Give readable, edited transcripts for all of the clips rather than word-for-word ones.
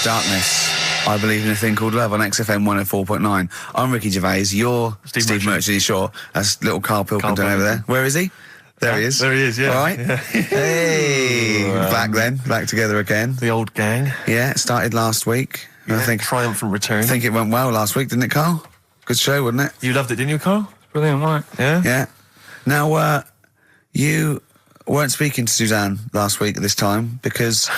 darkness. I believe in a thing called love on XFM 104.9. I'm Ricky Gervais. You're Steve Merchant. Sure. That's little Karl Pilkington over there. Where is he? There he is. There he is, yeah. All right. Yeah. Hey. Back together again. The old gang. Yeah, it started last week. Yeah, I think triumphant return. I think it went well last week, didn't it, Karl? Good show, wasn't it? You loved it, didn't you, Karl? Brilliant, right? Yeah? Yeah. Now, you weren't speaking to Suzanne last week at this time because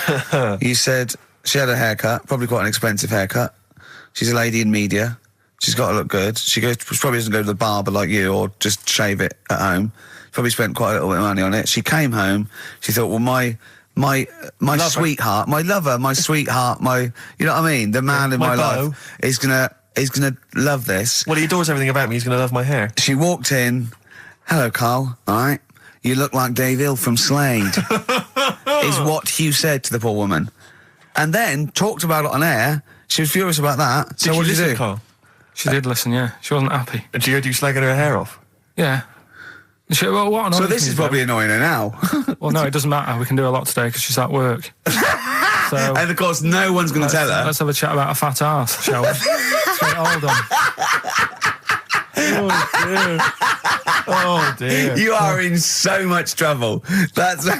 you said she had a haircut, probably quite an expensive haircut. She's a lady in media. She's got to look good. She probably doesn't go to the barber like you or just shave it at home. Probably spent quite a little bit of money on it. She came home. She thought, well, my sweetheart, my lover, my sweetheart, you know what I mean? The man in my life is gonna love this. Well, he adores everything about me. He's gonna love my hair. She walked in. Hello, Karl. All right. You look like Dave Hill from Slade. Is what Hugh said to the poor woman. And then talked about it on air. She was furious about that. So what did you do? Karl? She did listen, yeah. She wasn't happy. And she heard you slagging her hair off? Yeah. Well, what so this is probably annoying her now. Well, no, it doesn't matter. We can do a lot today because she's at work. So, and of course, no one's going to tell her. Let's have a chat about a fat arse, shall we? Let's get it all done. Oh dear. You are in so much trouble. That's look,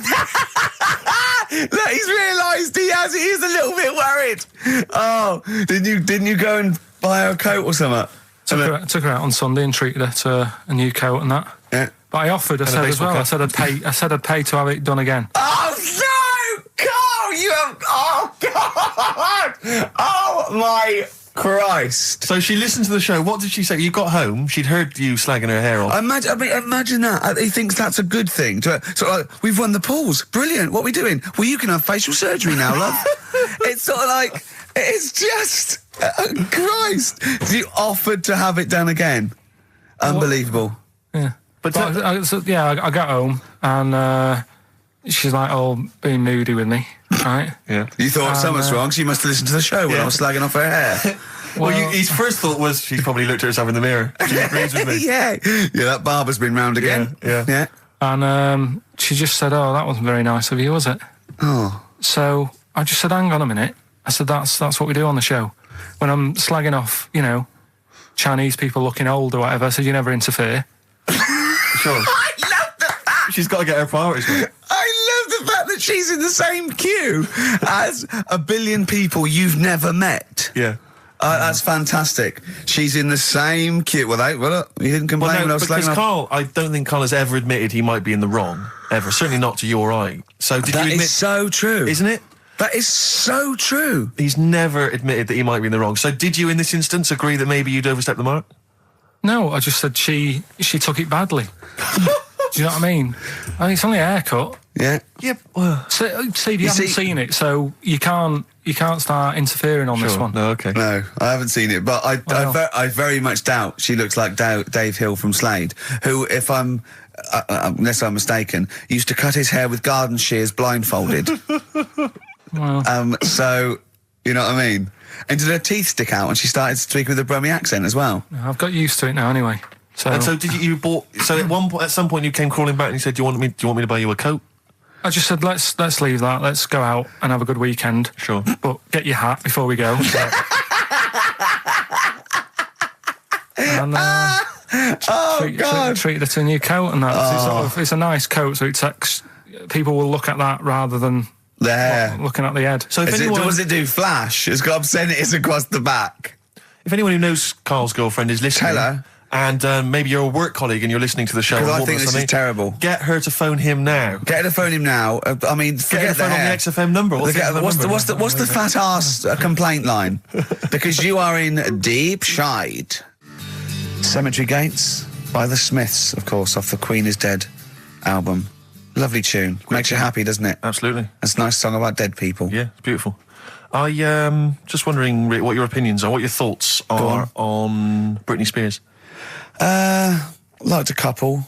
he's realised he is a little bit worried. Oh, didn't you go and buy her a coat or something? Took her out on Sunday and treated her to a new coat and that. Yeah. But I offered, I said as well, I said I'd pay to have it done again. Oh no, Karl, you have, oh God, oh my Christ. So she listened to the show. What did she say? You got home, she'd heard you slagging her hair off. Imagine that. He thinks that's a good thing. So like, we've won the polls. Brilliant. What are we doing? Well, you can have facial surgery now, love. It's sort of like, it's just, Christ. You offered to have it done again. Unbelievable. Yeah. But I got home and she's like, being moody with me, right? Yeah. You thought something's wrong, so you must have listened to the show when I was slagging off her hair. Well, his first thought was she's probably looked at herself in the mirror. She agrees with me. Yeah, that barber's been round again. Yeah. And she just said, that wasn't very nice of you, was it? Oh. So I just said, hang on a minute. I said, that's what we do on the show. When I'm slagging off, Chinese people looking old or whatever, I said, you never interfere. Sure. I love the fact. She's got to get her priorities right. I love the fact that she's in the same queue as a billion people you've never met. Yeah. That's fantastic. She's in the same queue. Well, you didn't complain when I was slagging off. Karl, I don't think Karl has ever admitted he might be in the wrong, ever. Certainly not to you or I. So did you admit... That is so true. Isn't it? That is so true. He's never admitted that he might be in the wrong. So did you, in this instance, agree that maybe you'd overstepped the mark? No, I just said she took it badly. Do you know what I mean? I mean, it's only a haircut. Yeah. Yeah. Well, Steve, you haven't seen it, so you can't start interfering on this one. No, okay. No, I haven't seen it, but I very much doubt she looks like Dave Hill from Slade, who, if I'm unless I'm mistaken, used to cut his hair with garden shears blindfolded. Well. So, you know what I mean? And did her teeth stick out and she started speaking with a Brummie accent as well? I've got used to it now anyway. So. And so did you bought... So at some point you came crawling back and you said, do you want me to buy you a coat? I just said, let's leave that. Let's go out and have a good weekend. Sure. But get your hat before we go. And treated her to a new coat and that. It's a nice coat, so people will look at that rather than the hair. Looking at the head. So does it do flash? It's got obscenities across the back. If anyone who knows Karl's girlfriend is listening... Tell her. And maybe you're a work colleague and you're listening to the show. Because I think this is terrible. Get her to phone him now. Get her to phone him now. I mean, forget the phone on the XFM number. What's the fat ass complaint line? Because you are in deep shade. Cemetery Gates by the Smiths, of course, off the Queen is Dead album. Lovely tune. Makes you happy, doesn't it? Absolutely. It's a nice song about dead people. Yeah, it's beautiful. I just wondering what your opinions are, what your thoughts are on Britney Spears. Liked a couple.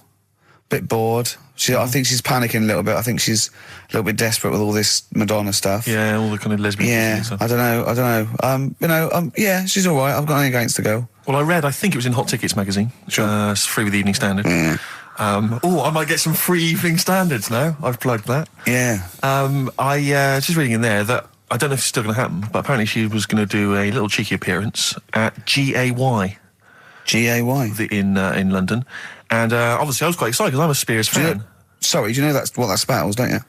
Bit bored. I think she's panicking a little bit. I think she's a little bit desperate with all this Madonna stuff. Yeah, all the kind of lesbian and stuff. I don't know. Yeah, she's all right. I've got nothing against the girl. Well, I think it was in Hot Tickets magazine. Sure. It's free with the Evening Standard. Yeah. I might get some free Evening Standards now. I've plugged that. Yeah. I just reading in there that I don't know if it's still going to happen, but apparently she was going to do a little cheeky appearance at GAY. GAY? In London. And obviously I was quite excited because I'm a Spears fan. Do you know that's what that spells, don't you?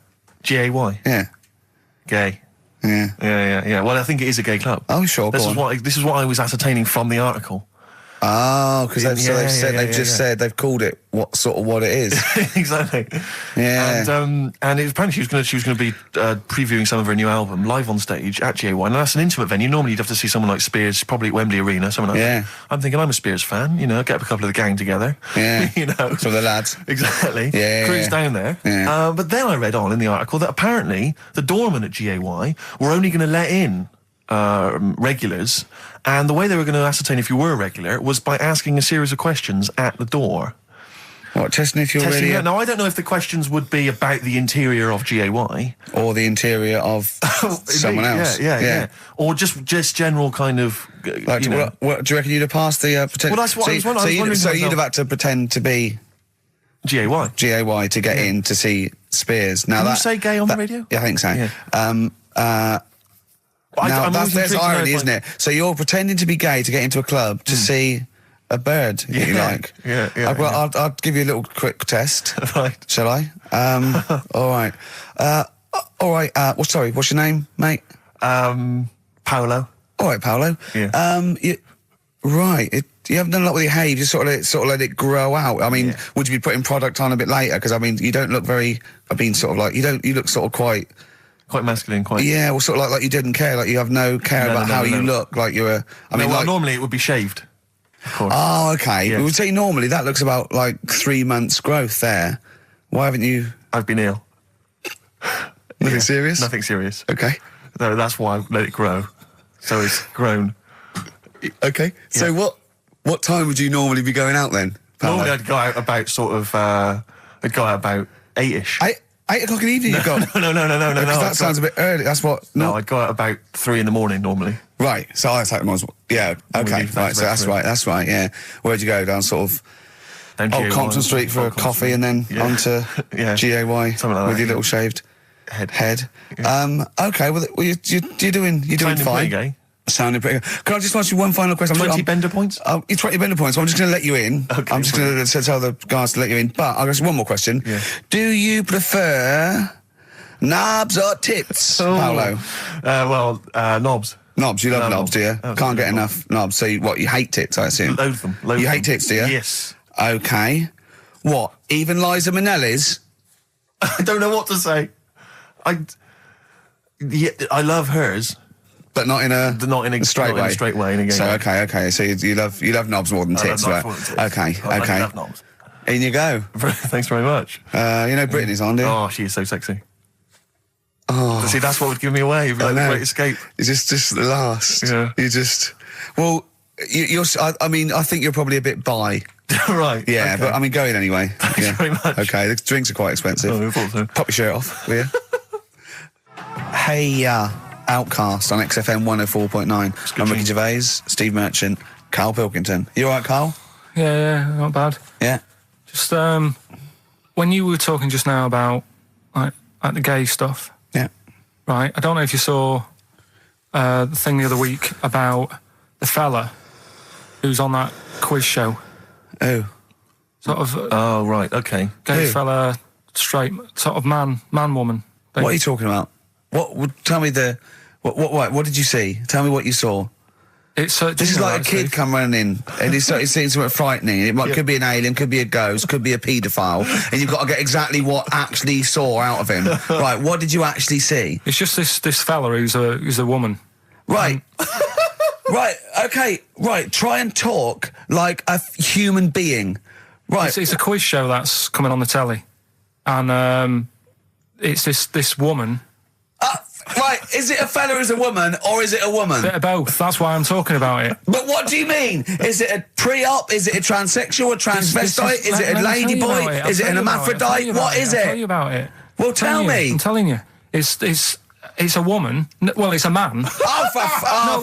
GAY? Yeah. Gay. Yeah. Yeah. Well, I think it is a gay club. Oh, sure, This is what I was ascertaining from the article. Oh, because they've said they've called it what it is. Exactly. Yeah. And apparently she was going to be previewing some of her new album live on stage at GA1. And that's an intimate venue. Normally you'd have to see someone like Spears, probably at Wembley Arena, someone like that. I'm thinking I'm a Spears fan. You know, get a couple of the gang together. Yeah. You know, some of the lads. Exactly. Yeah. Cruise down there. Yeah. But then I read on in the article that apparently the doorman at GAY were only going to let in regulars, and the way they were going to ascertain if you were a regular was by asking a series of questions at the door. What, testing if you're really... Now, I don't know if the questions would be about the interior of GAY. Or the interior of someone else. Yeah. Or just general kind of... Like, what, do you reckon you'd have passed the... Well, that's what I was wondering. So you'd have had to pretend to be... GAY to get in to see Spears. Now Can you say gay on the radio? Yeah, I think so. Yeah. There's irony, isn't it? So you're pretending to be gay to get into a club to see a bird that you like. I'll give you a little quick test. Right. Shall I? All right. Sorry, what's your name, mate? Paolo. All right, Paolo. Yeah. You haven't done a lot with your hair. You just sort of let it grow out. I mean, would you be putting product on a bit later? Because I mean, you don't look very. You look sort of quite masculine, quite. Yeah, well, sort of like you didn't care, like you have no care about how you look, like you're a. Normally it would be shaved. Of course. Oh, okay. Yeah. We would say normally that looks about like 3 months growth there. Why haven't you? I've been ill. Nothing serious? Nothing serious. Okay. No, that's why I let it grow. So it's grown. Okay. Yeah. So what time would you normally be going out then, Paolo? Normally I'd go out about about 8ish. 8 o'clock in the evening you go? No. That sounds a bit early. That's what... No, I'd go out about 3 in the morning normally. Right. So I take them as... Yeah. Okay. Right. So that's right. Yeah. Where'd you go? Down sort of... Compton Street for a coffee and then onto GAY something like that, with your little shaved head. Yeah. Okay. Well, you're doing fine. Gay. Sounding pretty good. Can I just ask you one final question? 20 bender points? 20 bender points. So I'm just going to let you in. Okay, I'm just going to tell the guys to let you in. But I've got one more question. Yeah. Do you prefer knobs or tits, Paolo? Knobs. Knobs. You love knobs, do you? Absolutely. Can't get enough knobs. So you hate tits, I assume? Loathe them. You hate tits, do you? Yes. Okay. What? Even Liza Minnelli's? I don't know what to say. I love hers. But not in a straight way. In a straight way. In a gay so way. Okay. So you love knobs more than tits, right? Okay. I love knobs. In you go. Thanks very much. You know Brittany's on, do you? Oh, she is so sexy. Oh. See, that's what would give me away. You'd be like the Great Escape. It's just the last. Yeah. You just... Well, I think you're probably a bit bi. Right. Yeah, okay. but I mean, go in anyway. Thanks very much. Okay, the drinks are quite expensive. Oh, I thought so. Pop your shirt off, will you? Hey, Outcast on XFM 104.9. I'm Ricky Gervais, Steve Merchant, Karl Pilkington. You all right, Karl? Yeah, not bad. Yeah. Just when you were talking just now about like the gay stuff. Yeah. Right. I don't know if you saw the thing the other week about the fella who's on that quiz show. Oh. Sort of. Oh, right. Okay. Gay fella, straight, sort of man, woman. What are you talking about? Tell me what did you see? Tell me what you saw. This is like a kid come running in and he's seeing something frightening. It could be an alien, could be a ghost, could be a paedophile, and you've got to get exactly what actually you saw out of him. Right, what did you actually see? It's just this fella who's a woman. Right. Right, okay, right, try and talk like a human being. Right. It's a quiz show that's coming on the telly. And it's this woman. Right, is it a fella who's a woman, or is it a woman? Bit of both, that's why I'm talking about it. But what do you mean? Is it a pre-op? Is it a transsexual, a transvestite? Is it a ladyboy? Is it an hermaphrodite? What is it? I'll tell you about it. Well, tell me. I'm telling you. It's a woman. Well, it's a man.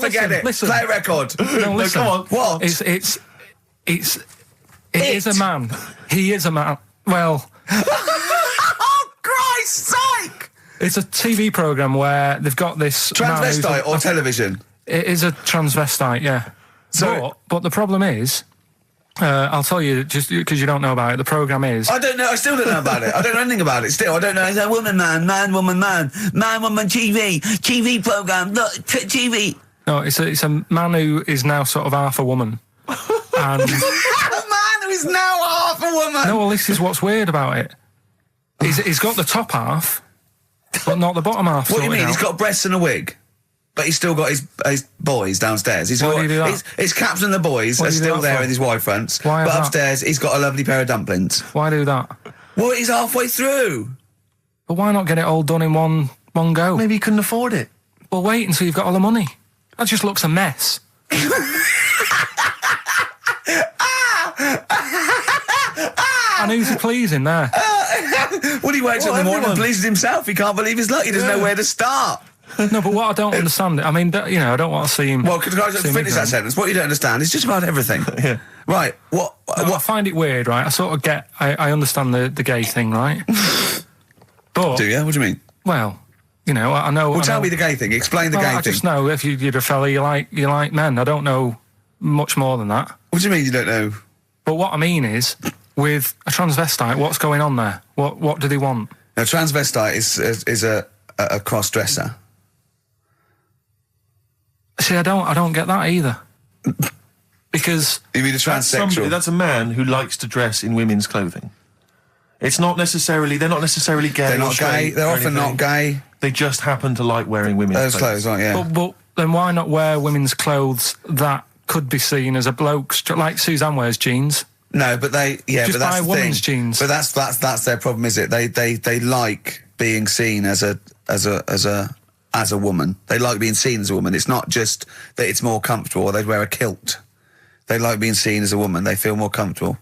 Forget it. Listen. Play a record. No, listen. Come on. What? It is a man. He is a man. Well. Oh, Christ's sake! It's a TV programme where they've got this... Transvestite or television? It is a transvestite, yeah. But the problem is... I'll tell you, just because you don't know about it, the programme is... I don't know, I still don't know about it. I don't know anything about it still. I don't know. It's a woman, man, woman, TV programme, look, TV. No, it's a man who is now sort of half a woman. And... A man who is now half a woman! No, well, this is what's weird about it. He's got the top half, but not the bottom half. What do you mean? Out. He's got breasts and a wig? But he's still got his boys downstairs. Why do you do that? His caps and the boys are still there with his Y fronts. Why but that? upstairs, he's got a lovely pair of dumplings. Why do that? Well, he's halfway through. But why not get it all done in one go? Maybe he couldn't afford it. Well, wait until you've got all the money. That just looks a mess. And who's he pleasing there? Well, he wakes up in the morning and pleases himself. He can't believe his luck. He doesn't know where to start. No, but what I don't understand, I mean, I don't want to see him... Well, can I just finish that sentence? What you don't understand is just about everything. Yeah. Right, what... I find it weird, right? I sort of get... I understand the gay thing, right? But... Do you? What do you mean? Well, I know... Well, tell me the gay thing. Explain the gay I thing. just know if you're a fella, you like men. I don't know much more than that. What do you mean you don't know? But what I mean is, with a transvestite, what's going on there? What do they want? A transvestite is a cross-dresser. See, I don't get that either. Because... You mean a transsexual? That's a man who likes to dress in women's clothing. It's not necessarily... They're not necessarily gay. They're not gay. They're often not gay. They just happen to like wearing women's clothes, aren't yeah. But then why not wear women's clothes that could be seen as a bloke's... Like Suzanne wears jeans. No, but they... Yeah, just but that's buy the women's thing. jeans. But that's their problem, is it? They like being seen as a woman. They like being seen as a woman. It's not just that it's more comfortable or they'd wear a kilt. They like being seen as a woman. They feel more comfortable.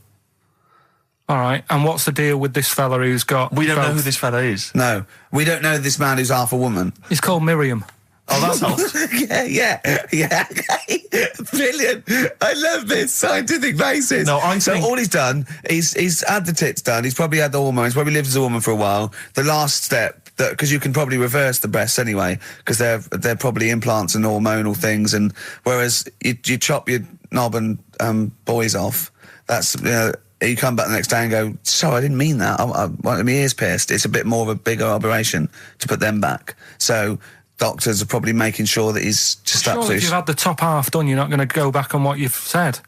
All right, and what's the deal with this fella who's got... We don't know who this fella is. No, we don't know this man who's half a woman. He's called Miriam. Oh, that's helps. yeah. Brilliant. I love this scientific basis. No, I think... So all he's done, he's had the tits done, he's probably had the hormones, probably lived as a woman for a while. The last step, because you can probably reverse the breasts anyway, because they're probably implants and hormonal things, and whereas you chop your knob and boys off, that's... you come back the next day and go, sorry, I didn't mean that. I wanted my ears pierced. It's a bit more of a bigger operation to put them back. So... doctors are probably making sure that he's just Surely if you've had the top half done, you're not going to go back on what you've said.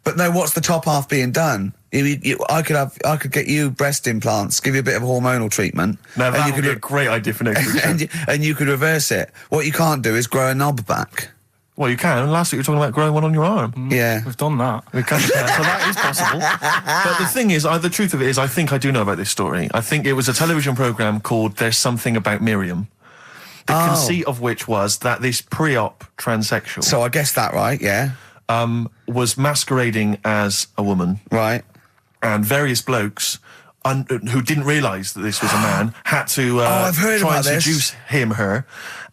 But no, what's the top half being done? I could get you breast implants, give you a bit of hormonal treatment. No, that would be a great idea for next week. and you could reverse it. What you can't do is grow a knob back. Well, you can. Last week you were talking about growing one on your arm. Yeah. We've done that. We can, so that is possible. But the thing is, the truth of it is, I think I do know about this story. I think it was a television programme called There's Something About Miriam. The conceit of which was that this pre-op transsexual... So I guessed that right, yeah. Was masquerading as a woman. Right. And various blokes who didn't realise that this was a man had to I've heard try about and this. seduce her.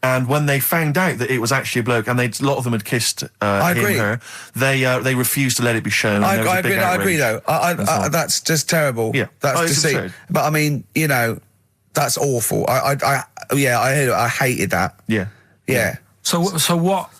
And when they found out that it was actually a bloke, and a lot of them had kissed her, they refused to let it be shown. I agree, though. That's just terrible. Yeah. That's it's deceit. absurd. But I mean, that's awful. I hated that. Yeah. Yeah. So what...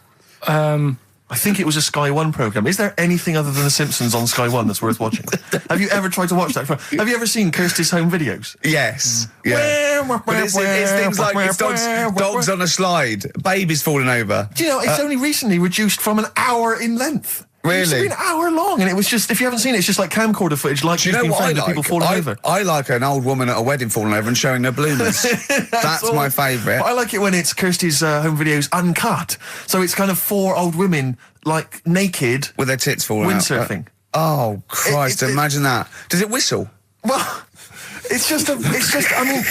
I think it was a Sky One programme. Is there anything other than The Simpsons on Sky One that's worth watching? Have you ever tried to watch that? Have you ever seen Kirsty's home videos? Yes. Yeah. But it's things like it's dogs on a slide, babies falling over. Do you know, it's only recently reduced from an hour in length. Really? It's been an hour long, and it was just, if you haven't seen it, it's just like camcorder footage, like Do you know being what I filmed of like? people falling over. I like an old woman at a wedding falling over and showing her bloomers. That's my favourite. I like it when it's Kirsty's home videos uncut. So it's kind of 4 old women, like, naked. With their tits falling out. Windsurfing. Oh, Christ, imagine that. Does it whistle? Well... It's just, I mean,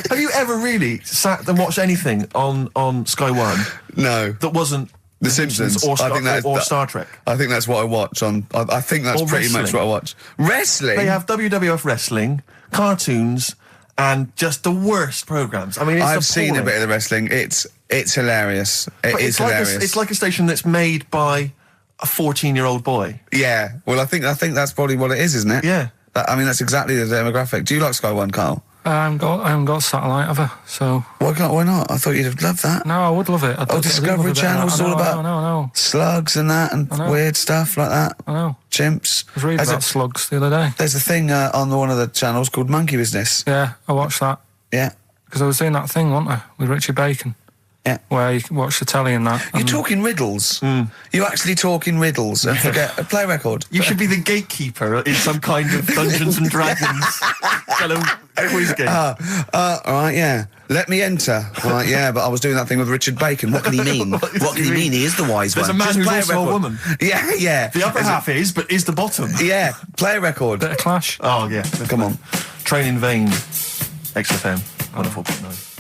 have you ever really sat and watched anything on Sky One? No. That wasn't The Simpsons or Star Trek? I think that's what I watch on. I think that's Or pretty much wrestling. what I watch. Wrestling? They have WWF wrestling, cartoons, and just the worst programs. I mean, it's I've seen a appalling. bit of the wrestling. It's hilarious. But It's hilarious. It's like a station that's made by a 14-year-old boy. Yeah. Well, I think that's probably what it is, isn't it? Yeah. I mean, that's exactly the demographic. Do you like Sky One, Karl? I haven't got satellite, have I? So Why not? I thought you'd have loved that. no, I would love it. Discovery Channel's all about no. slugs and that and weird stuff like that. I know. Chimps. I was reading about slugs the other day. There's a thing on one of the channels called Monkey Business. Yeah, I watched that. Yeah. Because I was doing that thing, wasn't I, with Richard Bacon? Yeah. Where you can watch the telly and that. You're talking riddles. You're actually talking riddles and forget a play record. You should be the gatekeeper in some kind of Dungeons and Dragons kind of quiz game. All right, yeah. Let me enter. Right, yeah, but I was doing that thing with Richard Bacon. What can he mean? What can he mean? He is the wise There's one. a man Just who's play also a record. woman. Yeah. The upper half is, but is the bottom. Yeah, play a record. Bit of Clash. Oh, yeah. Come on. Train in Vain, XFM 104.9.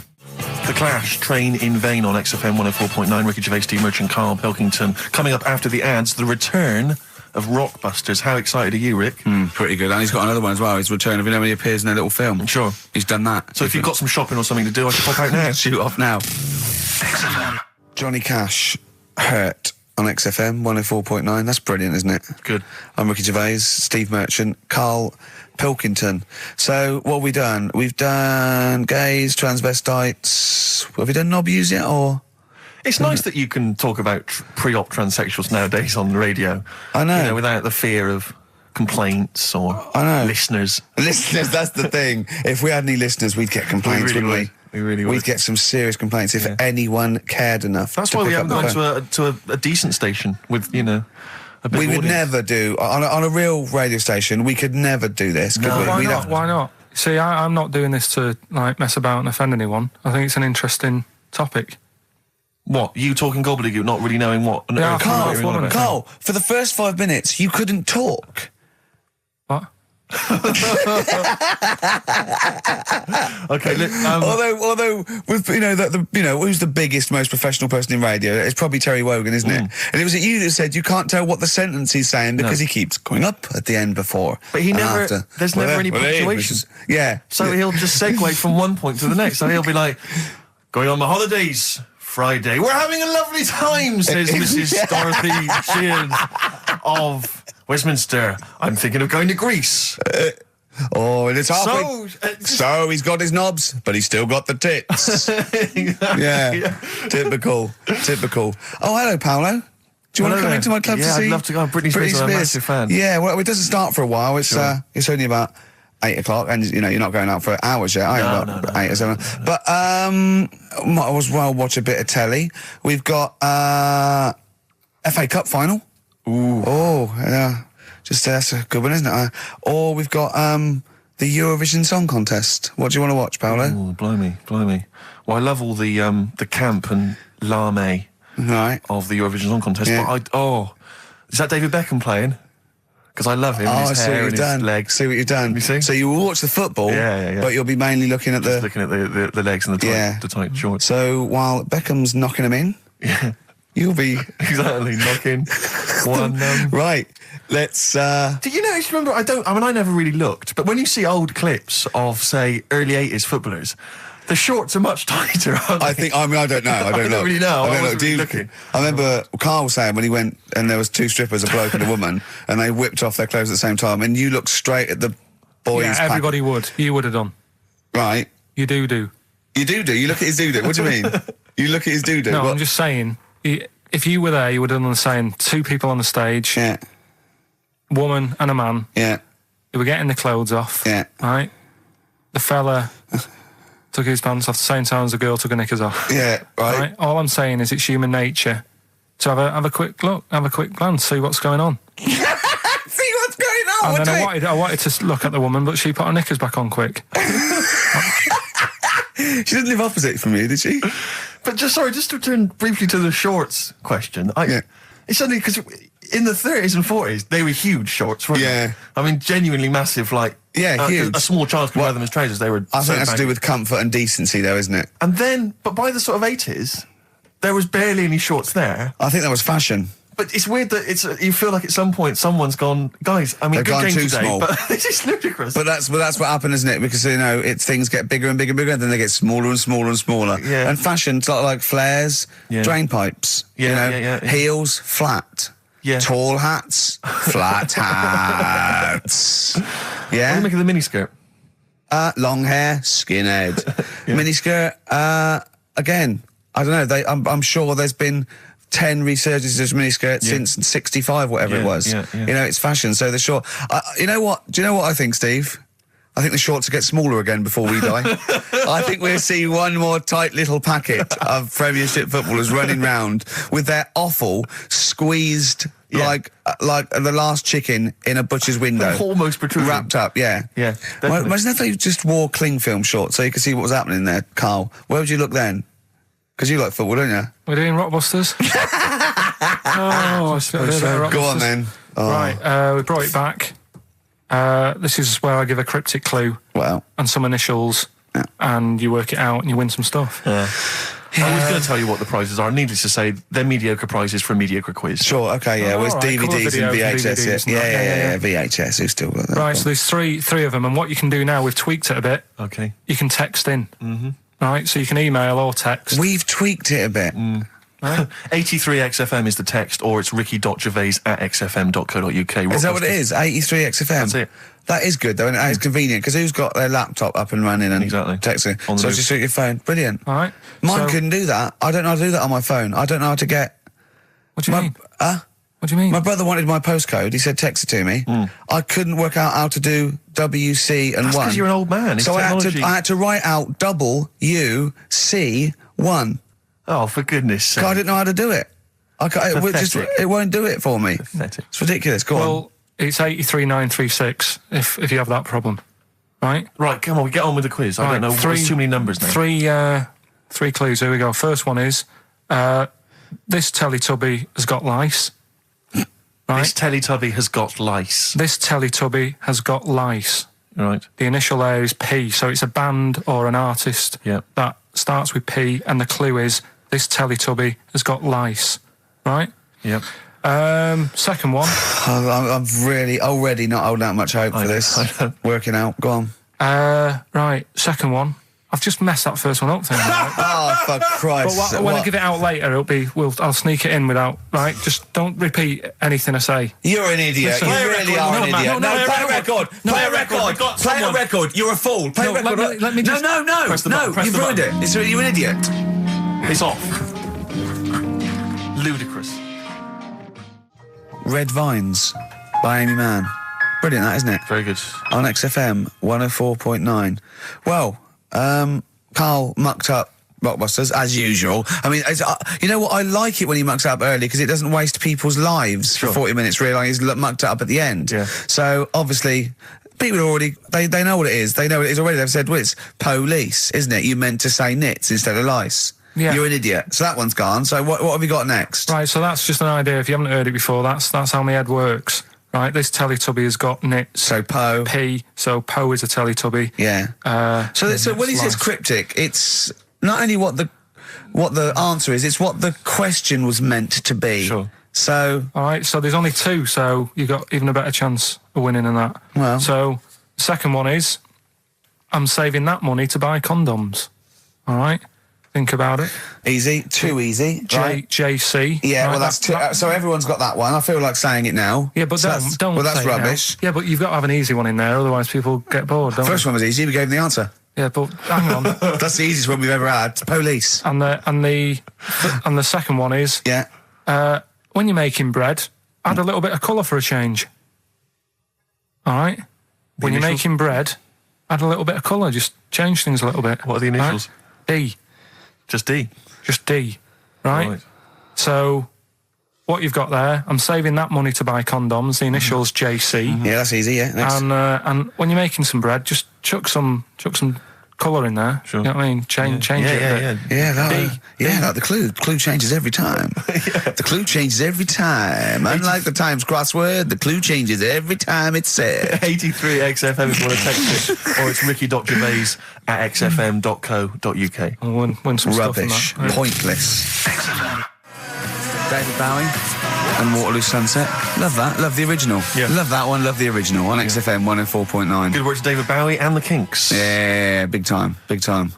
The Clash, Train in Vain on XFM 104.9. Ricky Gervais, Steve Merchant, Karl, Pilkington. Coming up after the ads, the return of Rockbusters. How excited are you, Rick? Pretty good. And he's got another one as well. His return of, when he appears in a little film. Sure. He's done that. So if you've got some shopping or something to do, I should pop out now. Shoot off now. XFM. Johnny Cash, Hurt on XFM 104.9. That's brilliant, isn't it? Good. I'm Ricky Gervais, Steve Merchant, Karl Pilkington. So what have we done? We've done gays, transvestites. Have we done knobbies yet, or? It's nice that you can talk about pre-op transsexuals nowadays on the radio. I know. You know, without the fear of complaints or listeners. Listeners, that's the thing. If we had any listeners, we'd get complaints, We really wouldn't we? We really would. We'd get some serious complaints if anyone cared enough. That's to why we pick haven't up the gone phone. to a decent station with, a big We would audience. never do on a real radio station. We could never do this. Could we? Why We'd not? have- Why not? See, I'm not doing this to mess about and offend anyone. I think it's an interesting topic. What? You talking gobbledygook, not really knowing what? on Yeah, earth Carl, you're on about? Carl, for the first 5 minutes, you couldn't talk. What? Okay, look, Although with who's the biggest, most professional person in radio? It's probably Terry Wogan, isn't it? And it was you that said you can't tell what the sentence he's saying because he keeps going up at the end before. But he and never. after. There's never any punctuation. Yeah. So he'll just segue from one point to the next. So he'll be like, going on my holidays, Friday. We're having a lovely time, says Mrs. Dorothy Shears of Westminster. I'm thinking of going to Greece. And it's halfway. So he's got his knobs, but he's still got the tits. Yeah. Typical. Oh, hello, Paolo. Do you want to come into my club to see? Yeah, I'd love to go. Britney Spears, I'm a massive fan. Yeah, well, it doesn't start for a while. It's it's only about 8 o'clock, and you're not going out for hours yet. No. 8 or 7. But might as well watch a bit of telly. We've got FA Cup final. Ooh. Oh, yeah. That's a good one, isn't it? Or we've got the Eurovision Song Contest. What do you want to watch, Paolo? Oh, blimey. Well, I love all the camp and lame of the Eurovision Song Contest. Yeah. But is that David Beckham playing? Because I love him. I his see hair what and you've his done. legs. See what you've done. You see? So you will watch the football, Yeah. but you'll be mainly looking at Just looking at the legs and the tight shorts. So while Beckham's knocking them in, you'll be Exactly, knocking one. Right. Let's. Do you know? Remember, I never really looked, but when you see old clips of, say, early '80s footballers, the shorts are much tighter, aren't they? I think. I don't know. I don't know. really know. I don't know. wasn't Do really you- looking. I remember Karl was saying when he went and there was 2 strippers, a bloke and a woman, and they whipped off their clothes at the same time, and you looked straight at the boys. Yeah, everybody would. You would have done. Right. You do. You do. You look at his doo-doo. What do you mean? You look at his doo-doo. No, What? I'm just saying. If you were there, you would have done the same. 2 people on the stage, Yeah. woman and a man. Yeah. They were getting the clothes off. Yeah. Right. The fella took his pants off the same time as the girl took her knickers off. Yeah. Right. All I'm saying is it's human nature to have a quick look, have a quick glance, see what's going on. See what's going on. And then I wanted to look at the woman, but she put her knickers back on quick. She didn't live opposite from you, did she? But just to return briefly to the shorts question. It's only because in the 30s and 40s they were huge shorts, weren't Yeah. they? I mean, genuinely massive. Like huge. A small child could wear them as trousers. They were. I think that's to do baggy. with comfort and decency, though, isn't it? And then, but by the sort of 80s, there was barely any shorts there. I think that was fashion. But it's weird that you feel like at some point someone's gone, guys. I mean, They've good gone game too today, small. but this is ludicrous. But that's what happened, isn't it? Because things get bigger and bigger and bigger, and then they get smaller and smaller and smaller. Yeah. And fashion's like flares, drain pipes. Yeah. Heels flat. Yeah. Tall hats, flat hats. What do Yeah. you make of the miniskirt? long hair, skinhead. Miniskirt, again, I don't know. I'm sure there's been 10 resurgences of miniskirts since 65, whatever it was. Yeah. You know, it's fashion, so the short... you know what? Do you know what I think, Steve? I think the shorts will get smaller again before we die. I think we'll see one more tight little packet of Premiership footballers running round with their offal squeezed like the last chicken in a butcher's window. Almost protruding. Wrapped up, yeah. Yeah, Imagine if they just wore cling film shorts so you could see what was happening there, Karl. Where would you look then? Because you like football, don't you? We're doing Rockbusters. Go on then. Oh. Right, we brought it back. This is where I give a cryptic clue and some initials, and you work it out and you win some stuff. I was going to tell you what the prizes are. Needless to say, they're mediocre prizes for a mediocre quiz. Sure, okay, yeah. Well, it's DVDs and VHS. Yeah, VHS. Who's still got that? Right, so there's three of them, and what you can do now, we've tweaked it a bit. Okay. You can text in. Mm-hmm. Right, so you can email or text. We've tweaked it a bit. 83XFM is the text, or it's ricky.gervais@xfm.co.uk. Is that what it is? 83XFM? That's it. That is good, though, and it's convenient, because who's got their laptop up and running and texting? So just shoot your phone. Brilliant. All right. Mine couldn't do that. I don't know how to do that on my phone. I don't know how to get... What do you mean? What do you mean? My brother wanted my postcode. He said text it to me. I couldn't work out how to do WC and 1. That's because you're an old man. So I had to write out WC1. Oh, for goodness sake. I didn't know how to do it. It won't do it for me. Pathetic. It's ridiculous. Go on. Well, it's 83936 if you have that problem. Right? Right, come on, we get on with the quiz. I don't know. There's too many numbers now. Three clues. Here we go. First one is, this Teletubby has got lice. Right? This Teletubby has got lice. This Teletubby has got lice. Right. The initial there is P, so it's a band or an artist that starts with P, and the clue is, this Teletubby has got lice. Right? Yep. Second one. I'm really already not holding out much hope for this. Working out. Go on. Right. Second one. I've just messed that first one up. Oh, for Christ! But when I give it out later, I'll sneak it in without. Right. Just don't repeat anything I say. You're an idiot. You really are an idiot. No, play a record. Play a record. Play a record. You're a fool. Play a record. Let me just. No. You've ruined it. You're an idiot. It's off. Ludicrous. Red Vines by Amy Mann. Brilliant, that, isn't it? Very good. On XFM 104.9. Well, Karl mucked up Rockbusters, as usual. I mean, you know what? I like it when he mucks up early, because it doesn't waste people's lives for 40 minutes realising he's mucked it up at the end. Yeah. So, obviously, people are already... They know what it is. They know what it is already. They've said, well, it's police, isn't it? You meant to say nits instead of lice. Yeah. You're an idiot. So that one's gone. So what have we got next? Right, so that's just an idea. If you haven't heard it before, that's how my head works. Right, this Teletubby has got nits. So Po. P, so Po is a Teletubby. Yeah. So when he says cryptic, it's not only what the answer is, it's what the question was meant to be. Sure. So... All right, so there's only 2, so you've got even a better chance of winning than that. Well... So, the second one is, I'm saving that money to buy condoms. All right? Think about it. Easy. Too easy. Right? JC. Yeah, right, well, that's too... so everyone's got that one. I feel like saying it now. Yeah, but don't well, that's say rubbish. Yeah, but you've got to have an easy one in there, otherwise people get bored, don't First one was easy. We gave them the answer. Yeah, but hang on. That's the easiest one we've ever had. Police. And the second one is... Yeah. When you're making bread, add a little bit of colour for a change. All right? When you're making bread, add a little bit of colour. Just change things a little bit. What are the initials? Right? D. Just D? Just D. Right? So, what you've got there, I'm saving that money to buy condoms. The initials JC. Yeah, that's easy, yeah. Next. And when you're making some bread, just chuck some colour in there. Sure. You know what I mean? Change it a bit. Yeah, like the clue. The clue changes every time. The clue changes every time. Unlike the Times crossword, the clue changes every time it's said. 83XFM if you want to text it, or it's ricky.gervais@xfm.co.uk. I'll win some Rubbish. stuff on that. Pointless. David Bowie and Waterloo Sunset. Love that. Love the original. Yeah. Love that one. Love the original on XFM 104.9. Good work to David Bowie and the Kinks. Yeah, big time. Big time.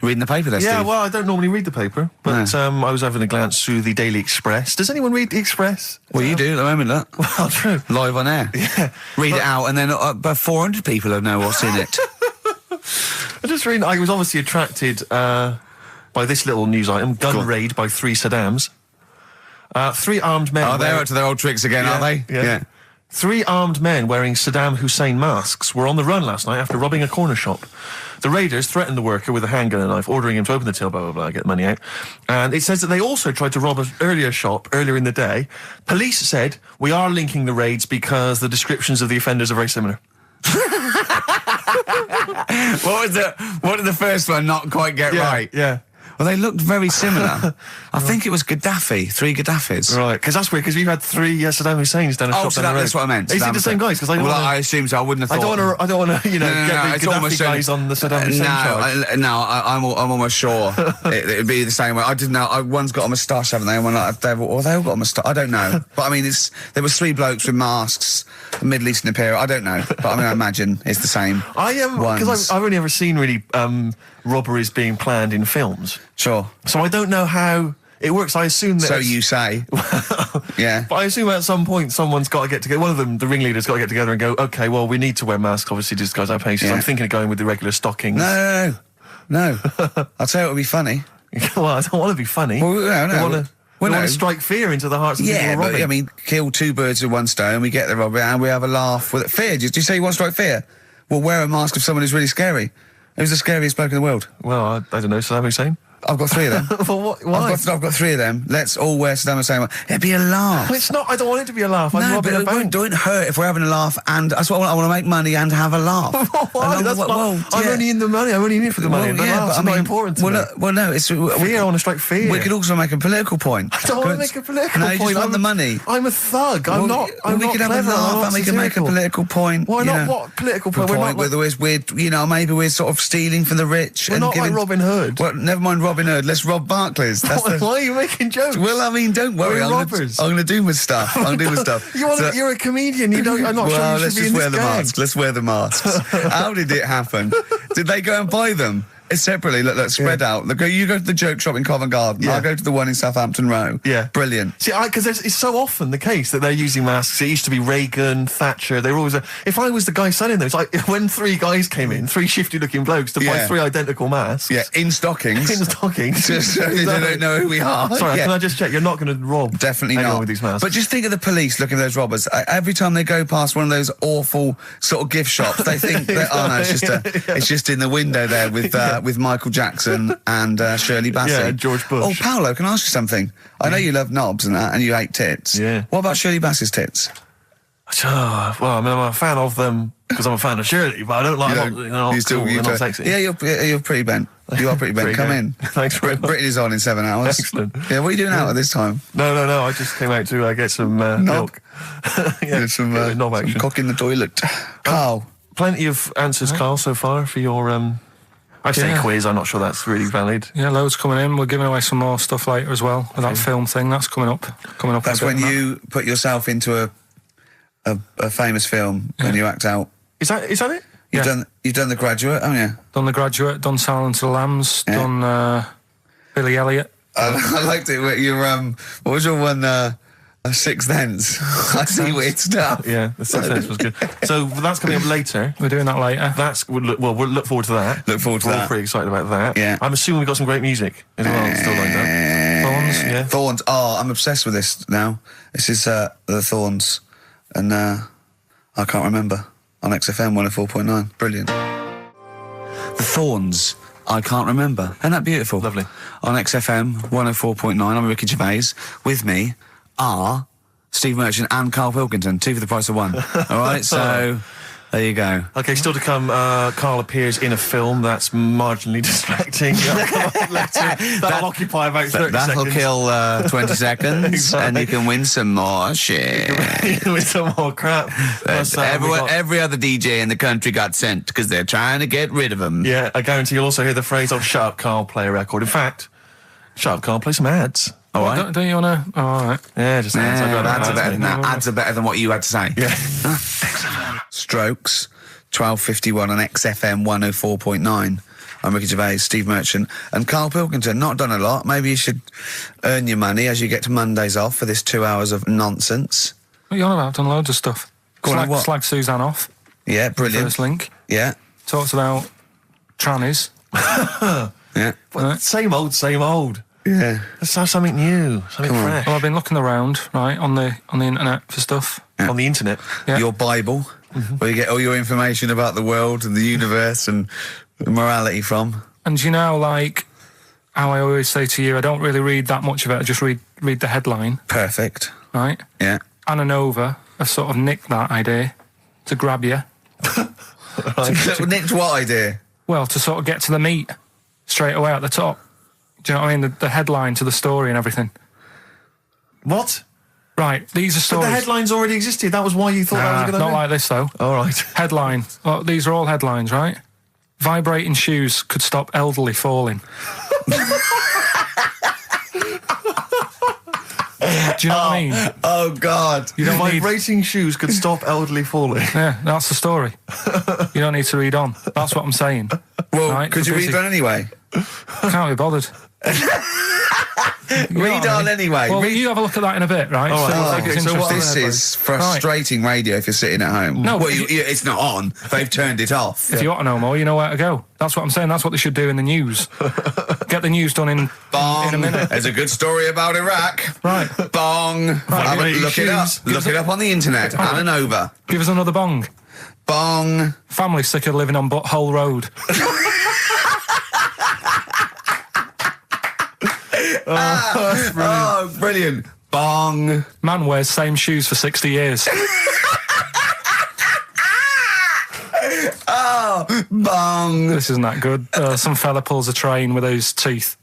Reading the paper there, Yeah, Steve. well, I don't normally read the paper, but I was having a glance through the Daily Express. Does anyone read the Express? Well, you do at the moment, look. Well, true. Live on air. Yeah. Read it out, and then about 400 people know what's in it. I was obviously attracted by this little news item: gun raid by 3 Saddams. 3 armed men. Oh, they're up to their old tricks again, are they? Yeah. 3 armed men wearing Saddam Hussein masks were on the run last night after robbing a corner shop. The raiders threatened the worker with a handgun and a knife, ordering him to open the till, blah, blah, blah, get the money out. And it says that they also tried to rob an earlier shop earlier in the day. Police said, we are linking the raids because the descriptions of the offenders are very similar. What did the first one not quite get right? Yeah. Well, they looked very similar. I think it was Gaddafi, 3 Gaddafis. Right, because that's weird, because we've had 3 Saddam Husseins down a shop down the road. That's what I meant. Is it the same guys? Because I assume so. I wouldn't have thought. I don't want to, get the Gaddafi guys on the Saddam Hussein charge. I'm almost sure it'd be the same way. I didn't know. One's got a moustache, haven't they? One they all got a moustache. I don't know. But I mean, there was 3 blokes with masks, Middle Eastern appearance. I don't know. But I mean, I imagine it's the same. Because I've only ever seen really robberies being planned in films. Sure. So I don't know how it works. I assume that. So you say. Yeah. But I assume at some point someone's got to get together. One of them, the ringleader's got to get together and go, okay, well, we need to wear masks, obviously, to disguise our faces. Yeah. I'm thinking of going with the regular stockings. No. I'll tell you what would be funny. Well, I don't want to be funny. Well, no. We want to strike fear into the hearts of people robbing. Yeah, but I mean, kill 2 birds with 1 stone. We get the robber and we have a laugh with it. Fear? Did you say you want to strike fear? Well, wear a mask of someone who's really scary. Who's the scariest bloke in the world? Well, I don't know. Saddam Hussein? I've got 3 of them. Well, why? I've got 3 of them. Let's all wear Saddam Hussein. It'd be a laugh. Well, it's not. I don't want it to be a laugh. I'm robbing a bank. Don't hurt if we're having a laugh. And that's what I want to make money and have a laugh. Why? I'm only in the money. I'm only in it for the money. But it's not important to me. No, it's fear. I want to strike fear. We could also make a political point. I don't want to make a political point. No, you just want the money. I'm a thug. I'm not. We could have a laugh and we can make a political point. Why not? What political point? Maybe we're sort of stealing from the rich. We're not like Robin Hood. Well, never mind Robin Hood. Let's rob Barclays. Why are you making jokes? Well, I mean, don't worry. I'm going to do my stuff. You're a comedian. I'm not sure you should be in this gang. Let's wear the masks. How did it happen? Did they go and buy them? Separately, look, spread out. You go to the joke shop in Covent Garden. I'll go to the one in Southampton Row. Yeah. Brilliant. See, because it's so often the case that they're using masks. It used to be Reagan, Thatcher. They were always... If I was the guy selling those, when 3 guys came in, 3 shifty-looking blokes to buy 3 identical masks. Yeah, in stockings. Just so they don't know who we are. Sorry, can I just check? You're not going to rob Definitely anyone not. with these masks. But just think of the police looking at those robbers. Every time they go past one of those awful sort of gift shops, they think it's just in the window there with Michael Jackson and Shirley Bassey. Yeah, and George Bush. Oh, Paolo, can I ask you something? I know you love knobs and that, and you hate tits. Yeah. What about Shirley Bassey's tits? Well, I mean, I'm a fan of them because I'm a fan of Shirley, but I don't like them. They're not cool, they're not sexy. Yeah, you're pretty bent. You are pretty bent. Come in. Thanks very much. Britain is on in 7 hours. Excellent. Yeah, what are you doing out at this time? No. I just came out to get some milk. Some cock in the toilet. Carl. Plenty of answers, Carl, so far for your... I say quiz, I'm not sure that's really valid. Yeah, loads coming in. We're giving away some more stuff later as well. With that film thing, that's coming up. That's when you put yourself into a famous film and you act out. Is that it? You've done The Graduate, haven't you? Done The Graduate, done Silence of the Lambs, done Billy Elliot. I liked it. What was your one? Sixth Sense. I see weird stuff. Yeah, the Sixth Sense was good. So that's coming up later. We're doing that later. We'll look forward to that. Look forward to We're that. all pretty excited about that. Yeah. I'm assuming we've got some great music as well. Still lined up. Thorns, yeah. Thorns. Oh, I'm obsessed with this now. This is the Thorns, and I can't remember on XFM 104.9. Brilliant. The Thorns. I can't remember. Isn't that beautiful? Lovely. On XFM 104.9. I'm Ricky Gervais. With me are Steve Merchant and Karl Pilkington, 2 for the price of 1. All right, so there you go. Okay, still to come, Karl appears in a film that's marginally distracting. That'll occupy about 30 That'll seconds. kill 20 seconds, Exactly. and you can win some more shit. With some more crap. Plus, Every other DJ in the country got sent because they're trying to get rid of them. Yeah, I guarantee you'll also hear the phrase, shut up, Karl, play a record. In fact, shut up, Karl, play some ads. All right. Don't you want to... Oh, all right. Yeah, just ads. Ads are better than that. Ads are better than what you had to say. Yeah. Strokes, 12:51 on XFM 104.9. I'm Ricky Gervais, Steve Merchant, and Karl Pilkington. Not done a lot. Maybe you should earn your money as you get to Mondays off for this 2 hours of nonsense. What are you on about? I've done loads of stuff. Go on, what? Slag Suzanne off. Yeah, brilliant. First link. Yeah. Talks about trannies. Yeah. Well, same old, same old. Yeah. Let's have something new, something fresh. Well, I've been looking around, right, on the internet for stuff. On the internet. Yeah. Your Bible, where you get all your information about the world and the universe and morality from. And you know, like how I always say to you, I don't really read that much of it. I just read the headline. Perfect. Right? Yeah. Anna Nova have sort of nicked that idea to grab you. Nicked what idea? Well, to sort of get to the meat straight away at the top. Do you know what I mean? The headline to the story and everything. What? Right, these are But stories. the headlines already existed. That was why you thought that was a good not idea? like this, though. All right. Headline. Well, these are all headlines, right? Vibrating shoes could stop elderly falling. Do you know what I mean? Oh, God. You don't need... Vibrating shoes could stop elderly falling. Yeah, that's the story. You don't need to read on. That's what I'm saying. Well, Right, could you read that anyway? Can't be bothered. Read on anyway. Well, Read... you have a look at that in a bit, right? All right. So, Okay, it's so what interesting. This is frustrating radio if you're sitting at home. No, well, but it's not on. They've turned it off. If you want to know more, you know where to go. That's what I'm saying. That's what they should do in the news. Get the news done in a minute. There's a good story about Iraq. Right. Bong. Look it up. Look it up on the internet. Anna Nova. Give us another bong. Bong. Family sick of living on Butthole Road. Oh, brilliant. Bong. Man wears same shoes for 60 years. Oh, bong. This isn't that good. Some fella pulls a train with his teeth.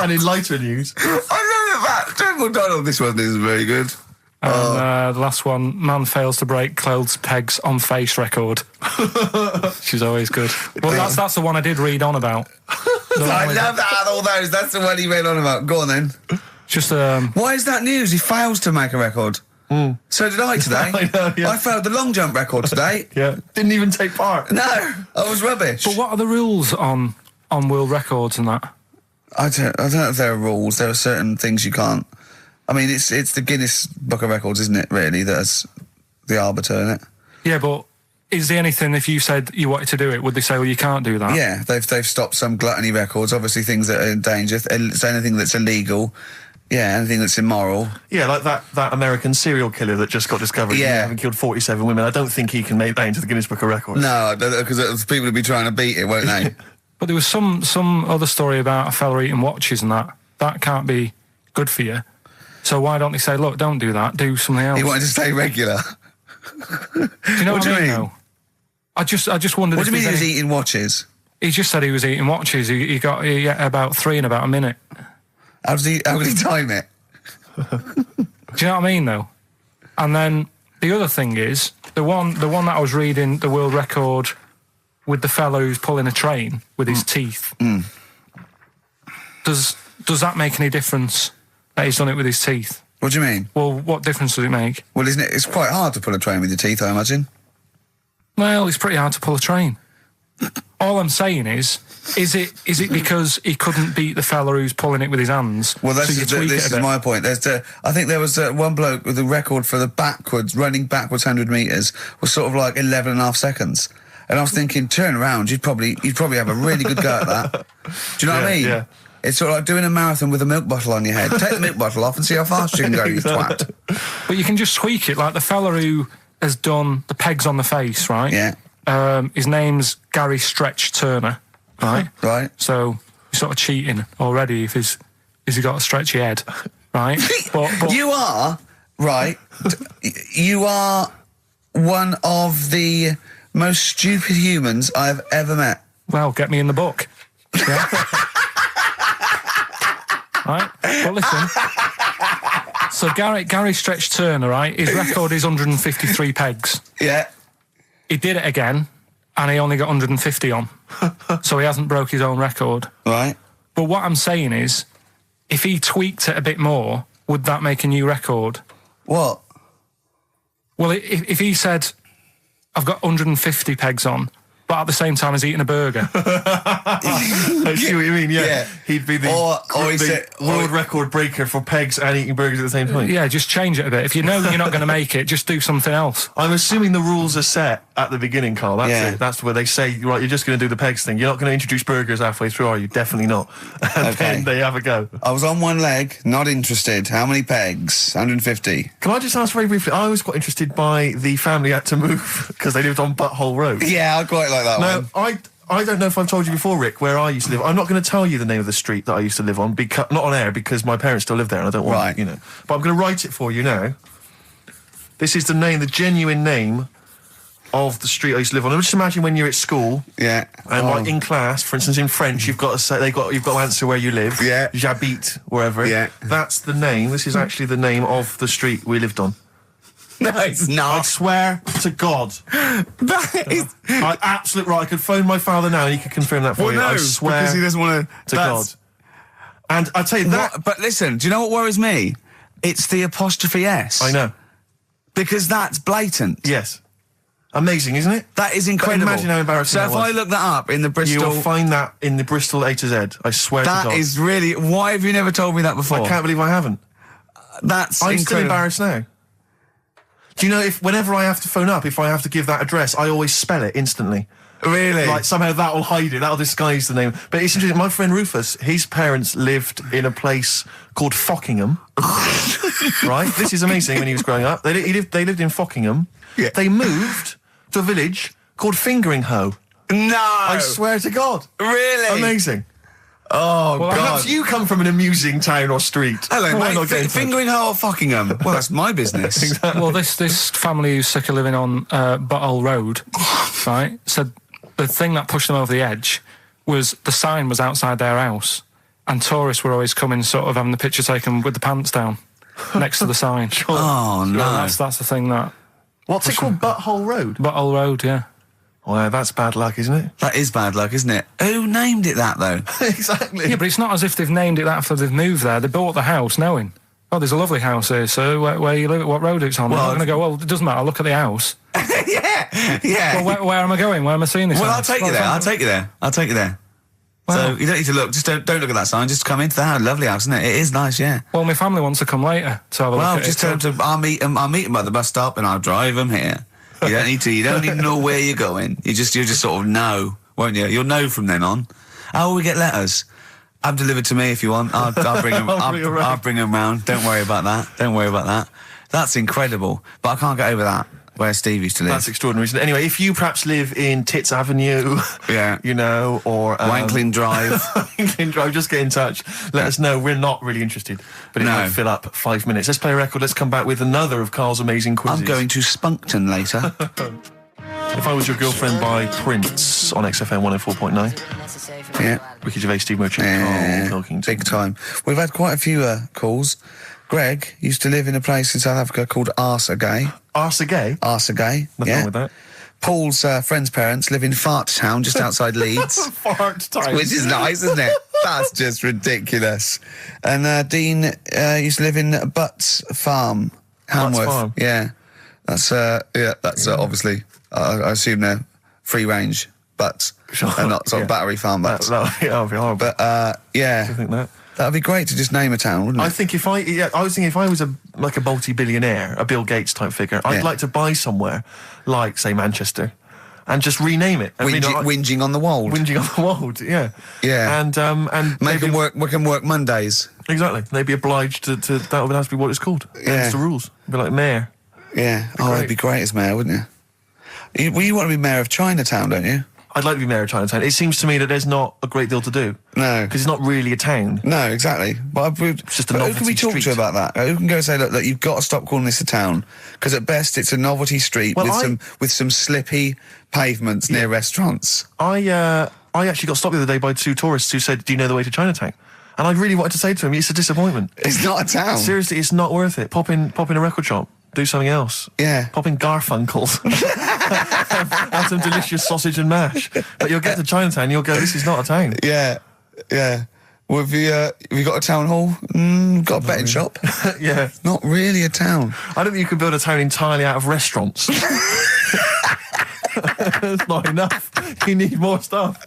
And in lighter news. I love that. Jungle Donald, this one isn't very good. And the last one, man fails to break clothes pegs on face record. She's always good. Well, that's the one I did read on about. I love that. All those. That's the one he read on about. Go on then. Just Why is that news? He fails to make a record. So did I today. I know, yeah. I failed the long jump record today. Yeah. Didn't even take part. No, I was rubbish. But what are the rules on world records and that? I don't know if there are rules. There are certain things you can't. I mean, it's the Guinness Book of Records, isn't it? Really, that's the arbiter, isn't it? Yeah, but is there anything, if you said you wanted to do it, would they say, well, you can't do that? Yeah, they've stopped some gluttony records. Obviously, things that are in danger. It's anything that's illegal. Yeah, anything that's immoral. Yeah, like that American serial killer that just got discovered. Yeah. Having killed 47 women. I don't think he can make that into the Guinness Book of Records. No, because people will be trying to beat it, won't they? But there was some other story about a fella eating watches and that. That can't be good for you. So why don't they say, look, don't do that, do something else? He wanted to stay regular. Do you know what I mean? Though? I just wondered. What do you mean he was any... eating watches? He just said he was eating watches. He got about 3 in about a minute. How did he time it? Do you know what I mean, though? And then the other thing is the one that I was reading, the world record with the fellow who's pulling a train with his teeth. Does that make any difference that he's done it with his teeth? What do you mean? Well, what difference does it make? Well, isn't it? It's quite hard to pull a train with your teeth, I imagine. Well, it's pretty hard to pull a train. All I'm saying is it because he couldn't beat the fella who's pulling it with his hands? Well, this is my point. I think there was one bloke with the record for the running backwards 100 metres was sort of like 11 and a half seconds. And I was thinking, turn around, you'd probably have a really good go at that. Do you know what I mean? Yeah. It's sort of like doing a marathon with a milk bottle on your head. Take the milk bottle off and see how fast you can go, you twat. But you can just tweak it, like the fella who has done the pegs on the face, right? Yeah. His name's Gary Stretch Turner, right? Right. So you're sort of cheating already if he's got a stretchy head, right? But You are, right, you are one of the most stupid humans I've ever met. well, get me in the book. Yeah. Right? Well, listen. So Gary Stretch Turner, right? His record is 153 pegs. Yeah. He did it again, and he only got 150 on. So he hasn't broke his own record. Right. But what I'm saying is, if he tweaked it a bit more, would that make a new record? What? Well, if he said, I've got 150 pegs on, but at the same time as eating a burger. I see what you mean, yeah. He'd be the world record breaker for pegs and eating burgers at the same time. Yeah, just change it a bit. If you know you're not going to make it, just do something else. I'm assuming the rules are set at the beginning, Carl. That's it. That's where they say, right, you're just going to do the pegs thing. You're not going to introduce burgers halfway through, are you? Definitely not. And then they have a go. I was on one leg, not interested. How many pegs? 150. Can I just ask very briefly, I was quite interested by the family had to move because they lived on Butthole Road. Yeah, I quite like that one. No, I don't know if I've told you before, Rick, where I used to live. I'm not going to tell you the name of the street that I used to live on, because not on air, because my parents still live there and I don't want, But I'm going to write it for you now. This is the genuine name of the street I used to live on. Just imagine when you're at school. Yeah. And like in class, for instance, in French, you've got to say you've got to answer where you live. Yeah. J'habite, wherever. Yeah. That's the name. This is actually the name of the street we lived on. No, it's not. I swear to God. That is... Absolute right. I could phone my father now and he could confirm that for you. No, I swear because he doesn't want to God. And I tell you that... But listen, do you know what worries me? It's the apostrophe S. I know. Because that's blatant. Yes. Amazing, isn't it? That is incredible. But imagine how embarrassing that was. So if I look that up in the Bristol... You'll find that in the Bristol A to Z. I swear to God. That is really... Why have you never told me that before? I can't believe I haven't. That's I'm incredible. still embarrassed now. Do you know, whenever I have to phone up, if I have to give that address, I always spell it instantly. Really? Like, somehow that will hide it, that'll disguise the name. But it's interesting, my friend Rufus, his parents lived in a place called Fockingham. Right? This is amazing when he was growing up. They lived in Fockingham. Yeah. They moved to a village called Fingering-Hoe. No! I swear to God. Really? Amazing. Oh, well, God. Perhaps you come from an amusing town or street. Hello, mate. Fingering-Hoe or Fockingham? Well, that's my business. Exactly. Well, this family who's sick of living on Butthole Road, right, said the thing that pushed them over the edge was the sign was outside their house and tourists were always coming sort of having the picture taken with the pants down next to the sign. Oh, no. That's the thing that... What's it called? Butthole Road? Butthole Road, yeah. Well, that's bad luck, isn't it? That is bad luck, isn't it? Who named it that, though? Exactly. Yeah, but it's not as if they've named it that after they've moved there. They bought the house knowing, oh, there's a lovely house here, so where you live, what road it's on. Well, I'm going to go, well, it doesn't matter, I'll look at the house. Yeah. Well, where am I going? Where am I seeing this Well, house? I'll take you there. I'll take you there. Well, so you don't need to look. Just don't look at that sign. Just come into the house. Lovely house, isn't it? It is nice, yeah. Well, my family wants to come later to have a look at just it. tell them I'll meet them at the bus stop and I'll drive them here. You don't need to. You don't need to know where you're going. You just sort of know, won't you? You'll know from then on. Oh, we get letters. Have them delivered to me if you want. I'll bring them. I'll bring them round. Don't worry about that. That's incredible. But I can't get over that. Where Steve used to live. That's extraordinary, isn't it? Anyway, if you perhaps live in Tits Avenue, yeah, or Wankling Drive, Wankling Drive, just get in touch. Let us know. We're not really interested, but it might fill up 5 minutes. Let's play a record. Let's come back with another of Karl's amazing quizzes. I'm going to Spunkton later. If I Was Your Girlfriend by Prince on XFM 104.9. Yeah. Ricky Gervais, Steve Merchant, Karl Pilkington. Big time. We've had quite a few calls. Greg used to live in a place in South Africa called Arsagay. Arsagay? Arsagay, Nothing wrong with that. Paul's friend's parents live in Fart Town, just outside Leeds. Fart Town. Which is nice, isn't it? That's just ridiculous. And Dean used to live in Butts Farm, Hamworth. Farm. Yeah. That's obviously, I assume they're free range butts. Sure. And not sort of battery farm butts. That would be horrible. But, yeah. Do you think that? That'd be great to just name a town, wouldn't it? I think I was thinking if I was a multi-billionaire, a Bill Gates type figure, I'd like to buy somewhere like, say, Manchester, and just rename it. Whinging on the wold. Whinging on the wold, yeah. Yeah. And make them work. We can work Mondays. Exactly. They'd be obliged to that would have to be what it's called. Yeah. That's the rules. Be like mayor. Yeah. It'd be great as mayor, wouldn't you? You want to be mayor of Chinatown, don't you? I'd like to be mayor of Chinatown. It seems to me that there's not a great deal to do. No. Because it's not really a town. No, exactly. But it's just a novelty who can we talk street. to about that? Who can go and say, look, you've got to stop calling this a town? Because at best it's a novelty street with some slippy pavements near restaurants. I actually got stopped the other day by two tourists who said, do you know the way to Chinatown? And I really wanted to say to him, it's a disappointment. It's not a town. Seriously, it's not worth it. Pop in a record shop. Do something else. Yeah. Pop in Garfunkel's. have some delicious sausage and mash. But you'll get to Chinatown and you'll go, this is not a town. Yeah. Yeah. Well, have you got a town hall? Got a betting shop? Yeah. Not really a town. I don't think you could build a town entirely out of restaurants. It's not enough. You need more stuff.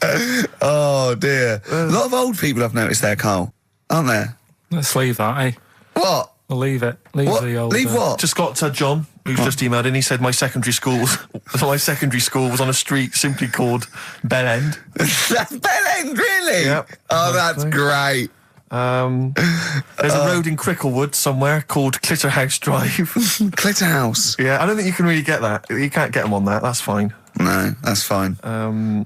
Oh, dear. A lot of old people I've noticed there, Carl. Aren't there? Let's leave that, eh? What? We'll leave it. Leave What? the old... Leave what? Just got John, who's just emailed in. He said my secondary school was on a street simply called Bell End. That's Bell End, really? Yep. Oh, that's great. There's a road in Cricklewood somewhere called Clitterhouse Drive. Clitterhouse. Yeah, I don't think you can really get that. You can't get them on that. That's fine. No, that's fine. No,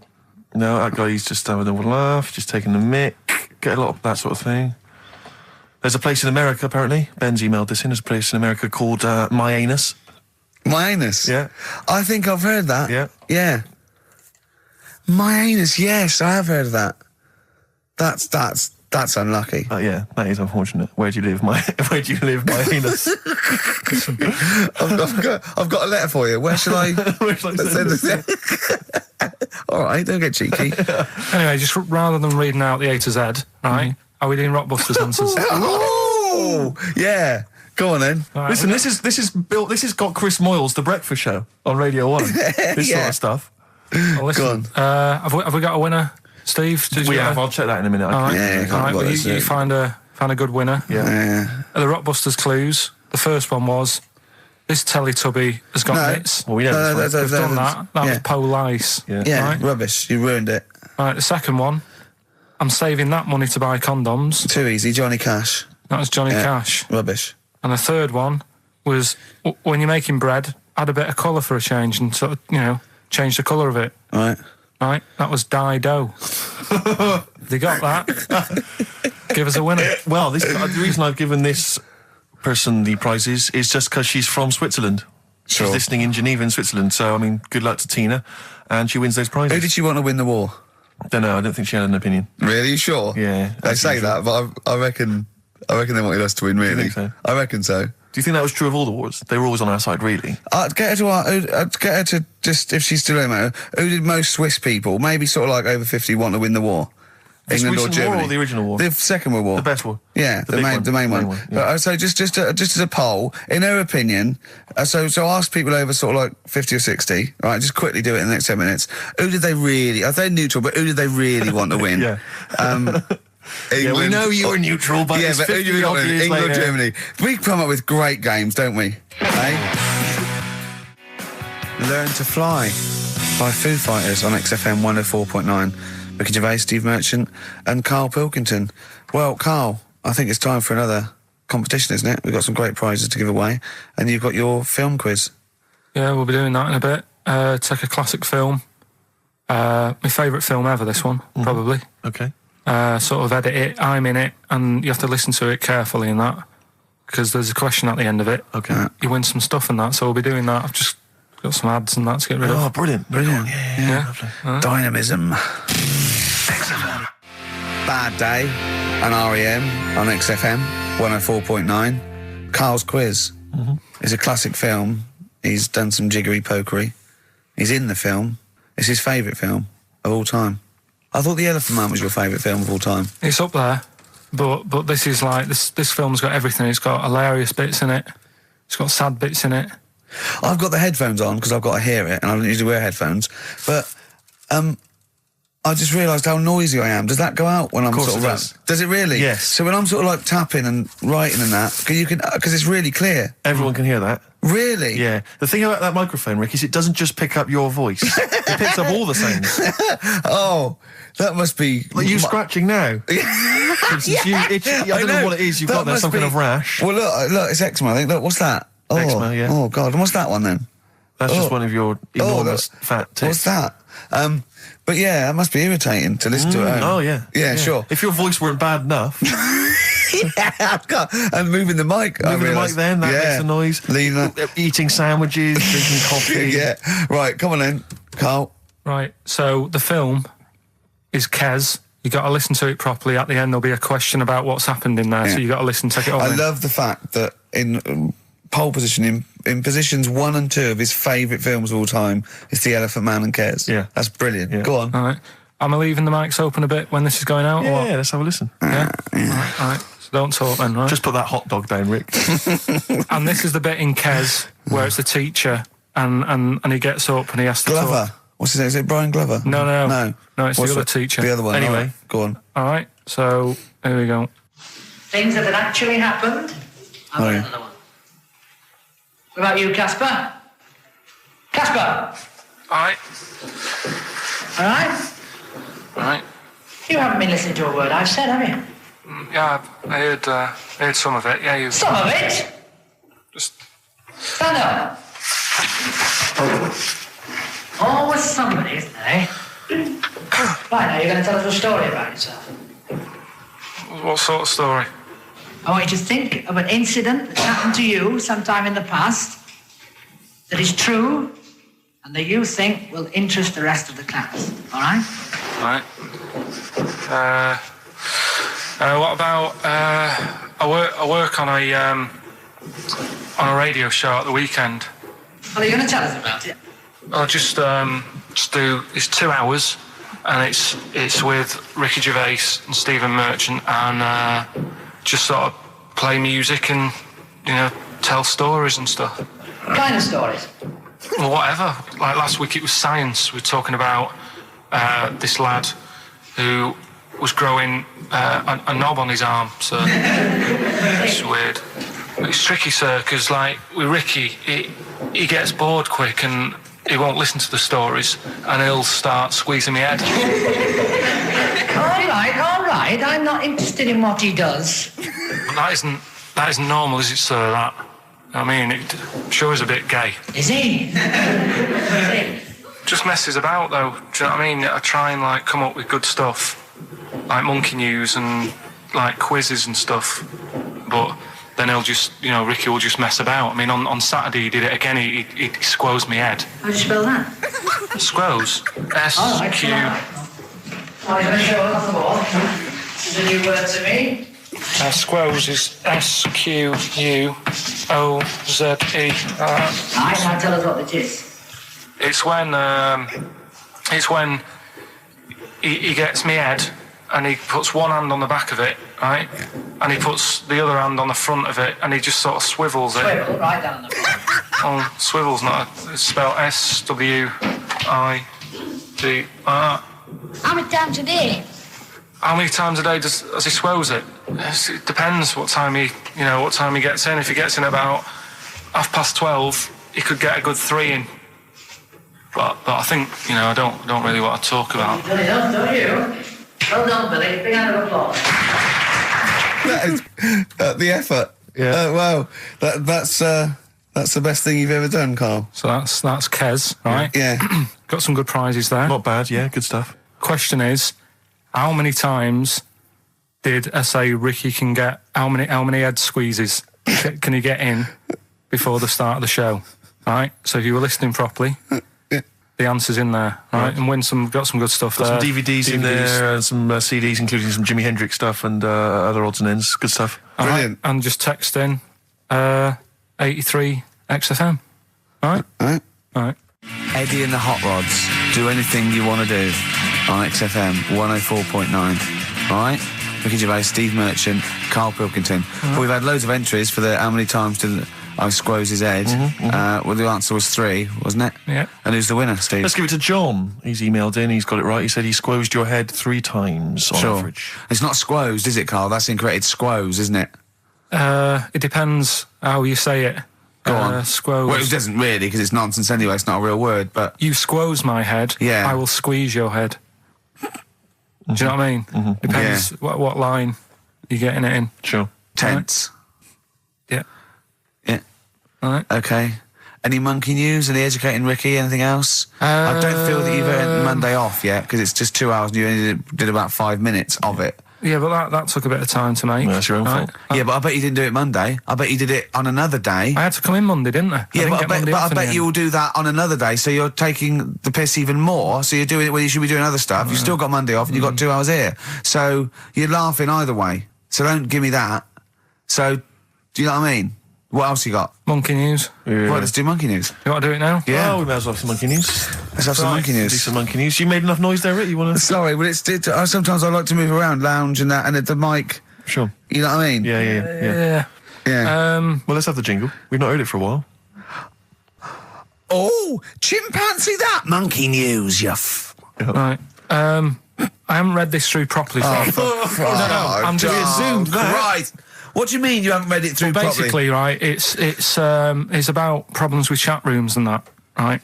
that guy's just having a laugh, just taking the mick, get a lot of that sort of thing. There's a place in America, apparently. Ben's emailed this in. There's a place in America called My Anus. My anus? Yeah. I think I've heard that. Yeah. Yeah. My anus, yes, I have heard of that. That's unlucky. Yeah, that is unfortunate. Where do you live, my anus? I've got a letter for you. Where shall I send this? All right, don't get cheeky. Anyway, just rather than reading out the A to Z, right? Are we doing Rockbusters answers? Oh, yeah. Go on then. Right, Listen, this has got Chris Moyles, The Breakfast Show, on Radio 1. This sort of stuff. Well, listen, Go on. have we got a winner, Steve? We have. I'll check that in a minute. Yeah, All right, well, you it. find a good winner. Yeah. The Rockbusters clues. The first one was, this Teletubby has got nits. Well, we know this one. We've done that. That was Police. Yeah, Right? rubbish. You ruined it. Right, the second one, I'm saving that money to buy condoms. Too easy. Johnny Cash. That was Johnny Cash. Rubbish. And the third one was, when you're making bread, add a bit of colour for a change and sort of, change the colour of it. Right. Right? That was Dido. They got that. Give us a winner. Well, the reason I've given this person the prizes is just because she's from Switzerland. Sure. She's listening in Geneva in Switzerland. So, I mean, good luck to Tina. And she wins those prizes. Who did she want to win the war? Don't know. I don't think she had an opinion. Really? You sure? Yeah. They say that, but I reckon they wanted us to win, really. think so? I reckon so. Do you think that was true of all the wars? They were always on our side, really. I'd get her to just, if she's still in there, who did most Swiss people, maybe sort of like over 50, want to win the war? The England or recent Germany? war or the original war? The Second World War. The best war. Yeah, the main one. Yeah. So just as a poll, in her opinion, so ask people over sort of like 50 or 60, right? Just quickly do it in the next 10 minutes. Who did they really? They're neutral, but who did they really want to win? Yeah. England, we know you were neutral, but yeah, but who do you want to win? England or Germany? We come up with great games, don't we? Learn to Fly by Foo Fighters on XFM 104.9. Ricky Gervais, Steve Merchant, and Karl Pilkington. Well, Karl, I think it's time for another competition, isn't it? We've got some great prizes to give away, and you've got your film quiz. Yeah, we'll be doing that in a bit. Take a classic film. My favourite film ever, this one, probably. Okay. Sort of edit it, I'm in it, and you have to listen to it carefully in that, because there's a question at the end of it. Okay. You win some stuff in that, so we'll be doing that. I've just got some ads and that to get rid of. Oh, brilliant. Brilliant. Yeah. Yeah. Dynamism. XFM. Bad Day and R.E.M. on XFM 104.9. Karl's quiz. It's a classic film. He's done some jiggery pokery. He's in the film. It's his favourite film of all time. I thought The Elephant Man was your favourite film of all time. It's up there, but this is like, this film's got everything. It's got hilarious bits in it. It's got sad bits in it. I've got the headphones on because I've got to hear it, and I don't usually wear headphones. But I just realised how noisy I am. Does that go out when I'm sort of does. Does it really? Yes. So when I'm sort of like tapping and writing and that, because it's really clear. Everyone can hear that. Really? Yeah. The thing about that microphone, Rick, is it doesn't just pick up your voice. It picks up all the sounds. Oh, that must be... Like you scratching now. For instance, you itching, I don't know what it is you've got there, some kind of rash. Well, look, it's eczema, I think. Look, what's that? Oh, Eczema, yeah. Oh, God. And what's that one, then? That's just one of your enormous fat tits. What's that? But yeah, that must be irritating to listen to it. Oh, yeah. Yeah, sure. If your voice weren't bad enough... And moving the mic. Moving the mic then, that makes a noise. Leave that. Eating sandwiches, drinking coffee. Yeah. Right, come on then, Karl. Right, so the film is Kes. You got to listen to it properly. At the end, there'll be a question about what's happened in there, so you got to listen, take it all I in. love the fact that in pole position, in positions 1 and 2 of his favourite films of all time, it's The Elephant Man and Kes. Yeah. That's brilliant. Yeah. Go on. All right. Am I leaving the mics open a bit when this is going out? or what? Yeah, let's have a listen. Yeah? All right. So don't talk then, right? Just put that hot dog down, Rick. And this is the bit in Kes where it's the teacher and he gets up and he has to Glover. talk. What's his name? Is it Brian Glover? No. No, No, it's the What's other teacher. The other one. Anyway. All right, go on. All right, so here we go. Things that had actually happened. I've got another one. What about you, Casper? Casper! All right. All right? All right. You haven't been listening to a word I've said, have you? Yeah, I heard some of it. Yeah, you Some of it? just... Stand up. Always somebody, isn't there, eh? Right, now you're going to tell us a story about yourself. What sort of story? I want you to think of an incident that's happened to you sometime in the past that is true and that you think will interest the rest of the class. All right? Right. What about I work on a radio show at the weekend. Well, are you going to tell us about it? I'll just do. It's 2 hours, and it's with Ricky Gervais and Stephen Merchant, and just sort of play music and tell stories and stuff. What kind of stories? Well, whatever. Like last week, it was science. We were talking about this lad who was growing a knob on his arm. So it's weird. It's tricky, sir, because like with Ricky, he gets bored quick and he won't listen to the stories, and he'll start squeezing my head. All right. I'm not interested in what he does. That isn't normal, is it, sir? That. I mean, it sure is a bit gay. Is he? Just messes about, though. Do you know what I mean? I try and like come up with good stuff, like monkey news and like quizzes and stuff. But then he'll just, Ricky will just mess about. I mean, on Saturday he did it again. He squoze me head. How do you spell that? Squoze. S-Q. Oh, he's going to show us off the wall. It's a new word to me. Squoze is S-Q-U-O-Z-E. Right, now tell us what it is. It's when he gets me head and he puts one hand on the back of it, right? And he puts the other hand on the front of it and he just sort of swivels it. Swivel, right down the front. Oh, swivel's not it's spelled S-W-I-V-R. How many times a day? How many times a day does he swells it? It depends what time he gets in. If he gets in about 12:30, he could get a good 3 in. But I think, I don't really want to talk about. You've done enough, don't you? Well done, Billy. Big round of applause. That is the effort. Yeah. Wow. That's the best thing you've ever done, Karl. So that's Kez, right? Yeah. Got some good prizes there. Not bad, yeah, good stuff. Question is, how many times did I say Ricky can get? How many head squeezes can he get in before the start of the show? Right. So if you were listening properly, the answer's in there, right? And got some good stuff Got there. some DVDs in there and some CDs, including some Jimi Hendrix stuff and other odds and ends. Good stuff. Brilliant. And just text in 83 XFM. All right. Eddie and the Hot Rods. Do anything you want to do on XFM 104.9. All right? Ricky Gervais, Steve Merchant, Karl Pilkington. Well, we've had loads of entries for the how many times did I squoze his head. Well, the answer was 3, wasn't it? Yeah. And who's the winner, Steve? Let's give it to John. He's emailed in, he's got it right. He said he squozed your head 3 times on average. It's not squozed, is it, Karl? That's incorrect. It's squoze, isn't it? It depends how you say it. Go on. Squoze. Well, it doesn't really, because it's nonsense anyway. It's not a real word, but... You squoze my head, Yeah. I will squeeze your head. Do you know what I mean? Depends what line you're getting it in. Sure. Tense. Yeah. Yeah. All right. Okay. Any monkey news? Any educating Ricky? Anything else? I don't feel that you've earned Monday off yet, because it's just 2 hours and you only did about 5 minutes of it. Yeah, but that took a bit of time to make. Well, that's your own fault. Yeah, but I bet you didn't do it Monday. I bet you did it on another day. I had to come in Monday, didn't I? Yeah, I but I bet you'll do that on another day, so you're taking the piss even more, so you're doing it when you should be doing other stuff. You've still got Monday off and you've got 2 hours here. So you're laughing either way. So don't give me that. So, do you know what I mean? What else you got? Monkey news. Yeah. Right, let's do monkey news. You want to do it now? Yeah. Well, we may as well have some monkey news. Let's have some monkey Do news. some monkey news. You made enough noise there, Rick? You want to... Sorry, but sometimes I like to move around, lounge and that, and at the mic, Sure. you know what I mean? Yeah. Yeah. Well, let's have the jingle. We've not heard it for a while. Oh, chimpanzee that monkey news, Right. I haven't read this through properly. So I'm just assumed that. Right. What do you mean you haven't read it through properly? Basically, right, it's about problems with chat rooms and that, right?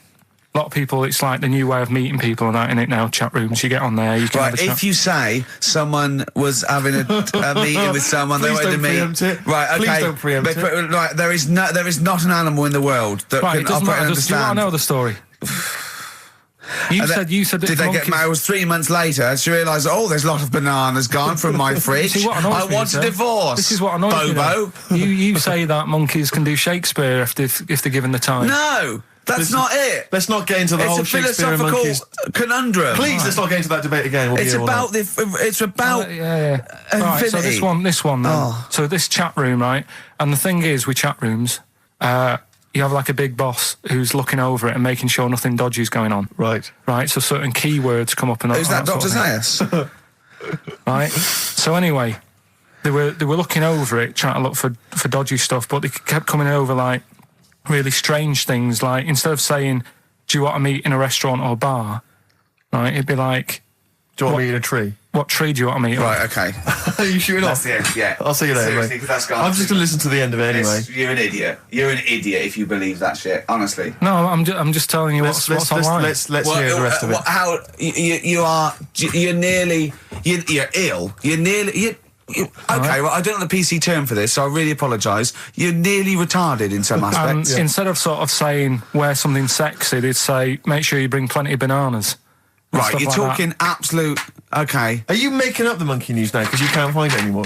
A lot of people, it's like the new way of meeting people and that, in it now, chat rooms. You get on there, you can have a chat. If you say someone was having a meeting with someone, they wanted to meet. Right, okay. Please don't preempt it. Right, there is not an animal in the world that can it doesn't operate matter. and Do you want understand. to know the story? You said did they get married? It was 3 months later. She realised, there's a lot of bananas gone from my fridge. I want a divorce. This is what annoys Bobo. me. You say that monkeys can do Shakespeare if they're given the time. No, that's not it. Let's not get into the whole Shakespeare and monkeys. It's a philosophical conundrum. Please, let's not get into that debate again. It's about yeah. Right, so this one then. So this chat room, right? And the thing is with chat rooms, you have like a big boss who's looking over it and making sure nothing dodgy is going on. Right. So certain keywords come up and who's that, Dr. Zayas? Right. So anyway, they were looking over it, trying to look for dodgy stuff, but they kept coming over like really strange things. Like instead of saying, "Do you want to meet in a restaurant or bar?" Right, it'd be like, "Do you want to meet in a tree?" What tree do you want to meet? Right, okay. Are you shooting off? That's the end, yeah. I'll see you later, Seriously, mate. 'cause that's gone. I'm just going to listen to the end of it anyway. You're an idiot. You're an idiot if you believe that shit, honestly. No, I'm just telling you what's online. Let's hear the rest of it. You're ill. Okay, well, I don't know the PC term for this, so I really apologise. You're nearly retarded in some aspects. Instead of sort of saying wear something sexy, they'd say make sure you bring plenty of bananas. Right, you're talking absolute... Okay. Are you making up the monkey news now because you can't find it anymore?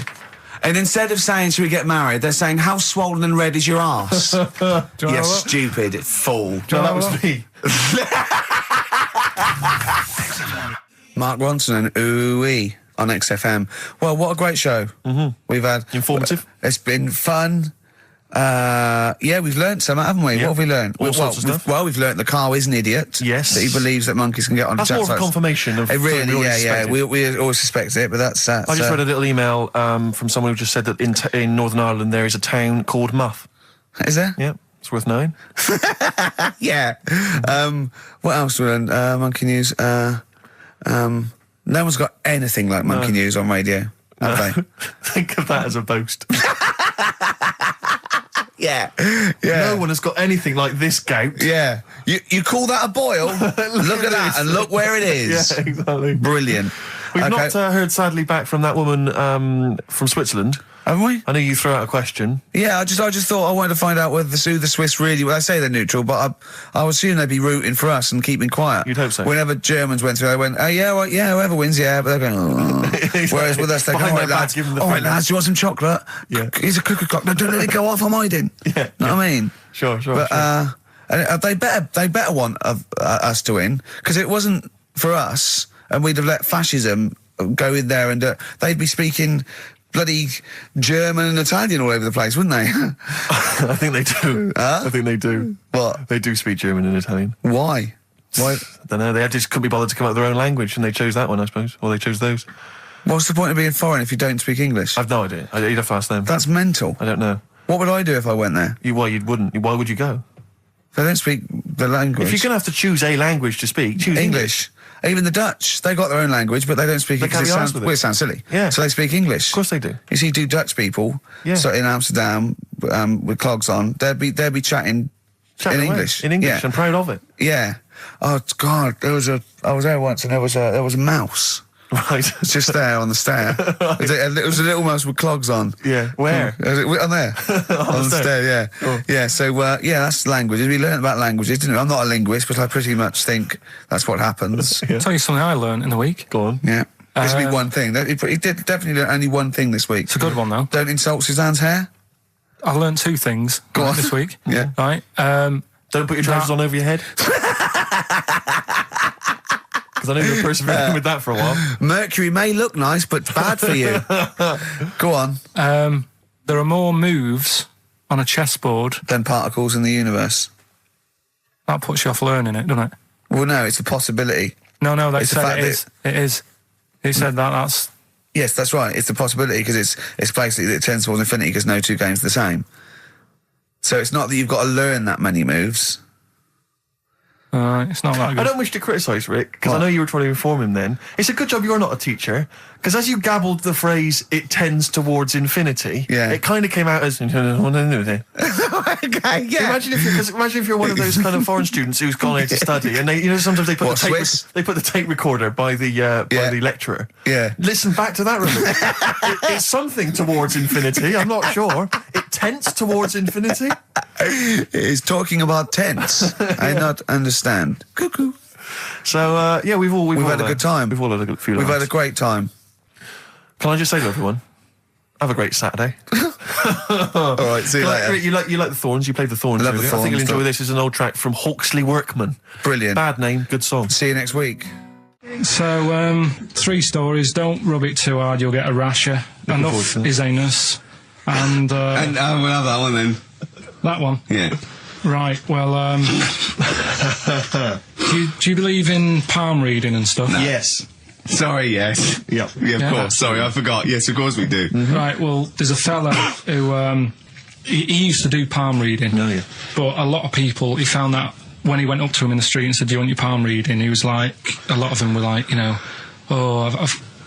And instead of saying, should we get married, they're saying, how swollen and red is your arse? You stupid fool. That was me. Mark Ronson and Ooh-wee on XFM. Well, what a great show. We've had... Informative. It's been fun. We've learnt some, haven't we? Yeah. What have we learnt? All sorts of stuff. We've learnt that Karl is an idiot. Yes. That he believes that monkeys can get on That's more of a confirmation of... It really, we always suspected it, but that's... I just read a little email from someone who just said that in Northern Ireland there is a town called Muff. Is there? Yeah, it's worth knowing. Yeah. What else we learned? Monkey news. No one's got anything like monkey news on radio, have they? Think of that as a boast. Yeah. No one has got anything like this gout. Yeah. You call that a boil? Look at that and look where it is. Yeah, exactly. Brilliant. We've not heard, sadly, back from that woman from Switzerland. Haven't we? I know you threw out a question. Yeah, I just thought I wanted to find out whether the Swiss really... Well, I say they're neutral, but I would assume they'd be rooting for us and keeping quiet. You'd hope so. Whenever Germans went through, they went, whoever wins, yeah, but they're going, oh. Whereas with us, they go, all right, lads, do you want some chocolate? Yeah. Here's a cookie clock. No, don't let it go off, I'm hiding. Yeah. Know what I mean? Sure. But, they better want us to win, because it wasn't for us, and we'd have let fascism go in there, and they'd be speaking... bloody German and Italian all over the place, wouldn't they? I think they do. I think they do. What? They do speak German and Italian. Why? I don't know. They just couldn't be bothered to come up with their own language, and they chose that one, I suppose. Or they chose those. What's the point of being foreign if you don't speak English? I've no idea. You'd have to ask them. That's mental. I don't know. What would I do if I went there? You wouldn't. Why would you go? If I don't speak the language. If you're going to have to choose a language to speak, choose English. Even the Dutch, they got their own language, but they don't speak it because it sounds silly. Yeah. So they speak English. Of course they do. You see, Dutch people, so in Amsterdam with clogs on, they'd be chatting in English. In English, yeah. I'm proud of it. Yeah. Oh God, I was there once, and there was a mouse. Right. Just there on the stair. It was a little mouse with clogs on. Yeah. Where? On there. on the stair, yeah. Oh. Yeah, so, that's language. We learned about languages, didn't we? I'm not a linguist, but I pretty much think that's what happens. I'll tell you something I learned in the week. Go on. Yeah. This will be one thing. He did definitely learn only one thing this week. It's a good one, though. Don't insult Suzanne's hair. I learned two things this week. Yeah. Right. Don't put your trousers on over your head. Because I know you were persevering with that for a while. Mercury may look nice, but bad for you. Go on. There are more moves on a chessboard than particles in the universe. That puts you off learning it, doesn't it? Well, no, it's a possibility. No, they said it is. It is. He said that's... Yes, that's right. It's a possibility because it's basically that it tends towards infinity because no two games are the same. So it's not that you've got to learn that many moves. It's not that good. I don't wish to criticise Rick, because I know you were trying to inform him then. It's a good job you're not a teacher, because as you gabbled the phrase, it tends towards infinity, it kind of came out as... Okay, yeah. Imagine if you're one of those kind of foreign students who's gone here to study, and they, sometimes they put the tape recorder by the lecturer. Yeah. Listen back to that, remember. It's something towards infinity, I'm not sure. It tends towards infinity. It's talking about tense. I not understand. Cuckoo. So, we've all had a good time. We've all had a good few We've laughs. had a great time. Can I just say to everyone, have a great Saturday. All right, see you later. You like the Thorns? You played the Thorns. I love the I think you'll Thorns. enjoy this. It's an old track from Hawksley Workman. Brilliant. Bad name, good song. See you next week. So, 3 stories. Don't rub it too hard, you'll get a rasher. Enough is anus. And we'll have that one then. That one? Yeah. Right, well, do you believe in palm reading and stuff? No. Yes. Sorry, yes. Yep. Yeah, of course. Sorry, I forgot. Yes, of course we do. Mm-hmm. Right, well, there's a fella who, he used to do palm reading. Oh, yeah. But a lot of people, he found that when he went up to him in the street and said, do you want your palm reading? He was like, a lot of them were like,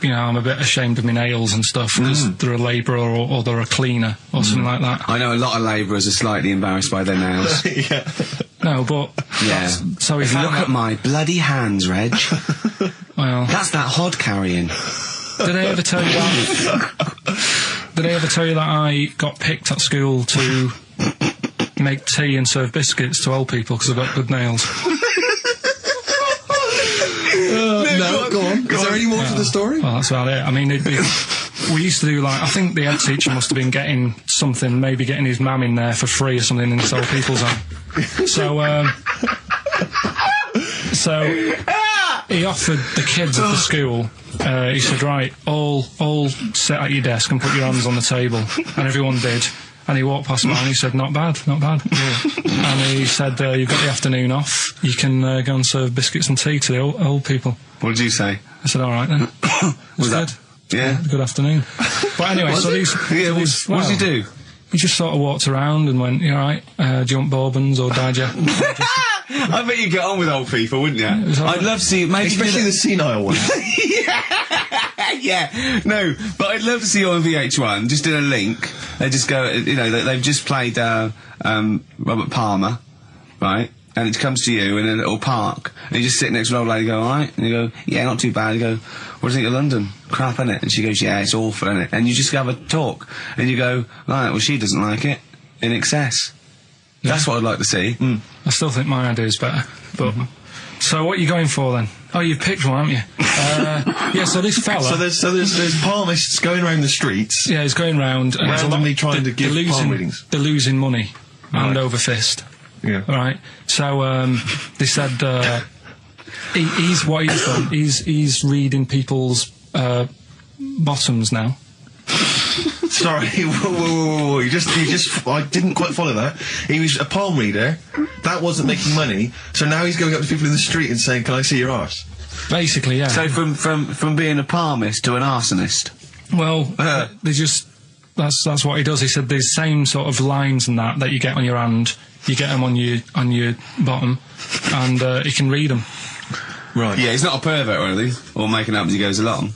I'm a bit ashamed of my nails and stuff because they're a labourer or they're a cleaner or something like that. I know a lot of labourers are slightly embarrassed by their nails. Yeah. No, but... Yeah. So he Look at my bloody hands, Reg. Well... That's that hod carrying. Did I ever tell you that? Did I ever tell you that I got picked at school to make tea and serve biscuits to old people because I've got good nails? No, go on. Is there any more to the story? Well, that's about it. I mean, we used to do, like, I think the head teacher must have been getting something, maybe getting his mum in there for free or something in this old people's home. So he offered the kids at the school, he said, right, all sit at your desk and put your hands on the table. And everyone did. And he walked past mine and he said, not bad. And he said, you've got the afternoon off. You can go and serve biscuits and tea to the old people. What did you say? I said, all right then. Was that? Yeah. Good afternoon. But anyway, what did you do? He just sort of walked around and went, you all right? Do you want bourbons or digest? I bet you get on with old people, wouldn't you? I'd love to see... Maybe especially the senile ones. Yeah. No, but I'd love to see you on VH1, just in a link. They just go, they've just played Robert Palmer, right? And it comes to you in a little park, and you just sit next to an old lady and go, all right? And you go, yeah, not too bad. You go, what do you think of London? Crap, innit? And she goes, yeah, it's awful, innit? And you just have a talk, and you go, right, well, she doesn't like it, in excess. Yeah. That's what I'd like to see. I still think my idea is better, but... So what are you going for then? Oh, you've picked one, haven't you? Yeah, so this fella... So there's palmists going around the streets... Yeah, he's going round... randomly trying to give palm readings. They're losing money, hand over fist. Yeah. Right? So, they said, he's what he's done, he's reading people's, bottoms now. Sorry, whoa. You just, I didn't quite follow that. He was a palm reader, that wasn't making money, so now he's going up to people in the street and saying, can I see your arse? Basically, yeah. So from being a palmist to an arsonist? Well, they just, that's what he does. He said there's same sort of lines and that you get on your hand, you get them on your bottom, and he can read them. Right. Yeah, he's not a pervert or anything, or making up as he goes along.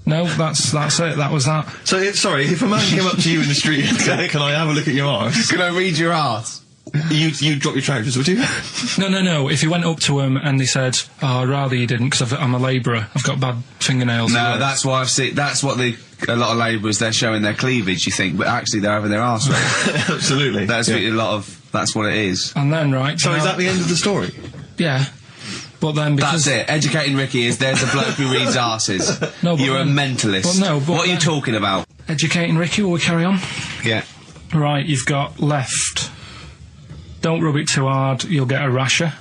No, that's it. That was that. So, sorry, if a man came up to you in the street and said, can I have a look at your arse? Can I read your arse? You'd drop your trousers, would you? No. If he went up to him and he said, oh, I'd rather you didn't because I'm a labourer. I've got bad fingernails. No, that's why I've seen... That's what a lot of labourers, they're showing their cleavage, you think, but actually they're having their arse read. Absolutely. That's that's what it is. And then, right... So is that the end of the story? Yeah. But then because... That's it. Educating Ricky is there's a bloke who reads arses. No, but you're a mentalist. What are you talking about? Educating Ricky, will we carry on? Yeah. Right, you've got left. Don't rub it too hard, you'll get a rasher.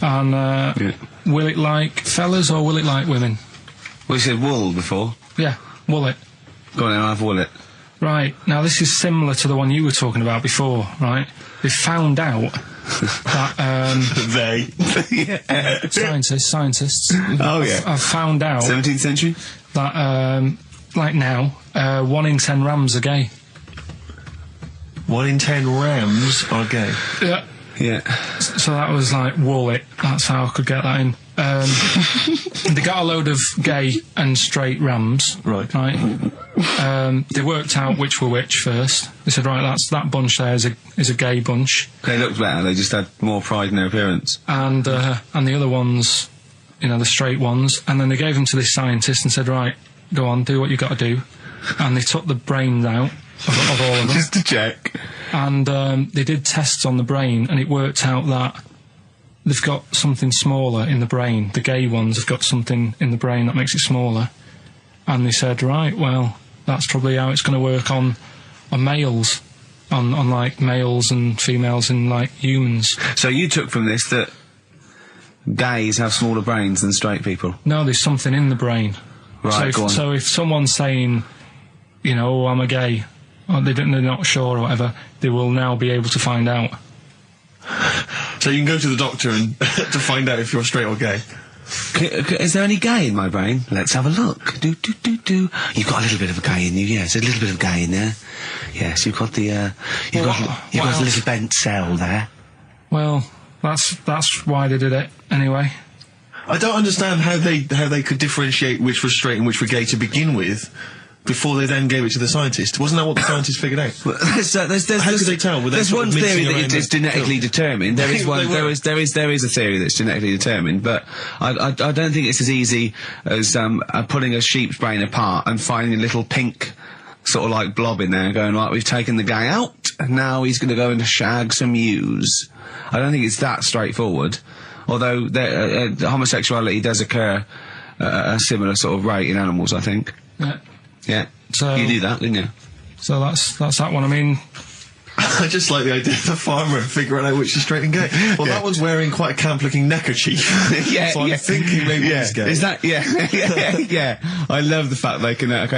And, will it like fellas or will it like women? Well, you said wool before. Yeah, will it. Go on then, I'll have wool it. Right, now this is similar to the one you were talking about before, right? They found out that, scientists. Oh, yeah. I've found out... 17th century? That, like now, 1 in 10 rams are gay. 1 in 10 rams are gay? Yeah. Yeah. So that was like wool. That's how I could get that in. They got a load of gay and straight rams. Right. They worked out which were which first. They said, right, that bunch there is a gay bunch. They looked better. They just had more pride in their appearance. And the other ones, the straight ones. And then they gave them to this scientist and said, right, go on, do what you got to do. And they took the brains out of all of them. Just to check. And they did tests on the brain, and it worked out that they've got something smaller in the brain. The gay ones have got something in the brain that makes it smaller. And they said, right, well, that's probably how it's going to work on males, on like males and females and like humans. So you took from this that gays have smaller brains than straight people? No, there's something in the brain. Right, go on. So if someone's saying, oh, I'm a gay, or they're not sure or whatever, they will now be able to find out. So you can go to the doctor and to find out if you're straight or gay. Is there any gay in my brain? Let's have a look. Do. You've got a little bit of a gay in you, yes. A little bit of gay in there. Yes, you've got the, you've got a little bent cell there. Well, that's why they did it, anyway. I don't understand how they could differentiate which was straight and which were gay to begin with, before they then gave it to the scientist. Wasn't that what the scientist figured out? How could they tell? There's one theory that it's genetically determined. There is one. There is a theory that's genetically determined, but I don't think it's as easy as pulling a sheep's brain apart and finding a little pink sort of like blob in there, and going, right, we've taken the guy out, and now he's going to go and shag some ewes. I don't think it's that straightforward. Although homosexuality does occur at a similar sort of rate in animals, I think. Yeah. Yeah. So you do that, didn't you? So that's that one. I mean, I just like the idea of the farmer figuring out which is straight and gay. Well, that one's wearing quite a camp-looking neckerchief. So I'm thinking maybe he's gay. Is that? Yeah. I love the fact they can. That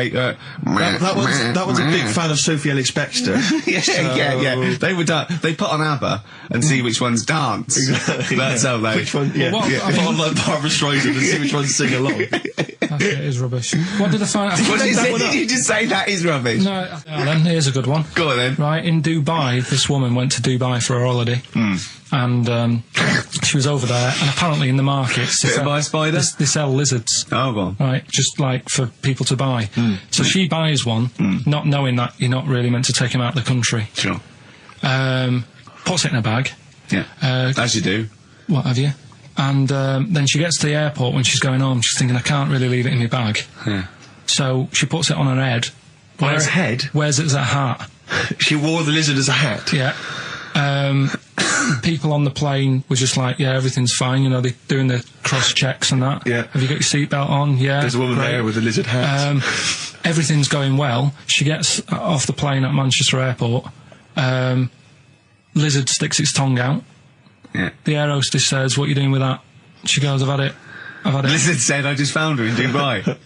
one's a big fan of Sophie Ellis-Bextor. Yeah. They put on ABBA and see which ones dance. Exactly, That's how they. Which one? Yeah. Put on like Barbra Streisand and see which ones sing along. That shit is rubbish. What did I find out? What did you just say? That is rubbish. No. Then here's a good one. Go on then. Right, in Dubai, this woman went to Dubai for a holiday, and she was over there, and apparently in the markets by a spider? They sell lizards. Oh, go on. Right, just like for people to buy. So she buys one, not knowing that you're not really meant to take him out of the country. Sure. Puts it in a bag. Yeah. As you do. What have you? And then she gets to the airport when she's going home. She's thinking, I can't really leave it in my bag. Yeah. So she puts it on her head. On her head? Wears it as a hat. She wore the lizard as a hat? Yeah. People on the plane were just like, yeah, everything's fine. They're doing the cross checks and that. Yeah. Have you got your seatbelt on? Yeah. There's a woman there with a lizard hat. Everything's going well. She gets off the plane at Manchester Airport. Lizard sticks its tongue out. Yeah. The air hostess says, what are you doing with that? She goes, I've had it. Lizard said, I just found her in Dubai.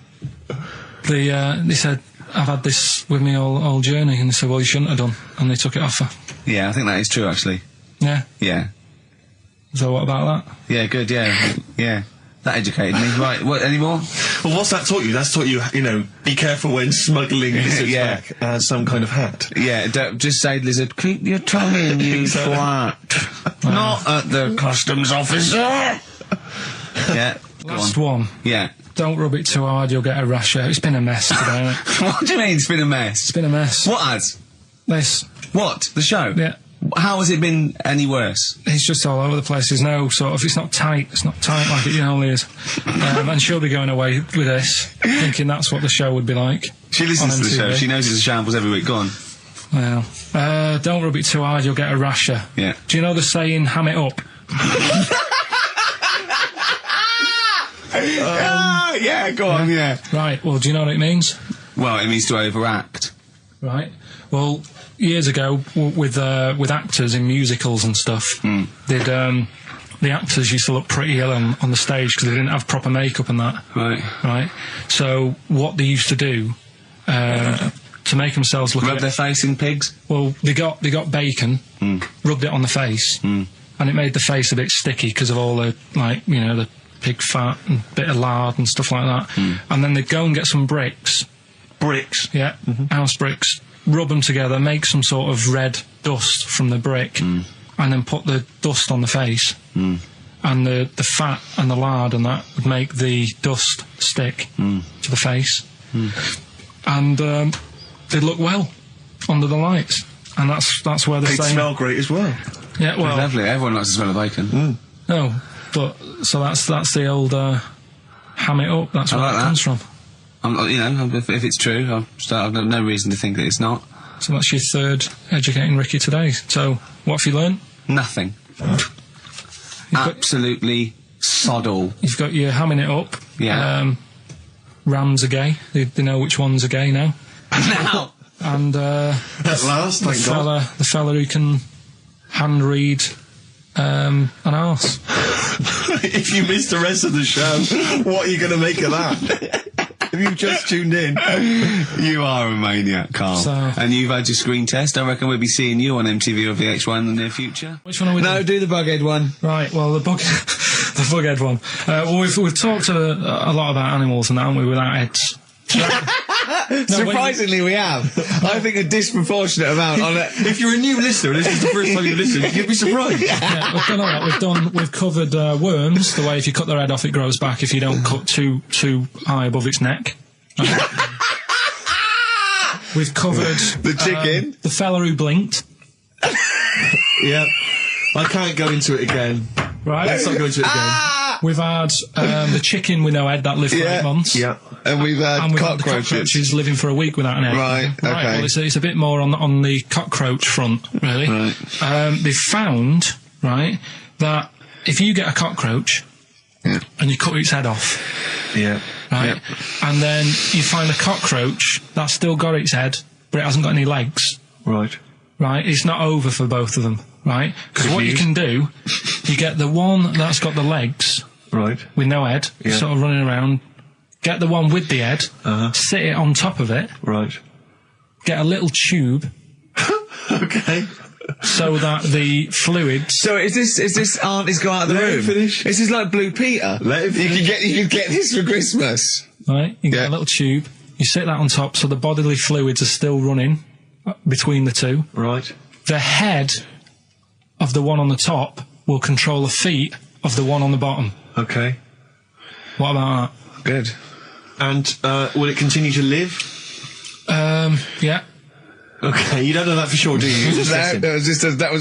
They said, I've had this with me all journey. And they said, well, you shouldn't have done. And they took it off her. Yeah, I think that is true, actually. Yeah. Yeah. So what about that? Yeah, good, yeah. Yeah. That educated me. Right, what, any more? Well, what's that taught you? That's taught you, be careful when smuggling lizards back as some kind of hat. Yeah, don't just say, lizard, keep your tongue in, you twat. Not at the customs officer. Yeah. Last one. Yeah. Don't rub it too hard, you'll get a rash out. It's been a mess today. What do you mean it's been a mess? It's been a mess. What has? This. What? The show? Yeah. How has it been any worse? It's just all over the place. There's no sort of... It's not tight like it normally is. And she'll be going away with this, thinking that's what the show would be like. She listens to the show. She knows it's a shambles every week. Go on. Well, don't rub it too hard, you'll get a rasher. Yeah. Do you know the saying, ham it up? Yeah, go on, yeah. Right, well, do you know what it means? Well, it means to overact. Right. Well, years ago, with actors in musicals and stuff, the actors used to look pretty ill on the stage because they didn't have proper makeup and that. Right. So what they used to do to make themselves look... Rub their face in pigs? Well, they got bacon, rubbed it on the face, and it made the face a bit sticky because of all the, the pig fat and bit of lard and stuff like that. And then they'd go and get some bricks. Bricks? Yeah, house bricks. Rub them together, make some sort of red dust from the brick, and and then put the dust on the face, and the fat and the lard and that would make the dust stick to the face, and they'd look well under the lights, and that's where they're They'd saying. smell great as well. Yeah, well, Lovely. Everyone likes the smell of bacon. no, but so that's the old ham it up. That's where like it that. comes from. If it's true, I've no reason to think that it's not. So that's your third educating Ricky today. So what have you learned? Nothing. Absolutely sod all. You've got your hamming it up. Yeah. Rams are gay. They know which ones are gay now. Now. And At last, thank God. the fella who can hand read an arse. If you missed the rest of the show, what are you going to make of that? If you've just tuned in. You are a maniac, Karl. So- And you've had your screen test. I reckon we'll be seeing you on MTV or VH1 in the near future. Which one are we No, doing? do the Bughead one. Right, well, the bughead one. Well, we've talked a lot about animals and that, haven't we, without heads. Surprisingly, we have. I think a disproportionate amount on it. If you're a new listener and this is the first time you've listened, you'd be surprised. Yeah, we've done all that. We've covered worms, the way if you cut their head off, it grows back if you don't cut too high above its neck. We've covered The chicken. the fella who blinked. Yeah. I can't go into it again. Right. Let's not go into it again. We've had the chicken with no head that lived for 8 months. Yeah. And we've had And we've had the cockroaches. cockroaches living for a week without an egg. Right, okay. Well, it's a bit more on the cockroach front, really. Right. They've found, right, that if you get a cockroach and you cut its head off, Yeah. right, and then you find a cockroach that's still got its head, but it hasn't got any legs, Right. right, it's not over for both of them, right? Because Good what you news. can do, you get the one that's got the legs Right. with no head, Yeah. sort of running around, get the one with the head, sit it on top of it, Right. get a little tube Okay. so that the fluids. So is this auntie's go out of the Let room? him finish. This is like Blue Peter. Let him You can get this for Christmas. Right, you get Yeah. a little tube, you sit that on top so the bodily fluids are still running between the two. Right. The head of the one on the top will control the feet of the one on the bottom. Okay. What about Good. And will it continue to live? that? Yeah. Okay, you don't know that for sure, do you? You're just guessing. That was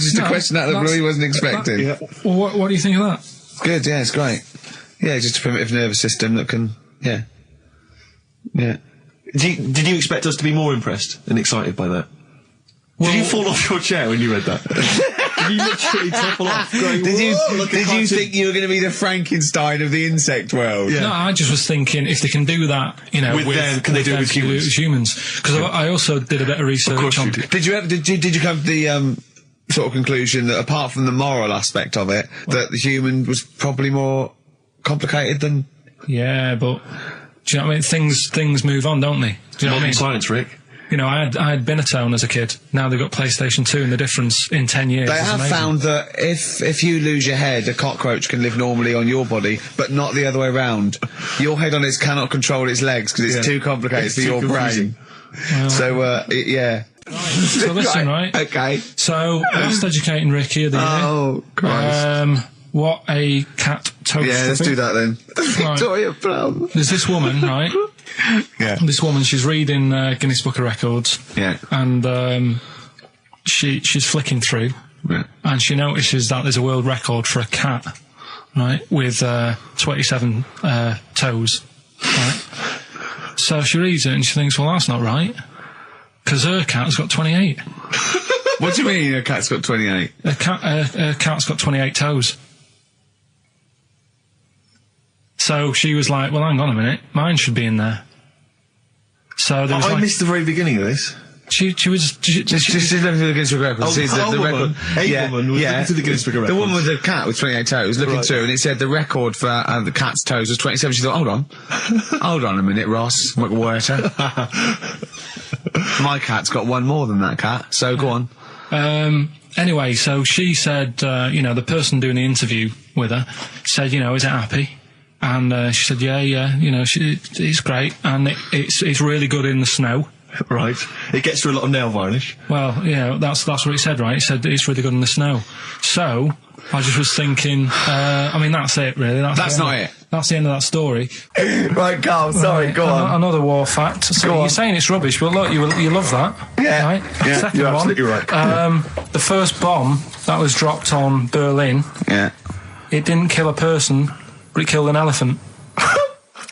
just a No, question out of the blue he wasn't expecting. Yeah. Well, what do you think of that? Good, yeah, it's great. Yeah, just a primitive nervous system that can, yeah. Did you expect us to be more impressed and excited by that? Did you fall off your chair when you read that? Did you literally topple off? Going, Did you "Whoa, like a cartoon." think you were going to be the Frankenstein of the insect world? Yeah. No, I just was thinking if they can do that, you know, With them, can they do it with them, humans? Because I also did a bit of research course on. you did. Did you come to the sort of conclusion that apart from the moral aspect of it, that the human was probably more complicated than? Yeah, but do you know what I mean? Things move on, don't they? Do you know what I Modern mean? science, Rick. You know, I had Binatone as a kid. Now they've got PlayStation 2, and the difference in 10 years. They is have amazing. found that if you lose your head, a cockroach can live normally on your body, but not the other way around. Your head on it cannot control its legs because it's Yeah. too complicated It's for too your confusing. brain. So, yeah. So listen, right? Okay. So, best educating Ricky of the year. Oh, Christ. What a cat toast. Yeah, let's do that then. Right. Victoria Plum. There's this woman, right? Yeah. This woman, she's reading Guinness Book of Records. Yeah. And she's flicking through. Yeah. And she notices that there's a world record for a cat, right, with 27 toes, right? So she reads it and she thinks, well, that's not right, because her cat's got 28. What do you mean a cat's got 28? Her cat's got 28 toes. So she was like, well, hang on a minute, mine should be in there. So there was I like, missed the very beginning of this. she was Just looking through the Guinness Book of Records. Oh, sees that a the woman- record. a woman was looking through the Guinness Book of The woman Records. with the cat with 28 toes looking Right. through, and it said the record for the cat's toes was 27. She thought, hold on a minute, Ross McWhirter. My cat's got one more than that cat, so go on. Anyway, so she said, you know, the person doing the interview with her said, you know, is it happy? And she said, yeah, you know, it's great, and it's really good in the snow, Right. It gets through a lot of nail varnish. Well, yeah, that's what he said, right? He said it's really good in the snow. So I just was thinking. I mean, that's it, really. That's not it. That's the end of that story. Right, Carl, sorry, go on. Another war fact. So you're saying it's rubbish, but look, you love that. Yeah. Right? Yeah, Second you're one. absolutely right. The first bomb that was dropped on Berlin, Yeah. it didn't kill a person, but it killed an elephant.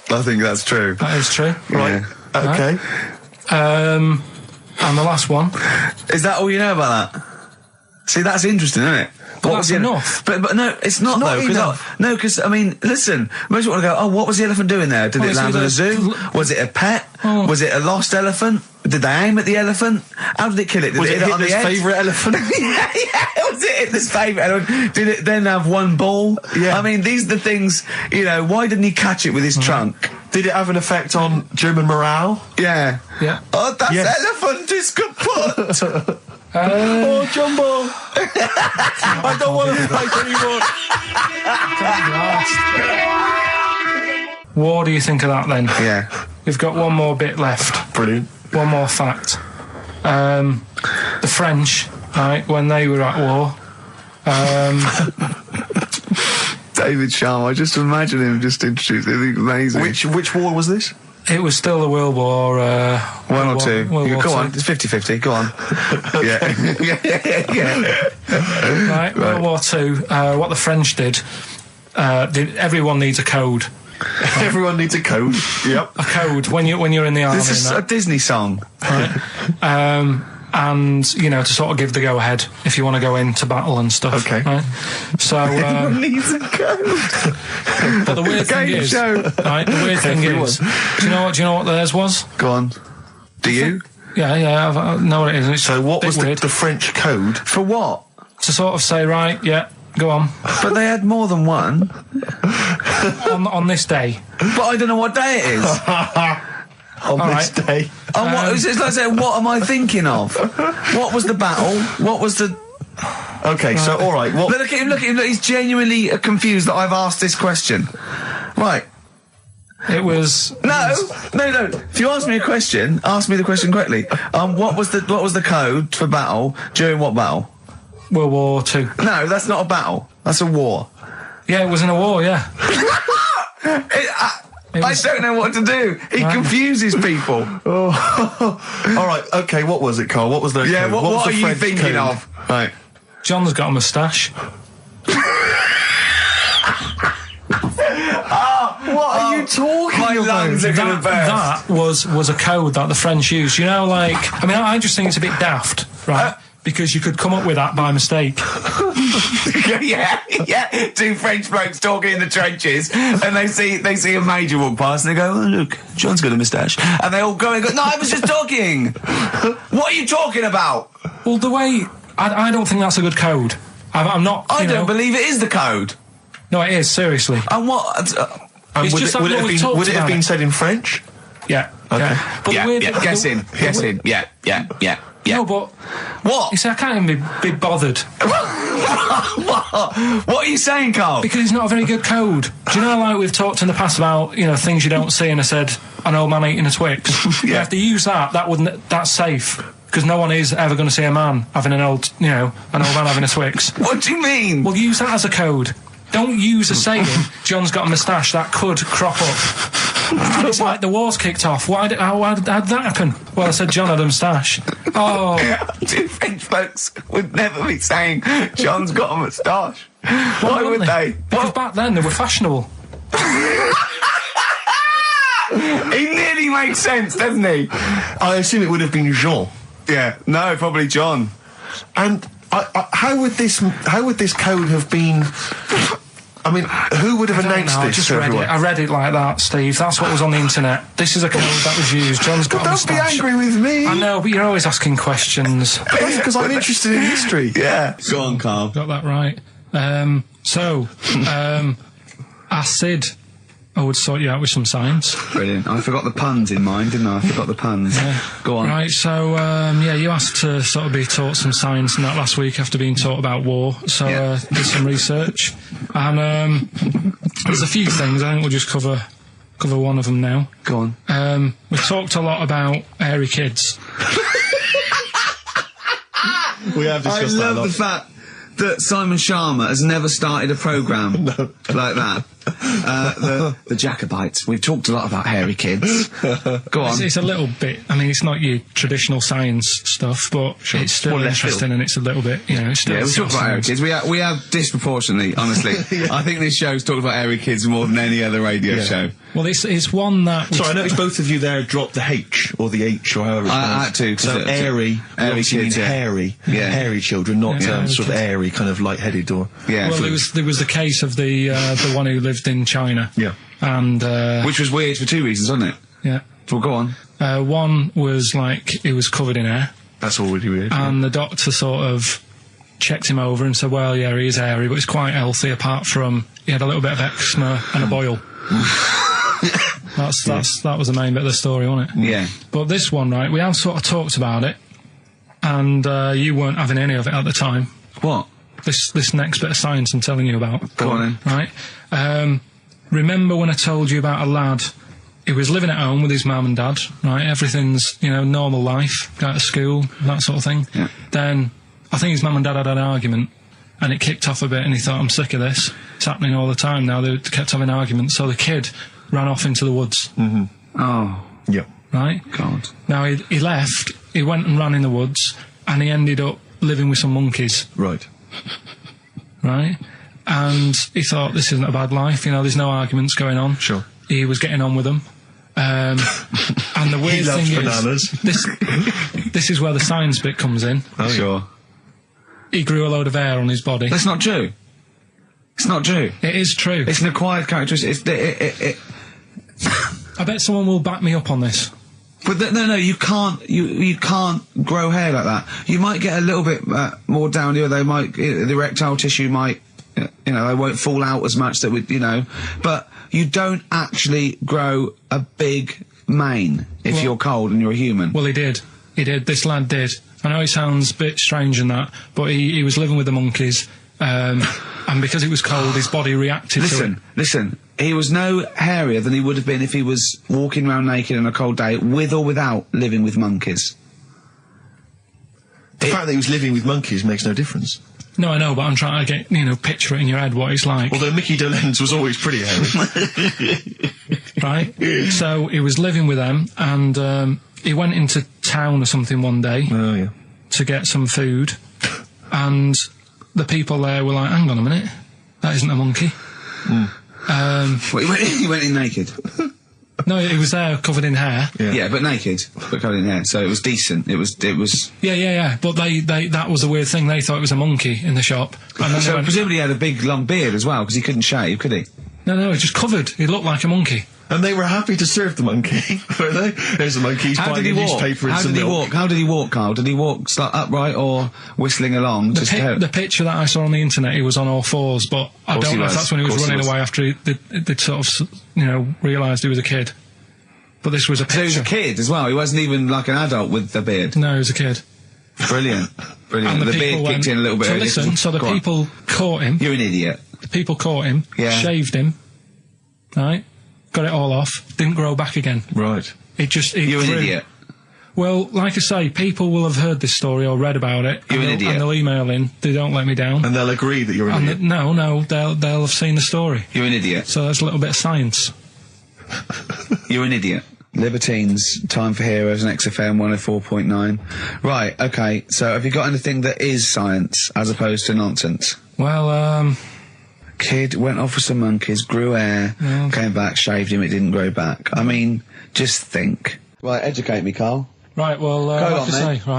I think that's true. That is true. Right. Okay. And the last one. Is that all you know about that? See, that's interesting, isn't it? But that's enough. But no, it's not though. Because I mean, listen, most people want to go, oh, what was the elephant doing there? Did it land in a zoo? Was it a pet? Oh. Was it a lost elephant? Did they aim at the elephant? How did it kill it? Did Was it hit it on the Hitler's edge? favourite elephant? yeah. Was it Hitler's favourite elephant? Did it then have one ball? Yeah. I mean, these are the things, why didn't he catch it with his trunk? Did it have an effect on German morale? Yeah. Yeah. Oh, that Yes. elephant is kaput! Oh, Jumbo! I don't want to fight anymore. What do you think of that then? Yeah. We've got one more bit left. Brilliant. One more fact. The French, right, when they were at war, David Sharma, I just imagine him just introduced. I think amazing. Which war was this? it was still the World War... One or two. World War Go II. on, it's 50-50, go on. yeah. Right, World War II, what the French did, everyone needs a code. Everyone needs a code. Yep. A code when you're in the army. This is a Disney song. Right? And, you know, to sort of give the go-ahead if you want to go into battle and stuff. Okay. Right? So, Everyone needs a code. but the weird thing Game is, show. right, the weird thing is, do you know what theirs was? Go on. Do you? Yeah, I know what it is. It's So what a bit was weird. the French code? For what? To sort of say, right, yeah, go on. But they had more than one. on this day. But I don't know what day it is. On this right. day. And what, it's like saying, what am I thinking of? What was the battle? What was the... Okay, so all right. What? Look at him, look, he's genuinely confused that I've asked this question. Right. It was... No. If you ask me a question, ask me the question correctly. What was the code for battle during what battle? World War II. No, that's not a battle. That's a war. Yeah, it was in a war, yeah. I don't know what to do. He confuses people. All right. Okay. What was it, Karl? What was the? Yeah. code? What was the are you French thinking code? of? Right. John's got a moustache. What are you talking My about? lungs are going to burst. That was a code that the French used. You know, like... I mean, I just think it's a bit daft, right? Because you could come up with that by mistake. yeah. Two French blokes talking in the trenches, and they see a major walk past, and they go, "Oh, look, John's got a moustache," and they all go and go, "No, I was just talking. What are you talking about?" Well, the way... I don't think that's a good code. I'm not... I you don't know- believe it is the code. No, it is, seriously. And what? And It's would just it, like would it what have we been? talked Would it have about been it. said in French? Yeah. Okay. Yeah. But the weird, guess him. Yeah. No, but... What? You see, I can't even be bothered. What are you saying, Karl? Because it's not a very good code. Do you know, like we've talked in the past about, you know, things you don't see, and I said, an old man eating a Twix. Yeah. If they use that's safe. Because no one is ever going to see a man having an old man having a Twix. What do you mean? Well, use that as a code. Don't use a saying, John's got a moustache, that could crop up. And it's like the war's kicked off. How did that happen? Well, I said John had a moustache. Oh. Two French folks would never be saying John's got a moustache. Why would they? Because back then they were fashionable. He nearly makes sense, doesn't he? I assume it would have been Jean. Yeah. No, probably John. And how would this code have been? I mean, who would have announced I this just to read it. everyone? I read it like that, Steve. That's what was on the internet. This is a code that was used. John's got a Don't be moustache. angry with me. I know, but you're always asking questions. That's because I'm interested in history. Yeah. Go on, Karl. Got that right. Acid. I would sort you out with some science. Brilliant. I forgot the puns in mind, didn't I? I forgot the puns. Go on. Right, so, you asked to sort of be taught some science and that last week after being taught about war. So, did some research. And there's a few things I think we'll just cover cover one of them now. Go on. We talked a lot about hairy kids. We have discussed that a I love lot. the fact that Simon Sharma has never started a programme like that. The Jacobites. We've talked a lot about hairy kids. Go on. It's a little bit. I mean, it's not your traditional science stuff, but it's still interesting, and it's a little bit. You know, it's still. Yeah, we talk about hairy kids. We have disproportionately, honestly. I think this show's talked about hairy kids more than any other radio show. Well, it's one that. Sorry, I noticed both of you there dropped the H or the H or however it's I had to. So airy obviously kids, means hairy. Hairy children, not sort of airy, kind of light-headed or. Yeah. Well, there was the case of the one who lived in China. Yeah. And which was weird for two reasons, wasn't it? Yeah. Well, go on. One was like he was covered in hair. That's already weird. And the doctor sort of checked him over and said, well, yeah, he is hairy, but he's quite healthy apart from he had a little bit of eczema and a boil. That was the main bit of the story, wasn't it? Yeah. But this one, right, we have sort of talked about it, and you weren't having any of it at the time. What? This next bit of science I'm telling you about. Go on then. Right? Remember when I told you about a lad who was living at home with his mum and dad, right? Everything's, normal life, go to school, that sort of thing. Yeah. Then, I think his mum and dad had an argument, and it kicked off a bit, and he thought, I'm sick of this. It's happening all the time now. They kept having arguments, so the kid ran off into the woods. Mm-hmm. Oh. Yeah. Right? God. Now, he left, he went and ran in the woods, and he ended up living with some monkeys. Right. Right? And he thought, this isn't a bad life, there's no arguments going on. Sure. He was getting on with them. And the weird thing bananas. is, this is where the science bit comes in. Oh, sure. He grew a load of hair on his body. That's not true. It's not true. It is true. It's an acquired characteristic. I bet someone will back me up on this. But no, you can't. You can't grow hair like that. You might get a little bit more down here. They might, the erectile tissue might, they won't fall out as much. That would, but you don't actually grow a big mane if you're cold and you're a human. Well, he did. This lad did. I know it sounds a bit strange and that, but he was living with the monkeys, and because it was cold, his body reacted to it. Listen, he was no hairier than he would have been if he was walking around naked on a cold day, with or without living with monkeys. The fact that he was living with monkeys makes no difference. No, I know, but I'm trying to get, picture it in your head what it's like. Although Mickey Dolenz was always pretty hairy. Right? So he was living with them, and he went into town or something one day to get some food, and the people there were like, hang on a minute, that isn't a monkey. He went in naked? No, he was there covered in hair. Yeah, but naked, but covered in hair, so it was decent. It was. Yeah. But they that was the weird thing. They thought it was a monkey in the shop. And then So presumably he had a big long beard as well, because he couldn't shave, could he? No, he just covered. He looked like a monkey. And they were happy to serve the monkey, were they? There's a monkey, he's buying a newspaper and some milk. How did he walk, Karl? Did he walk upright or whistling along? The picture that I saw on the internet, he was on all fours, but I don't know if that's when he was running away after they'd sort of, realised he was a kid. But this was a picture. So he was a kid as well? He wasn't even like an adult with the beard? No, he was a kid. Brilliant. And the beard kicked in a little bit. So the people caught him. You're an idiot. The people caught him, shaved him, right? Got it all off, didn't grow back again. Right. You're an idiot. Well, like I say, people will have heard this story or read about it. You're an idiot. And they'll email in. They don't let me down. And they'll agree that you're an idiot. No, they'll have seen the story. You're an idiot. So that's a little bit of science. You're an idiot. Libertines, Time for Heroes and XFM 104.9. Right, okay, so have you got anything that is science as opposed to nonsense? Well, Kid went off with some monkeys, grew hair, came back, shaved him, it didn't grow back. I mean, just think. Right, educate me, Karl. Right, well,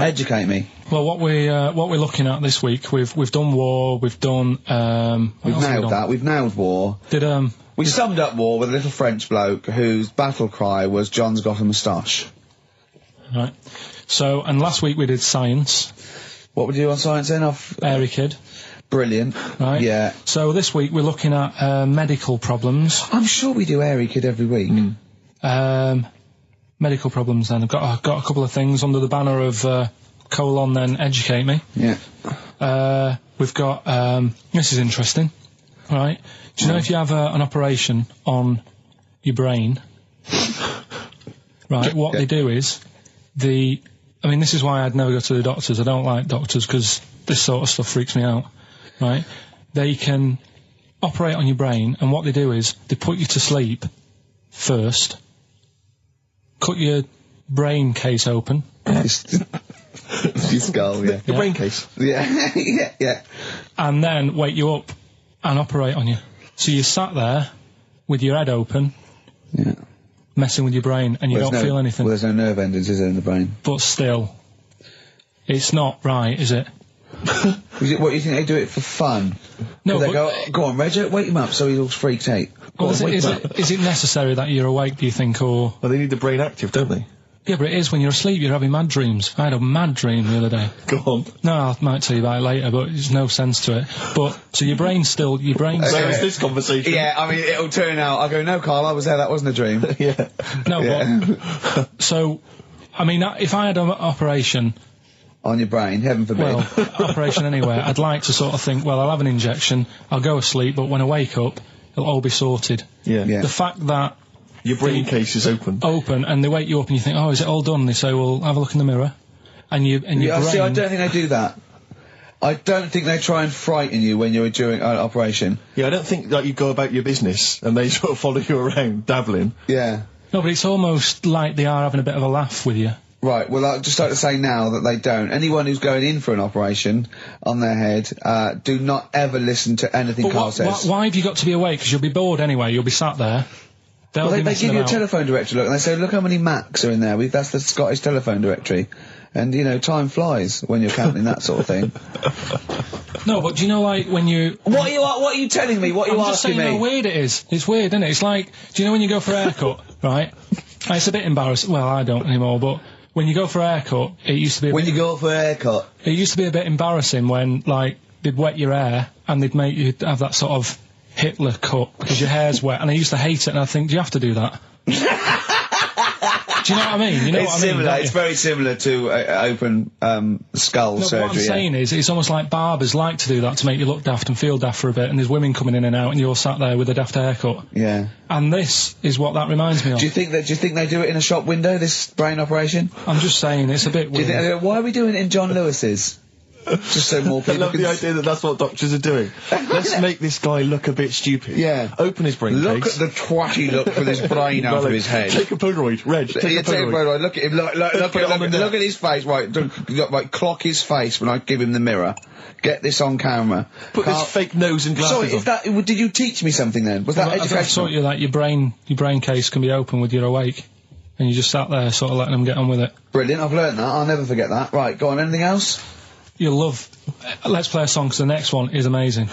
Educate me. Well, what we're looking at this week, we've done war, we've done we've nailed that. We've nailed war. We summed up war with a little French bloke whose battle cry was "John's got a moustache." Right. So, and last week we did science. What would you do on science then? Hairy kid. Brilliant. Right. Yeah. So this week we're looking at medical problems. I'm sure we do hairy kid every week. Medical problems. Then I've got a couple of things under the banner of then educate me. Yeah. We've got this is interesting. Right. Do you know if you have an operation on your brain. Right, what they do is, this is why I'd never go to the doctors. I don't like doctors because this sort of stuff freaks me out, right? They can operate on your brain, and what they do is, they put you to sleep first, cut your brain case open. Your skull, yeah. The brain case. Yeah, yeah. And then wake you up and operate on you. So you sat there with your head open, messing with your brain, and you don't feel anything. Well, there's no nerve endings, is there, in the brain? But still, it's not right, is it? What, you think they do it for fun? No, they go on, Reg, wake him up so he's all freaked out. Well, is it necessary that you're awake, do you think, or... Well, they need the brain active, don't they? Yeah, but it is when you're asleep, you're having mad dreams. I had a mad dream the other day. Go on. No, I might tell you about it later, but there's no sense to it. But, so your brain's still... There's this conversation. Yeah, I mean, it'll turn out, I go, no, Karl, I was there, that wasn't a dream. Yeah. No, but... So, I mean, if I had an operation... On your brain, heaven forbid. Well, operation anywhere, I'd like to sort of think, well, I'll have an injection, I'll go asleep, but when I wake up, it'll all be sorted. Yeah. The fact that... Your brain case is open. And they wake you up and you think, oh, is it all done? They say, well, have a look in the mirror. And your brain... See, I don't think they do that. I don't think they try and frighten you when you're during an operation. Yeah, I don't think that you go about your business and they sort of follow you around, dabbling. Yeah. No, but it's almost like they are having a bit of a laugh with you. Right, well, I'd just like to say now that they don't. Anyone who's going in for an operation on their head, do not ever listen to anything Karl says. Why have you got to be awake? Because you'll be bored anyway, you'll be sat there. Well, they give you a telephone directory, look, and they say, look how many Macs are in there. That's the Scottish telephone directory. And, you know, time flies when you're counting that sort of thing. No, but do you know, like, when you... What are you telling me? What are you asking me? I'm just saying how weird it is. It's weird, isn't it? It's like, do you know when you go for a haircut, right? It's a bit embarrassing. Well, I don't anymore, but... When you go for a haircut, it used to be... When you go for a haircut? It used to be a bit embarrassing when, like, they'd wet your hair and they'd make you have that sort of Hitler cut because your hair's wet, and I used to hate it, and I think, do you have to do that? Do you know what I mean? You know it's what I mean? Similar. It's very similar to open skull surgery. What I'm saying is, it's almost like barbers like to do that to make you look daft and feel daft for a bit, and there's women coming in and out, and you're sat there with a daft haircut. Yeah. And this is what that reminds me of. Do you think they do it in a shop window, this brain operation? I'm just saying, it's a bit weird. Why are we doing it in John Lewis's? Just so more people I love the idea that that's what doctors are doing. Let's make this guy look a bit stupid. Yeah. Open his brain Look case. at the twatty look with his brain out of his head. Take a Polaroid, Reg. Take a Polaroid. Look at him. Look at his face. Right, clock his face when I give him the mirror. Get this on camera. Put this fake nose and glasses on. Did you teach me something then? Was that educational? I thought you that your brain case can be open with your awake, and you just sat there sort of letting them get on with it. Brilliant. I've learnt that. I'll never forget that. Right, go on. Anything else? You'll love... Let's play a song, because the next one is amazing.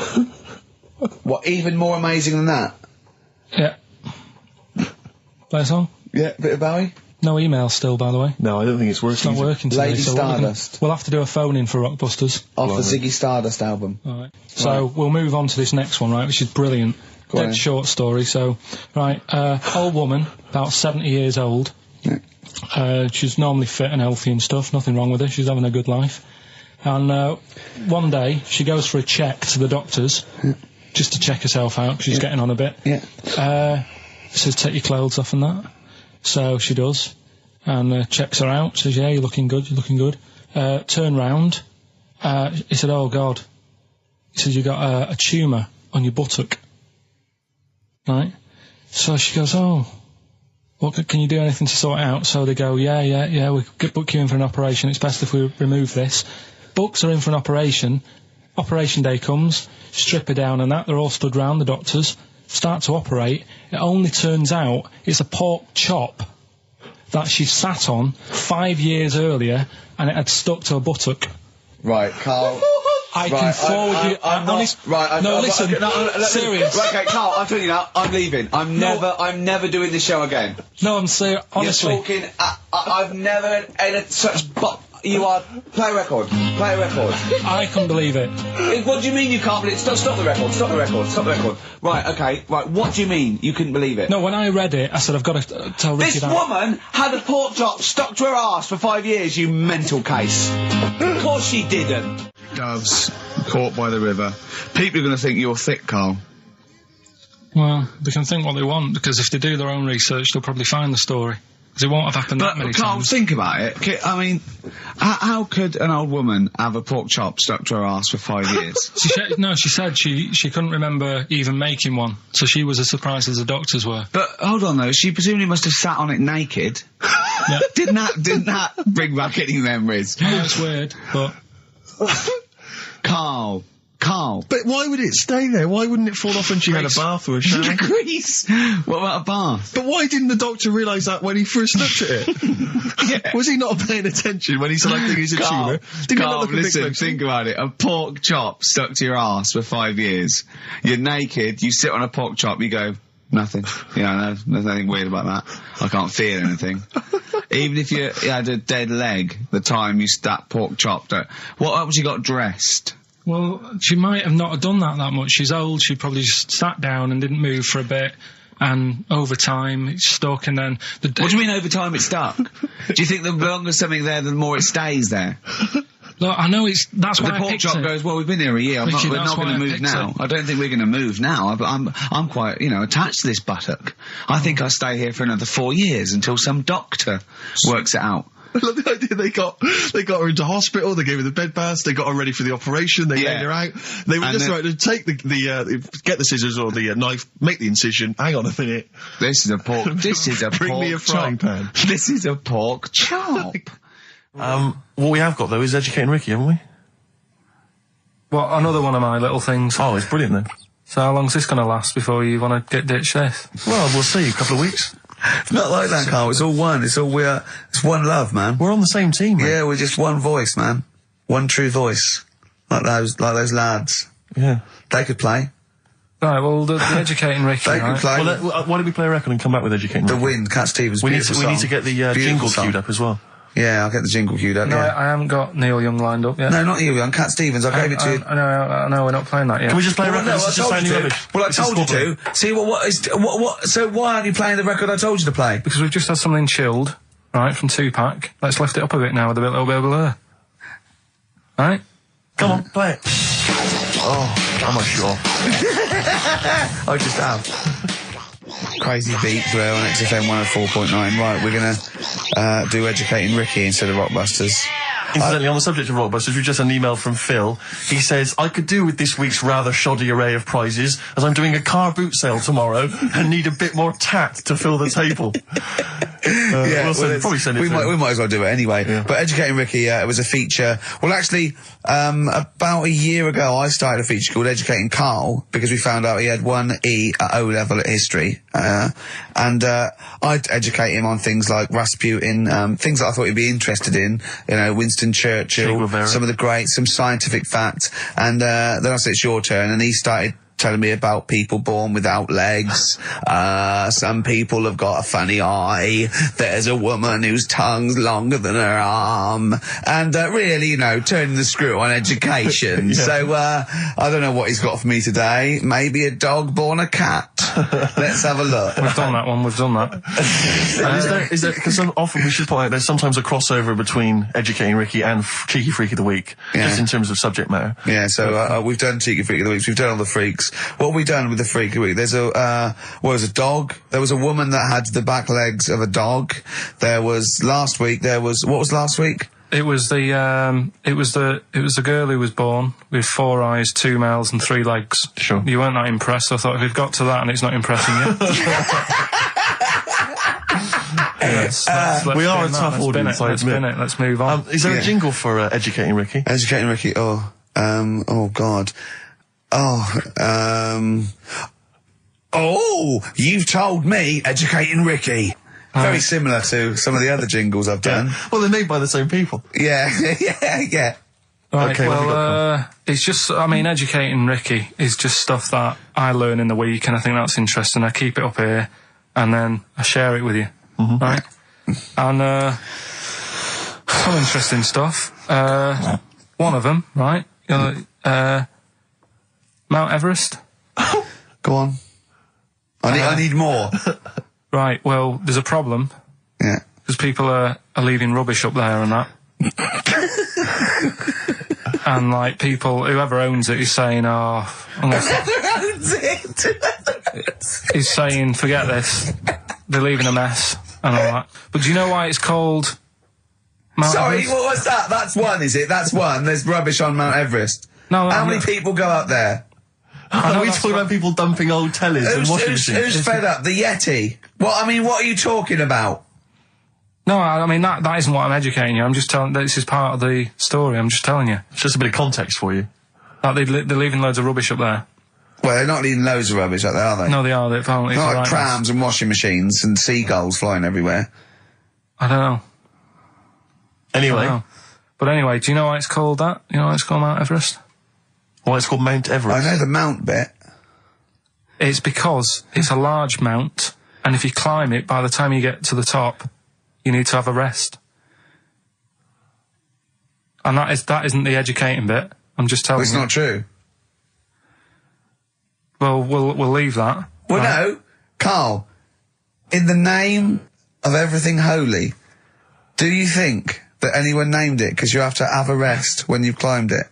What, even more amazing than that? Yeah. Play a song? Yeah, bit of Bowie? No email still, by the way. No, I don't think it's working. It's not working today. Lady Stardust. We'll have to do a phone-in for Rockbusters. Off the Ziggy Stardust album. Alright. So, we'll move on to this next one, right, which is brilliant. Dead short story, so... Right, old woman, about 70 years old. Yeah. She's normally fit and healthy and stuff, nothing wrong with her, she's having a good life. And one day, she goes for a check to the doctors, just to check herself out, because she's getting on a bit. Yeah. Says, take your clothes off and that. So she does, and checks her out, says, yeah, you're looking good, you're looking good. Turn round, he said, oh, God. He says, you got a tumour on your buttock. Right? So she goes, oh, well, can you do anything to sort it out? So they go, yeah, we could book you in for an operation, it's best if we remove this. Books are in for an operation. Operation day comes, strip her down and that. They're all stood round, the doctors. Start to operate. It only turns out it's a pork chop that she sat on 5 years earlier, and it had stuck to her buttock. Right, Karl. I can forward you... Serious. Right, okay, Karl, I'm telling you now, I'm leaving. I'm never doing this show again. No, I'm serious, honestly. You're talking... I've never had such... You are... Play a record. Play a record. I can't believe it. What do you mean you can't believe it? Stop the record. Stop the record. Stop the record. Right, okay. Right, what do you mean you couldn't believe it? No, when I read it, I said, I've got to tell Ricky that. This woman had a pork chop stuck to her arse for 5 years, you mental case. Of course she didn't. Doves, caught by the river. People are going to think you're thick, Karl. Well, they can think what they want, because if they do their own research, they'll probably find the story. Because it won't have happened that many Carl, times. think about it. I mean, how could an old woman have a pork chop stuck to her ass for 5 years? She said she couldn't remember even making one, so she was as surprised as the doctors were. But hold on though, she presumably must have sat on it naked. Yeah. Didn't that bring back any memories? I know it's weird, but Carl. But why would it stay there? Why wouldn't it fall off when she had a bath or a shower? Grease. What about a bath? But why didn't the doctor realise that when he first looked at it? Yeah. Was he not paying attention when he said, I think it's a tumour? Didn't it Carl, look a bit listen, closer? think about it. A pork chop stuck to your ass for 5 years. You're naked, you sit on a pork chop, you go, nothing. Yeah, there's nothing weird about that. I can't feel anything. Even if you had a dead leg, the time you that pork chop, what else you got dressed? well, she might have not have done that much. She's old. She probably just sat down and didn't move for a bit. And over time, it's stuck, and then... What do you mean over time it's stuck? Do you think the longer something there, the more it stays there? Look, I know that's why the I pork picked chop it. goes, well, we've been here a year, we're not going to move now. I don't think we're going to move now. I'm quite, attached to this buttock. I think I'll stay here for another 4 years until some doctor works it out. I love the idea they got her into hospital, they gave her the bed baths, they got her ready for the operation, they laid her out. They were just right to take get the scissors or the knife, make the incision. Hang on a minute. This is a pork. Bring me a frying pan. This is a pork chop. What we have got though is Educating Ricky, haven't we? Well, another one of my little things. Oh, it's brilliant then. So how long's this going to last before you want to get ditched this? Well, we'll see. A couple of weeks. It's not like that, Carl. It's all one. It's one love, man. We're on the same team, mate. Yeah, we're just one voice, man. One true voice. Like those lads. Yeah. They could play. Right, well, the Educating Ricky, They could play. Well, why don't we play a record and come back with Educating The Ricky? Wind, Cat Stevens. We need to get the jingle queued up as well. Yeah, I'll get the jingle queued up. No, yeah. I haven't got Neil Young lined up yet. No, not you, Young. Cat Stevens. I gave it to you. I know, we're not playing that yet. Can we just play a record? Well, This is just sounding rubbish. Well, I told you to. See, so why aren't you playing the record I told you to play? Because we've just had something chilled, right, from Tupac. Let's lift it up a bit now with a little bit of blur. Right? Come on, play it. Oh, I'm not sure. I just have. Crazy beat there on XFM 104.9. Right, we're going to do Educating Ricky instead of Rockbusters. Incidentally, on the subject of Rockbusters, we've just had an email from Phil. He says, I could do with this week's rather shoddy array of prizes, as I'm doing a car boot sale tomorrow and need a bit more tat to fill the table. Probably send it we might as well do it anyway. Yeah. But Educating Ricky, it was a feature. Well, actually, about a year ago, I started a feature called Educating Karl, because we found out he had 1 E at O-level at history. And I'd educate him on things like Rasputin, things that I thought he'd be interested in, Winston Churchill, some of the greats, some scientific facts. And then I said, it's your turn, and he started telling me about people born without legs. Some people have got a funny eye. There's a woman whose tongue's longer than her arm. And really, turning the screw on education. Yeah. So I don't know what he's got for me today. Maybe a dog born a cat. Let's have a look. We've done that one. We've done that. Is there, because often we should point out there's sometimes a crossover between Educating Ricky and Cheeky Freak of the Week, just in terms of subject matter. Yeah, so we've done Cheeky Freak of the Week. We've done all the freaks. What have we done with the Freak of the Week? There's a dog. There was a woman that had the back legs of a dog. There was last week. What was last week? It was the girl who was born with 4 eyes, 2 mouths, and 3 legs. Sure. You weren't that impressed. I thought if we've got to that and it's not impressing you. We are a tough audience. Let's spin it. Let's move on. Is there a jingle for Educating Ricky? Educating Ricky. Oh God. You've told me Educating Ricky. Very similar to some of the other jingles I've done. Well, they're made by the same people. Yeah. Right, okay, well, it's just, Educating Ricky is just stuff that I learn in the week, and I think that's interesting. I keep it up here, and then I share it with you, right? And, some interesting stuff. One of them, right? Mount Everest. Go on. I need more. Right, well, there's a problem. Yeah. Because people are leaving rubbish up there and that. And, whoever owns it is saying, unless... Whoever owns it? is saying, forget this, they're leaving a mess and all that. But do you know why it's called Mount Sorry, Everest? what was that? That's one, is it? That's one. There's rubbish on Mount Everest. No, How many people go up there? Are we talking about people dumping old tellies and washing machines? Who's fed up? The Yeti? What are you talking about? No, I mean, that isn't what I'm educating you. I'm just telling, this is part of the story. I'm just telling you. It's just a bit of context for you. Like, they're leaving loads of rubbish up there. Well, they're not leaving loads of rubbish up there, are they? No, they are. They're apparently Not like right trams and washing machines and seagulls flying everywhere. I don't know. Anyway. I don't know. But anyway, do you know why it's called that? You know why it's called Mount Everest? Why it's called Mount Everest? I know the mount bit. It's because it's a large mount, and if you climb it, by the time you get to the top, you need to have a rest. And that isn't the educating bit. I'm just telling Well, it's you. not true. Well, we'll leave that. Well, right? no, Carl, in the name of everything holy, do you think that anyone named it because you have to have a rest when you've climbed it?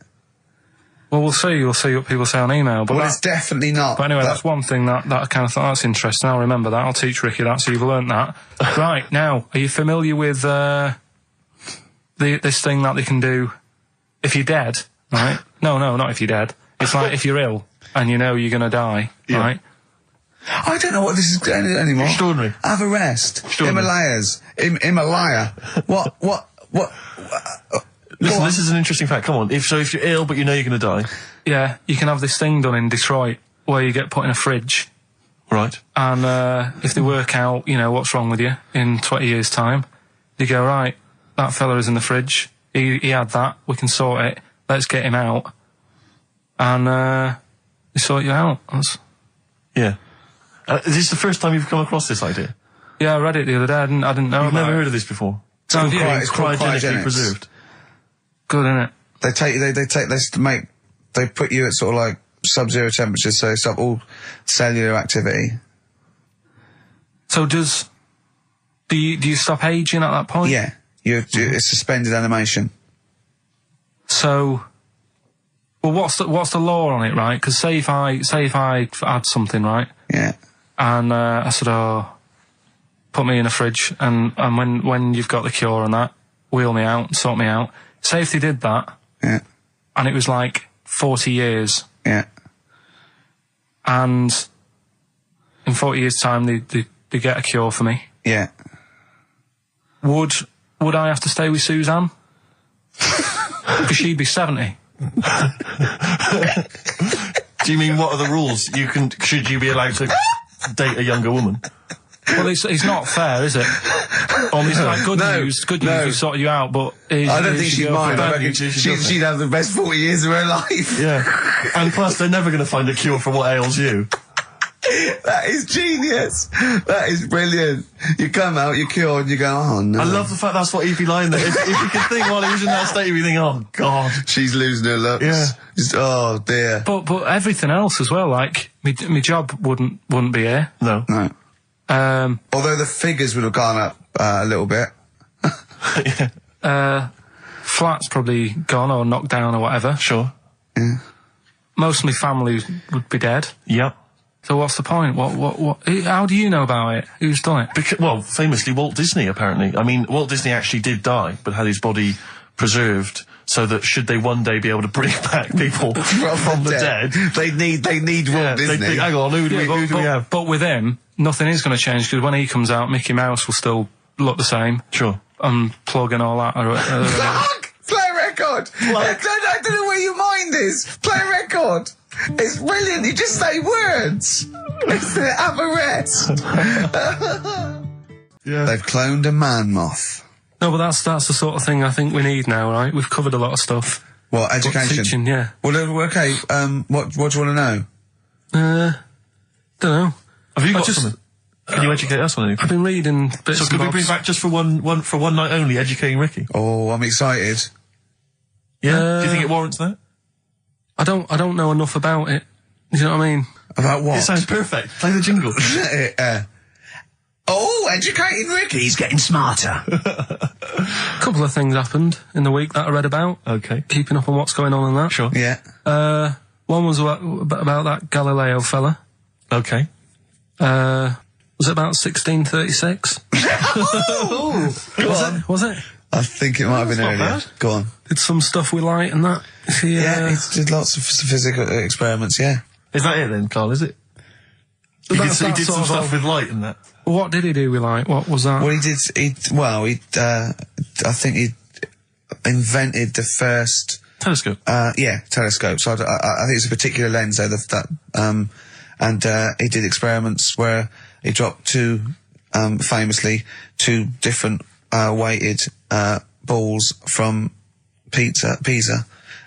Well, we'll see. You'll see what people say on email. But Well, it's definitely not. But anyway, that's one thing that I kind of thought, that's interesting. I'll remember that. I'll teach Ricky that, so you've learnt that. Right, now, are you familiar with this thing that they can do if you're dead, right? No, not if you're dead. It's like if you're ill and you know you're going to die, right? I don't know what this is anymore. Extraordinary. Have a rest. Extraordinary. Himalaya. What? Listen, this is an interesting fact. Come on. If you're ill but you know you're going to die. Yeah, you can have this thing done in Detroit where you get put in a fridge. Right. And if they work out, you know, what's wrong with you in 20 years' time, you go, right, that fella is in the fridge. He had that. We can sort it. Let's get him out. And they sort you out. Yeah. Is this the first time you've come across this idea? Yeah, I read it the other day. I didn't know You've about never it. heard of this before? It's called Cryogenically preserved. Good, innit? They put you at sort of like sub-zero temperatures, so stop all cellular activity. So do you stop aging at that point? Yeah, it's suspended animation. So, well, what's the law on it, right? Because say if I had something, right? Yeah. And I said, oh, put me in a fridge, and when you've got the cure and that, wheel me out, sort me out. Say if they did that, Yeah. and it was like 40 years, Yeah. and in 40 years' time they get a cure for me. Yeah. Would I have to stay with Suzanne? Because she'd be 70. Do you mean what are the rules? Should you be allowed to date a younger woman? Well, it's not fair, is it? It's like good news, we sorted you out, but... I don't think she'd mind. I reckon she'd she'd have the best 40 years of her life. Yeah. And plus, they're never going to find a cure for what ails you. That is genius. That is brilliant. You come out, you're cured, and you go, oh no. I love the fact that's what he'd be lying there. If you could think while he was in that state, you'd be thinking, oh God. She's losing her looks. Yeah. Just, oh dear. But everything else as well, like, my job wouldn't be here. No. No. Although the figures would have gone up a little bit. Flat's probably gone or knocked down or whatever. Sure. Yeah. Most of my family would be dead. Yep. So what's the point? What? How do you know about it? Who's done it? Well, famously Walt Disney, apparently. I mean, Walt Disney actually did die, but had his body preserved so that should they one day be able to bring back people from the dead, they need Walt Disney. Hang on, who do we have? But with him, nothing is going to change, because when he comes out, Mickey Mouse will still look the same. Sure. Plug and all that. Play a record. I don't know where your mind is. Play a record. It's brilliant. You just say words. It's have a rest. Yeah. They've cloned a man moth. No, but that's the sort of thing I think we need now, right? We've covered a lot of stuff. What, education? Teaching, yeah. Well, okay. What do you want to know? Don't know. Have you got something? Can you educate us on anything? I've been reading bits So and could we bobs. bring back just for one night only, educating Ricky? Oh, I'm excited. Yeah. Do you think it warrants that? I don't know enough about it. Do you know what I mean? About what? It sounds perfect. Play the jingle. Educating Ricky. He's getting smarter. A couple of things happened in the week that I read about. Okay. Keeping up on what's going on in that. Sure. Yeah. One was about that Galileo fella. Okay. Was it about 1636? Was it? I think it might have been not earlier. bad. Go on. Did some stuff with light and that. Yeah, he did lots of physical experiments, yeah. Is that it then, Carl, is it? He did some stuff with light and that. What did he do with light? What was that? Well, I think he invented the first... Telescope. Telescope. So I think it's a particular lens though, and he did experiments where he dropped famously two different weighted balls from Pisa,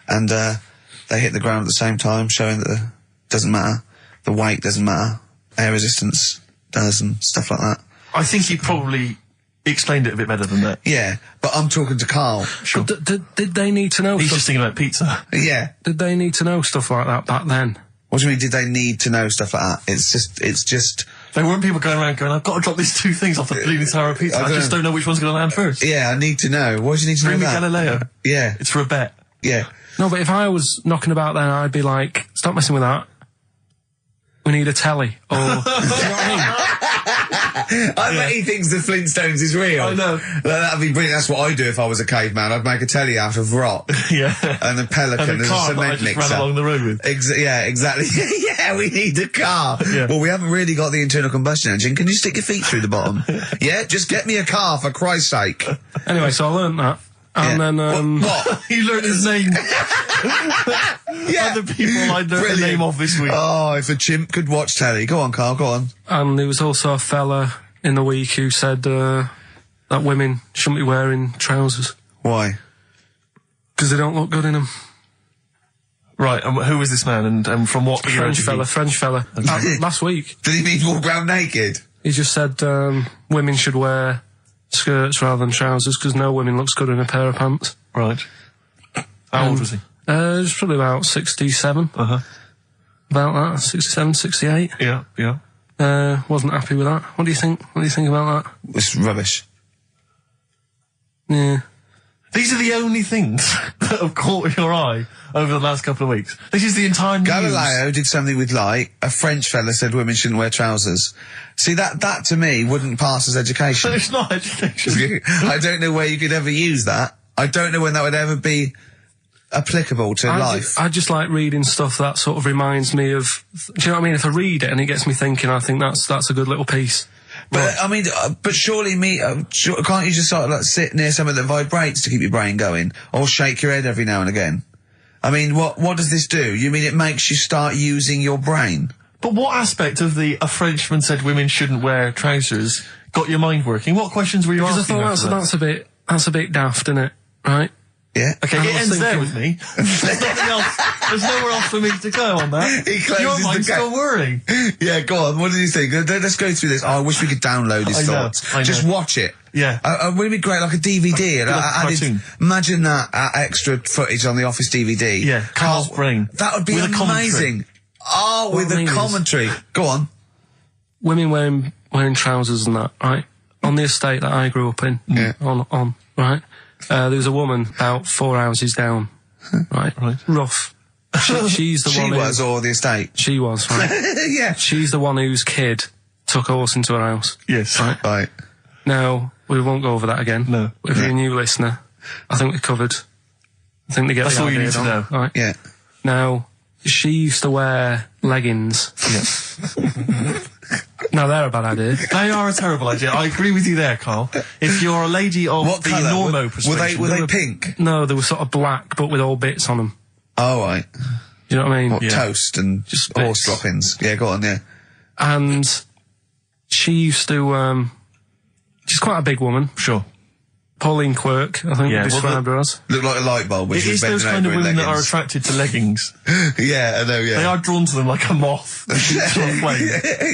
and they hit the ground at the same time, showing that it doesn't matter, the weight doesn't matter, air resistance does, and stuff like that. I think he probably explained it a bit better than that. Yeah, but I'm talking to Karl. Sure. Did they need to know He's stuff? just thinking about pizza. Yeah. Did they need to know stuff like that back then? What do you mean, did they need to know stuff like that? It's just... There weren't people going around going, I've got to drop these two things off the Leaning Tower of Pizza. I just don't know which one's going to land first. Yeah, I need to know. Why do you need to Bring know me that? Galileo. Yeah. It's for a bet. Yeah. No, but if I was knocking about then, I'd be like, stop messing with that. We need a telly. Or, do you know what I mean? I bet he thinks the Flintstones is real. I know. That'd be brilliant. That's what I'd do if I was a caveman. I'd make a telly out of rock. Yeah. And a pelican And a as car a that I cement just mixer. ran along the road with. Yeah, exactly. Yeah, we need a car. Yeah. Well, we haven't really got the internal combustion engine. Can you stick your feet through the bottom? Yeah, just get me a car, for Christ's sake. Anyway, so I learnt that. And then, What? He learned his name. Yeah. Other people I learned the name of this week. Oh, if a chimp could watch telly. Go on, Karl, go on. and there was also a fella in the week who said that women shouldn't be wearing trousers Why? because they don't look good in them. Right, and who was this man and from what era French did he- fella. Last week, Did he mean walk around naked? he just said women should wear skirts rather than trousers because no woman looks good in a pair of pants. Right. How old was he? He was probably about 67. Uh-huh. About that, 67, 68. Yeah, yeah. Wasn't happy with that. What do you think? What do you think about that? It's rubbish. Yeah. These are the only things that have caught your eye over the last couple of weeks. This is the entire news. Galileo did something with light. A French fella said women shouldn't wear trousers. See, that to me wouldn't pass as education. It's not education. I don't know where you could ever use that. I don't know when that would ever be applicable to life. I just like reading stuff that sort of reminds me of. Do you know what I mean? If I read it and it gets me thinking, I think that's a good little piece. But I mean, but surely can't you just sort of like sit near something that vibrates to keep your brain going, or shake your head every now and again? I mean, what does this do? You mean it makes you start using your brain? But what aspect of a Frenchman said women shouldn't wear trousers got your mind working? What questions were you Because I asking? thought after that? that's a bit daft, isn't it? Right? Yeah. Okay, I it was ends there thinking- with me. There's nothing else. There's nowhere else for me to go on that. He closes Your the mind's gate. still worrying. Yeah, go on. What did you think? Let's go through this. Oh, I wish we could download his I know, thoughts. I know. Just watch it. Yeah. Wouldn't it be great, like a DVD? Like a cartoon. Imagine that extra footage on the Office DVD. Yeah, Carl's brain. That would be With a commentary. amazing. Oh, with What I a mean is- commentary. Go on. Women wearing trousers and that, right? On the estate that I grew up in, Yeah. on right? There was a woman about 4 houses down, right? Right. Rough. She's the She one. was, or the estate. She was, right? Yeah. She's the one whose kid took a horse into her house. Yes. Right. Now, we won't go over that again. No. If you're a new listener, I think we covered. I think they get That's the all you idea need to down. know. Right. Yeah. Now, she used to wear leggings. Yeah. Now, they're a bad idea. They are a terrible idea. I agree with you there, Carl. If you're a lady of What the colour? normo persuasion... Were they pink? No, they were sort of black, but with all bits on them. Oh, right. Do you know what I mean? What, Yeah. toast and Just horse bits. droppings? Yeah, go on, yeah. And she used to, she's quite a big woman. Sure. Pauline Quirk, I think Yeah, we well, described her as. Looked like a light bulb when It she was is those bending kind over of in women that are leggings. attracted to leggings. Yeah, I know, yeah. They are drawn to them like a moth to a flame.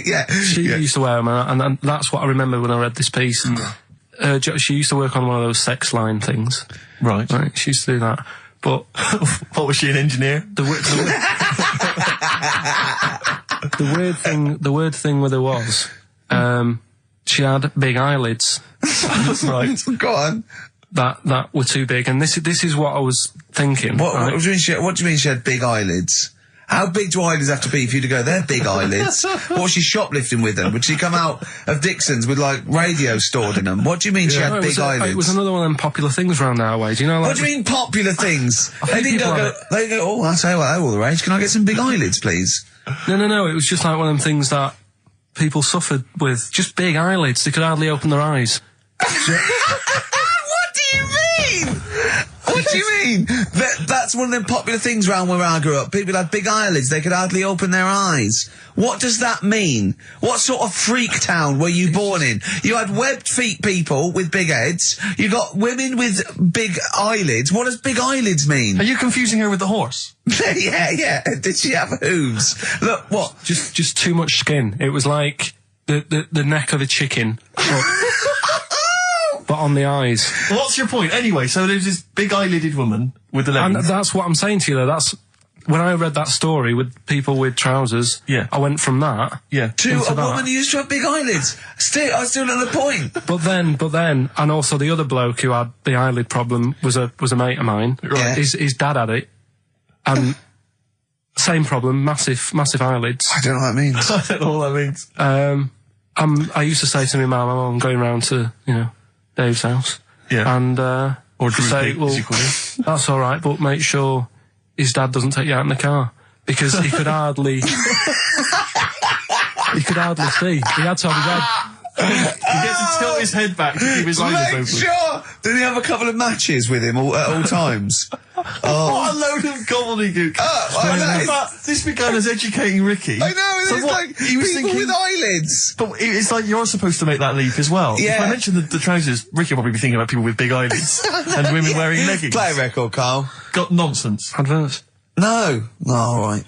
Yeah. She yeah. used to wear them, and that's what I remember when I read this piece. She used to work on one of those sex line things. Right. Right, she used to do that. But What, was she, an engineer? the weird thing with her was, she had big eyelids Right. Go on. that were too big, and this is what I was thinking. What right? do you mean she had big eyelids? How big do eyelids have to be for you to go, they're big eyelids? What's she shoplifting with them? Would she come out of Dixon's with, like, radio stored in them? What do you mean she had big eyelids? It was another one of them popular things around our way. Do you know, like... What do you mean popular things? think They people go, oh, I'll tell you what, they're all the rage. Can I get some big eyelids, please? No, it was just like one of them things that people suffered with. Just big eyelids. They could hardly open their eyes. What do you mean? What do you mean? That's one of them popular things around where I grew up. People had big eyelids. They could hardly open their eyes. What does that mean? What sort of freak town were you born in? You had webbed feet people with big heads. You got women with big eyelids. What does big eyelids mean? Are you confusing her with the horse? Yeah. Did she have hooves? Look, what? Just too much skin. It was like the neck of a chicken. But on the eyes. Well, what's your point? Anyway, so there's this big eyelided woman with the And leggings. that's what I'm saying to you, though. That's... When I read that story with people with trousers, Yeah. I went from that... Yeah. To into a that. woman who used to have big eyelids. I still know the point. But then, and also the other bloke who had the eyelid problem was a mate of mine. Right. His dad had it, and same problem, massive eyelids. I don't know what that means. I don't know what that means. I used to say to my mum, I'm going round to Dave's house, Yeah. and Or Drew say, Pig, well, as you call him. that's all right, but make sure his dad doesn't take you out in the car because he could hardly see. He had to have his head. He gets to tilt his head back to keep his eyes Make open. sure! Did he have a couple of matches with him at all times? Oh. What a load of gobbledygook. I know. But this began as educating Ricky. I know, So it's what, like he was people thinking, with eyelids. But it's like you're supposed to make that leap as well. Yeah. If I mentioned the trousers, Ricky will probably be thinking about people with big eyelids and women wearing leggings. Play a record, Carl. Got nonsense. Adverts. No. Oh, all right.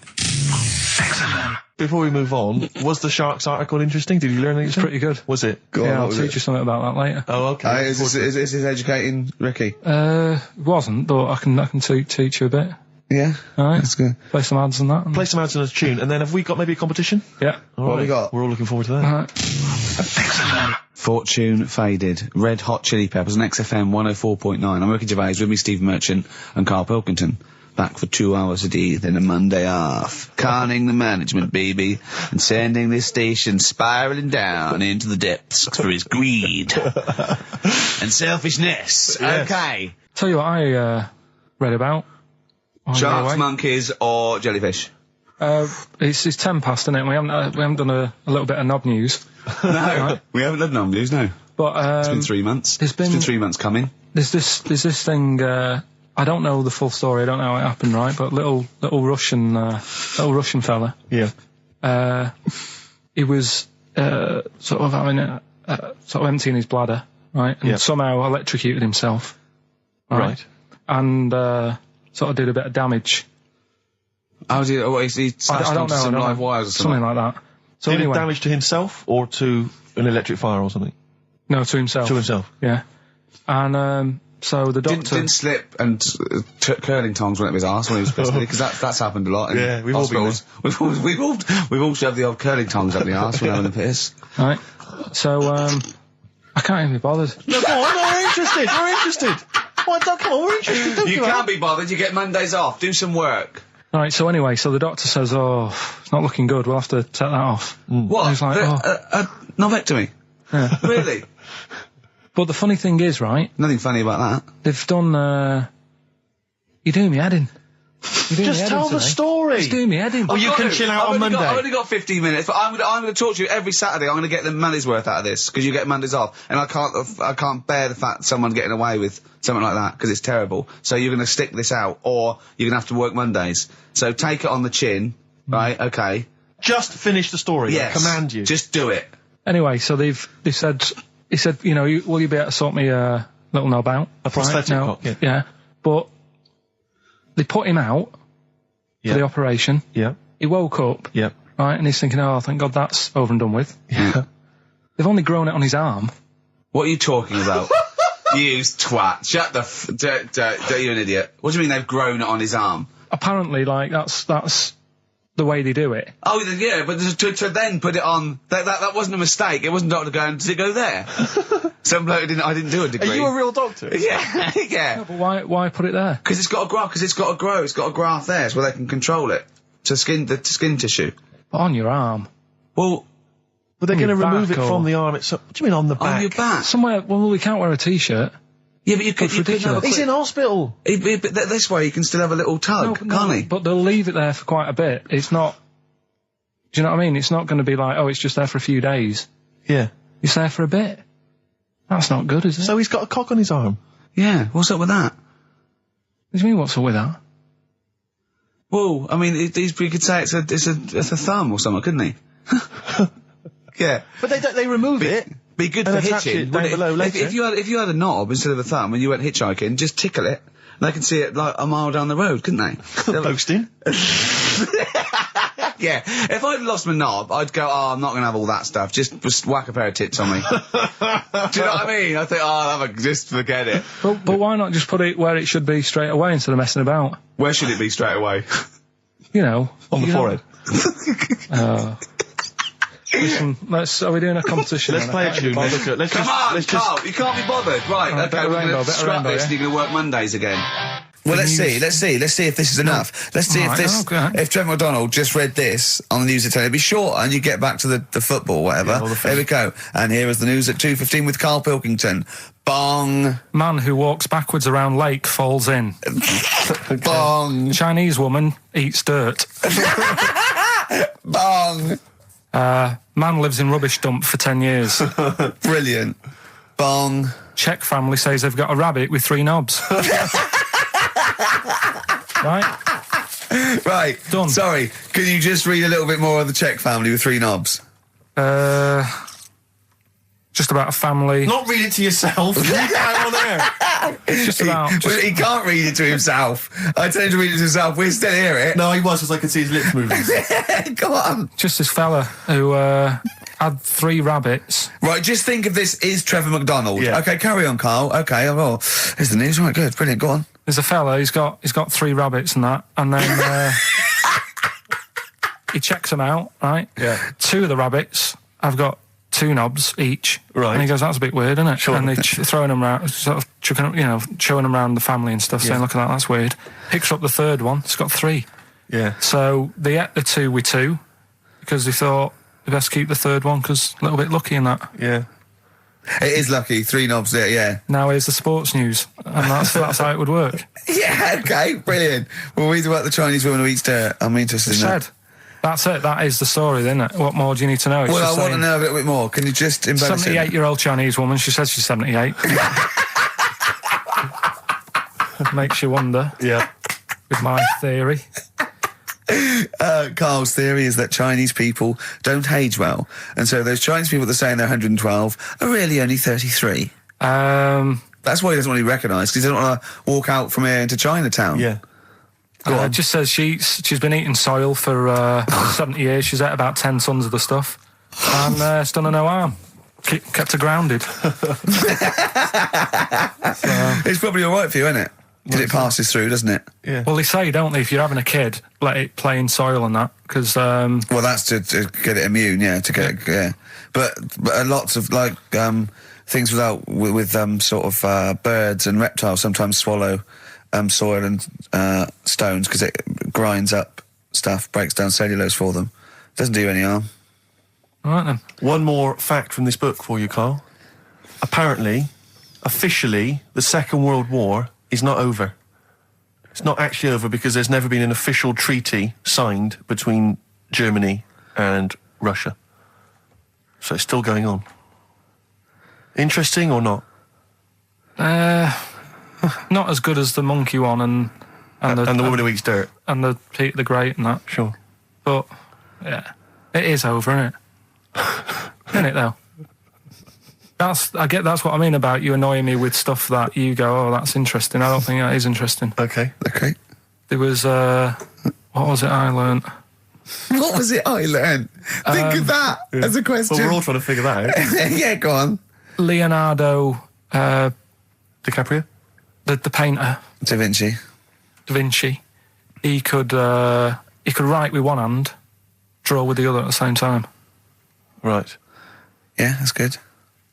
Before we move on, was the Sharks article interesting? Did you learn anything? Pretty good. Was it? Yeah, I'll teach you something about that later. Oh, okay. Is this educating Ricky? Wasn't, but I can teach you a bit. Yeah. All right. That's good. Play some ads and that. Play some ads on a tune, and then have we got maybe a competition? Yeah. All What right. we got? We're all looking forward to that. All right. Fortune Faded. Red Hot Chili Peppers on XFM 104.9. I'm Ricky Gervais, with me Steve Merchant and Karl Pilkington. Back for 2 hours a day, then a Monday off. Conning the management, baby, and sending this station spiraling down into the depths for his greed and selfishness. Yes. Okay. Tell you what I read about. on the Sharks, way. monkeys, or jellyfish? It's 10 past, isn't it? We haven't done a little bit of knob news. No, we haven't done no news, no. But It's been 3 months. It's been 3 months coming. There's this thing. I don't know the full story. I don't know how it happened, right? But little Russian fella. Yeah. He was sort of having sort of emptying his bladder, right? And Yeah. somehow electrocuted himself. Right. And sort of did a bit of damage. Is he smashed I don't onto know. some I don't live know. wires or something? Something like that. So Did anyway, it damage to himself or to an electric fire or something? no, to himself. To himself. Yeah. And so the doctor. Didn't slip and curling tongs went up his arse when he was pissed, because that's happened a lot in Yeah, we've all been hospitals. We've all shoved the old curling tongs up the arse when having a piss. Right. So I can't even be bothered. No, go on, we're interested. We're interested. Come on, we're interested. Don't You give can't up. be bothered. You get Mondays off. Do some work. Right, so anyway, so the doctor says, oh, it's not looking good, we'll have to take that off. What? I was like, Novectomy? Yeah. Really? But the funny thing is, right, Nothing funny about that. they've done, you're doing me head in. You're doing me Just head tell in the today. story. Just doing me head in. Well, you can chill out on Monday. I've only got 15 minutes, but I'm going to talk to you every Saturday. I'm going to get the money's worth out of this, because you get Mondays off. And I can't bear the fact someone's getting away with something like that, because it's terrible. So you're going to stick this out, or you're going to have to work Mondays. So take it on the chin, right? Okay. Just finish the story. Yes. I command you. Just do it. Anyway, so he said, you know, will you be able to sort me a little knob out? A prosthetic Right? No, cock, yeah. Yeah. But they put him out Yeah. for the operation. Yeah. He woke up, Yeah. right, and he's thinking, oh, thank God that's over and done with. Yeah. They've only grown it on his arm. What are you talking about? You twat. Shut the you're an idiot. What do you mean they've grown it on his arm? Apparently, like, that's the way they do it. Oh, yeah, but to then put it on, that wasn't a mistake. It wasn't doctor going, did it go there? Some bloke I didn't do a degree. Are you a real doctor? Yeah, yeah. But why put it there? Because it's got to grow, It's got a graph there, so where they can control it. to skin tissue. On your arm. Well, But they're On going to your remove back it or- from the arm itself. What do you mean on the back? on your back. Somewhere, well, we can't wear a t-shirt. Yeah, but you could have a ridiculous. quick... He's in hospital. But this way you can still have a little tug, can't he? But they'll leave it there for quite a bit. It's not... Do you know what I mean? It's not going to be like, oh, it's just there for a few days. Yeah. It's there for a bit. That's not good, is it? So he's got a cock on his arm. Yeah, what's up with that? What do you mean, what's up with that? Well, I mean, you could say it's a thumb or something, couldn't he? Yeah. But they remove it. Be good And for attach hitching. it down wouldn't it? below later. If you had a knob instead of a thumb and you went hitchhiking, just tickle it. They can see it like a mile down the road, couldn't they? Posting. Yeah. If I'd lost my knob, I'd go, oh, I'm not going to have all that stuff. Just whack a pair of tits on me. Do you know what I mean? I think, oh, I'll have just forget it. But why not just put it where it should be straight away instead of messing about? Where should it be straight away? You know. On the you know. forehead. Listen, are we doing a competition? Let's then? play I a can't tune. be bothered. Let's Come on, let's Karl, you can't be bothered. Right, Alright, okay, bit of we're rainbow, going to bit of scrap rainbow, this yeah? and you're going to work Mondays again. Well, let's see. Let's see if this is enough. Let's see Alright, okay. if Trent McDonald just read this on the news at 10, it'd be shorter and you get back to the football, whatever. Yeah, well, the Here we go. And here is the news at 2:15 with Karl Pilkington. Bong. Man who walks backwards around lake falls in. Bong. Chinese woman eats dirt. Bong. Man lives in rubbish dump for 10 years. Brilliant. Bong. Czech family says they've got a rabbit with 3 knobs. Right? Right. Done. Sorry. Can you just read a little bit more of the Czech family with 3 knobs? Just about a family. not read it to yourself. Read it out on there. It's just about. Well, he can't read it to himself. I tell him to read it to himself. We still hear it. No, he was, because I could see his lips moving. Come on. Just this fella who had 3 rabbits. Right, just think of this is Trevor McDonald. Yeah. Okay, carry on, Karl. Okay, oh, here's the news. Right, good, brilliant. Go on. There's a fella. He's got 3 rabbits and that, and then he checks them out. Right. Yeah. 2 of the rabbits have got 2 knobs each. Right. And he goes, that's a bit weird, isn't it? Sure. And they're throwing them around, sort of chucking, showing them around the family and stuff, saying, look at that, that's weird. Picks up the 3rd one. It's got 3. Yeah. So they ate the 2 with 2 because they thought they best keep the 3rd one because a little bit lucky in that. Yeah. It is lucky. 3 knobs there, yeah. Now here's the sports news, and that's how it would work. Yeah, okay, brilliant. We'll read about the Chinese woman who eats dirt. I'm interested in that. Said. That's it. That is the story, isn't it? What more do you need to know? It's Well, just I want to saying, know a little bit more. Can you just embellish it? 78-year-old Chinese woman. She says she's 78. Makes you wonder. Yeah. With my theory. Karl's theory is that Chinese people don't age well, and so those Chinese people that are saying they're 112 are really only 33. That's why he doesn't want to be recognised, because he doesn't want to walk out from here into Chinatown. Yeah. It just says she's been eating soil for 70 years. She's ate about 10 tons of the stuff, and it's done her no harm. Kept her grounded. It's probably all right for you, isn't it? Because it passes through, doesn't it? Yeah. Well, they say, don't they, if you're having a kid, let it play in soil and that, because Well, that's to get it immune, yeah, to get it, yeah. But lots of, like, things with sort of birds and reptiles sometimes swallow soil and stones because it grinds up stuff, breaks down cellulose for them. Doesn't do you any harm. all right then. One more fact from this book for you, Karl. Apparently, officially, the Second World War is not over. It's not actually over because there's never been an official treaty signed between Germany and Russia. So it's still going on. Interesting or not? Not as good as the monkey one and And the woman who eats dirt. and the Peter the Great and that. Sure. But yeah, it is over, isn't it? Isn't it though? That's what I mean about you annoying me with stuff that you go, oh, that's interesting. I don't think that is interesting. Okay. Okay. There was what was it I learnt? What was it I learned? Think of that as a question. Well, we're all trying to figure that out. Yeah, go on. Leonardo, DiCaprio? the painter, Da Vinci. Da Vinci. He could write with one hand, draw with the other at the same time. Right. Yeah, that's good.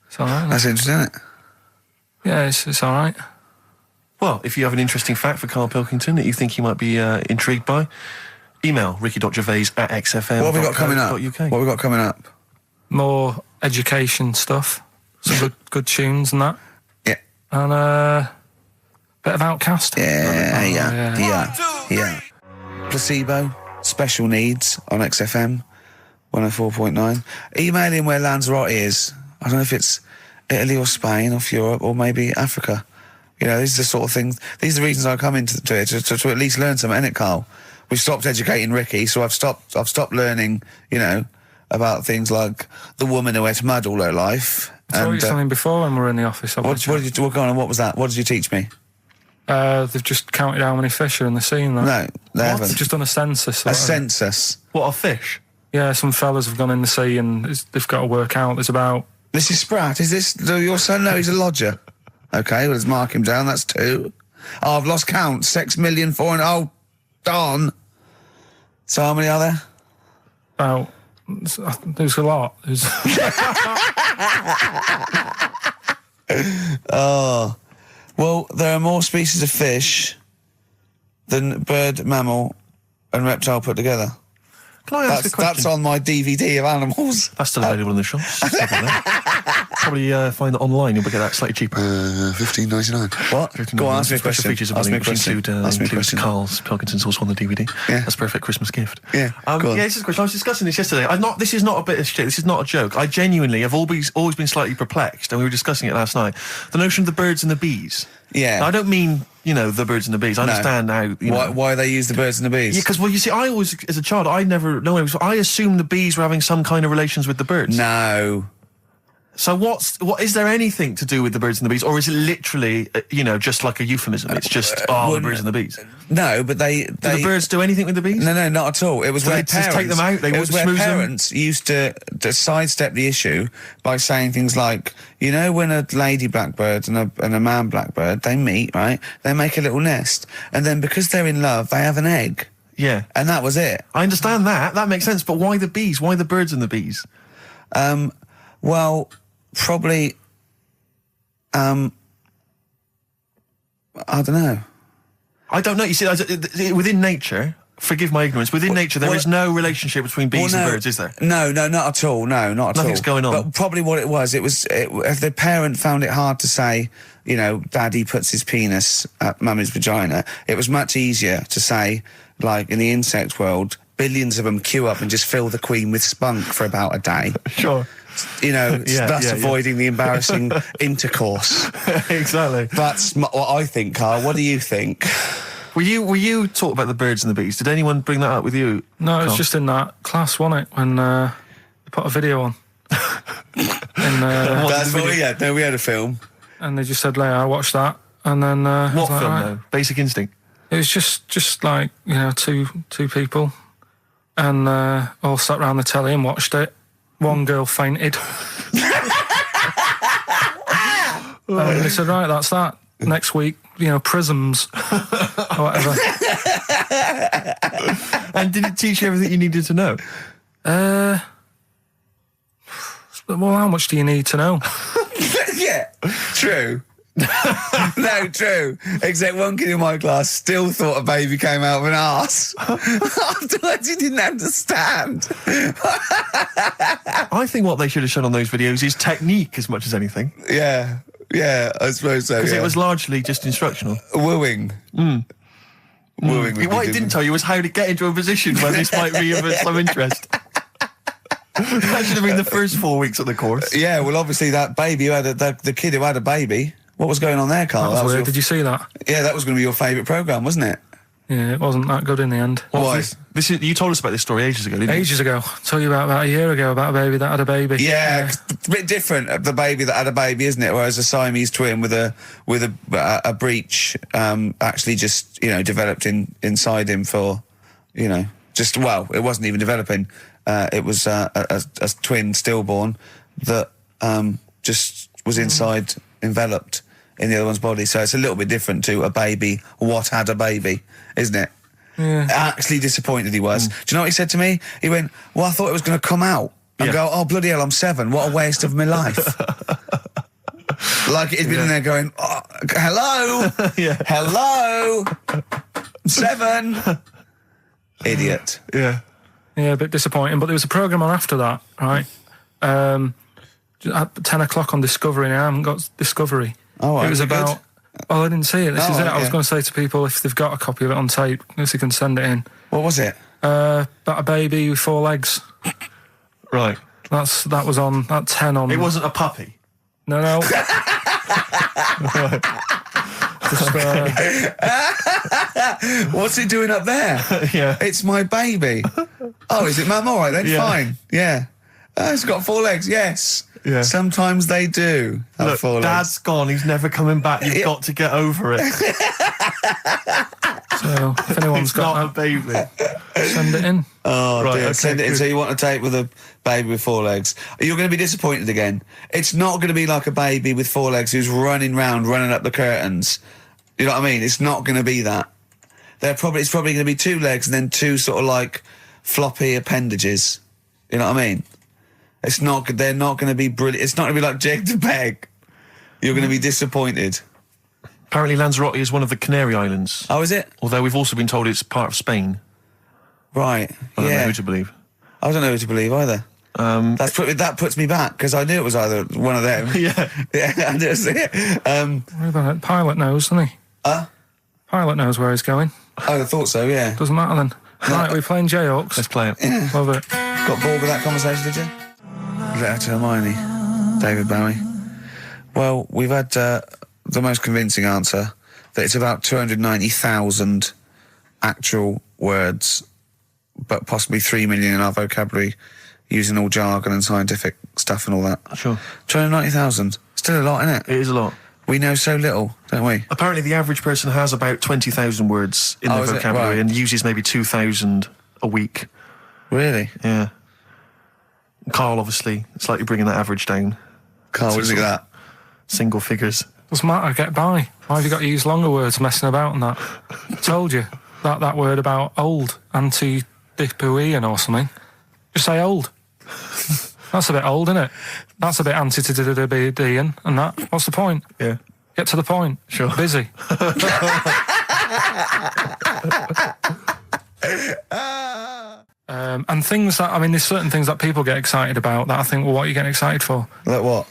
It's all right. That's interesting, isn't it? Yeah, it's all right. Well, if you have an interesting fact for Karl Pilkington that you think he might be intrigued by, Email ricky.gervais@xfm. What have we got coming up? UK. What have we got coming up? More education stuff. Some good tunes and that. Yeah. And a bit of Outcast. Yeah. Placebo, Special Needs on XFM 104.9. Email in where Lanzarote is. I don't know if it's Italy or Spain or Europe or maybe Africa. You know, these are the sort of things, these are the reasons I come into it, to at least learn something, innit, Karl? We've stopped educating Ricky, so I've stopped learning, you know, about things like the woman who ate mud all her life. I told you something before when we were in the office. What did you, what was that? What did you teach me? They've just counted how many fish are in the sea and that. No, they haven't. They've just done a census. A census? What, of fish? Yeah, some fellas have gone in the sea and they've got to work out. There's about... This is Spratt. Is this your son? No, he's a lodger. Okay, well, let's mark him down. That's 2. Oh, I've lost count. 6,000,004 and... Oh, darn. So how many are there? About... There's a lot. There's... Oh. Well, there are more species of fish than bird, mammal and reptile put together. Can I ask a question? That's on my DVD of animals. That's still available in the shops. Probably find that online. You'll get that slightly cheaper. $15.99. What? Go on, ask me a Special question. features of Ask me a which question. includes Karl's Pilkington's also on the DVD. Yeah. That's a perfect Christmas gift. Yeah, go on. Yeah, this is a question. I was discussing this yesterday. This is not a bit of shit. This is not a joke. I genuinely have always been slightly perplexed, and we were discussing it last night. The notion of the birds and the bees. Yeah. Now, I don't mean, you know, the birds and the bees. I understand how, you know. Why they use the birds and the bees? Yeah, because, well, you see, I always, as a child, I never know. I assumed the bees were having some kind of relations with the birds. No. So what is there anything to do with the birds and the bees, or is it literally, you know, just like a euphemism? It's just the birds and the bees. No, but they Do the birds do anything with the bees? No, not at all. It was where they just take them out? They it was where smooth them? parents used to sidestep the issue by saying things like, you know, when a lady blackbird and a man blackbird, they meet, right? They make a little nest, and then because they're in love, they have an egg. Yeah. And that was it. I understand that. That makes sense. But why the bees? Why the birds and the bees? Well, probably, I don't know. I don't know. You see, within nature, forgive my ignorance, within nature there is no relationship between bees and birds, is there? No, not at all. No, not at all. Nothing's going on. But probably what it was, if the parent found it hard to say, you know, Daddy puts his penis at Mummy's vagina, it was much easier to say, like, in the insect world, billions of them queue up and just fill the queen with spunk for about a day. Sure. You know, thus avoiding the embarrassing intercourse. Exactly. That's what I think, Karl. What do you think? Were you talking about the birds and the bees? Did anyone bring that up with you? No, it was just in that class, wasn't it? When they put a video on. That's what we had. No, we had a film. And they just said, I watched that. And then... what film, though? Basic Instinct? It was just like, you know, two people. And all sat round the telly and watched it. One girl fainted. And they said, right, that's that. Next week, you know, prisms or whatever. And did it teach you everything you needed to know? Well, how much do you need to know? Yeah, true. No, true. Except one kid in my class still thought a baby came out of an arse. Afterwards, he didn't understand. I think what they should have shown on those videos is technique as much as anything. Yeah, I suppose so. Because it was largely just instructional. Wooing. Wooing. What it didn't tell you was how to get into a position where this might be of some interest. That should have been the first 4 weeks of the course. Yeah, well, obviously that baby who had the kid who had a baby. What was going on there, Karl? That was weird. Did you see that? Yeah, that was going to be your favourite programme, wasn't it? Yeah, it wasn't that good in the end. Why? You told us about this story ages ago, didn't you? Ages ago. I told you about a year ago about a baby that had a baby. Yeah, it's a bit different, the baby that had a baby, isn't it? Whereas a Siamese twin with a breech actually just, you know, developed inside him for, you know, just, well, it wasn't even developing. It was a twin stillborn that just was inside, enveloped in the other one's body. So it's a little bit different to a baby, what had a baby, isn't it? Yeah. Actually disappointed he was. Do you know what he said to me? He went, well, I thought it was going to come out. And go, oh, bloody hell, I'm 7. What a waste of my life. Like he'd been in there going, oh, hello? Hello? I'm 7. Idiot. Yeah. Yeah, a bit disappointing. But there was a programme on after that, right? At 10 o'clock on Discovery, and I haven't got Discovery. Oh, right, it was was it about... good? Well, I didn't see it. This is it. I was yeah. going to say to people, if they've got a copy of it on tape, if they can send it in. What was it? About a baby with 4 legs. Right. That was on at 10 on... It wasn't a puppy. No. Just, What's it doing up there? Yeah. It's my baby. Oh, is it, Mum? All right then, Yeah. fine. Yeah. It's got 4 legs, yes. Yeah. Sometimes they do have Look, 4 legs. Dad's gone. He's never coming back. You've got to get over it. so, if anyone's It's not a got baby. that, send it in. Oh, Right, dear. okay, Send it in. good. So you want to tape with a baby with 4 legs. You're going to be disappointed again. It's not going to be like a baby with 4 legs who's running up the curtains. You know what I mean? It's not going to be that. It's probably going to be 2 legs and then 2 sort of like floppy appendages. You know what I mean? They're not going to be brilliant. It's not going to be like Jake the Peg. You're going to be disappointed. Apparently Lanzarote is one of the Canary Islands. Oh, is it? Although we've also been told it's part of Spain. Right. I don't know yeah. who to believe. I don't know who to believe either. That puts me back because I knew it was either one of them. Yeah. Yeah, I didn't see it. What about it? Pilot knows, doesn't he? Pilot knows where he's going. I thought so, yeah. Doesn't matter then. Right, we're playing J-Hawks. Let's play it. Love it. Got bored with that conversation, did you? Letter to Hermione, David Bowie. Well, we've had the most convincing answer that it's about 290,000 actual words, but possibly 3 million in our vocabulary, using all jargon and scientific stuff and all that. Sure. 290,000. Still a lot, isn't it? It is a lot. We know so little, don't we? Apparently the average person has about 20,000 words in their is it? vocabulary Right. and uses maybe 2,000 a week. Really? Yeah. Karl, obviously, slightly bringing that average down. Carl, what do you think of that? Single figures. Doesn't matter, get by. Why have you got to use longer words messing about and that? Told you. That word about old, anti-dipuian or something. Just say old. That's a bit old, isn't it? That's a bit anti-dipuian and that. What's the point? Yeah. Get to the point. Sure. Busy. And things that, I mean, there's certain things that people get excited about that I think, well, what are you getting excited for? Like what?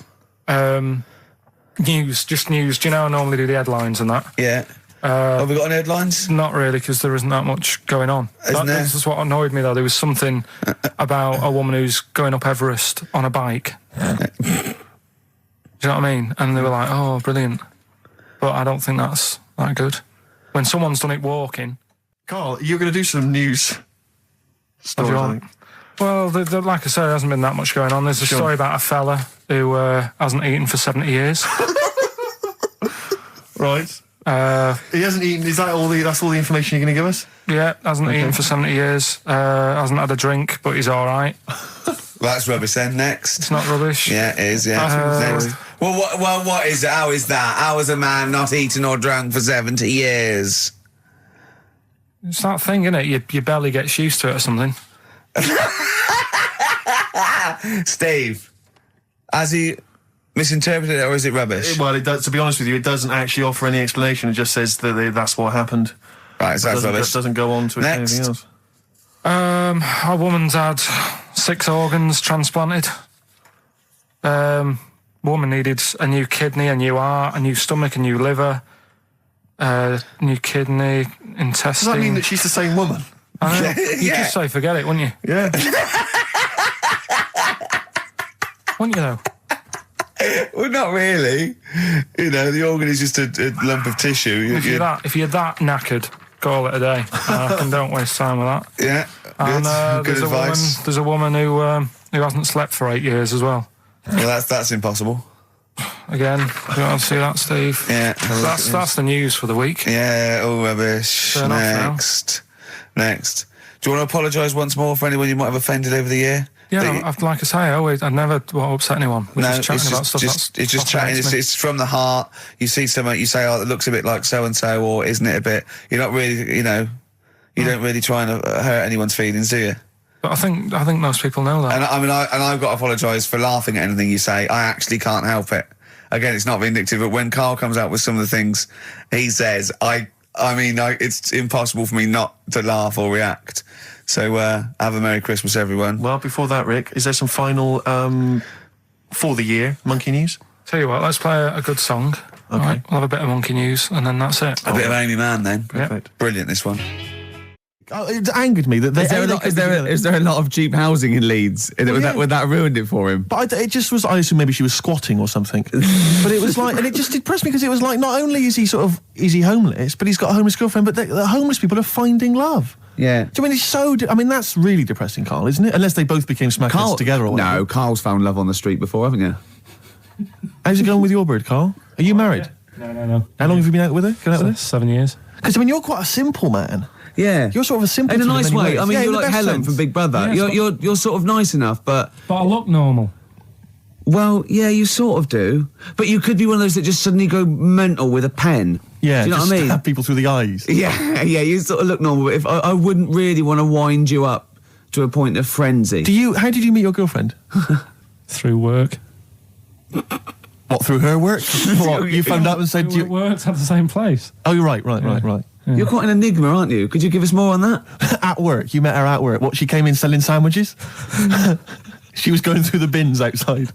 News, just news. Do you know I normally do the headlines and that? Yeah. Have we got any headlines? Not really, because there isn't that much going on. Isn't there? This is what annoyed me, though. There was something about a woman who's going up Everest on a bike. Do you know what I mean? And they were like, oh, brilliant. But I don't think that's that good. When someone's done it walking... Karl, you're going to do some news stories, I think. Well, like I said, there hasn't been that much going on. There's a story about a fella who hasn't eaten for 70 years. Right. He hasn't eaten. Is that that's all the information you're going to give us? Yeah, hasn't eaten for 70 years. Hasn't had a drink, but he's all right. That's rubbish then. Next. It's not rubbish. Yeah, it is, yeah. Next. Well, what is it? How is that? How is a man not eaten or drunk for 70 years? It's that thing, isn't it? Your belly gets used to it or something. Steve, has he misinterpreted it or is it rubbish? Well, it does, to be honest with you, it doesn't actually offer any explanation. It just says that that's what happened. Right, so that's rubbish. It doesn't go on to Next. anything else. A woman's had 6 organs transplanted. Woman needed a new kidney, a new heart, a new stomach, a new liver, new kidney, intestine. Does that mean that she's the same woman? I know. You'd Yeah. just say forget it, wouldn't you? Yeah. Wouldn't you, though? Well, not really. You know, the organ is just a lump of tissue. If you're that knackered, call it a day. And don't waste time with that. Yeah, And good advice. there's a woman who hasn't slept for 8 years as well. Well, that's impossible. Again, you want to see that, Steve? Yeah. That's the news for the week. Yeah, all rubbish. Turn off now. Next. Do you want to apologise once more for anyone you might have offended over the year? Yeah, like I say, I never want to upset anyone. We're just chatting about stuff. It's just chatting. It's from the heart. You see something, you say, "Oh, it looks a bit like so and so," or "Isn't it a bit?" You're not really, you don't really try and hurt anyone's feelings, do you? But I think most people know that. And I've got to apologise for laughing at anything you say. I actually can't help it. Again, it's not vindictive, but when Karl comes out with some of the things he says, I I mean, it's impossible for me not to laugh or react. So have a Merry Christmas, everyone. Well, before that, Rick, is there some final for the year Monkey News? Tell you what, let's play a good song. Okay. All right, we'll have a bit of Monkey News, and then that's it. A bit of Amy Mann, then. Perfect. Brilliant, this one. Oh, it angered me that Is there a lot of cheap housing in Leeds? Would that ruined it for him? But it just was. I assume maybe she was squatting or something. But it was like, and it just depressed me because it was like, not only is he homeless, but he's got a homeless girlfriend. But the homeless people are finding love. Yeah. Do you mean it's so? That's really depressing, Carl, isn't it? Unless they both became smackheads together or whatever. No, Carl's found love on the street before, haven't you? How's it going with your bird, Carl? Are you married? No. How long have you been out with her? Can I out with her? 7 years. Because you're quite a simple man. Yeah. You're sort of a simple in a nice way. I mean, you're like Helen from Big Brother. Yeah, you're sort of nice enough, but I look normal. well, yeah, you sort of do. But you could be one of those that just suddenly go mental with a pen. Yeah, do you know just what I mean? stab people through the eyes. Yeah, you sort of look normal. But if I wouldn't really want to wind you up to a point of frenzy. How did you meet your girlfriend? Through work. What, through her work? What, you phoned up and said... We worked at the same place. Oh, you're right. Yeah. You're quite an enigma, aren't you? Could you give us more on that? At work. You met her at work. What, she came in selling sandwiches? She was going through the bins outside.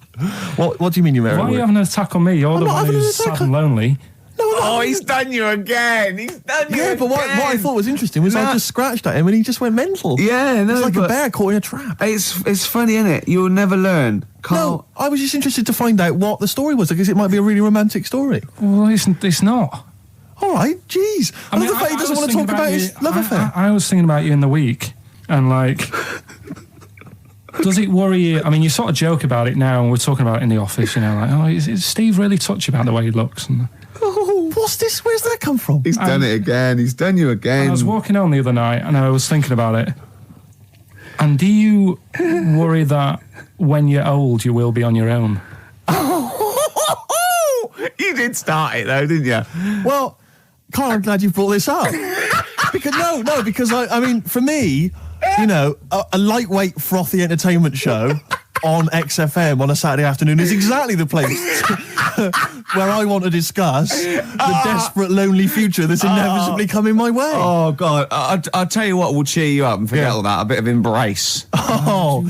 What do you mean you met her Why at are you work? having an attack on me? You're the one who's sad and lonely. Oh, he's done you again. Yeah, but what I thought was interesting was I just scratched at him and he just went mental. Yeah, no, it's like a but bear caught in a trap. It's funny, isn't it? You'll never learn. Carl. No, I was just interested to find out what the story was because it might be a really romantic story. Well, it's not. All right, jeez. I love the fact he doesn't want to talk about his love affair. I was thinking about you in the week, and like, does it worry you? I mean, you sort of joke about it now, and we're talking about it in the office, you know, like, oh, is Steve really touchy about the way he looks? And Oh, what's this? Where's that come from? He's done it again. He's done you again. I was walking home the other night, and I was thinking about it. And do you worry that when you're old, you will be on your own? You did start it though, didn't you? Well, Karl, I'm glad you brought this up. because I mean, for me, you know, a lightweight, frothy entertainment show on XFM on a Saturday afternoon is exactly the place where I want to discuss the desperate, lonely future that's inevitably coming my way. Oh, God. I'll tell you what will cheer you up and forget all that. A bit of Embrace. Oh,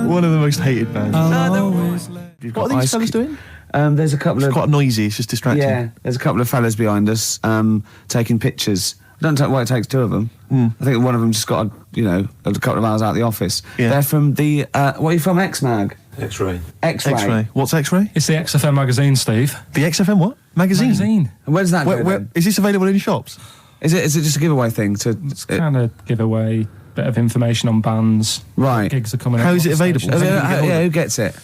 one of the most hated bands. What are these fellas doing? There's a couple It's of... quite noisy, it's just distracting. Yeah, there's a couple of fellas behind us taking pictures. I don't know why it takes two of them. I think one of them just got, a couple of hours out of the office. Yeah. They're from the... what are you from, X-Mag? X-Ray. X-Ray. X-Ray. What's X-Ray? It's the XFM magazine, Steve. The XFM what? Magazine. And where's that go, Where, then? is this available in shops? Is it just a giveaway thing? It's kind of giveaway, bit of information on bands. Right. Gigs are coming up. How is it available? Who gets it?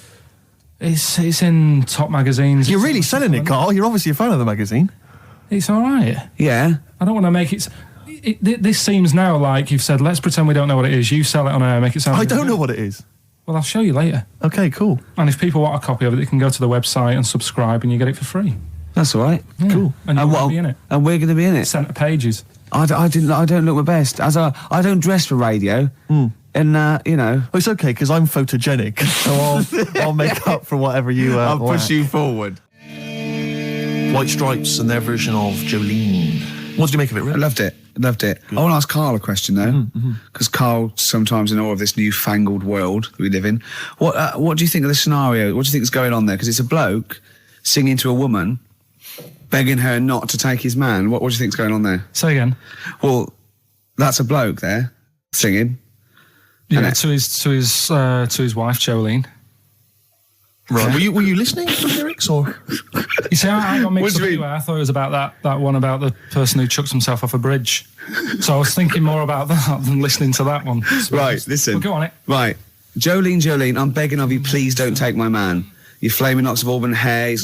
It's in top magazines. You're really selling it, Carl. You're obviously a fan of the magazine. It's all right. Yeah. I don't want to make it... This seems now like you've said, let's pretend we don't know what it is. You sell it on air, make it sound... I don't know what it is. Well, I'll show you later. Okay, cool. And if people want a copy of it, they can go to the website and subscribe and you get it for free. That's all right. Yeah. Cool. And you're going to be in it. And we're going to be in it. Centre pages. I don't look my best. I don't dress for radio. And, Well, it's okay, because I'm photogenic, so I'll make up for whatever you I'll wear. push you forward. White Stripes and their version of Jolene. What did you make of it, Rick? I loved it. I want to ask Karl a question, though, because Karl's sometimes in awe of this newfangled world that we live in. What do you think of the scenario? What do you think is going on there? Because it's a bloke singing to a woman, begging her not to take his man. What do you think is going on there? Say again. Well, that's a bloke there singing. Yeah, to his wife Jolene. Right. Were you listening to the lyrics or? You see, I got mixed What do up you mean? anyway. I thought it was about that one about the person who chucks himself off a bridge. So I was thinking more about that than listening to that one. Right, listen. Well, go on it. Right. Jolene, I'm begging of you, please don't take my man. You flaming locks of auburn hair,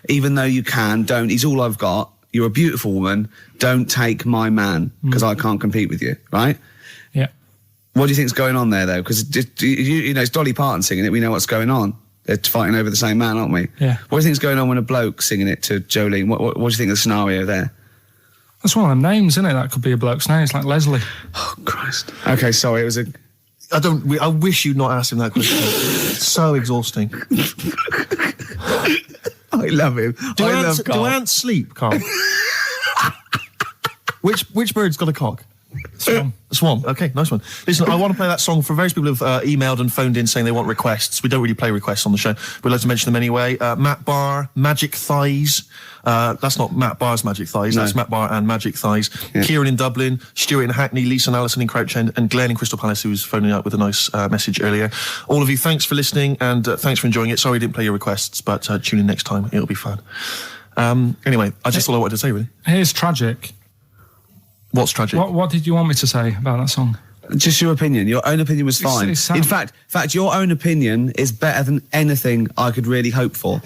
even though you can, don't. He's all I've got. You're a beautiful woman. Don't take my man, because I can't compete with you, right? Yeah. What do you think's going on there, though? Because, it's Dolly Parton singing it. We know what's going on. They're fighting over the same man, aren't we? Yeah. What do you think's going on when a bloke's singing it to Jolene? What do you think of the scenario there? That's one of them names, isn't it? That could be a bloke's name. It's like Leslie. Oh, Christ. Okay, sorry, it was a... I wish you'd not asked him that question. It's so exhausting. I love him. Do I love ants Karl. sleep, Karl? Which bird's got a cock? Swan. Swan. Okay, nice one. Listen, I want to play that song for various people who've emailed and phoned in saying they want requests. We don't really play requests on the show. We'd like to mention them anyway. Matt Barr, Magic Thighs. That's not Matt Barr's Magic Thighs. No. That's Matt Barr and Magic Thighs. Yeah. Kieran in Dublin, Stuart in Hackney, Lisa and Alison in Crouch End, and Glenn in Crystal Palace, who was phoning up with a nice message earlier. All of you, thanks for listening and thanks for enjoying it. Sorry we didn't play your requests, but tune in next time. It'll be fun. Anyway, I just all I wanted to say, really. Here's tragic. What's tragic? What did you want me to say about that song? Just your opinion. Your own opinion was fine. In fact, your own opinion is better than anything I could really hope for.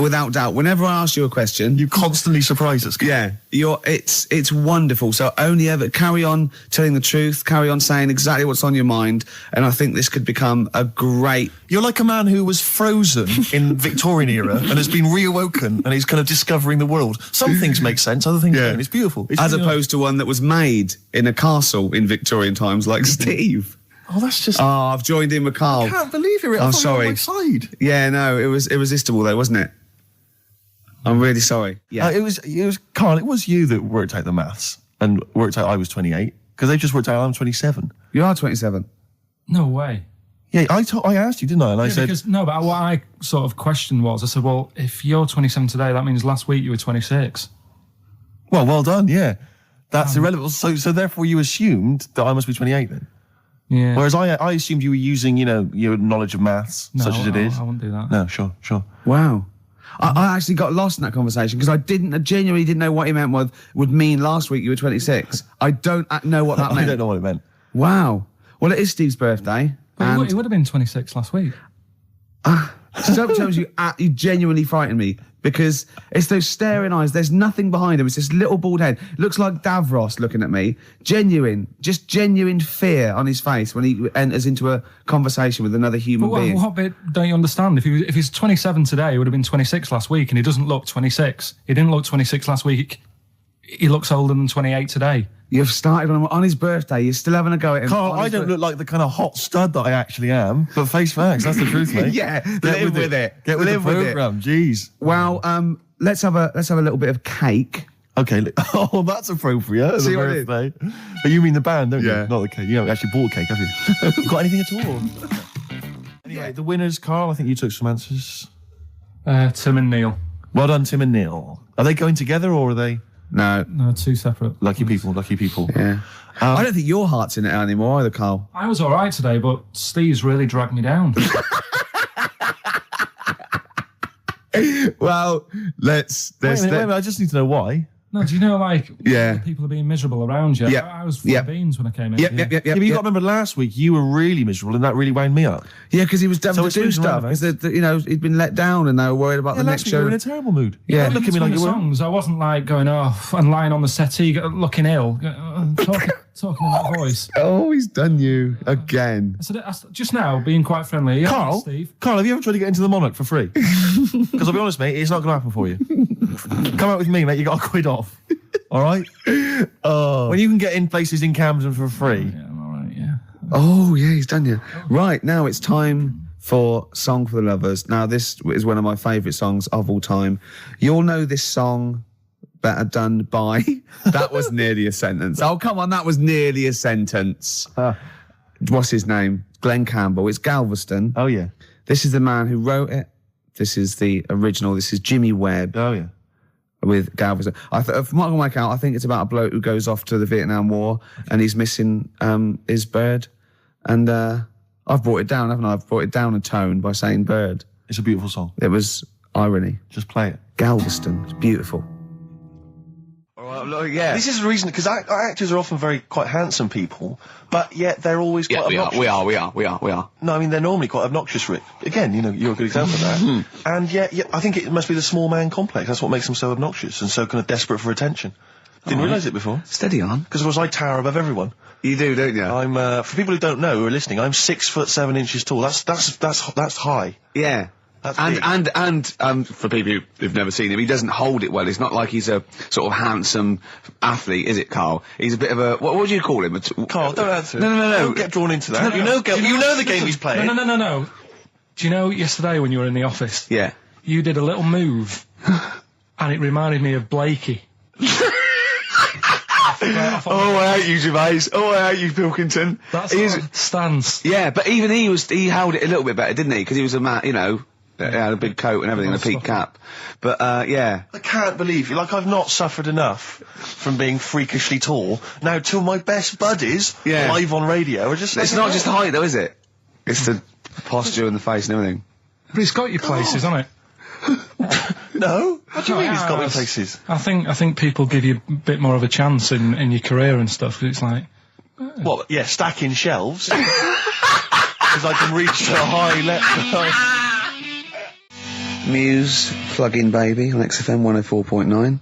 Without doubt. Whenever I ask you a question, you constantly surprise us. Yeah, it's wonderful. So only ever carry on telling the truth, carry on saying exactly what's on your mind, and I think this could become a great. You're like a man who was frozen in Victorian era and has been reawoken, and he's kind of discovering the world. Some things make sense, other things don't. It's beautiful. As opposed to one that was made in a castle in Victorian times, like Steve. Oh, that's just. Oh, I've joined in with Karl. I can't believe you're. I'm sorry. On my side. Yeah, no, it was irresistible though, wasn't it? I'm really sorry. Yeah, it was Karl. It was you that worked out the maths and worked out I was 28 because they just worked out I'm 27. You are 27. No way. Yeah, I asked you, didn't I? And I said no, but what I sort of questioned was I said, well, if you're 27 today, that means last week you were 26. Well done. Yeah, that's irrelevant. So therefore you assumed that I must be 28 then. Yeah. Whereas I assumed you were using, your knowledge of maths, such as it is. I wouldn't do that. No, sure. Wow. I actually got lost in that conversation because I genuinely didn't know what he meant would mean last week you were 26. I don't know what that meant. I don't know what it meant. Wow. Well, it is Steve's birthday. But it would have been 26 last week. Sometimes you genuinely frighten me because it's those staring eyes. There's nothing behind him. It's this little bald head. Looks like Davros looking at me. Genuine fear on his face when he enters into a conversation with another human being. What bit don't you understand? If he's 27 today, he would have been 26 last week, and he doesn't look 26. He didn't look 26 last week. He looks older than 28 today. You've started on his birthday. You're still having a go at him. Karl, I don't look like the kind of hot stud that I actually am, but face facts, that's the truth, mate. Yeah, live with it. Get with the programme, jeez. Well, let's have a little bit of cake. Okay. Oh, that's appropriate. See what birthday. But you mean the band, don't you? Not the cake. You haven't actually bought cake, have you? Got anything at all? Anyway, the winners, Karl. I think you took some answers. Tim and Neil. Well done, Tim and Neil. Are they going together or are they? No, two separate. Lucky people. Yeah. I don't think your heart's in it anymore either, Karl. I was all right today, but Steve's really dragged me down. Well, let's. Wait a minute, I just need to know why. No, do you know, people are being miserable around you? Yeah. I was full of beans when I came in. Yeah, but you got to remember last week you were really miserable and that really wound me up. Yeah, because he was devil to do stuff. Because he'd been let down and they were worried about the next show. You were in a terrible mood. Yeah, look at me like you were. Songs. I wasn't like going off and lying on the settee, looking ill, talking in that voice. Oh, he's done you again. I said just now, being quite friendly. Yeah, Karl, Steve. Karl, have you ever tried to get into the Monarch for free? Because I'll be honest, mate, it's not going to happen for you. Come out with me, mate. You got a quid off. All right. When you can get in places in Camden for free. Yeah, I'm all right. Yeah. Oh yeah, he's done you. Right now it's time for Song for the Lovers. Now this is one of my favourite songs of all time. You'll know this song better done by. That was nearly a sentence. Oh come on, that was nearly a sentence. What's his name? Glenn Campbell. It's Galveston. Oh yeah. This is the man who wrote it. This is the original. This is Jimmy Webb. Oh yeah. With Galveston. From what I can work out, I think it's about a bloke who goes off to the Vietnam War and he's missing his bird. And I've brought it down, haven't I? I've brought it down a tone by saying bird. It's a beautiful song. It was irony. Just play it. Galveston. It's beautiful. Yeah. This is the reason, because actors are often quite handsome people, but yet they're always quite obnoxious. We are. No, I mean, they're normally quite obnoxious, Rick. Again, you're a good example of that. And yet, I think it must be the small man complex. That's what makes them so obnoxious and so kind of desperate for attention. Didn't realise it before. Steady on. Because, of course, I tower above everyone. You do, don't you? I'm, for people who don't know, who are listening, I'm 6'7" tall. That's high. Yeah. And for people who've never seen him, he doesn't hold it well. It's not like he's a sort of handsome athlete, is it, Karl? He's a bit of a what would you call him? Karl, don't answer. No. Don't get drawn into that. You know the game he's playing. No. Do you know yesterday when you were in the office? Yeah. You did a little move, and it reminded me of Blakey. Oh, I hate you, Gervais. Oh, I hate you, Pilkington. That's He's- our stance. Yeah, but even he held it a little bit better, didn't he? Because he was a man, you know, he had a big coat and everything, and a peak cap. But, yeah. I can't believe you. Like, I've not suffered enough from being freakishly tall. Now, till my best buddies, Yeah. live on radio, are just... It's not just height, though, is it? It's the posture and the face and everything. But it's got you places, hasn't it? No? What do you mean it's got me it's- places? I think people give you a bit more of a chance in your career and stuff. 'Cause it's like, What, yeah, stacking shelves? Because I can reach to a high level. Muse, Plug In Baby on XFM 104.9.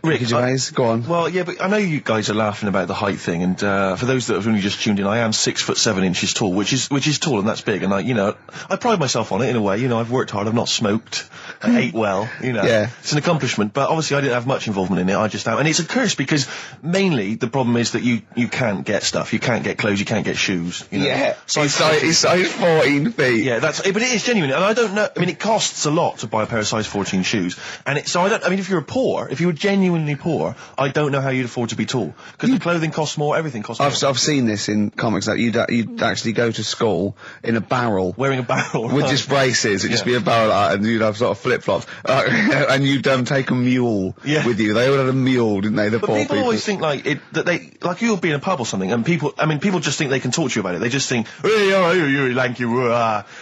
Rick, Gervais, go on. Well, yeah, but I know you guys are laughing about the height thing, and for those that have only just tuned in, I am 6'7" tall, which is tall, and that's big. And I pride myself on it in a way. I've worked hard, I've not smoked, I ate well. Yeah. It's an accomplishment. But obviously, I didn't have much involvement in it. I just and it's a curse because mainly the problem is that you can't get stuff, you can't get clothes, you can't get shoes. Yeah, Size he's size 14 feet. Yeah, but it is genuine, and I don't know. I mean, it costs a lot to buy a pair of size 14 shoes, and so I don't. I mean, if you were genuinely poor, I don't know how you'd afford to be tall because the clothing costs more, everything costs more. I've seen this in comics that you'd actually go to school in a barrel. Wearing a barrel With right. just braces, it'd just be a barrel and you'd have sort of flip-flops. And you'd take a mule with you. They all had a mule, didn't they, the But poor people always think you'll be in a pub or something, and people just think they can talk to you about it. They just think, hey, oh, you lanky,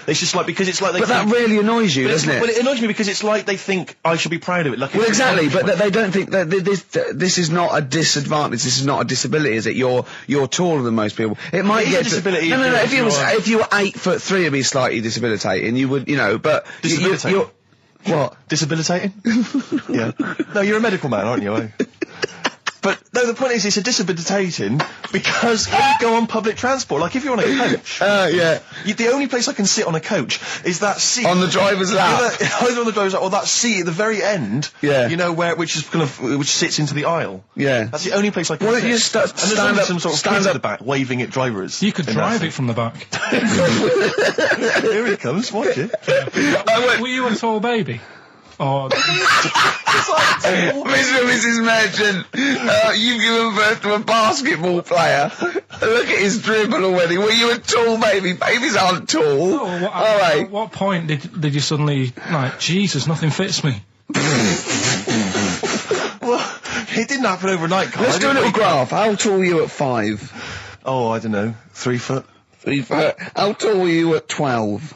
it's just like, because it's like they But think, that really annoys you, but doesn't it? Well, it annoys me because it's like they think I should be proud of it. Like, Well, it's exactly, an but accomplishment. they don't think that this is not a disadvantage. This is not a disability, is it? You're taller than most people. It might is get a disability No. if If you were 8'3", it'd be slightly debilitating. You would, but Disabilitating? you're what? Disabilitating? Yeah. No, you're a medical man, aren't you? Eh? But no, the point is, it's a disabilitating because when you go on public transport, like if you're on a coach, Yeah. the only place I can sit on a coach is that seat On the driver's lap. either on the driver's lap or that seat at the very end. Yeah. Which sits into the aisle. Yeah. That's the only place I can Well, sit. you and there's stand only up- some sort of stand kids up- at the back waving at drivers. you could in drive that it from the back. Here he comes, watch it. Were you a tall baby? Or Mr. and Mrs. Merchant, you've given birth to a basketball player. Look at his dribble already. Were you a tall baby? Babies aren't tall. at what point did you suddenly Jesus, nothing fits me? Well, it didn't happen overnight, Karl. Let's I do a didn't little wake up. graph. How tall were you at 5? Oh, I don't know, 3 foot, 3 foot. How tall were you at 12?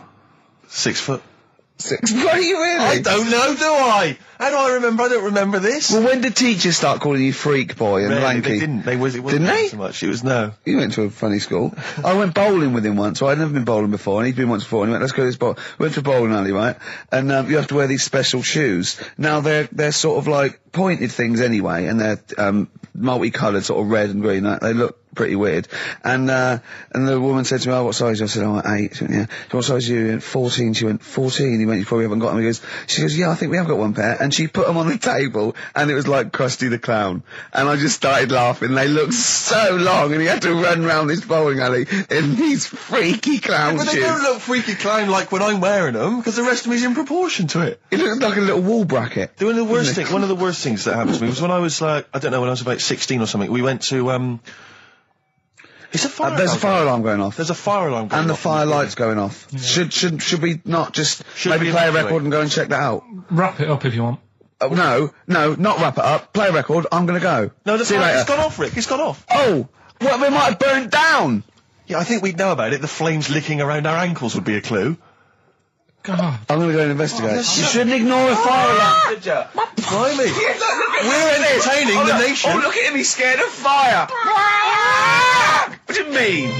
6 foot. 6. Were you really? I don't know, do I? How do I remember? I don't remember this. Well, when did teachers start calling you freak boy and Really, lanky? they didn't. It wasn't Didn't they? so much. It was no. You went to a funny school. I went bowling with him once. I'd never been bowling before, and he'd been once before. And he went, "Let's go to this bowl." We went to a bowling alley, right? And you have to wear these special shoes. Now they're sort of like pointed things anyway, and they're multicoloured, sort of red and green. They look pretty weird. And the woman said to me, "Oh, what size?" I said, "Oh, 8." She went, "Yeah." "So what size are you?" He went, 14. She went, 14. He went, "You probably haven't got them." She goes, "Yeah, I think we have got one pair." And she put them on the table, and it was like Krusty the Clown. And I just started laughing. They looked so long, and he had to run round this bowling alley in these freaky clown But they shoes. don't look freaky clown like when I'm wearing them, because the rest of me's in proportion to it. It looked like a little wall bracket. One of the worst things that happened to me was when I was when I was about 16 or something. We went to It's a fire There's a alarm. fire alarm going off. There's a fire alarm going And the off. fire light's going off. Should we not just maybe we play a evacuate? record and go and check that out? Wrap it up if you want. No, not wrap it up. Play a record. I'm going to go. No, the See you fire, later. it's gone off, Rick. It's gone off. Oh, well, we might have burned down. Yeah, I think we'd know about it. The flames licking around our ankles would be a clue. God. I'm going to go and investigate. You shouldn't ignore a fire alarm, should you? Blimey. We're entertaining the nation. Oh, look at him. He's scared of fire. What do you mean?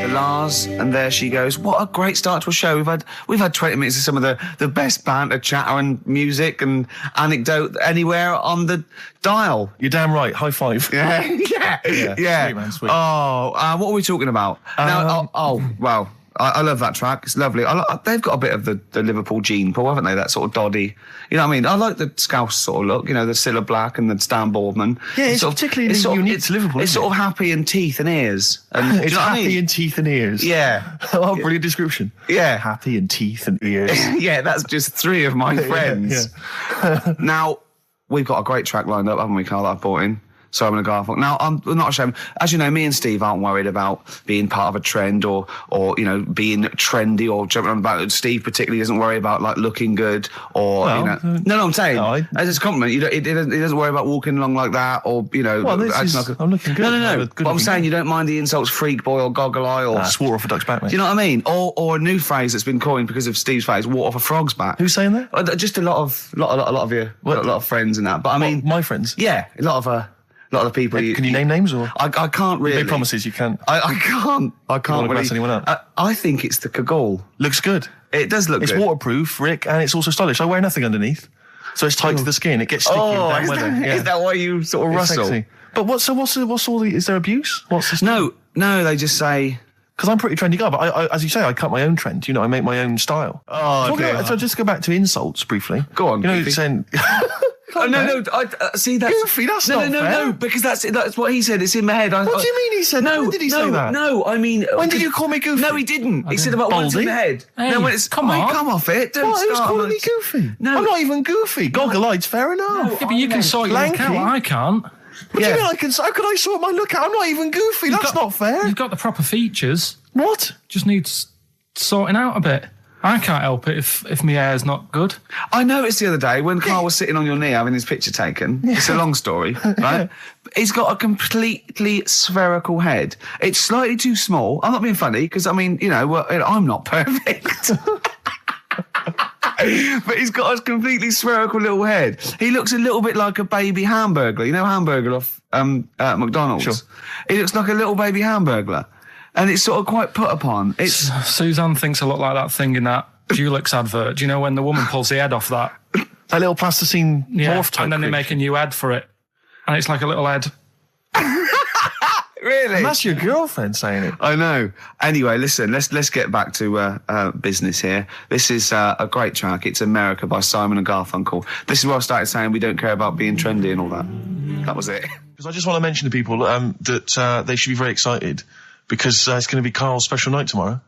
Lars, and there she goes. What a great start to a show. We've had 20 minutes of some of the best banter, chatter and music and anecdote anywhere on the dial. You're damn right. High five. Yeah. Sweet, man, sweet. Oh, what are we talking about? Now, I love that track. It's lovely. They've got a bit of the Liverpool gene, Paul, haven't they? That sort of doddy. You know what I mean? I like the Scouse sort of look. You know, the Cilla Black and the Stan Boardman. Yeah, it's particularly unique to Liverpool. It's sort of happy in teeth and ears. And, it's happy in teeth and ears. Yeah. Oh, brilliant description. Yeah. Happy in teeth and ears. Yeah, that's just 3 of my friends. Yeah. Now, we've got a great track lined up, haven't we, Karl, that I've brought in? Simon and Garfunkel. Now, I'm not ashamed. As you know, me and Steve aren't worried about being part of a trend or you know, being trendy or jumping on about. Steve particularly doesn't worry about, like, looking good or, well, you know. No, I'm saying, as a compliment, he doesn't worry about walking along like that or, you know. Well, I'm looking good. No. But I'm saying you don't mind the insults freak boy or goggle eye or... swore off a duck's back, mate. Do you know what I mean? Or a new phrase that's been coined because of Steve's phrase, walk off a frog's back. Who's saying that? Just a lot of you, a lot of friends and that. But I mean... my friends? Yeah, a lot of the people. Can you name names or? I can't really. Big promises you can't. I can't. I can't really pass anyone up. I think it's the Kagol. Looks good. It does look good. It's waterproof, Rick, and it's also stylish. I wear nothing underneath, so it's tight to the skin. It gets sticky in bad weather. Is that why you sort of rustle? Sexy. But what's all the? Is there abuse? What's this? No. They just say. Because I'm pretty trendy guy, but I, as you say, I cut my own trend. You know, I make my own style. Oh, so just go back to insults briefly. Go on. You know, saying. Oh, no, see, that's... Goofy, that's not fair. No, because that's what he said. It's in my head. What do you mean he said? No, when did he say that? No, I mean... When did you call me goofy? No, he didn't. He said about what's in the head. Hey, no, when it's... come on. Come off it. Don't What? Who's start calling on me it. goofy? No. I'm not even goofy. Goggle-eyed's fair enough. Yeah, but you can sort your look out. I can't. What do you mean I can... How can I sort my look out? I'm not even goofy. That's not fair. You've got the proper features. What? Just needs sorting out a bit. I can't help it if my hair's not good. I noticed the other day when Karl was sitting on your knee having his picture taken. It's a long story, right? He's got a completely spherical head. It's slightly too small. I'm not being funny because, I mean, you know, I'm not perfect. But he's got a completely spherical little head. He looks a little bit like a baby Hamburglar. You know Hamburglar off McDonald's? Sure. He looks like a little baby Hamburglar. And it's sort of quite put upon. Suzanne thinks a lot like that thing in that Dulux advert. Do you know when the woman pulls the head off that? That little plasticine morph type. And then they make a new head for it. And it's like a little head. Really? And that's your girlfriend saying it. I know. Anyway, listen, let's get back to business here. This is a great track. It's America by Simon and Garfunkel. This is where I started saying we don't care about being trendy and all that. That was it. Because I just want to mention to people that they should be very excited because it's going to be Karl's special night tomorrow.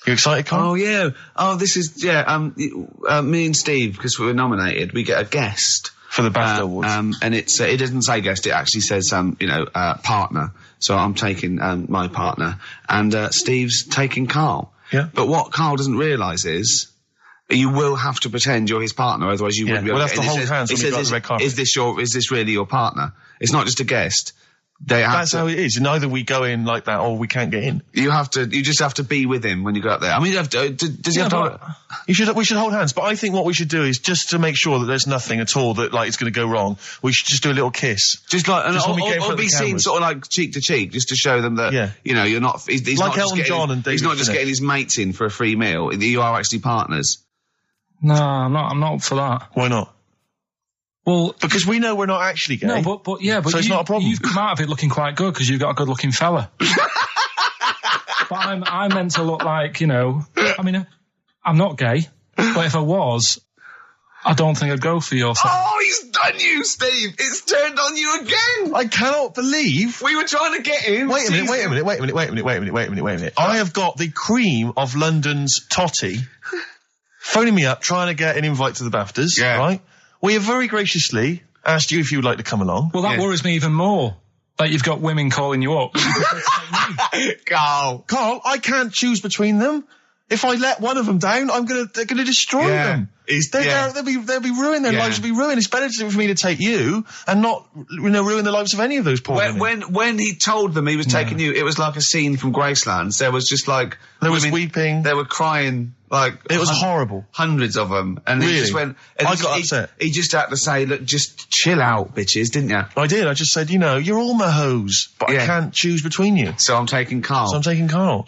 You excited, Karl? Oh, yeah. Oh, this is, me and Steve, because we were nominated, we get a guest. For the BAFTA Awards. And it doesn't say guest, it actually says, partner. So I'm taking my partner. And Steve's taking Karl. Yeah. But what Karl doesn't realise is you will have to pretend you're his partner, otherwise you wouldn't be able to. We'll have to hold hands when we go on the red carpet. Is this really your partner? It's not just a guest. That's how it is. And either we go in like that or we can't get in. You just have to be with him when you go up there. I mean, does he have to? We should hold hands. But I think what we should do is just to make sure that there's nothing at all that like it's going to go wrong. We should just do a little kiss. Just like, or be seen sort of like cheek to cheek, just to show them that, you know, you're not, he's like not Elton John and David he's not just getting his mates in for a free meal. You are actually partners. No, I'm not up for that. Why not? Well, because we know we're not actually gay. No, but so it's not a problem. You've come out of it looking quite good because you've got a good-looking fella. But I'm meant to look like, you know. I mean, I'm not gay, but if I was, I don't think I'd go for your side. Oh, he's done you, Steve. It's turned on you again. I cannot believe we were trying to get him. Wait a minute. I have got the cream of London's totty phoning me up, trying to get an invite to the BAFTAs. Yeah. Right. We have very graciously asked you if you would like to come along. Well, that worries me even more, that you've got women calling you up. Karl, I can't choose between them. If I let one of them down, they're gonna destroy them. They'll be ruined. Their lives will be ruined. It's better for me to take you and not, ruin the lives of any of those poor women. When he told them he was taking you, it was like a scene from Graceland. There was just like there was weeping. They were crying. Like it was horrible. Hundreds of them, and really? He just went. And I got upset. He just had to say, "Look, just chill out, bitches," didn't you? I did. I just said, you're all my hoes, but I can't choose between you. So I'm taking Karl.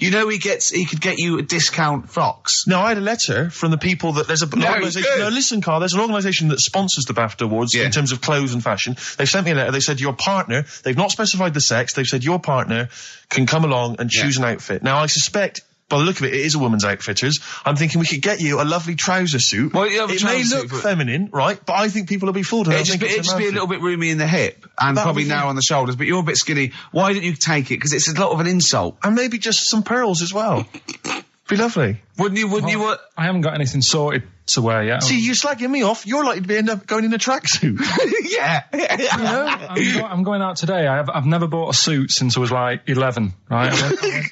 You know, he could get you a discount frocks. No, I had a letter from the people that there's an organisation. No, listen, Karl. There's an organisation that sponsors the BAFTA Awards in terms of clothes and fashion. They sent me a letter. They said your partner. They've not specified the sex. They've said your partner can come along and choose an outfit. Now I suspect by the look of it, it is a woman's outfitters. I'm thinking we could get you a lovely trouser suit. Well, you have a it may trouser look suit, but- feminine, right? But I think people will be fooled. It'd just be a little bit roomy in the hip and That'll probably be narrow fine. on the shoulders, but you're a bit skinny. Why don't you take it? Because it's a lot of an insult. And maybe just some pearls as well. Be lovely. Wouldn't you? I haven't got anything sorted to wear yet. See, you're slagging me off. You're likely to end up going in a tracksuit. Yeah. I'm going out today. I've never bought a suit since I was like 11, right?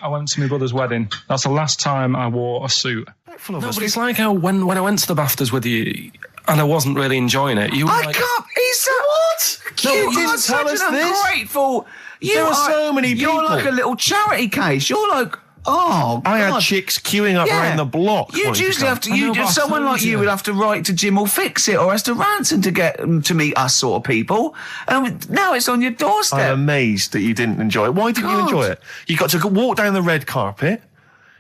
I went to my brother's wedding. That's the last time I wore a suit. Full of No, us. but it's like how when I went to the BAFTAs with you and I wasn't really enjoying it, you were I like... can't. He's what? No, You you didn't are tell such us an this. ungrateful. There are so many You're people. like a little charity case. You're like, oh, I had God. chicks queuing up Yeah. around the block. You'd wanting usually come. have to. I know, but I Someone told like you you. would have to write to Jim or Fix It or Esther Ranson to get to meet us sort of people. And now it's on your doorstep. I'm amazed that you didn't enjoy it. Why didn't you God. enjoy it? You got to walk down the red carpet.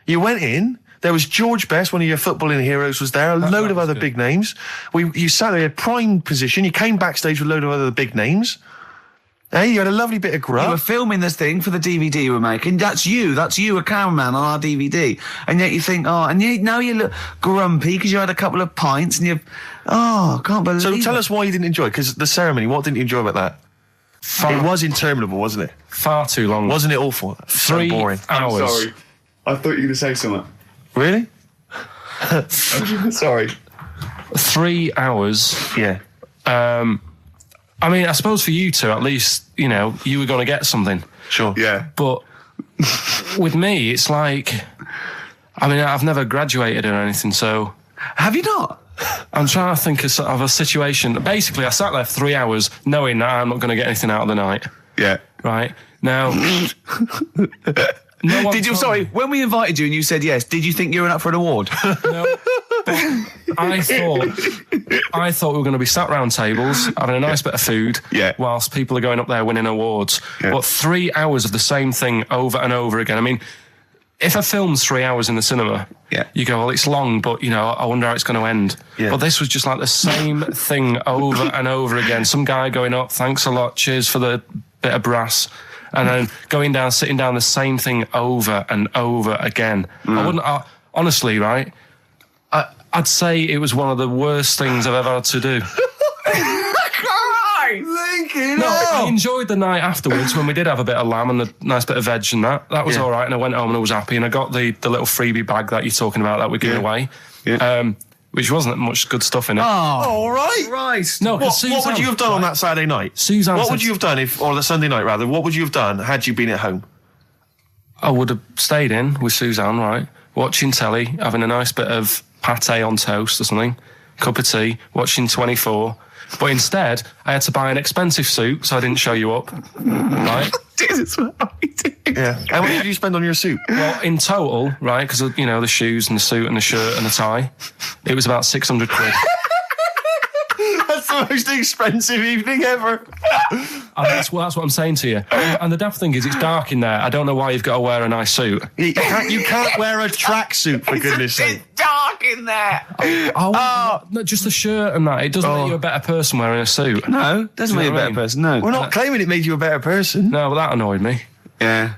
You went in. There was George Best, one of your footballing heroes, was there. A load of other big names. You sat there in prime position. You came backstage with a load of other big names. Hey, you had a lovely bit of You were grub. filming this thing for the DVD you were making. That's you, a cameraman on our DVD. And yet you think, now you look grumpy because you had a couple of pints and I can't believe So it. tell us why you didn't enjoy it, because the ceremony, what didn't you enjoy about that? It was interminable, wasn't it? Far too long. Wasn't it awful? So 3 boring. hours. I thought you were going to say something. Really? Sorry. 3 hours. Yeah. I mean, I suppose for you two, at least, you were going to get something. Sure. Yeah. But with me, it's like, I mean, I've never graduated or anything, so Have you not? I'm trying to think of a situation. Basically, I sat there for 3 hours knowing that I'm not going to get anything out of the night. Yeah. Right? Now, no one Did you? told Sorry, me. when we invited you and you said yes, did you think you were up for an award? No, but I thought we were going to be sat round tables having a nice bit of food, Yeah. whilst people are going up there winning awards. Yeah. But 3 hours of the same thing over and over again. I mean, if a film's 3 hours in the cinema, Yeah. you go, well, it's long, but I wonder how it's going to end. Yeah. But this was just like the same thing over and over again. Some guy going up, thanks a lot, cheers for the bit of brass. And then going down, sitting down, the same thing over and over again. Honestly, right? I'd say it was one of the worst things I've ever had to do. No, I enjoyed the night afterwards when we did have a bit of lamb and a nice bit of veg and that. That was all right, and I went home and I was happy, and I got the little freebie bag that you're talking about that we're giving away, which wasn't much good stuff in it. Oh, all right. Christ. No, What 'cause would Suzanne- you have done on that Saturday night? Suzanne What said- would you have done or the Sunday night rather? What would you have done had you been at home? I would have stayed in with Suzanne, right, watching telly, having a nice bit of pate on toast or something, cup of tea, watching 24. But instead, I had to buy an expensive suit, so I didn't show you up, right? Jesus, what are we doing? Yeah. How much did you spend on your suit? Well, in total, right, because, the shoes and the suit and the shirt and the tie, it was about 600 quid. That's the most expensive evening ever. And that's what I'm saying to you. And the daft thing is, it's dark in there. I don't know why you've got to wear a nice suit. You can't wear a tracksuit, for goodness sake. It's dark in there. No, just the shirt and that. It doesn't make you a better person wearing a suit. No, doesn't Do you make you a know what I better mean? person. No. We're not claiming it made you a better person. No, but that annoyed me. Yeah.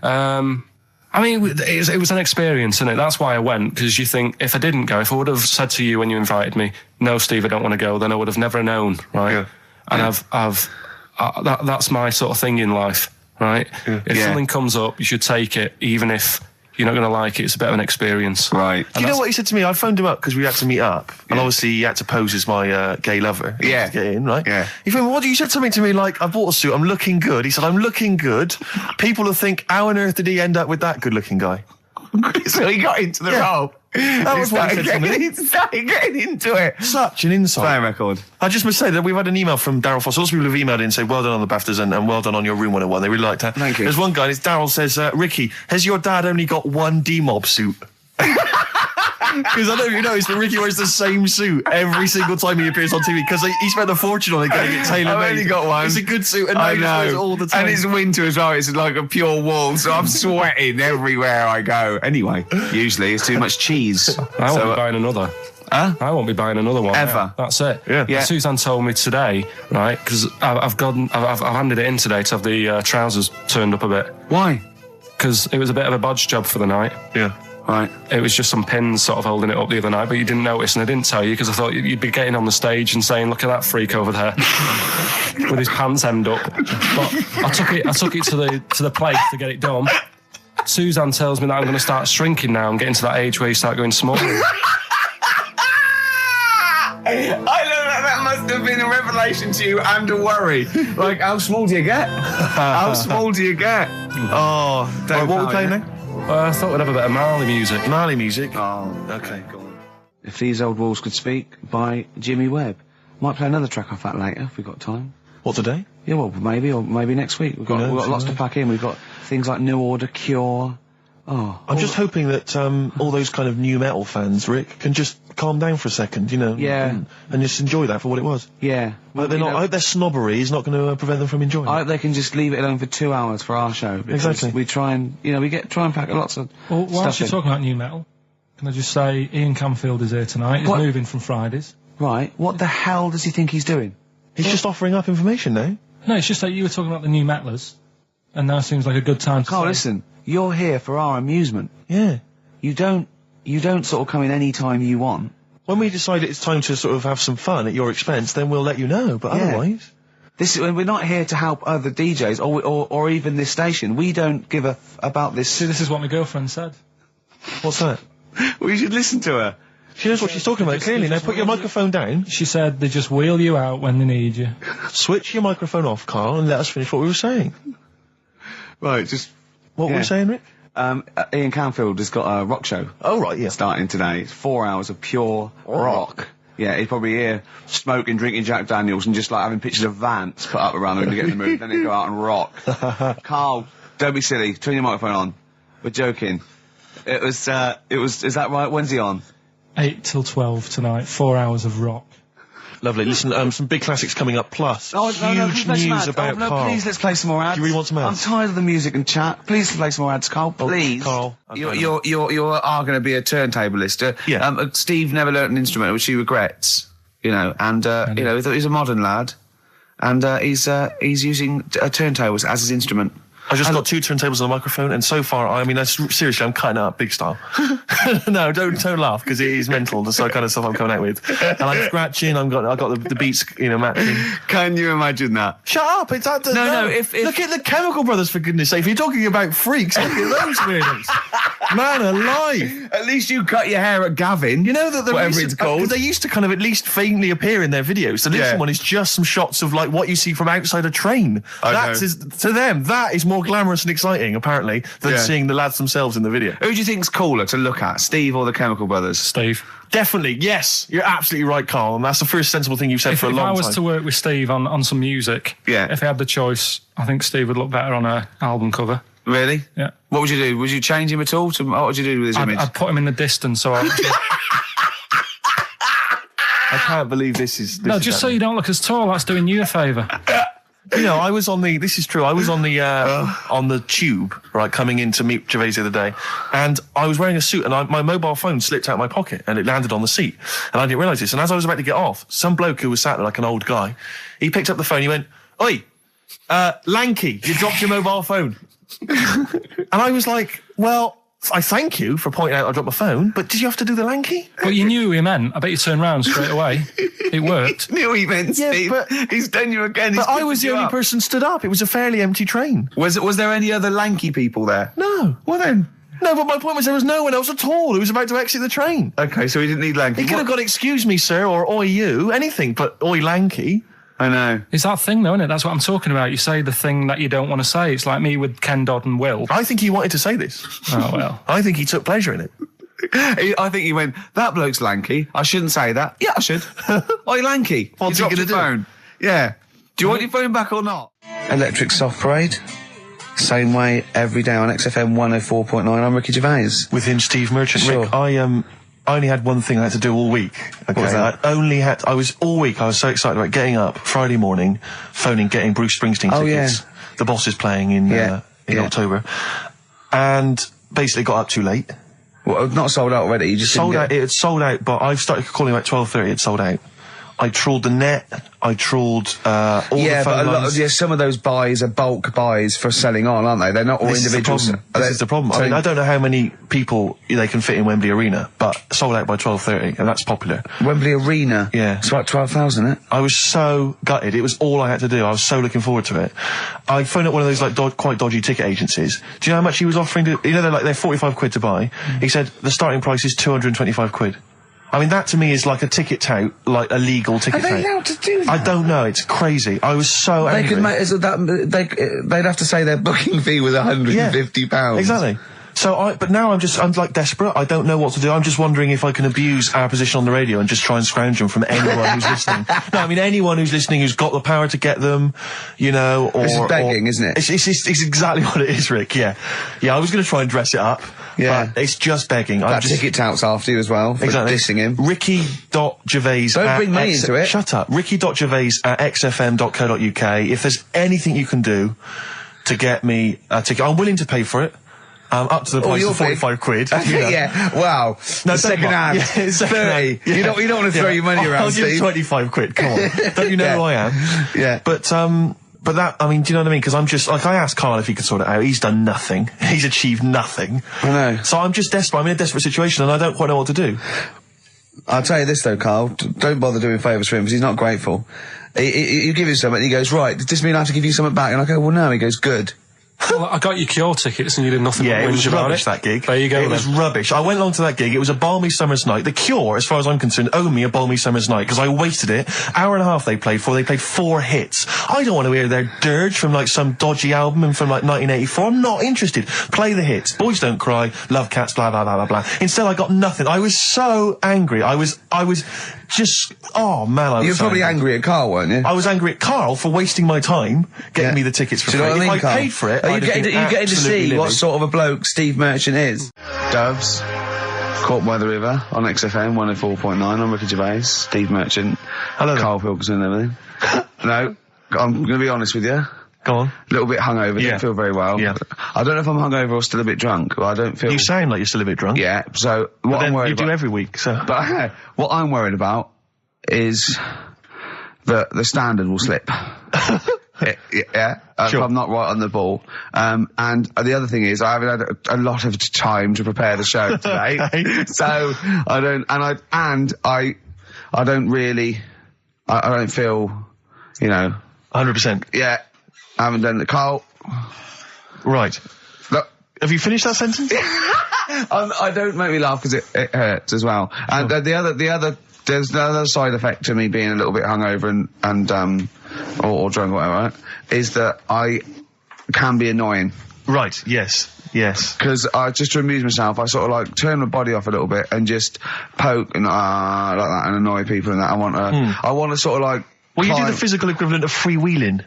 I mean, it was an experience, innit? That's why I went, because you think, if I didn't go, if I would have said to you when you invited me, no, Steve, I don't want to go, then I would have never known, right? Yeah. And that's my sort of thing in life, right? Yeah. If Yeah. something comes up, you should take it, even if you're not going to like it. It's a bit of an experience. Right. Do you know what he said to me? I phoned him up because we had to meet up, and obviously he had to pose as my gay lover. Yeah. To get in, right? Yeah. He phoned me, what? You said something to me like, I bought a suit, I'm looking good. He said, I'm looking good. People will think, how on earth did he end up with that good-looking guy? So he got into the role. That was what he said to me. He started getting into it. Such an insult. Play a record. I just must say that we've had an email from Daryl Foss. Lots of people have emailed in and said, well done on the BAFTAs and well done on your Room 101. They really liked that. Thank you. There's one guy, Daryl says, Ricky, has your dad only got one D-Mob suit? Because I don't know if you noticed, but Ricky wears the same suit every single time he appears on TV because he spent a fortune on it getting it tailor-made. I've only got one. It's a good suit and I he wears it know. all the time. And it's winter as well. It's like a pure wool, so I'm sweating everywhere I go. Anyway, usually it's too much cheese. I won't So, be buying another. Huh? I won't be buying another one. Ever. Yeah, that's it. Yeah. Yeah. Suzanne told me today, right, because I've handed it in today to have the trousers turned up a bit. Why? Because it was a bit of a bodge job for the night. Yeah. Right. It was just some pins sort of holding it up the other night, but you didn't notice, and I didn't tell you because I thought you'd be getting on the stage and saying, "Look at that freak over there with his pants hemmed up." But I took it to the place to get it done. Suzanne tells me that I'm going to start shrinking now and getting to that age where you start going small. I know that must have been a revelation to you and a worry. Like, how small do you get? How small do you get? Oh, Right, what are we playing now? I thought we'd have a bit of Marley music. Marley music. Oh, Okay. go on. If These Old Walls Could Speak by Jimmy Webb. Might play another track off that later if we've got time. What, today? Yeah, well, maybe, or maybe next week. We've got lots to pack in. We've got things like New Order, Cure. Oh, I'm just hoping that all those kind of new metal fans, Rick, can just calm down for a second, you know, Yeah. and just enjoy that for what it was. yeah. I hope their snobbery is not going to prevent them from enjoying I it. hope they can just leave it alone for 2 hours for our show. Because Exactly. We try and, try and pack lots of Well, whilst stuff you're in. talking about new metal, can I just say Ian Camfield is here tonight. He's What? moving from Fridays. Right, what the hell does he think he's doing? He's just offering up information now. No, it's just that you were talking about the new metalers, and now seems like a good time to Carl, say- listen, you're here for our amusement. Yeah. You don't sort of come in any time you want. When we decide it's time to sort of have some fun at your expense, then we'll let you know, but Yeah. otherwise... We're not here to help other DJs or even this station. We don't give a about this. See, this is what my girlfriend said. What's that? We should listen to her. She knows what she's talking about, clearly. Now put your microphone down, She said they just wheel you out when they need you. switch your microphone off, Carl, and let us finish what we were saying. Right, just What were Yeah. we saying, Rick? Ian Canfield has got a rock show Oh, right, yeah. starting today. It's 4 hours of pure rock. Yeah, he's probably here smoking, drinking Jack Daniels and just like having pictures of Vance put up around him to get in the mood. Then he'd go out and rock. Carl, don't be silly. Turn your microphone on. We're joking. Is that right? When's he on? 8 till 12 tonight, 4 hours of rock. Lovely. Listen, some big classics coming up, plus huge please play some news ads. about Carl. Please, let's play some more ads. Do you really want some ads? I'm tired of the music and chat. Please play some more ads, Carl. Please. Oh, Carl. You are going to be a turntablist. Yeah. Steve never learnt an instrument, which he regrets. And he's a modern lad, and he's using turntables as his instrument. I just got 2 turntables and a microphone, and so far, seriously, I'm cutting out big style. No, don't laugh, because it is mental, the sort of kind of stuff I'm coming out with. And I'm scratching, I've got the beats, matching. Can you imagine that? Shut up! It's that. No, if- look at the Chemical Brothers, for goodness sake. If you're talking about freaks, look at those weirdos. Man alive! At least you cut your hair at Gavin. You know that the whatever recent, it's called. 'cause they used to kind of at least faintly appear in their videos. The recent Yeah. one is just some shots of like what you see from outside a train. To them, that is more glamorous and exciting, apparently, than Yeah. seeing the lads themselves in the video. Who do you think's cooler to look at, Steve or the Chemical Brothers? Steve. Definitely, yes, you're absolutely right, Carl, and that's the first sensible thing you've said If for a long I was time. to work with Steve on some music, Yeah. if I had the choice, I think Steve would look better on an album cover. Really? Yeah. What would you do? Would you change him at all? What would you do with his image? I'd put him in the distance, so I I can't believe this is. no, just so you don't look as tall. That's doing you a favour. I was on the. This is true. I was on the on the tube, right, coming in to meet Gervais the other day, and I was wearing a suit, and my mobile phone slipped out of my pocket, and it landed on the seat, and I didn't realise this. And as I was about to get off, some bloke who was sat there like an old guy, he picked up the phone. He went, "Oi, lanky, you dropped your mobile phone." And I was like, "Well, I thank you for pointing out I dropped my phone, but did you have to do the lanky?" But you knew who he meant. I bet you turned round straight away. It worked. Knew he meant Yeah, Steve. but- He's done you again. But I was the only person stood up. It was a fairly empty train. Was there any other lanky people there? No. Well then. No, but my point was there was no one else at all who was about to exit the train. Okay, so he didn't need lanky. He could have got "excuse me, sir," or "oi you," anything, but "oi lanky." I know. It's that thing, though, isn't it? That's what I'm talking about. You say the thing that you don't want to say. It's like me with Ken Dodd and Will. I think he wanted to say this. Oh, well. I think he took pleasure in it. I think he went, that bloke's lanky. I shouldn't say that. Yeah, I should. Oi, lanky. What's he dropped gonna your do? phone. Yeah. Do you want your phone back or not? Electric Soft Parade. Same way every day on XFM 104.9. I'm Ricky Gervais. With him, Steve Merchant. Sure. Rick, I only had one thing I had to do all week. Okay, was that? I was so excited about getting up Friday morning, getting Bruce Springsteen Oh, tickets. yeah. The Boss is playing in Yeah. October, and basically got up too late. Well, not sold out already. You just Sold didn't out. It had sold out, but I started calling about 12:30. It sold out. I trawled the net. I trawled all the phone but lines. some of those buys are bulk buys for selling on, aren't they? They're not all individuals. This is the problem. I mean, I don't know how many people they can fit in Wembley Arena, but sold out by 12:30, and that's popular. Wembley Arena? Yeah. It's about 12,000, isn't it? I was so gutted. It was all I had to do. I was so looking forward to it. I phoned up one of those like quite dodgy ticket agencies. Do you know how much he was offering to, they're 45 quid to buy. He said the starting price is 225 quid. I mean, that to me is like a ticket tout, like a legal ticket tout. Are they allowed to do that? I don't know. It's crazy. I was so angry. They could make they'd have to say their booking fee was £150. Exactly. So but now I'm like desperate. I don't know what to do. I'm just wondering if I can abuse our position on the radio and just try and scrounge them from anyone who's listening. No, I mean anyone who's listening who's got the power to get them, or this is begging, isn't it? It's exactly what it is, Rick. Yeah. I was going to try and dress it up. Yeah, but it's just begging. Ticket touts after you as well for dissing him. Ricky.Gervais. Don't bring me into it. Shut up. Ricky.Gervais at xfm.co.uk. If there's anything you can do to get me a ticket, I'm willing to pay for it. Up to the price of 45 quid. Yeah, wow. No, second hand. Yeah, 30. Yeah. You don't want to throw your money around, I'll Steve. give 25 quid, come on. Don't you know who I am? Yeah. But that, I mean, do you know what I mean? Because I'm just, like, I asked Karl if he could sort it out. He's done nothing. He's achieved nothing. I know. So I'm just desperate. I'm in a desperate situation and I don't quite know what to do. I'll tell you this though, Karl. Don't bother doing favours for him because he's not grateful. You give him something and he goes, right, does this mean I have to give you something back? And I go, well, no. He goes, good. Well, I got you Cure tickets and you did nothing but it was whinge about rubbish, it. that gig. There you go. It was rubbish. I went along to that gig. It was a balmy summer's night. The Cure, as far as I'm concerned, owe me a balmy summer's night because I wasted it. Hour and a half they played for. They played 4 hits. I don't want to hear their dirge from like some dodgy album from like 1984. I'm not interested. Play the hits. Boys Don't Cry, Love Cats, blah, blah, blah, blah, blah. Instead, I got nothing. I was so angry. I was just, oh man, You were probably angry at Karl, weren't you? I was angry at Karl for wasting my time getting me the tickets for free. Do you know what I mean, if I paid for it, are you getting to see what living. sort of a bloke Steve Merchant is? Doves, Caught by the River on XFM 104.9. I'm Ricky Gervais, Steve Merchant, hello, Karl Pilkington and everything. No, I'm going to be honest with you. Go on. A little bit hungover, didn't feel very well. Yeah. I don't know if I'm hungover or still a bit drunk, but I don't feel... You sound like you're still a bit drunk. Yeah, so what I'm worried you about... do every week, so... But what I'm worried about is that the standard will slip. Sure. If I'm not right on the ball. And the other thing is I haven't had a lot of time to prepare the show today. Okay. So I don't feel, 100%. Yeah. I haven't done the Karl. Right. Look. Have you finished that sentence? I don't make me laugh because it hurts as well. And there's the other side effect to me being a little bit hungover and or drunk or whatever, right, is that I can be annoying. Right, yes. Because just to amuse myself, I sort of like turn my body off a little bit and just poke and like that and annoy people and that. I want to sort of like... Well, you do the physical equivalent of freewheeling.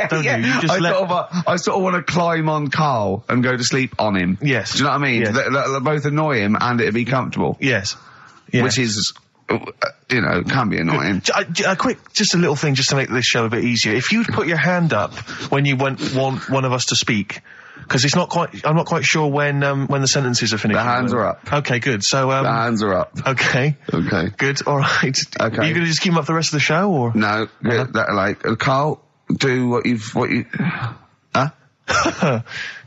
Don't you? You just I sort of want to climb on Karl and go to sleep on him. Yes. Do you know what I mean? Yes. They both annoy him and it'd be comfortable. Yes. Which is... can be annoying. Just a little thing just to make this show a bit easier. If you'd put your hand up when you want one of us to speak, because I'm not quite sure when the sentences are finished. The hands are up. Okay, good. So, the hands are up. Okay. Okay. Good, alright. Okay. Are you gonna just keep them up the rest of the show, or? No, Karl, do what you, huh?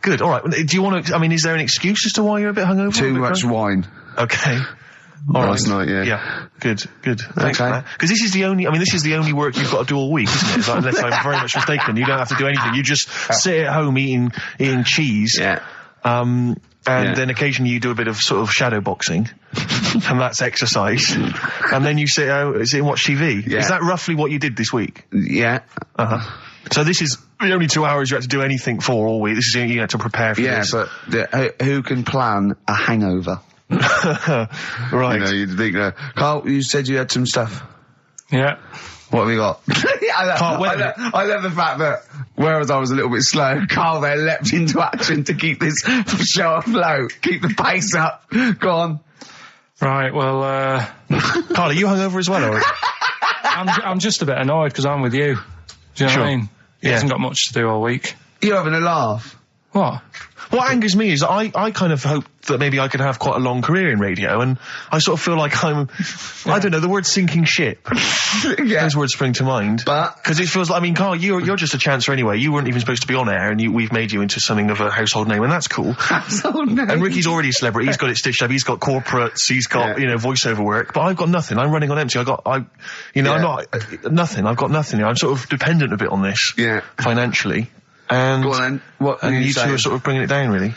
Good, alright. Do you want to, is there an excuse as to why you're a bit hungover? Too much wine. Okay. Last night, yeah. Yeah, good. Thanks for that. Because this is the only work you've got to do all week, isn't it? Unless I'm very much mistaken. You don't have to do anything. You just sit at home eating cheese. Yeah. Then occasionally you do a bit of sort of shadow boxing. And that's exercise. And then you sit out and watch TV. Yeah. Is that roughly what you did this week? Yeah. Uh-huh. So this is the only 2 hours you had to do anything for all week. This is you had to prepare for this. Yeah, but who can plan a hangover? Right. You'd think Karl, you said you had some stuff. Yeah. What have you got? I love the fact that whereas I was a little bit slow, Karl there leapt into action to keep this show afloat, keep the pace up. Go on. Right, well, Karl, are you hungover as well, or? I'm just a bit annoyed because I'm with you. Do you know what I mean? He hasn't got much to do all week. You're having a laugh. What? What angers me is I kind of hope that maybe I could have quite a long career in radio, and I sort of feel like I don't know, the word sinking ship. Those words spring to mind. Because it feels like, I mean, Karl, you're just a chancer anyway. You weren't even supposed to be on air, and we've made you into something of a household name, and that's cool. Household name. And Ricky's already a celebrity. He's got it stitched up. He's got corporates. He's got, voiceover work. But I've got nothing. I'm running on empty. I'm not, nothing. I've got nothing. I'm sort of dependent a bit on this. Yeah. Financially. And, go on then. What and you two are sort of bringing it down, really.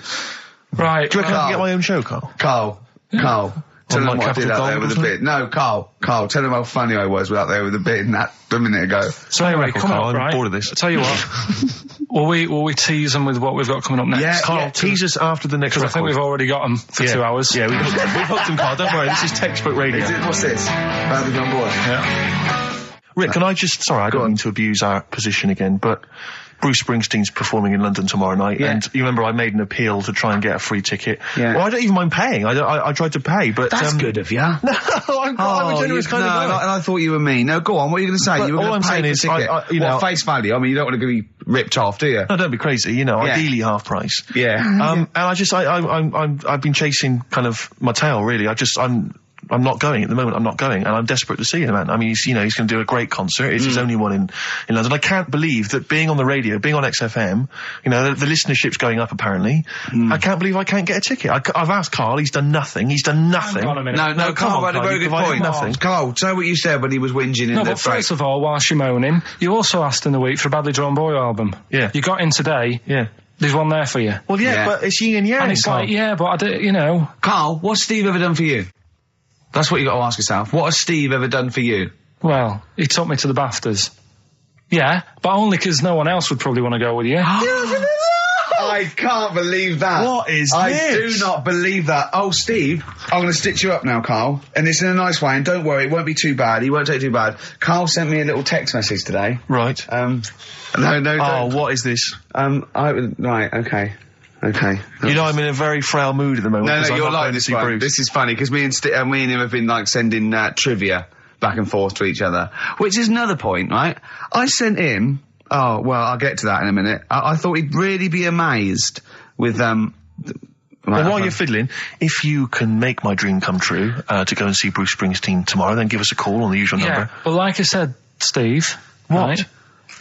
Right. Do you reckon I can get my own show, Karl? Carl. Tell them like what I did Capital out there Gold with or a bit. No, Carl, tell them how funny I was out there with a bit in that a minute ago. So anyway, come Karl, on, I'm right? bored of this. I'll tell you what. will we tease them with what we've got coming up next? Yeah, Karl, tease us after the next Because I record. think we've already got them for 2 hours. Yeah, we've hooked them, Karl. Don't worry, this is textbook radio. What's this? Badly Done Boy. Yeah. Rick, can I just... Sorry, I don't mean to abuse our position again, but... Bruce Springsteen's performing in London tomorrow night, and you remember I made an appeal to try and get a free ticket. Yeah. Well, I don't even mind paying. I tried to pay, but that's good of you. No, I'm a generous kind of guy. And I thought you were mean. No, go on. What are you going to say? You were all I'm saying is, face value. I mean, you don't want to be ripped off, do you? No, don't be crazy. Ideally half price. Yeah. And I've been chasing kind of my tail, really. I'm not going at the moment. I'm not going, and I'm desperate to see him, man. I mean, he's going to do a great concert. It's his only one in London. I can't believe that being on the radio, being on XFM, the listenership's going up apparently. I can't believe I can't get a ticket. I've asked Karl. He's done nothing. Hang on a minute. No, Karl had a very good point. Nothing. Karl, say what you said when he was whinging in the but first of all, whilst you're moaning, you also asked in the week for a Badly Drawn Boy album. Yeah. You got in today. Yeah. There's one there for you. Well, yeah. But it's yin and yang. And it's Karl. like, but I do, Karl, what's Steve ever done for you? That's what you got to ask yourself. What has Steve ever done for you? Well, he took me to the BAFTAs. Yeah, but only because no one else would probably want to go with you. I can't believe that. What is I this? do not believe that. Oh, Steve, I'm going to stitch you up now, Karl. And it's in a nice way, and don't worry, it won't be too bad. He won't take it too bad. Karl sent me a little text message today. Right. No, Oh, what is this? Right, okay. I'm in a very frail mood at the moment. No, you're not like going to this see one. Bruce. This is funny, because me and him have been, sending trivia back and forth to each other. Which is another point, right? I sent him... Oh, well, I'll get to that in a minute. I thought he'd really be amazed with, Well, while you're fiddling, if you can make my dream come true, to go and see Bruce Springsteen tomorrow, then give us a call on the usual number. Well, like I said, Steve... What? Right?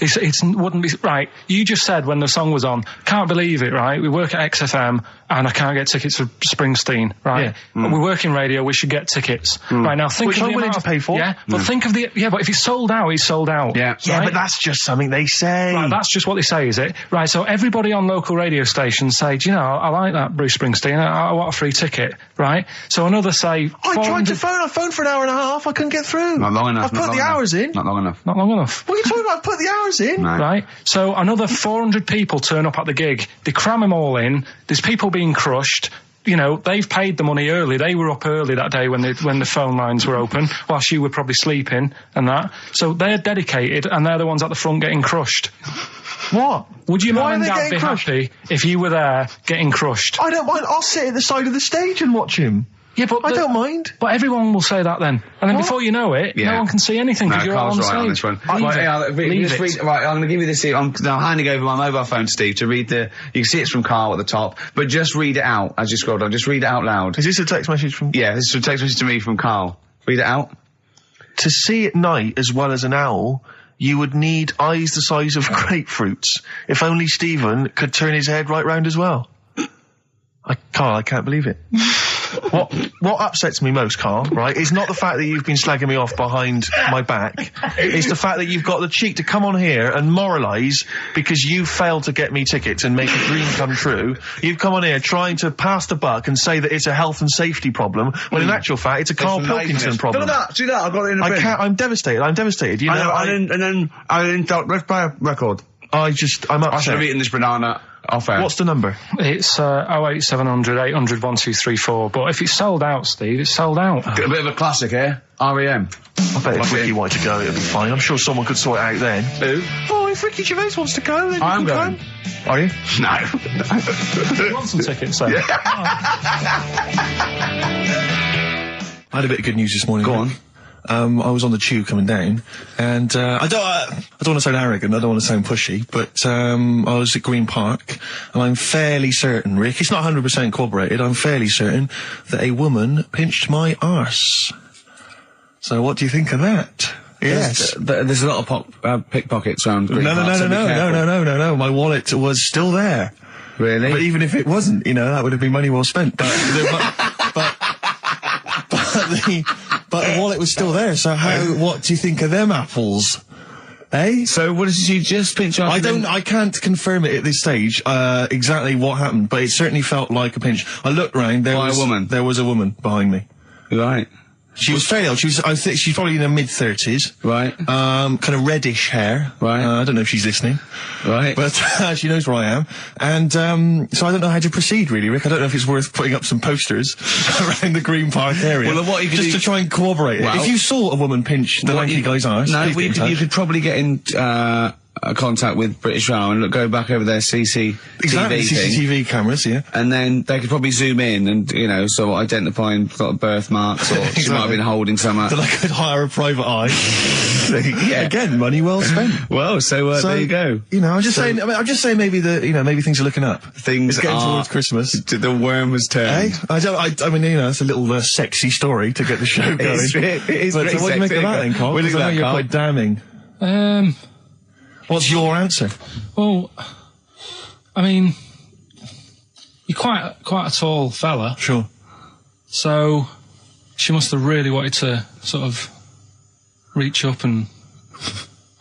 It wouldn't be... Right, you just said when the song was on, can't believe it, right? We work at XFM and I can't get tickets for Springsteen, right? Yeah. We work in radio, we should get tickets. Right, now think Which of the I'm willing amount to pay for. Yeah, but think of the... Yeah, but if it's sold out, he's sold out. Yeah. Yeah, right? but that's just something they say. Right, that's just what they say, is it? Right, so everybody on local radio stations say, do you know, I like that Bruce Springsteen, I want a free ticket, right? So another say... I tried to phone, I phoned for an hour and a half, I couldn't get through. Not long enough. I've put the hours in. Not long enough. Not long enough. What are you talking about? I've put the hours in. No. Right? So another 400 people turn up at the gig. They cram them all in. There's people being crushed. They've paid the money early. They were up early that day when the phone lines were open, whilst you were probably sleeping and that. So they're dedicated, and they're the ones at the front getting crushed. What? Would your Why mum and are they dad getting be crushed? happy if you were there getting crushed? I don't mind. I'll sit at the side of the stage and watch him. Yeah, but I don't mind. But everyone will say that then. And then before you know it, no one can see anything because you're all on Karl's the right stage. on this one. Leave it. Right, I'm going to give you this here. I'm handing over my mobile phone to Steve to read you can see it's from Karl at the top, but just read it out as you scroll down. Just read it out loud. Is this a text message from... Yeah, this is a text message to me from Karl. Read it out. To see at night as well as an owl, you would need eyes the size of grapefruits. If only Stephen could turn his head right round as well. Karl, I can't believe it. What upsets me most, Karl, right, is not the fact that you've been slagging me off behind my back. It's the fact that you've got the cheek to come on here and moralise because you failed to get me tickets and make a dream come true. You've come on here trying to pass the buck and say that it's a health and safety problem, when in actual fact it's a Karl Pilkington problem. See that? I got it in the bin. I'm devastated. And then I didn't thought, let's play a record. I'm I should upset. have eaten this banana off air. What's the number? It's 08700 800 1234. But if it's sold out, Steve, it's sold out. A bit of a classic here. R.E.M. I bet if Ricky wanted to go, it'd be fine. I'm sure someone could sort it out then. Who? Oh, if Ricky Gervais wants to go, then I'm you can going. come. Are you? No. Do you want some tickets, then? I had a bit of good news this morning. Go on. I was on the tube coming down, and I don't want to sound arrogant, I don't want to sound pushy, but I was at Green Park, and I'm fairly certain, Rick, it's not 100% corroborated, I'm fairly certain that a woman pinched my arse. So what do you think of that? Yes. There's a lot of pickpockets around Green Park. No. My wallet was still there. Really? But even if it wasn't, that would have been money well spent. But the wallet was still there. So what do you think of them apples? Eh? So what did she just pinch off? I can't confirm it at this stage, exactly what happened, but it certainly felt like a pinch. I looked round, there was a woman behind me. Right. She was fairly old. I think she's probably in her mid-30s. Right. Kind of reddish hair. Right. I don't know if she's listening. Right. But she knows where I am. And so I don't know how to proceed, really, Rick. I don't know if it's worth putting up some posters around the Green Park area. Well, what you could just do... to try and corroborate it. If you saw a woman pinch the lanky guy's arse... No, you could probably get in... contact with British Rail and go back over their CCTV cameras, yeah. And then they could probably zoom in and, so identifying sort of birthmarks, or she might have been holding some up. Then I could hire a private eye. Yeah. Again, money well spent. Well, so there you go. I'm just saying, maybe maybe things are looking up. Things it's getting are towards Christmas. The worm has turned. I mean, it's a little sexy story to get the show going. It is but what do you make of that then, Karl? What do you think of that, you're Karl? quite damning. What's your answer? Well, I mean, you're quite a tall fella. Sure. So she must have really wanted to sort of reach up and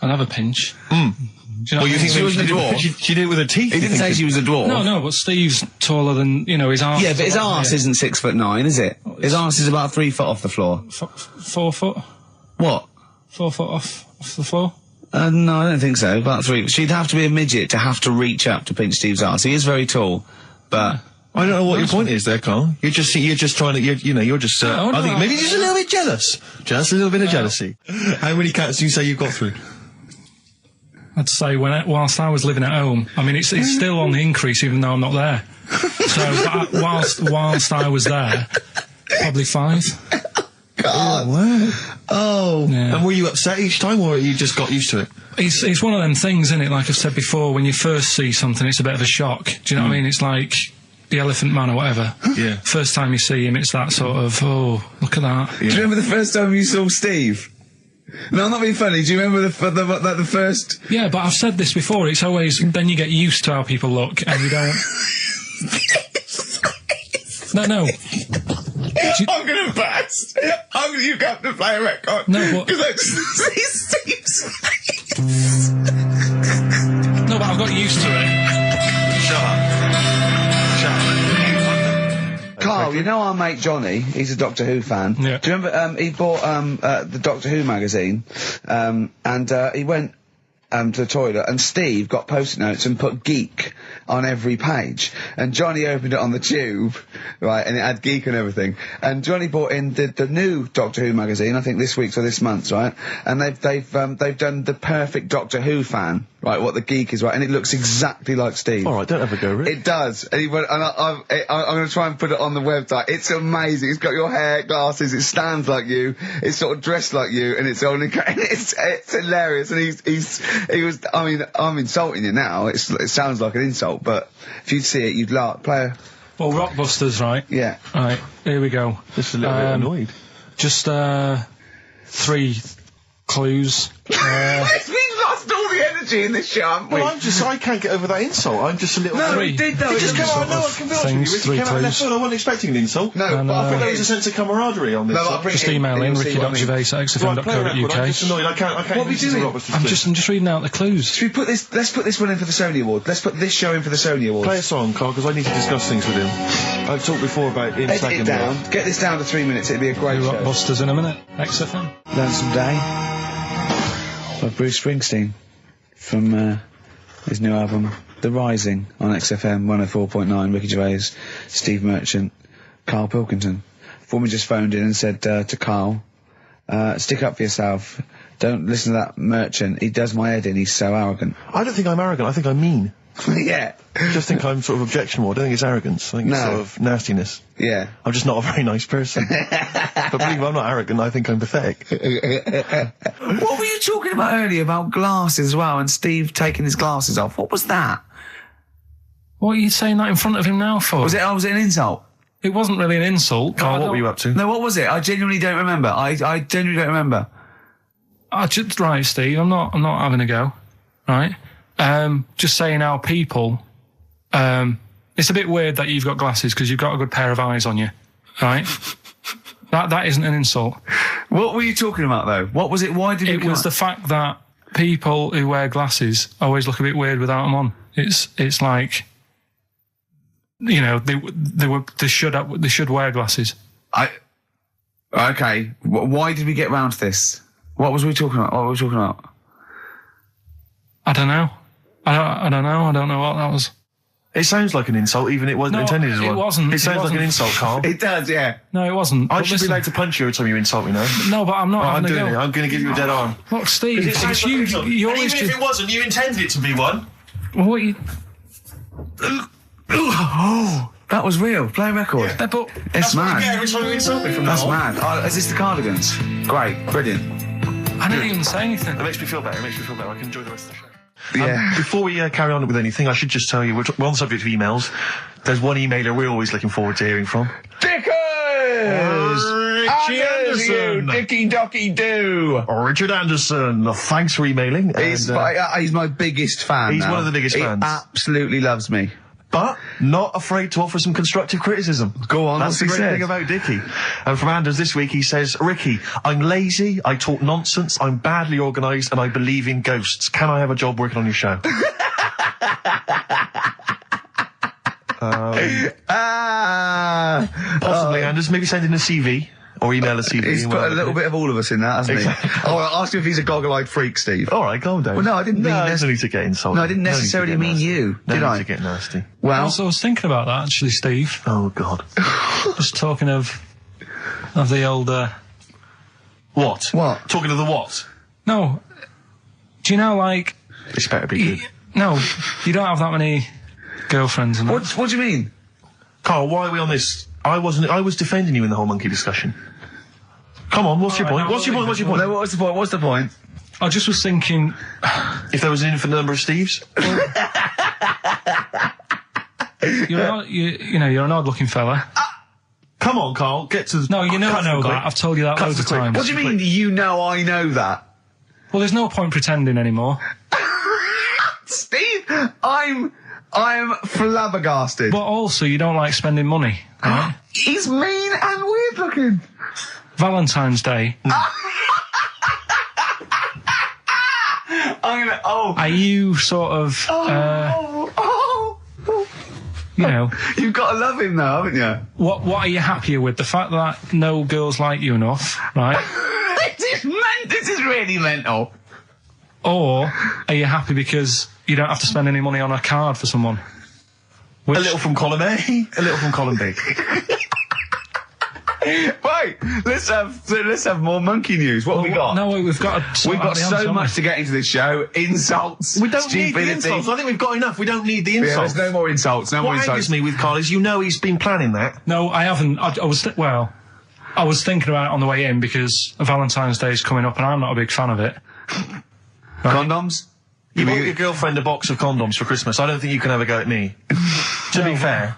have a pinch. Mm. Do you know you think she was a dwarf? She did it with her teeth? He didn't say she was a dwarf. No, but Steve's taller than, his arse. Yeah, but his arse isn't 6'9", is it? His arse is about 3 foot off the floor. 4 foot? What? 4 foot off the floor? No, I don't think so. About 3. She'd have to be a midget to have to reach up to pinch Steve's arse. He is very tall, but I don't know what your point is there, Karl. You're just trying to, you're just. I think maybe just a little bit jealous. Just a little bit of jealousy. How many cats do you say you've got through? I'd say whilst I was living at home. I mean, it's still on the increase, even though I'm not there. So whilst I was there, probably 5. God. Oh. Yeah. And were you upset each time, or you just got used to it? It's one of them things, isn't it? Like I've said before, when you first see something, it's a bit of a shock. Do you know what I mean? It's like the Elephant Man or whatever. Yeah. First time you see him, it's that sort of, oh, look at that. Yeah. Do you remember the first time you saw Steve? No, I'm not being funny. Do you remember the first... Yeah, but I've said this before. It's always... Then you get used to how people look, and you don't... No. I'm going to burst. You have to play a record. No, but... Because I just see Steve's face. No, but I've got used to it. Shut up. Karl, you know our mate Johnny, he's a Doctor Who fan. Yeah. Do you remember, he bought the Doctor Who magazine, and he went to the toilet, and Steve got post-it notes and put geek on every page, and Johnny opened it on the tube, right, and it had geek and everything, and Johnny bought in the new Doctor Who magazine, I think this week's or this month's, right, and they've done the perfect Doctor Who fan, right, what the geek is, right, and it looks exactly like Steve. Alright, don't have a go, Rick. It does, and he went, and I'm going to try and put it on the website. It's amazing. It's got your hair, glasses, it stands like you, it's sort of dressed like you, and it's only, it's hilarious, and he was, I mean, I'm insulting you now, it sounds like an insult, but if you'd see it, you'd laugh. Well, Rockbusters, right? Yeah. Right, here we go. Just a little bit annoyed. Just 3 clues. We've lost all the energy in this show, haven't we? Well, I can't get over that insult. I'm just a little... No, Three. he did though. It just came out, no, I can be honest with you, Rick, it came out of left field. I wasn't expecting an insult. No, but I think there was a sense of camaraderie on this. No, I'll bring Just it email in, ricky.gervais@xfm.co.uk. I'm just annoyed. I can't What are we doing? I'm just reading out the clues. Should we put this, let's put this one in for the Sony Award. Let's put this show in for the Sony Award. Play a song, Karl, because I need to discuss things with him. I've talked before about him Edit sagging it down. Get this down to 3 minutes. It'd be a great show. Rockbusters in a minute. XFM. Lonesome Day by Bruce Springsteen from his new album The Rising on XFM 104.9. Ricky Gervais, Steve Merchant, Karl Pilkington. Foreman just phoned in and said to Karl, stick up for yourself. Don't listen to that Merchant. He does my head in. He's so arrogant. I don't think I'm arrogant. I think I'm mean. Yeah. I just think I'm sort of objectionable. I don't think it's arrogance. I think it's No. sort of nastiness. Yeah. I'm just not a very nice person. But believe me, I'm not arrogant. I think I'm pathetic. What were you talking about earlier about glasses as well, and Steve taking his glasses off? What was that? What are you saying that in front of him now for? Was it an insult? It wasn't really an insult. Carl, what were you up to? No, what was it? I genuinely don't remember. I genuinely don't remember. Right, Steve, I'm not having a go. Right? Just saying how people, it's a bit weird that you've got glasses because you've got a good pair of eyes on you, right? that isn't an insult. What were you talking about though? What was it? Why did it was the fact that people who wear glasses always look a bit weird without them on. It's like, you know, they should wear glasses. Okay. Why did we get round to this? What was we talking about? What were we talking about? I don't know. I don't know. I don't know what that was. It sounds like an insult, even it wasn't intended as one. It wasn't. It sounds like an insult, Carl. It does, yeah. No, it wasn't. I should be allowed to punch you every time you insult me now. No, but I'm not. I'm having a doing go. it. I'm going to give you a dead arm. Look, Steve, it's you. You always even if it wasn't, you intended it to be one. What you? Oh, that was real. Play a record. Yeah, but it's mad. Every time you insult me from That's now on. mad. Oh, is this the Cardigans? Great, brilliant. I didn't even say anything. It makes me feel better. I can enjoy the rest of the show. Yeah. Before we carry on with anything, I should just tell you, we're on the subject of emails. There's one emailer we're always looking forward to hearing from. Dickers! Richie Anderson! Dicky Docky Doo! Richard Anderson, thanks for emailing. He's my biggest fan. He's now. one of the biggest fans. He absolutely loves me. But not afraid to offer some constructive criticism. Go on, That's the great thing about Dickie. And from Anders this week, he says, Ricky, I'm lazy, I talk nonsense, I'm badly organised, and I believe in ghosts. Can I have a job working on your show? Possibly, Anders. Maybe send in a CV. Or email a CV. He's put a little bit of all of us in that, hasn't he? Oh, I'll ask him if he's a goggle-eyed freak, Steve. All right, calm down. Well, no, I didn't mean there's no need to get insulted. No, I didn't necessarily mean you, did I? No need to get nasty. Well, Also, I was thinking about that actually, Steve. Oh God. Just talking of the old. What? What? Talking of the what? No. Do you know, like? This better be good. No, you don't have that many girlfriends. And that. what do you mean? Carl, why are we on this? I was defending you in the whole monkey discussion. Come on, what's your point? What's your point? No, what's the point? What's the point? I just was thinking, if there was an infinite number of Steves. you're an odd-looking fella. Come on, Carl, get to. No, you know I know that. I've told you that loads of times. What do you mean? You know I know that? Well, there's no point pretending anymore. Steve, I'm flabbergasted. But also, you don't like spending money, right? He's mean and weird looking. Valentine's Day. Are you sort of, you know... You've got to love him now, haven't you? What are you happier with? The fact that no girls like you enough, right? This is really mental. Or are you happy because you don't have to spend any money on a card for someone? A little from column A, a little from column B. Wait, let's have more monkey news. What have we got? No, we've got so much to get into this show. Insults. We don't need the stupidity. insults. I think we've got enough. We don't need the Yeah, insults. there's no more insults. No more What insults. angers me with Carl is you know he's been planning that. No, I haven't. I was thinking about it on the way in because Valentine's Day is coming up and I'm not a big fan of it. Condoms? You bought your girlfriend a box of condoms for Christmas. I don't think you can have a go at me. To be fair.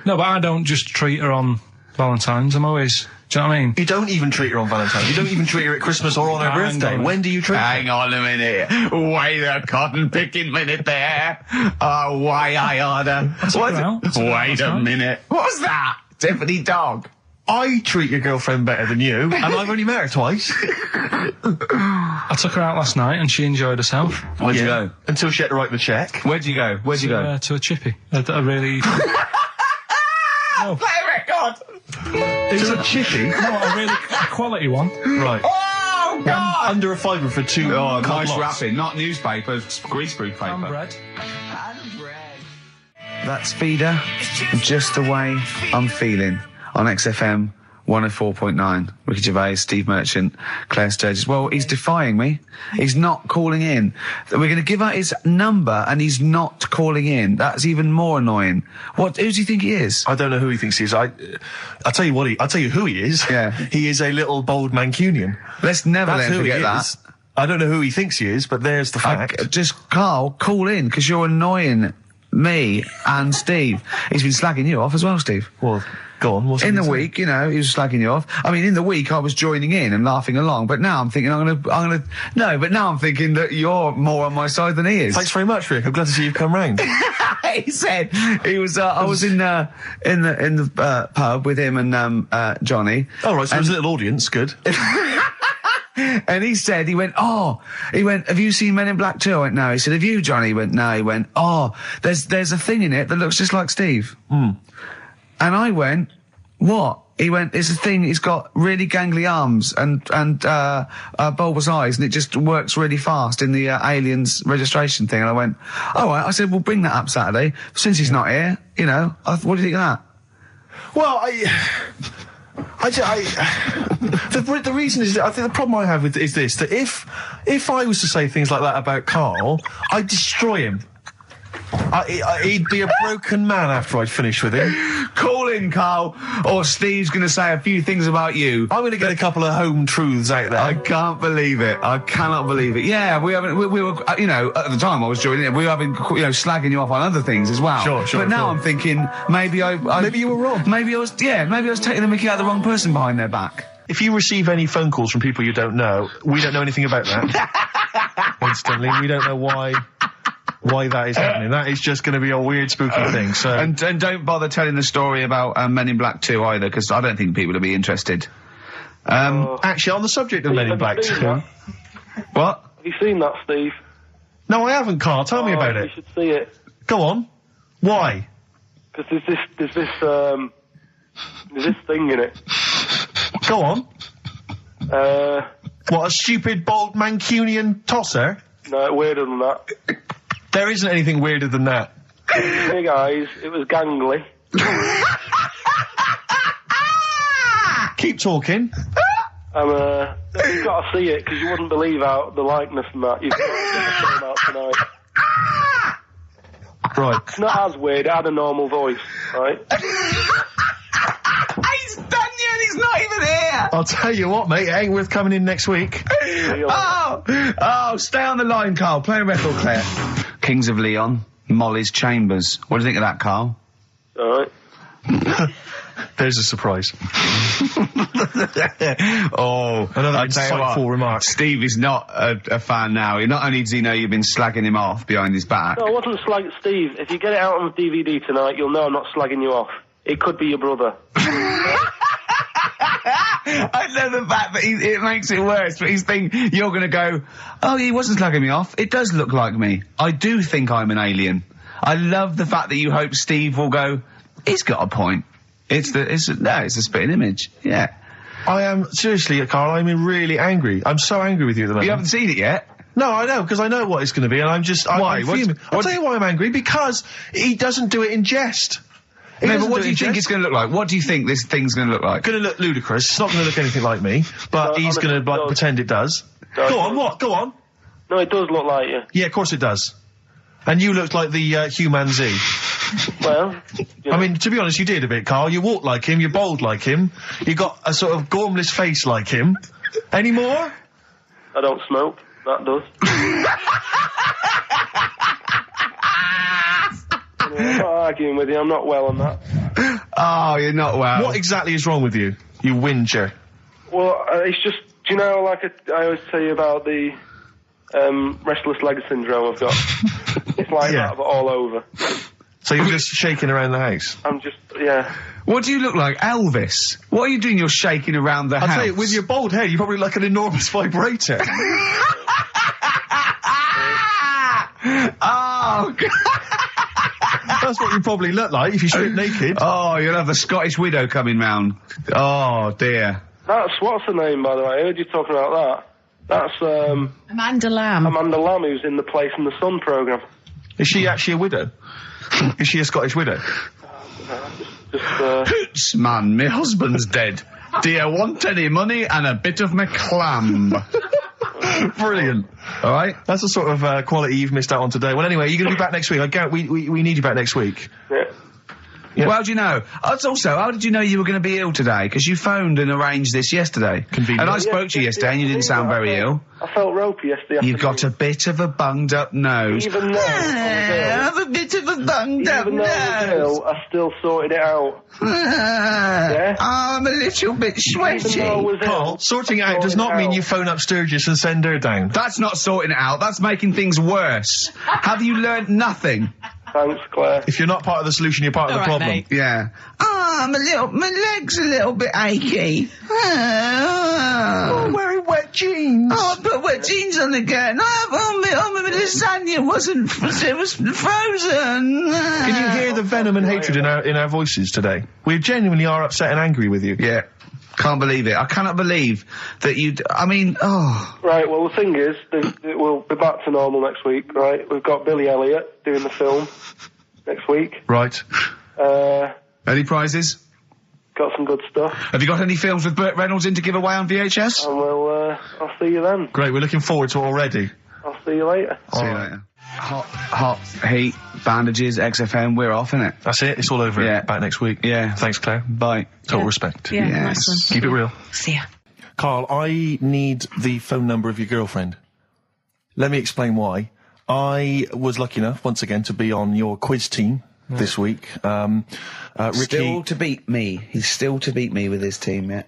No, but I don't just treat her on Valentine's. I'm always... Do you know what I mean? You don't even treat her on Valentine's. You don't even treat her at Christmas or on her birthday. When do you treat her? Hang on a minute. Wait a cotton picking minute there. Oh, why I order. Wait a minute. What's that? Tiffany Dog. I treat your girlfriend better than you, and I've only met her twice. I took her out last night and she enjoyed herself. Where'd you go? Until she had to write the cheque. Where'd you go? To a chippy. A really... Play a record! It's a chippy? No, a really quality one. Right. Oh, God! Under a fiver for two. Oh, nice lots. wrapping. Not newspaper, greaseproof paper. And bread. That's Feeder, Just the Way I'm Feeling, on XFM 104.9. Ricky Gervais, Steve Merchant, Claire Sturgis. Well, he's defying me. He's not calling in. We're going to give out his number and he's not calling in. That's even more annoying. Who does he think he is? I don't know who he thinks he is. I'll tell you what I'll tell you who he is. Yeah. He is a little bold Mancunian. Let's never That's let him who he forget that. is. I don't know who he thinks he is, but there's the fact. Just, Carl, call in, because you're annoying me and Steve. He's been slagging you off as well, Steve. Well, go on. What's In he the saying? week, you know, he was slagging you off. I mean, in the week, I was joining in and laughing along, but now I'm thinking but now I'm thinking that you're more on my side than he is. Thanks very much, Rick. I'm glad to see you've come round. He said he was. I was in the pub with him and Johnny. Oh, right, so there's a little audience. Good. And he went, have you seen Men in Black 2? I went, no. He said, have you, Johnny? He went, no. He went, there's a thing in it that looks just like Steve. And I went, what? He went, it's a thing, he's got really gangly arms and bulbous eyes, and it just works really fast in the aliens registration thing. And I went, all right. I said, we'll bring that up Saturday. Since he's not here, you know, what do you think of that? Well, the reason is that I think the problem I have with is this, that if I was to say things like that about Karl, I'd destroy him. He'd be a broken man after I'd finished with him. Call in, Karl, or Steve's going to say a few things about you. I'm going to get a couple of home truths out there. I can't believe it. I cannot believe it. Yeah, we were, you know, at the time I was joining it, we were having, you know, slagging you off on other things as well. Sure. But now I'm thinking, maybe you were wrong. Maybe I was taking the mickey out of the wrong person behind their back. If you receive any phone calls from people you don't know, we don't know anything about that. Instantly, we don't know why that is happening. That is just going to be a weird, spooky thing. So and don't bother telling the story about Men in Black 2 either, because I don't think people will be interested. Actually, on the subject of Men in Black 2, what? Have you seen that, Steve? No, I haven't, Karl. Tell me about You it. should see it. Go on. Why? Because there's this thing in it. Go on. What, a stupid, bold Mancunian tosser? No, weirder than that. There isn't anything weirder than that. Big eyes, it was gangly. Keep talking. You've got to see it, because you wouldn't believe how the likeness and that. You've got to get the film out tonight. Right. It's not as weird, it had a normal voice, right? He's done you and he's not even here! I'll tell you what, mate, it ain't worth coming in next week. Stay on the line, Karl. Play a record, Claire. Kings of Leon, Molly's Chambers. What do you think of that, Karl? Alright. There's a surprise. Another insightful remark. Steve is not a fan now. Not only does he know you've been slagging him off behind his back. No, I wasn't slagging Steve. If you get it out on DVD tonight, you'll know I'm not slagging you off. It could be your brother. I love the fact that it makes it worse, but he's thinking you're going to go, oh, he wasn't slagging me off. It does look like me. I do think I'm an alien. I love the fact that you hope Steve will go, he's got a point. It's a spitting image. Yeah. I am, seriously, Karl, I'm really angry. I'm so angry with you at the moment. You haven't seen it yet? No, I know, because I know what it's going to be, and I'm just... Why? I'm fuming. I'll tell you why I'm angry, because he doesn't do it in jest. No, but what do you think it's going to look like? What do you think this thing's going to look like? Going to look ludicrous. It's not going to look anything like me, but he's going to pretend it does. Go on, what? Go on. No, it does look like you. Yeah, of course it does. And you looked like the Human Z. Well, I mean, to be honest, you did a bit, Karl. You walk like him, you're bold like him, you got a sort of gormless face like him. Any more? I don't smoke. That does. I'm not arguing with you. I'm not well on that. Oh, you're not well. What exactly is wrong with you? You whinger. Well, it's just, do you know, like I always tell you about the restless leg syndrome I've got. It's like that, but all over. So you're just shaking around the house? I'm just, yeah. What do you look like, Elvis? What are you doing? You're shaking around the house. I'll tell you, with your bald head, you probably look like an enormous vibrator. Oh, God. That's what you probably look like if you strip naked. Oh, you'll have the Scottish widow coming round. Oh, dear. That's, what's her name, by the way? I heard you talking about that. That's, Amanda Lamb. Amanda Lamb, who's in the Place in the Sun programme. Is she actually a widow? Is she a Scottish widow? Hoots, man, my husband's dead. Do you want any money and a bit of my clam? Brilliant. All right. That's the sort of quality you've missed out on today. Well, anyway, you're going to be back next week. We need you back next week. Yeah. Yeah. Well, how do you know? Also, how did you know you were going to be ill today? Because you phoned and arranged this yesterday. Convenient. And I spoke to you yesterday and you didn't sound very ill. I felt ropey yesterday. You've got a bit of a bunged up nose. Even though I have a bit of a bunged up Even though I was nose. ill, I still sorted it out. Yeah? I'm a little bit sweaty. Even though I was Carl, ill, sorting it I out does sorted not it mean out. you phone up Sturgis and send her down. That's not sorting it out. That's making things worse. Have you learnt nothing? Thanks, Claire. If you're not part of the solution, you're part of the problem. Yeah. My leg's a little bit achy. Oh, wearing wet jeans. Oh, I put wet jeans on again. My lasagna it was frozen. Can you hear the venom and hatred in our voices today? We genuinely are upset and angry with you. Yeah. Can't believe it. I cannot believe that Right, well, the thing is, we'll be back to normal next week, right? We've got Billy Elliot doing the film next week. Right. Any prizes? Got some good stuff. Have you got any films with Burt Reynolds in to give away on VHS? And I'll see you then. Great, we're looking forward to it already. I'll see you later. See you later. Hot heat, bandages, XFM, we're off, innit? That's it, it's all over. Yeah. Back next week. Yeah. Thanks, Claire. Bye. Total respect. Yeah, Yes. nice one. Keep it real. See ya. Carl, I need the phone number of your girlfriend. Let me explain why. I was lucky enough, once again, to be on your quiz team this week. Ricky... Still to beat me. He's still to beat me with his team, yeah.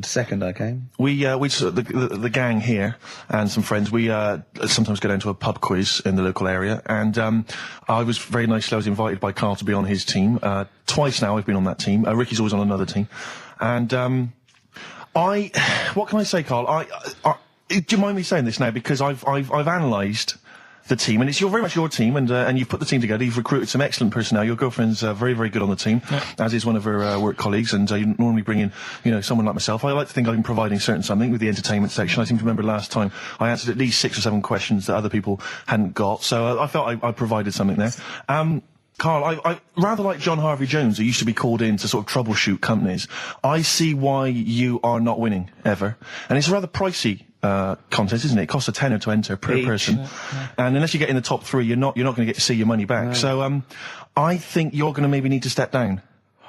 Second I came. We sort of, the gang here and some friends, we sometimes go down to a pub quiz in the local area, and I was very nicely, I was invited by Karl to be on his team. Twice now I've been on that team. Ricky's always on another team. And what can I say, Karl? Do you mind me saying this now? Because I've analysed the team, and it's very much your team, and you've put the team together. You've recruited some excellent personnel. Your girlfriend's very, very good on the team, as is one of her work colleagues. And you normally bring in, someone like myself. I like to think I'm providing something with the entertainment section. I seem to remember last time I answered at least 6 or 7 questions that other people hadn't got. So I felt I provided something there. Karl, I rather like John Harvey Jones, who used to be called in to sort of troubleshoot companies. I see why you are not winning ever, and it's a rather pricey contest, isn't it? It costs a tenner to enter per person, and unless you get in the top 3, you're not going to get to see your money back. No. So I think you're going to maybe need to step down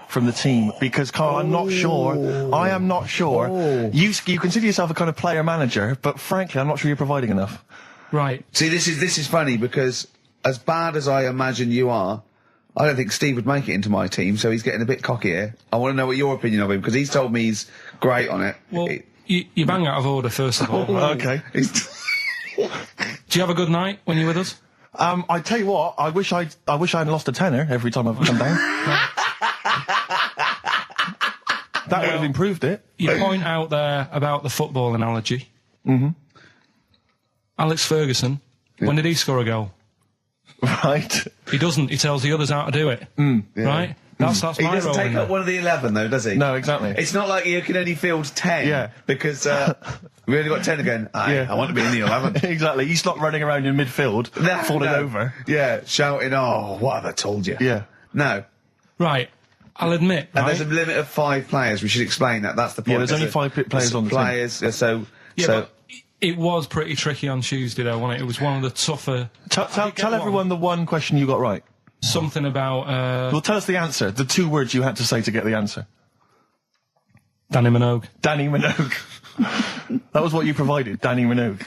from the team, because Karl, I'm not sure. I am not sure. You consider yourself a kind of player manager, but frankly, I'm not sure you're providing enough. Right. See, this is funny, because as bad as I imagine you are, I don't think Steve would make it into my team, so he's getting a bit cocky here. I want to know what your opinion of him, because he's told me he's great on it. Well, you bang out of order, first of all. Okay. Do you have a good night when you're with us? I tell you what, I wish I hadn't lost a tenner every time I've come down. That would have improved it. You point out there about the football analogy. Mm-hmm. Alex Ferguson, when did he score a goal? Right. He doesn't. He tells the others how to do it. Right? That's my He doesn't role take in up there. one of the 11, though, does he? No, exactly. It's not like you can only field 10. Yeah. Because we only got 10 again. I want to be in the 11. Exactly. He's not running around in midfield, falling over. Yeah, shouting, "Oh, what have I told you?" Yeah. No. Right. I'll admit, And right? there's a limit of 5 players. We should explain that. That's the point. Yeah, there's only 5 players on the team. Players, But it was pretty tricky on Tuesday, though, wasn't it? It was one of the tougher... Tell everyone the one question you got right. Something about... Well, tell us the answer. The 2 words you had to say to get the answer. Danny Minogue. Danny Minogue. That was what you provided, Danny Minogue.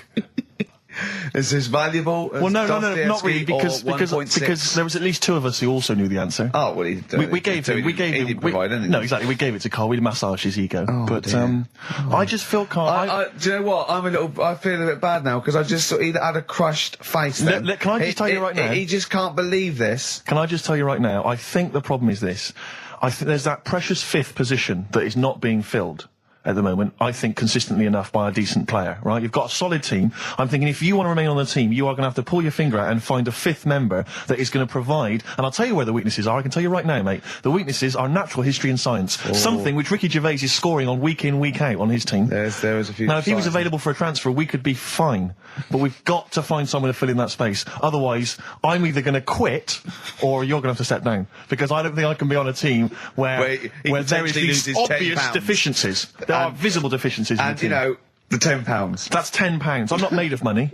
Is this valuable? Well, no, not really, because there was at least 2 of us who also knew the answer. Oh, well, we gave him. No, exactly. We gave it to Karl. We massaged his ego. Oh, but dear. I just feel Karl. Do you know what? I feel a bit bad now, because I just he had a crushed face. Then. Can I just tell you right now? He just can't believe this. Can I just tell you right now? I think the problem is this. I think there's that precious 5th position that is not being filled. at the moment, I think, consistently enough by a decent player, right? You've got a solid team. I'm thinking if you want to remain on the team, you are going to have to pull your finger out and find a fifth member that is going to provide, and I'll tell you where the weaknesses are. I can tell you right now, mate. The weaknesses are natural history and science. Something which Ricky Gervais is scoring on week in, week out on his team. There is a few. Now, if he was available for a transfer, we could be fine. But we've got to find someone to fill in that space. Otherwise, I'm either going to quit or you're going to have to step down. Because I don't think I can be on a team where there is these obvious deficiencies. There are visible deficiencies in the team. And, you know, the £10. That's £10. I'm not made of money.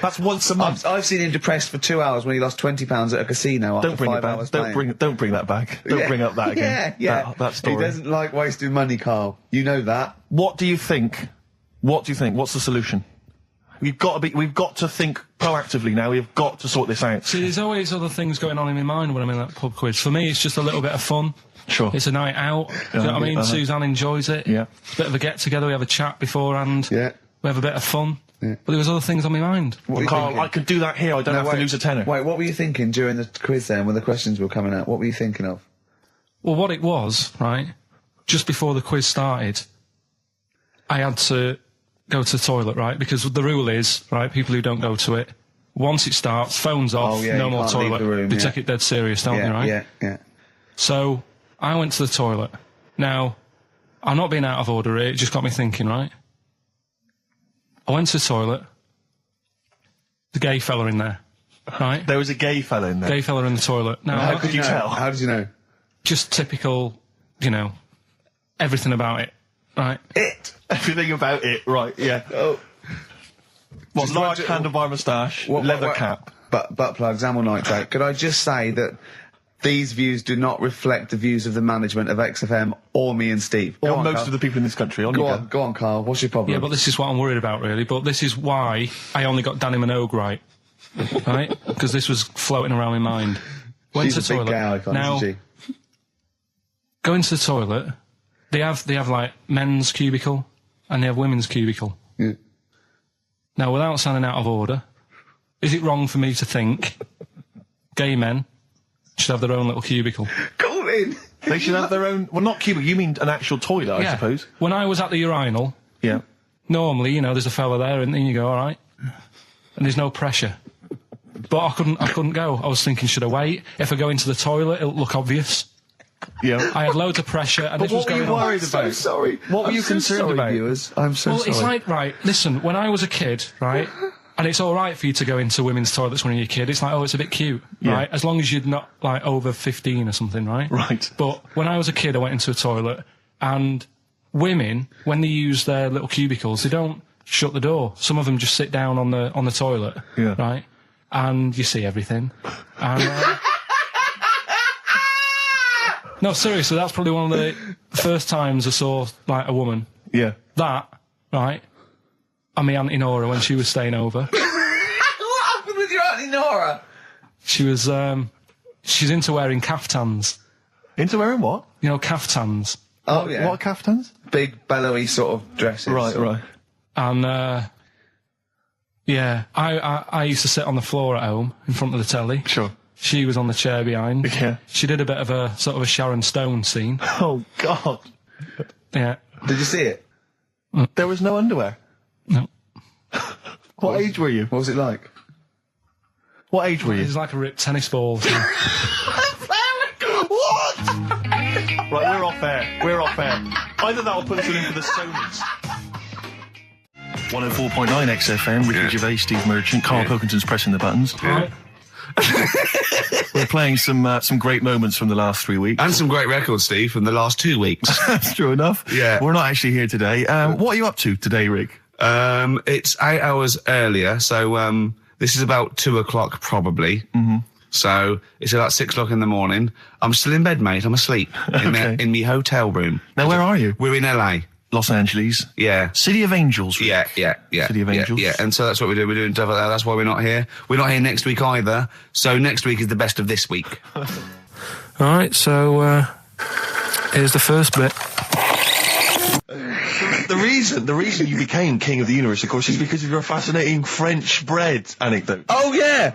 That's once a month. I've seen him depressed for 2 hours when he lost £20 at a casino after 5 hours playing. Don't bring that back. Don't bring up that again. Yeah. That story. He doesn't like wasting money, Karl. You know that. What do you think? What's the solution? We've got to think proactively now. We've got to sort this out. See, there's always other things going on in my mind when I'm in that pub quiz. For me, it's just a little bit of fun. Sure. It's a night out. Do you know what I mean? Suzanne enjoys it. Yeah. Bit of a get-together. We have a chat beforehand. Yeah. We have a bit of fun. Yeah. But there was other things on my mind. What Carl, I could do that here. I don't have to lose a tenner. Wait, what were you thinking during the quiz then when the questions were coming out? What were you thinking of? Well, what it was, right, just before the quiz started, I had to go to the toilet, right? Because the rule is, right, people who don't go to it, once it starts, phones off, no more toilet. They take it dead serious, don't they, right? Yeah. So, I went to the toilet. Now, I'm not being out of order here, it just got me thinking, right? I went to the toilet. The gay fella in there, right? There was a gay fella in there. Gay fella in the toilet. Now, how could you tell? How did you know? Just typical, you know, everything about it, right? Everything about it, right, yeah. Oh. What, large handlebar moustache, leather cap. Butt plugs, amyl nitrate. Could I just say that these views do not reflect the views of the management of XFM or me and Steve. Or most of the people in this country. Go on, Karl. What's your problem? Yeah, but this is what I'm worried about, really. But this is why I only got Danny Minogue right. Right? Because this was floating around my mind. Went She's to a the big toilet. gay icon, now, isn't she? Go into the toilet. They have like men's cubicle and they have women's cubicle. Yeah. Now, without sounding out of order, is it wrong for me to think gay men should have their own little cubicle? Go in. They should have their own. Well, not cubicle. You mean an actual toilet, I suppose. When I was at the urinal, normally, you know, there's a fella there, and then you go, all right, and there's no pressure. But I couldn't go. I was thinking, should I wait? If I go into the toilet, it'll look obvious. Yeah. I had loads of pressure, and but this was going on. What were you worried about? I'm so sorry. What were you concerned about? Viewers? I'm so sorry. Well, it's like, right, listen, when I was a kid, right, and it's all right for you to go into women's toilets when you're a kid. It's like, oh, it's a bit cute, right? As long as you're not, like, over 15 or something, right? Right. But when I was a kid, I went into a toilet, and women, when they use their little cubicles, they don't shut the door. Some of them just sit down on the toilet, right? And you see everything. And, no, seriously, that's probably one of the first times I saw, like, a woman. Yeah. That, right? And my Auntie Nora when she was staying over. What happened with your Auntie Nora? She was, she's into wearing caftans. Into wearing what? You know, caftans. Oh, yeah. What caftans? Big, bellowy sort of dresses. Right. And, I used to sit on the floor at home in front of the telly. Sure. She was on the chair behind. Yeah. She did a bit of a sort of a Sharon Stone scene. Oh, God. Yeah. Did you see it? There was no underwear. No. What age were you? What was it like? What age were It you? was like a ripped tennis ball. What? Right, we're off air. Either that or put us in for the Sonys. 104.9 XFM, Ricky Gervais, Steve Merchant, Karl Pilkington's pressing the buttons. Right. We're playing some great moments from the last 3 weeks. And some great records, Steve, from the last 2 weeks. That's true enough. Yeah. We're not actually here today. What are you up to today, Rick? It's 8 hours earlier, so this is about 2 o'clock probably. Mm-hmm. So it's about 6 o'clock in the morning. I'm still in bed, mate. I'm asleep in my hotel room. Now, where are you? We're in LA. Los Angeles. Yeah. City of Angels, Rick. Yeah. City of Angels. Yeah, and so that's what we do. We're doing stuff like that. That's why we're not here. We're not here next week either. So next week is the best of this week. All right, so here's the first bit. the reason you became king of the universe, of course, is because of your fascinating French bread anecdote. Oh yeah,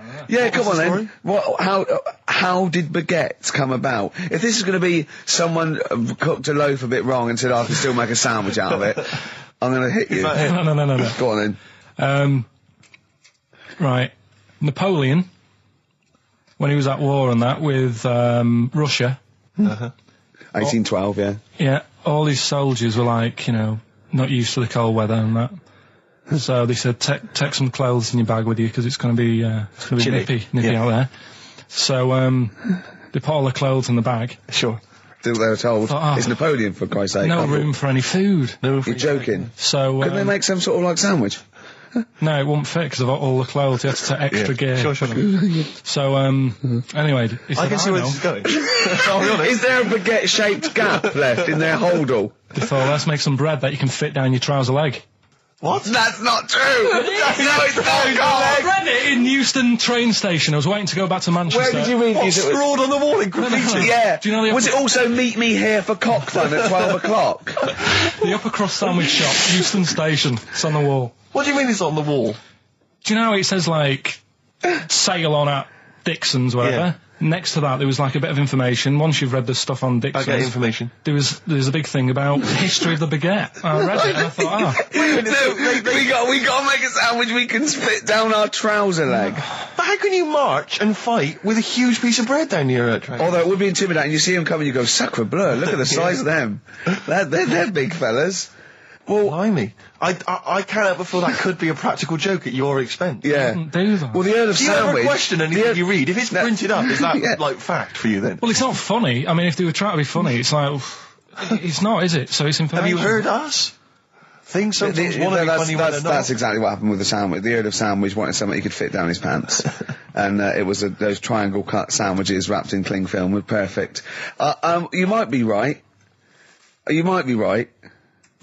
come on the then. How did baguettes come about? If this is going to be someone cooked a loaf a bit wrong and said I can still make a sandwich out of it, I'm going to hit you. No. Go on then. Right, Napoleon, when he was at war and that with Russia. 1812, yeah. Yeah, all his soldiers were like, not used to the cold weather and that. So they said, take some clothes in your bag with you because it's going to be nippy out there. So they put all the clothes in the bag. Sure. They were told, it's Napoleon, for Christ's sake. No room for any food. You're joking. So couldn't they make some sort of like sandwich? No, it wouldn't fit because of all the clothes. You had to take extra gear. Sure. So, anyway, he said, I can see where this is going. I'll be honest. Is there a baguette-shaped gap left in their holdall? They thought, let's make some bread that you can fit down your trouser leg. What? That's not true! No, it's not, I Karl! read it in Euston train station. I was waiting to go back to Manchester. Where did you read What, this? scrawled on the wall in graffiti? Yeah. Do you know the Was it also meet me here for cock fun at 12 o'clock? The Upper Cross Sandwich Shop, Euston Station. It's on the wall. What do you mean it's on the wall? Do you know it says, like, sail on at Dixon's, whatever? Yeah. Next to that, there was, like, a bit of information. Once you've read the stuff on Dixon's... I get information. There's a big thing about the history of the baguette. I read it and I thought, We got to make a sandwich we can spit down our trouser leg. But how can you march and fight with a huge piece of bread down your train? Although it would be intimidating. You see them coming, you go, sacre bleu, look at the size of them. They're big fellas. Well, blimey. I can't help but feel that could be a practical joke at your expense. Yeah. do that. Well, the Earl of Do you Sandwich... ever question anything you read? If it's printed up, is that, like, fact for you then? Well, it's not funny. I mean, if they were trying to be funny, it's like... it's not, is it? So it's information. Have you heard us? Things sometimes want to be funny when they're not. That's exactly what happened with the sandwich. The Earl of Sandwich wanted something he could fit down his pants. And it was those triangle cut sandwiches wrapped in cling film were perfect. You might be right. You might be right.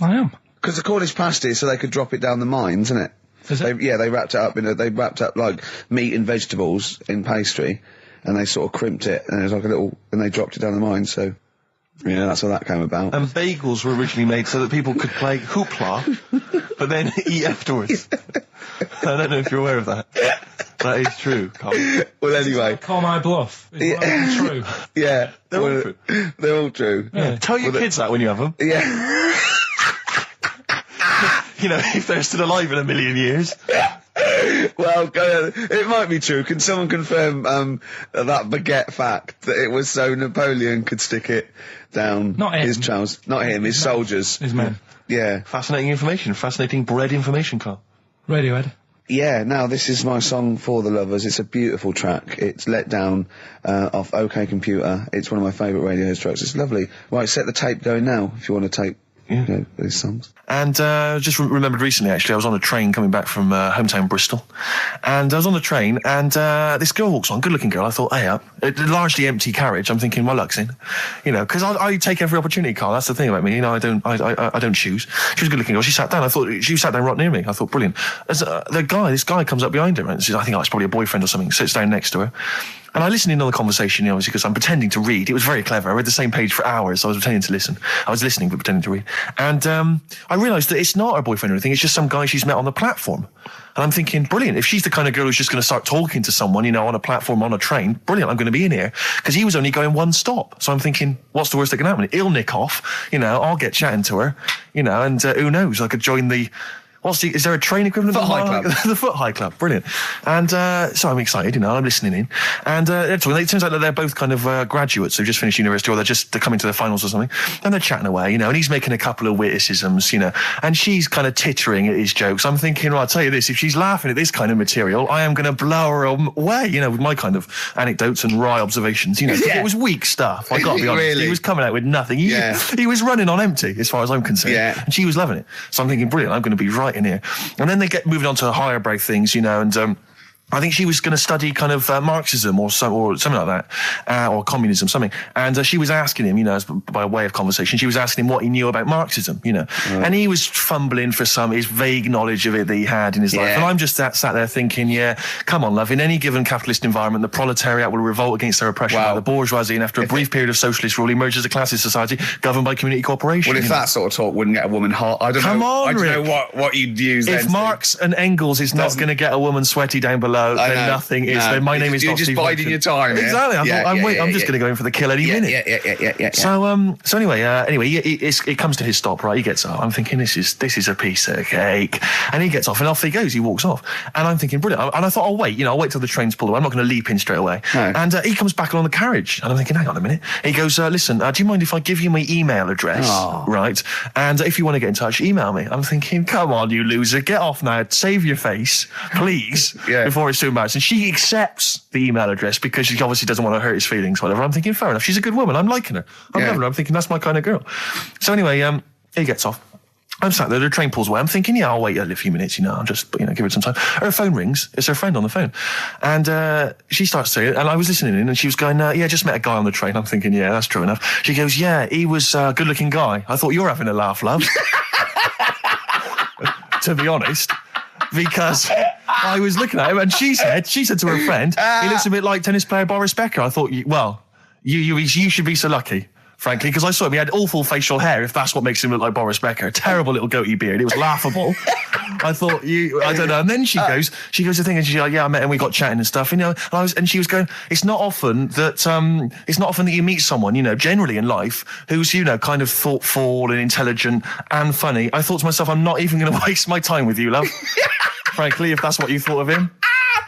I am. Because the Cornish pasty, so they could drop it down the mine, isn't it? Is it? They wrapped it up they wrapped up like meat and vegetables in pastry, and they sort of crimped it, and it was like and they dropped it down the mine, so, yeah, that's how that came about. And bagels were originally made so that people could play hoopla, but then eat afterwards. I don't know if you're aware of that. That is true, Karl. Well, anyway. Call my bluff. Is that true? Yeah. They're all true. They're all true. Yeah. Tell your kids that when you have them. Yeah. If they're still alive in a million years. Well, go ahead. It might be true. Can someone confirm that baguette fact that it was so Napoleon could stick it down his trousers? Not him, his soldiers. His men. Yeah. Fascinating information. Fascinating bread information, Karl. Radiohead. Yeah, now this is my song for the lovers. It's a beautiful track. It's Let Down off OK Computer. It's one of my favourite Radiohead tracks. It's lovely. Right, set the tape going now if you want to tape these songs. And just remembered recently, actually, I was on a train coming back from hometown Bristol, and I was on the train, and this girl walks on, good-looking girl. I thought, hey up, a largely empty carriage. I'm thinking, my luck's in, because I take every opportunity, Karl. That's the thing about me, I don't choose. She was a good-looking girl. She sat down. I thought she sat down right near me. I thought, brilliant. As this guy comes up behind her, and says, I think it's probably a boyfriend or something. Sits down next to her. And I listened in on the conversation, obviously, because I'm pretending to read. It was very clever. I read the same page for hours, so I was pretending to listen. I was listening, but pretending to read. And I realised that it's not her boyfriend or anything. It's just some guy she's met on the platform. And I'm thinking, brilliant. If she's the kind of girl who's just going to start talking to someone, on a platform, on a train, brilliant, I'm going to be in here. Because he was only going one stop. So I'm thinking, what's the worst that can happen? He'll nick off, I'll get chatting to her, and who knows, I could join the... is there a train equivalent? Foot High Club. The Foot High Club, brilliant. And so I'm excited, I'm listening in. And it turns out that they're both kind of graduates who've just finished university, or they're coming to their finals or something. And they're chatting away, and he's making a couple of witticisms, and she's kind of tittering at his jokes. I'm thinking, I'll tell you this, if she's laughing at this kind of material, I am going to blow her away, with my kind of anecdotes and wry observations, It was weak stuff, I got to be honest. Really? He was coming out with nothing. He was running on empty, as far as I'm concerned. Yeah. And she was loving it. So I'm thinking, brilliant, I'm going to be right in here. And then they get moving on to higher brow things, and I think she was going to study kind of Marxism or something like that, or communism, something. And she was asking him, as by way of conversation, she was asking him what he knew about Marxism, And he was fumbling for his vague knowledge of it that he had in his life. And I'm just sat there thinking, come on, love, in any given capitalist environment, the proletariat will revolt against their oppression by the bourgeoisie, and after a brief period of socialist rule, emerge as a classist society governed by community cooperation. Well, if that sort of talk wouldn't get a woman hot, I don't know. I don't know what you'd use. If then, Marx and Engels is not going to get a woman sweaty down below, then nothing is. Then my name is You're not just Steve biding your time. Exactly. I'm just going to go in for the kill any minute. Yeah. So anyway, it comes to his stop. Right, he gets up. I'm thinking this is a piece of cake, and he gets off, and off he goes. He walks off, and I'm thinking brilliant. And I thought I'll wait. I'll wait till the train's pulled away. I'm not going to leap in straight away. No. And he comes back along the carriage, and I'm thinking, hang on a minute. He goes, listen, do you mind if I give you my email address? Oh. Right, and if you want to get in touch, email me. I'm thinking, come on, you loser, get off now. Save your face, please, before it's too embarrassing. She accepts the email address because she obviously doesn't want to hurt his feelings, whatever. I'm thinking, fair enough. She's a good woman. I'm liking her. I'm loving her. I'm thinking that's my kind of girl. So anyway, he gets off. I'm sat there, the train pulls away. I'm thinking, I'll wait a few minutes, I'll just, give it some time. Her phone rings. It's her friend on the phone. And she starts to, and I was listening in, and she was going, just met a guy on the train. I'm thinking, that's true enough. She goes, he was a good-looking guy. I thought, you're having a laugh, love. To be honest. Because I was looking at him, and she said to her friend, he looks a bit like tennis player Boris Becker. I thought, you should be so lucky, frankly, because I saw him. He had awful facial hair, if that's what makes him look like Boris Becker. A terrible little goatee beard. It was laughable. I thought, I don't know. And then she goes to thing, and she's like, I met him, we got chatting and stuff, and she was going, it's not often that you meet someone, generally in life, who's, kind of thoughtful and intelligent and funny. I thought to myself, I'm not even going to waste my time with you, love. Frankly, if that's what you thought of him.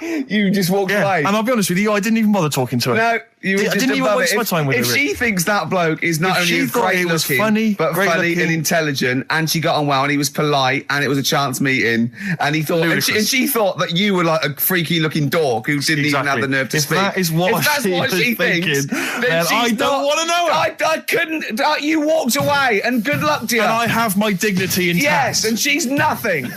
You just walked away. And I'll be honest with you, I didn't even bother talking to her. No, you were just didn't even waste it. my time with her. If she thinks that bloke is not only great looking, funny and intelligent, and she got on well, and he was polite, and it was a chance meeting, and he thought, and she thought that you were like a freaky looking dork who didn't even have the nerve to speak. That is what she thinks, then I don't want to know her. I couldn't. You walked away, and good luck to you. And I have my dignity intact. Yes, and she's nothing.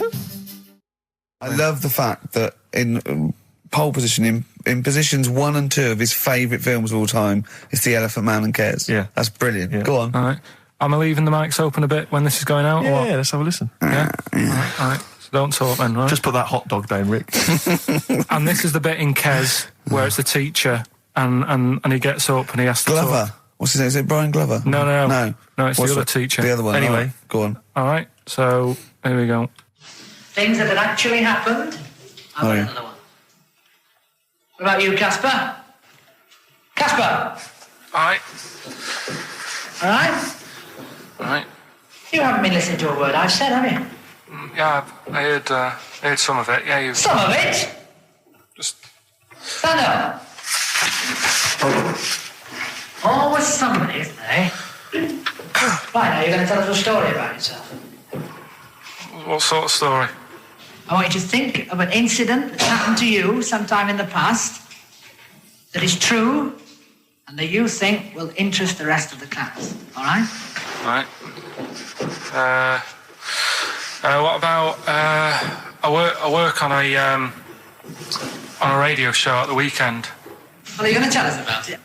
I love the fact that in pole position, in positions 1 and 2 of his favourite films of all time, it's The Elephant Man and Kes. Yeah. That's brilliant. Yeah. Go on. All right. Am I leaving the mics open a bit when this is going out? Yeah, or what? let's have a listen. Yeah? All right. So don't talk then, right? Just put that hot dog down, Rick. And this is the bit in Kes where it's the teacher and he gets up and he has to Glover. talk. What's his name? Is it Brian Glover? No, it's the other teacher. The other one. Anyway. Right. Go on. All right. So, here we go. Things that had actually happened. I've got another one. What about you, Casper? Casper! All right. All right? All right. You haven't been listening to a word I've said, have you? Yeah, I heard some of it. Yeah, you. Some of it? Just. Stand up. Always somebody, isn't there, eh? Right, now you're going to tell us a story about yourself. What sort of story? I want you to think of an incident that happened to you sometime in the past that is true and that you think will interest the rest of the class. All right? All right. What about I work on a radio show at the weekend. Well, are you going to tell us about it?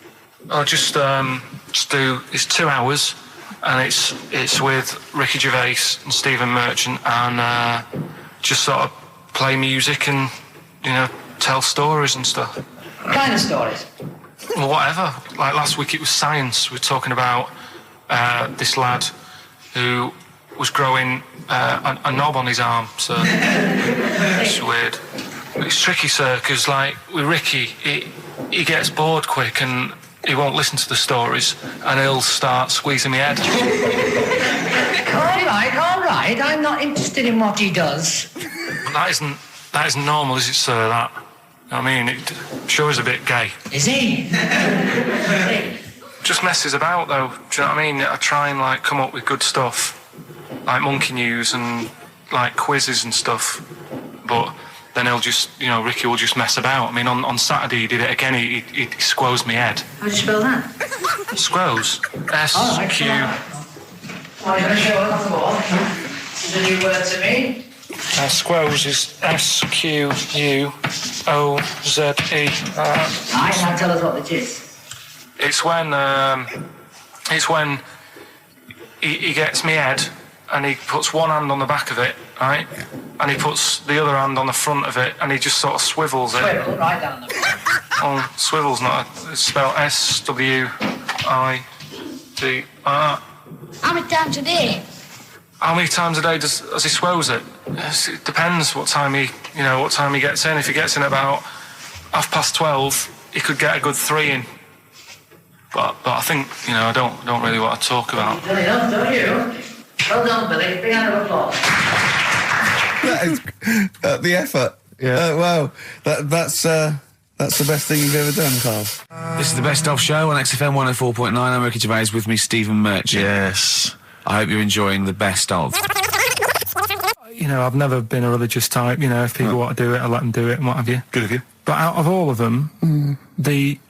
I'll just do. It's 2 hours, and it's with Ricky Gervais and Stephen Merchant, and just sort of play music and tell stories and stuff. What kind of stories? Well, whatever. Like last week, it was science. We were talking about this lad who was growing a knob on his arm. So it's weird. It's tricky, sir, because like with Ricky, he gets bored quick and he won't listen to the stories, and he'll start squeezing my head. All right. I'm not interested in what he does. That isn't normal, is it, sir? That. I mean, it sure is a bit gay. Is he? Just messes about, though. Do you know what I mean? I try and like come up with good stuff, like monkey news and like quizzes and stuff, but then he'll just, Ricky will just mess about. I mean, on Saturday he did it again. He squoze my head. How do you spell that? Squoze. S-Q. Are you going to show it off the wall? It's a new word to me. Squoze is S-Q-U. O-Z-E. Right, now tell us what it is. It's when he gets me head and he puts one hand on the back of it, right? And he puts the other hand on the front of it and he just sort of swivels it. Swivel, right down the front. Oh, swivel's not it's spelled S-W-I-D-R. How many times a day? How many times a day does he swells it? It depends what time he gets in. If he gets in about 12:30, he could get a good 3 in. But I think, I don't really want to talk about. You've done enough, don't you? Well done, Billy. Big round of applause. That is the effort. Yeah. Wow. That's the best thing you've ever done, Karl. This is the Best Of Show on XFM 104.9. I'm Ricky Gervais, with me Stephen Merchant. Yes. I hope you're enjoying the Best Of. I've never been a religious type. If people want to do it, I let them do it and what have you. Good of you. But out of all of them,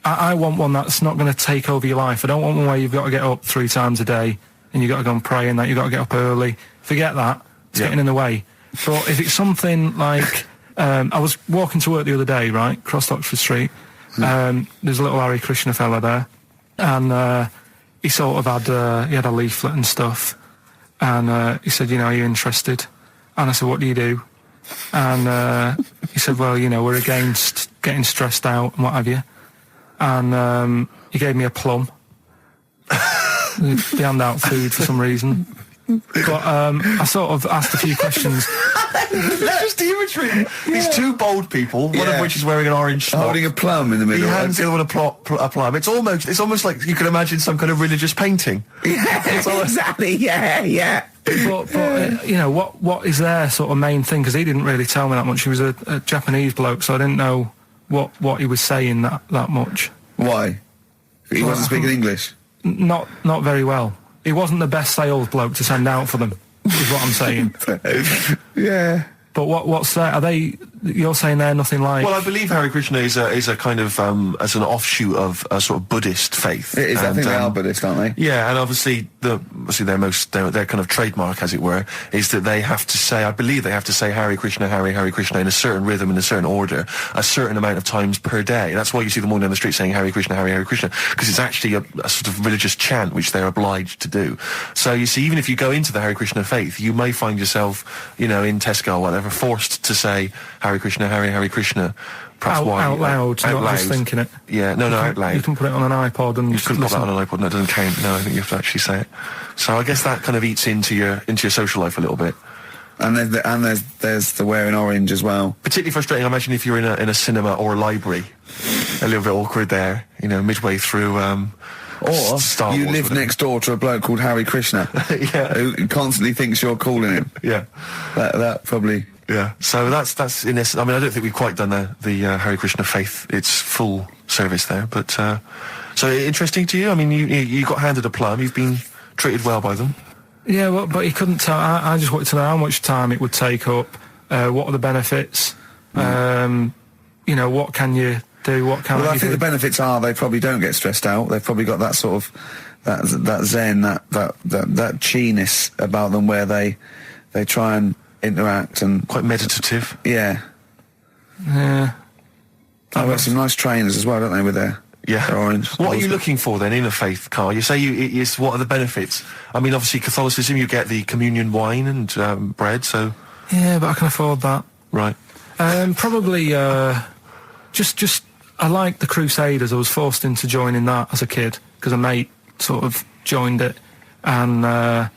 I want one that's not going to take over your life. I don't want one where you've got to get up 3 times a day and you've got to go and pray and that you've got to get up early. Forget that. It's getting in the way. But if it's something like... I was walking to work the other day, right, across Oxford Street. There's a little Hare Krishna fella there. And he sort of had a leaflet and stuff. And he said, are you interested? And I said, what do you do? And he said, well, we're against getting stressed out and what have you. And he gave me a plum. They hand out food for some reason. But I sort of asked a few questions. That's just the imagery. These 2 bold people, one of which is wearing an orange smock. Holding a plum in the middle. He hands the other one a plum. It's almost like you could imagine some kind of religious painting. Exactly, yeah. But what is their sort of main thing? Because he didn't really tell me that much. He was a Japanese bloke, so I didn't know what he was saying that much. Why? He wasn't speaking English? Not very well. He wasn't the best sales bloke to send out for them, is what I'm saying. Yeah. But what's that? Are they? You're saying they're nothing like? Well, I believe Hare Krishna is a kind of as an offshoot of a sort of Buddhist faith. It is. I think they are Buddhist, aren't they? Yeah, and obviously their kind of trademark, as it were, is that they have to say. I believe they have to say Hare Krishna, Hare Krishna in a certain rhythm, in a certain order, a certain amount of times per day. That's why you see them all down the street saying Hare Krishna, Hare Krishna, because it's actually a sort of religious chant which they're obliged to do. So you see, even if you go into the Hare Krishna faith, you may find yourself, in Tesco or whatever, forced to say Hare Krishna, Hare Krishna. Perhaps out loud, not just thinking it. Yeah, no, out loud. You can put it on an iPod and you can put that on an iPod. No, it doesn't count. No, I think you have to actually say it. So I guess that kind of eats into your social life a little bit. And there's the wearing orange as well. Particularly frustrating, I imagine, if you're in a cinema or a library. A little bit awkward there, midway through. Or Star you Wars, live next door to a bloke called Hare Krishna, who constantly thinks you're calling him. Yeah, that probably. Yeah, so that's in essence. I mean, I don't think we've quite done the Hare Krishna faith its full service there, but so interesting to you. I mean, you got handed a plum. You've been treated well by them. Yeah, well, but he couldn't tell. I just wanted to know how much time it would take up. What are the benefits? What can you do? What can I think the benefits are they probably don't get stressed out. They've probably got that sort of that zen, that chi-ness about them, where they try and interact and quite meditative. Yeah. They've got some nice trainers as well, don't they, with their orange. What are you looking for then in a faith, Karl? You say what are the benefits? I mean, obviously Catholicism, you get the communion wine and bread, so... Yeah, but I can afford that. Right. Probably just I like the Crusaders. I was forced into joining that as a kid because a mate sort of joined it, and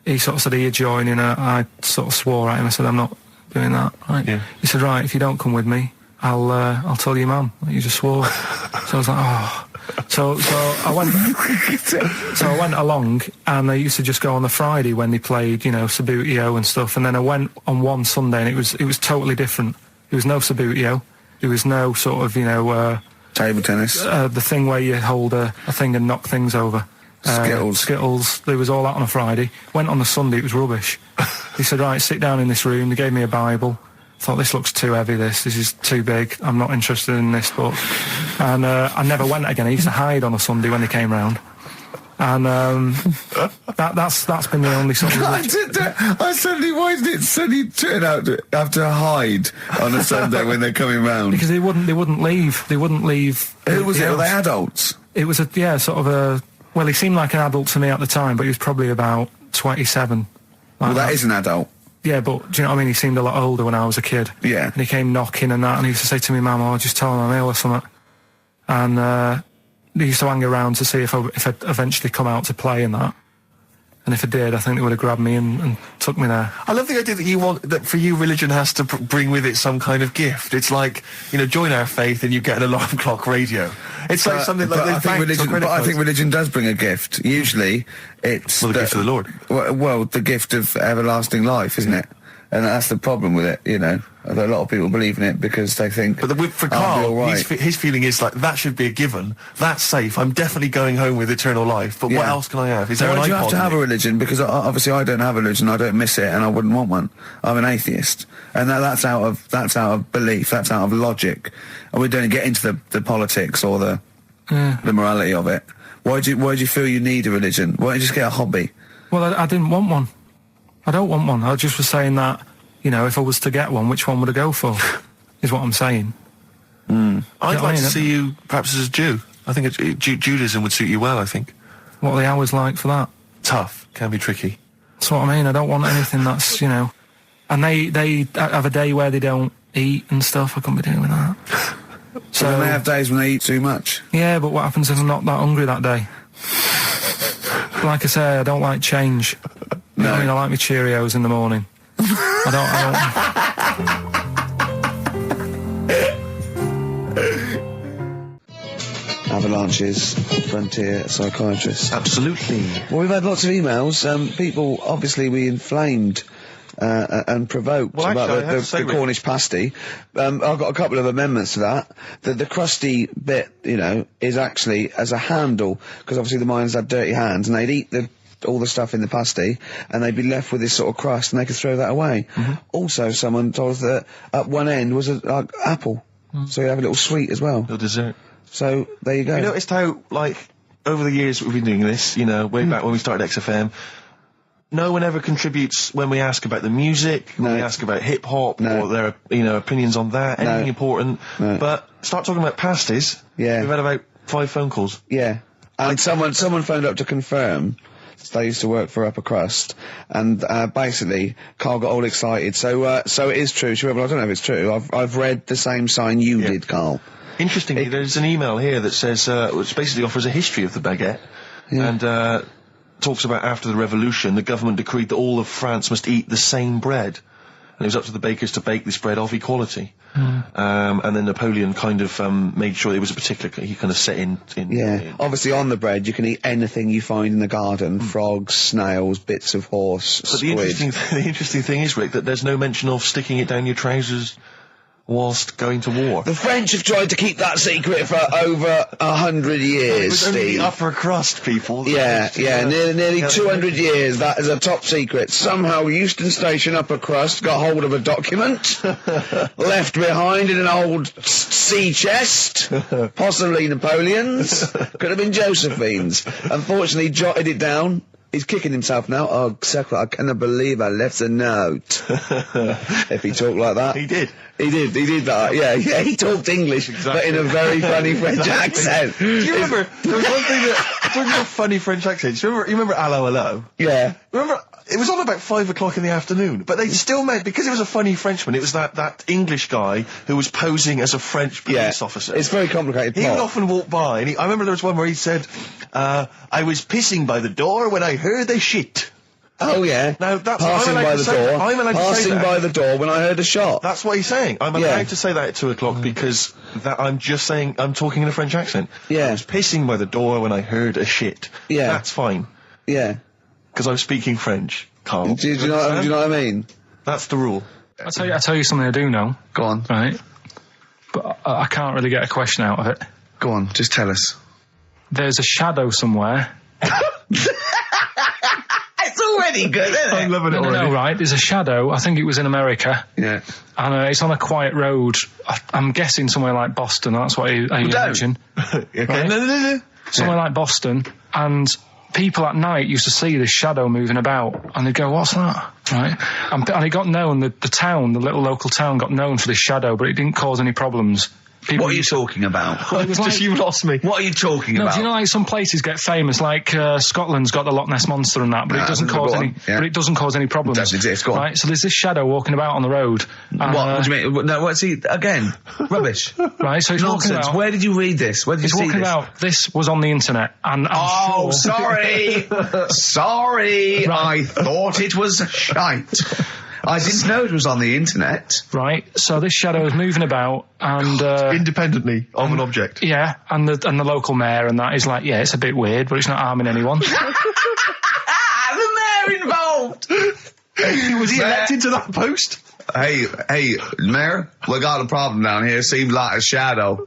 he sort of said he'd join in. I sort of swore at him. I said, I'm not doing that. Right? Yeah. He said, right, if you don't come with me, I'll tell your mum that you just swore. So I was like, oh. So I went. So I went along, and they used to just go on the Friday when they played, Sabutio and stuff. And then I went on one Sunday, and it was totally different. There was no Sabutio. There was no sort of table tennis. The thing where you hold a thing and knock things over. Skittles. There was all that on a Friday. Went on the Sunday. It was rubbish. He said, right, sit down in this room. They gave me a Bible. Thought, this looks too heavy, this is too big, I'm not interested in this book. And I never went again. I used to hide on a Sunday when they came round. And that's been the only sort of... I suddenly, why did it suddenly turn out to have to hide on a Sunday when they're coming round? Because they wouldn't leave. They wouldn't leave. Who was it? Were they adults? It was well, he seemed like an adult to me at the time, but he was probably about 27. Well, that is an adult. Yeah, but do you know what I mean? He seemed a lot older when I was a kid. Yeah. And he came knocking and that, and he used to say to me, Mum, I'll just tell him I'm ill or something. And he used to hang around to see if I'd eventually come out to play and that. And if I did, I think they would have grabbed me and took me there. I love the idea that for you, religion has to bring with it some kind of gift. It's like, join our faith and you get an alarm clock radio. It's like something like I think religion does bring a gift. Usually, it's the gift of the Lord. Well, the gift of everlasting life, isn't it? And that's the problem with it, A lot of people believe in it because they think. But for Karl, his feeling is like that should be a given. That's safe. I'm definitely going home with eternal life. But what else can I have? Is there an iPod? You have to have a religion because obviously I don't have a religion. I don't miss it, and I wouldn't want one. I'm an atheist, and that's out of belief. That's out of logic, and we don't get into the politics or the morality of it. Why do you feel you need a religion? Why don't you just get a hobby? Well, I didn't want one. I don't want one. I just was saying that, if I was to get one, which one would I go for? Is what I'm saying. I'd like to see you perhaps as a Jew. I think Judaism would suit you well, I think. What are the hours like for that? Tough. Can be tricky. That's what I mean. I don't want anything that's, And they have a day where they don't eat and stuff. I couldn't be doing with that. So they have days when they eat too much. Yeah, but what happens if I'm not that hungry that day? Like I say, I don't like change. No. I like my Cheerios in the morning. I don't. Avalanches, frontier psychiatrists. Absolutely. Well, we've had lots of emails. People, obviously, we inflamed and provoked about the Cornish pasty. I've got a couple of amendments to that. The crusty bit, is actually as a handle, because obviously the miners had dirty hands, and they'd eat all the stuff in the pasty, and they'd be left with this sort of crust, and they could throw that away. Mm-hmm. Also, someone told us that at one end was an apple, so you have a little sweet as well. A dessert. So, there you go. You noticed how, over the years we've been doing this, way back when we started XFM, no one ever contributes when we ask about the music, when we ask about hip-hop, or their, opinions on that, anything important. No. But start talking about pasties. Yeah. We've had about 5 phone calls. Yeah. And someone phoned up to confirm. They used to work for Upper Crust, and basically, Karl got all excited. So it is true. She went, well, I don't know if it's true. I've read the same sign you did, Karl. Interestingly, there's an email here that says, which basically offers a history of the baguette, and talks about after the revolution, the government decreed that all of France must eat the same bread. And it was up to the bakers to bake this bread of equality. And then Napoleon kind of made sure it was a particular, he kind of set in. Obviously on the bread you can eat anything you find in the garden, frogs, snails, bits of horse, but squid. The interesting thing is, Rick, that there's no mention of sticking it down your trousers whilst going to war. The French have tried to keep that secret for over 100 years, it was Steve. only the upper crust people. Nearly 200 years, that is a top secret. Somehow Euston Station upper crust got hold of a document, left behind in an old sea chest, possibly Napoleon's, could have been Josephine's. Unfortunately, jotted it down. He's kicking himself now. Oh, Secretary, I cannot believe I left a note. If he talked like that. He did. He did that, yeah, he talked English, but in a very funny French accent. Do you remember, there was one thing that, talking about funny French accents, you remember Allo Allo? Yeah. Remember, it was on about 5 o'clock in the afternoon, but they still meant, because it was a funny Frenchman, it was that English guy who was posing as a French police officer. It's very complicated. He would often walk by, and I remember there was one where he said, I was pissing by the door when I heard a shit. Oh yeah. Now that's passing by the door. I'm allowed to say that. Passing by the door when I heard a shot. That's what he's saying. I'm allowed to say that at 2 o'clock because I'm just saying I'm talking in a French accent. Yeah. I was pissing by the door when I heard a shit. Yeah. That's fine. Yeah. Because I'm speaking French, Karl. Do you know what I mean? That's the rule. I'll tell you something I do know. Go on. Right. But I can't really get a question out of it. Go on. Just tell us. There's a shadow somewhere. It's already good, isn't it? I'm loving it already. No, right. There's a shadow. I think it was in America. Yeah. And it's on a quiet road. I'm guessing somewhere like Boston. That's what I imagine. Okay. Right? No. Somewhere like Boston. And people at night used to see this shadow moving about, and they'd go, "What's that?" Right? And it got known, the town, the little local town, got known for this shadow, but it didn't cause any problems. What are you talking about? Well, it was Just you lost me. What are you talking about? Do you know, like, some places get famous, like Scotland's got the Loch Ness Monster and that, but it doesn't cause any. Yeah. But it doesn't cause any problems. It doesn't exist. Go on. Right? So there's this shadow walking about on the road. What do you mean? No, what's he again? Rubbish. Right? So he's walking Nonsense. about. Where did you read this? Where did you He's see walking this? about. This was on the internet, and I'm sure. Sorry, sorry. Right. I thought it was shite. I didn't know it was on the internet. Right, so this shadow is moving about, and Independently of an object. yeah, and the local mayor and that is like, yeah, it's a bit weird, but it's not harming anyone. The mayor involved. Was he elected to that post? Hey, Mayor, we got a problem down here. Seems like a shadow.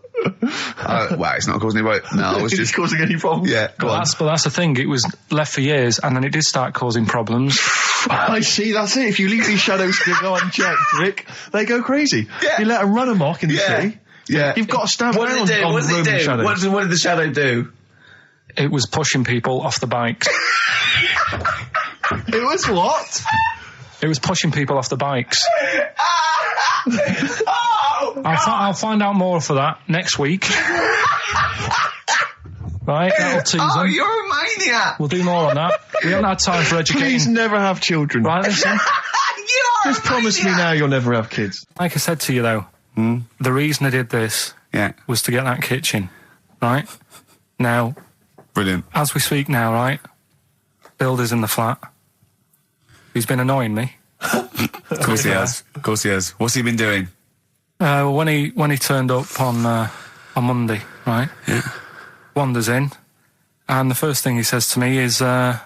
Well, it's not causing any. No, it's just causing any problems. Yeah, go on. But that's the thing. It was left for years, and then it did start causing problems. I see, that's it. If you leave these shadows to go unchecked, Rick, they go crazy. Yeah. You let them run amok in the city. Yeah. You've got to stand What down did it do? on What did it roaming do? shadows. What did the shadow do? It was pushing people off the bikes. It was what? It was pushing people off the bikes. Oh, I'll find out more for that next week. Right, that'll tease oh, them. you're a maniac. We'll do more on that. We haven't had time for Please educating. never have children. Right, listen. You're Just promise me now you'll never have kids. Like I said to you, though, the reason I did this Yeah, was to get that kitchen. Right? Now, brilliant. as we speak now, right, Builder's in the flat. He's been annoying me. Of course he has. Of course he has. What's he been doing? When he turned up on Monday, right? Yeah. Wanders in, and the first thing he says to me is, said,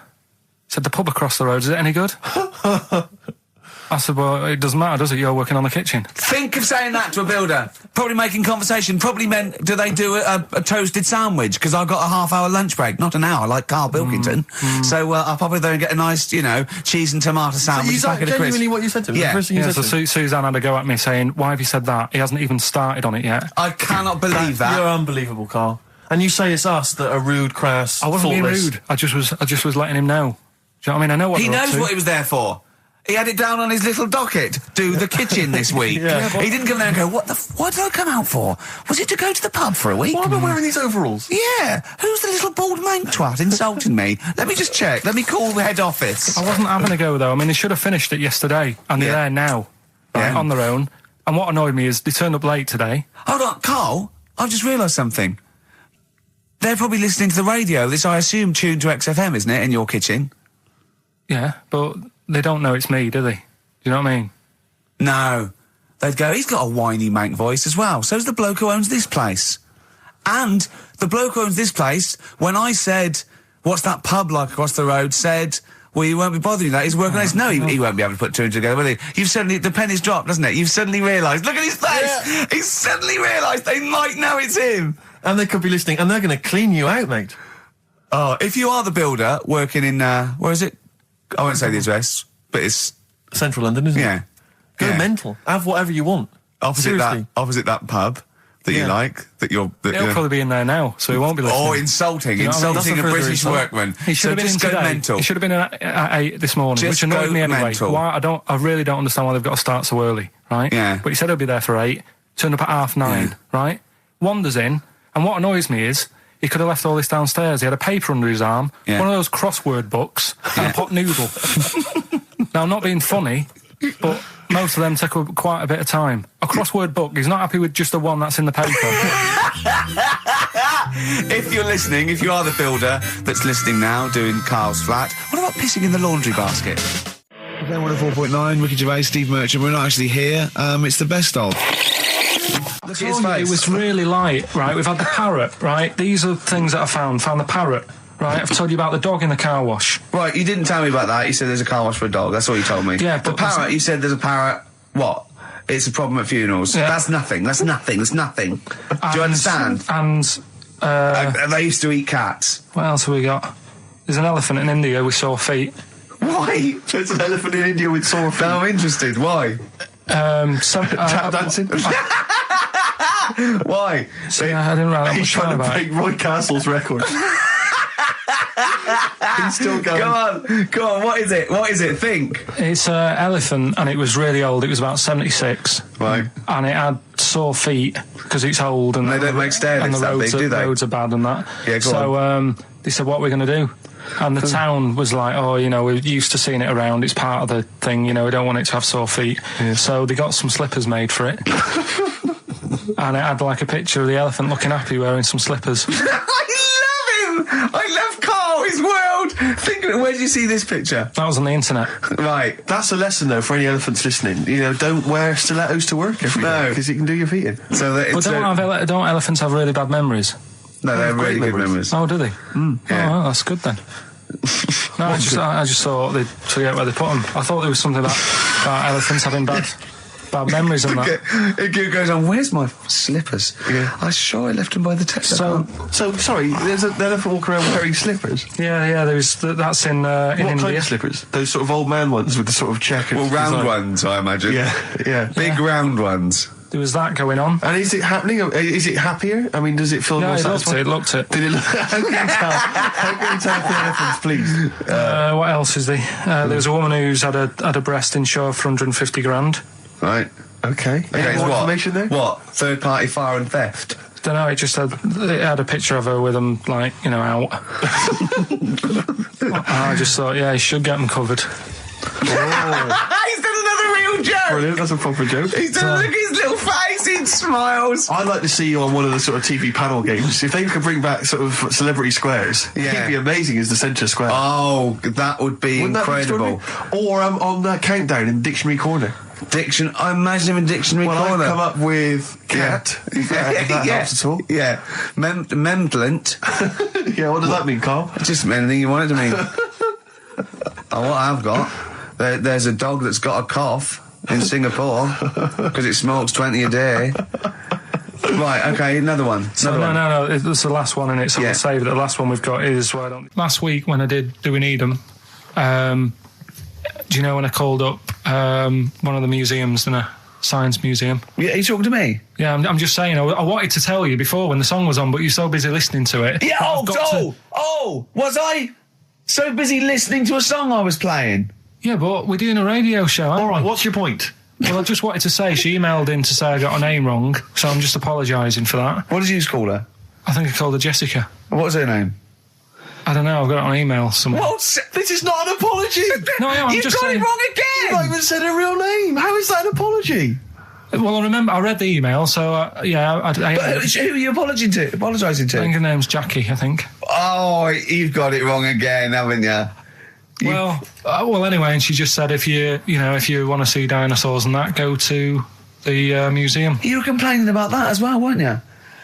"The pub across the road, is it any good?" I said, "Well, it doesn't matter, does it? You're working on the kitchen." Think of saying that to a builder. Probably making conversation. Probably meant, do they do a toasted sandwich? Because I've got a half-hour lunch break, not an hour, like Karl Pilkington. So I'll probably there and get a nice, cheese and tomato sandwich. Is that genuinely what you said to him? Yeah. The first thing you Yeah, said so to him? Suzanne had a go at me saying, "Why have you said that? He hasn't even started on it yet." I cannot believe that. You're unbelievable, Karl. And you say it's us that are rude, crass, I wasn't being thoughtless. rude. I just was letting him know. Do you know what I mean? I know what He they're up knows to. what he was there for. He had it down on his little docket. Do the kitchen this week. Yeah. He didn't come there and go, what did I come out for? Was it to go to the pub for a week? Why am I wearing these overalls? Yeah. Who's the little bald mank twat insulting me? Let me just check. Let me call the head office. I wasn't having a go, though. I mean, they should have finished it yesterday, and they're Yeah. there now, right, Yeah. on their own. And what annoyed me is they turned up late today. Hold on, Karl, I've just realised something. They're probably listening to the radio. This, I assume, tuned to XFM, isn't it, in your kitchen? Yeah, but they don't know it's me, do they? Do you know what I mean? No. They'd go, he's got a whiny mank voice as well. So's the bloke who owns this place. And the bloke who owns this place, when I said, what's that pub like across the road, said, well, you won't be bothering that. He's working on this. No, he won't be able to put two and two together, will he? You've suddenly, the penny's dropped, doesn't it? You've suddenly realised. Look at his face. Yeah. He's suddenly realised they might know it's him. And they could be listening, and they're going to clean you out, mate. Oh, if you are the builder working in, where is it? I won't say the address, but it's, Central London, isn't yeah. it? Go Yeah. mental. Have whatever you want. Opposite Seriously. that pub that you Yeah. like, that you're... That He'll you're probably be in there now, so he won't be listening. or insulting, You know what I mean? insulting a That's a further British insult. workman. He should So have been in just go today. mental. He should have been in at 8 this morning, Just which annoyed go me anyway. mental. Why? I really don't understand why they've got to start so early, right? Yeah. But he said he'll be there for 8, turned up at 9:30, right? Wanders in, and what annoys me is he could have left all this downstairs. He had a paper under his arm, Yeah. one of those crossword books, and a pot noodle. Now, I'm not being funny, but most of them take quite a bit of time. A crossword book, he's not happy with just the one that's in the paper. If you're listening, if you are the builder that's listening now, doing Karl's flat, what about pissing in the laundry basket? Okay, 104.9, Ricky Gervais, Steve Merchant. We're not actually here. It's the best of. Look at his face. It was really light, right? We've had the parrot, right? These are things that I found. Found the parrot, right? I've told you about the dog in the car wash. Right, you didn't tell me about that. You said there's a car wash for a dog. That's all you told me. Yeah, the but parrot, you said there's a parrot. What? It's a problem at funerals. Yeah. That's nothing. That's nothing. That's nothing. Do you understand? And They used to eat cats. what else have we got? There's an elephant in India with sore feet. Why? There's an elephant in India with sore feet. Now I'm interested. Why? Tap dancing. Why? I didn't write that He's much down trying to about break it. Roy Castle's record. He's still going. Go on. What is it? Think. It's an elephant, and it was really old. It was about 76. Right. And it had sore feet because it's old, and They don't make stair and lifts the that roads, big, do they? roads are bad and that. Yeah, go so they said, what are we going to do? And the town was like, oh, we're used to seeing it around. It's part of the thing, we don't want it to have sore feet. Yeah. So they got some slippers made for it. And it had like a picture of the elephant looking happy wearing some slippers. I love him! I love Karl, his world! Where did you see this picture? That was on the internet. Right. That's a lesson, though, for any elephants listening. Don't wear stilettos to work every day, because it can do your feet in. So that it's don't elephants have really bad memories? No, they have really good memories. Oh, do they? Yeah. Oh, well, that's good then. No, I just thought they'd forget where they put them. I thought there was something about elephants having bad memories and that. It goes on, where's my slippers? Yeah. I'm sure I left them by the test. So sorry, there's an elephant walking around wearing slippers? Yeah, that's in what India. kind of slippers? Those sort of old man ones with the sort of checkered round design. ones, I imagine. Yeah. Big round ones. There was that going on. And is it happening? Is it happier? I mean, does it feel more satisfying? It looked it. Did it look? How can you tell the elephants, please? What else is there? There was a woman who's had a breast insured for 150 grand. Right. Okay. Any more information there? What? Third party fire and theft? Don't know. It had a picture of her with them out. I just thought, you should get them covered. He's done another real joke. Brilliant. That's a proper joke. He's done look at his little face. He smiles. I'd like to see you on one of the sort of TV panel games. If they could bring back sort of celebrity squares, it'd be amazing as the centre square. Oh, that would be incredible. Or on that countdown in Dictionary Corner. I imagine him in Dictionary Corner. I've come up with cat. If that helps at all. Yeah. Memblent. Yeah, what does that mean, Karl? Just anything you want it to mean. What I've got, there's a dog that's got a cough in Singapore because it smokes 20 a day. Right, okay, another one. No, it's the last one in it, so we'll save it. The last one we've got is last week when I did Do We Need 'Em, do you know when I called up one of the museums, in a science museum? Yeah, are you talking to me? Yeah, I'm just saying, I wanted to tell you before when the song was on, but you're so busy listening to it. Yeah, was I so busy listening to a song I was playing? Yeah, but we're doing a radio show, aren't we? All right, what's your point? Well, I just wanted to say, she emailed in to say I got her name wrong, so I'm just apologising for that. What did you call her? I think I called her Jessica. What was her name? I don't know, I've got it on email somewhere. This is not an apology! No, I'm just saying... You've got it wrong again! You've not even said her real name! How is that an apology? Well, I remember, I read the email, so, But who are you apologising to? I think her name's Jackie, I think. Oh, you've got it wrong again, haven't you? Well, anyway, and she just said if you want to see dinosaurs and that, go to the museum. You were complaining about that as well, weren't you?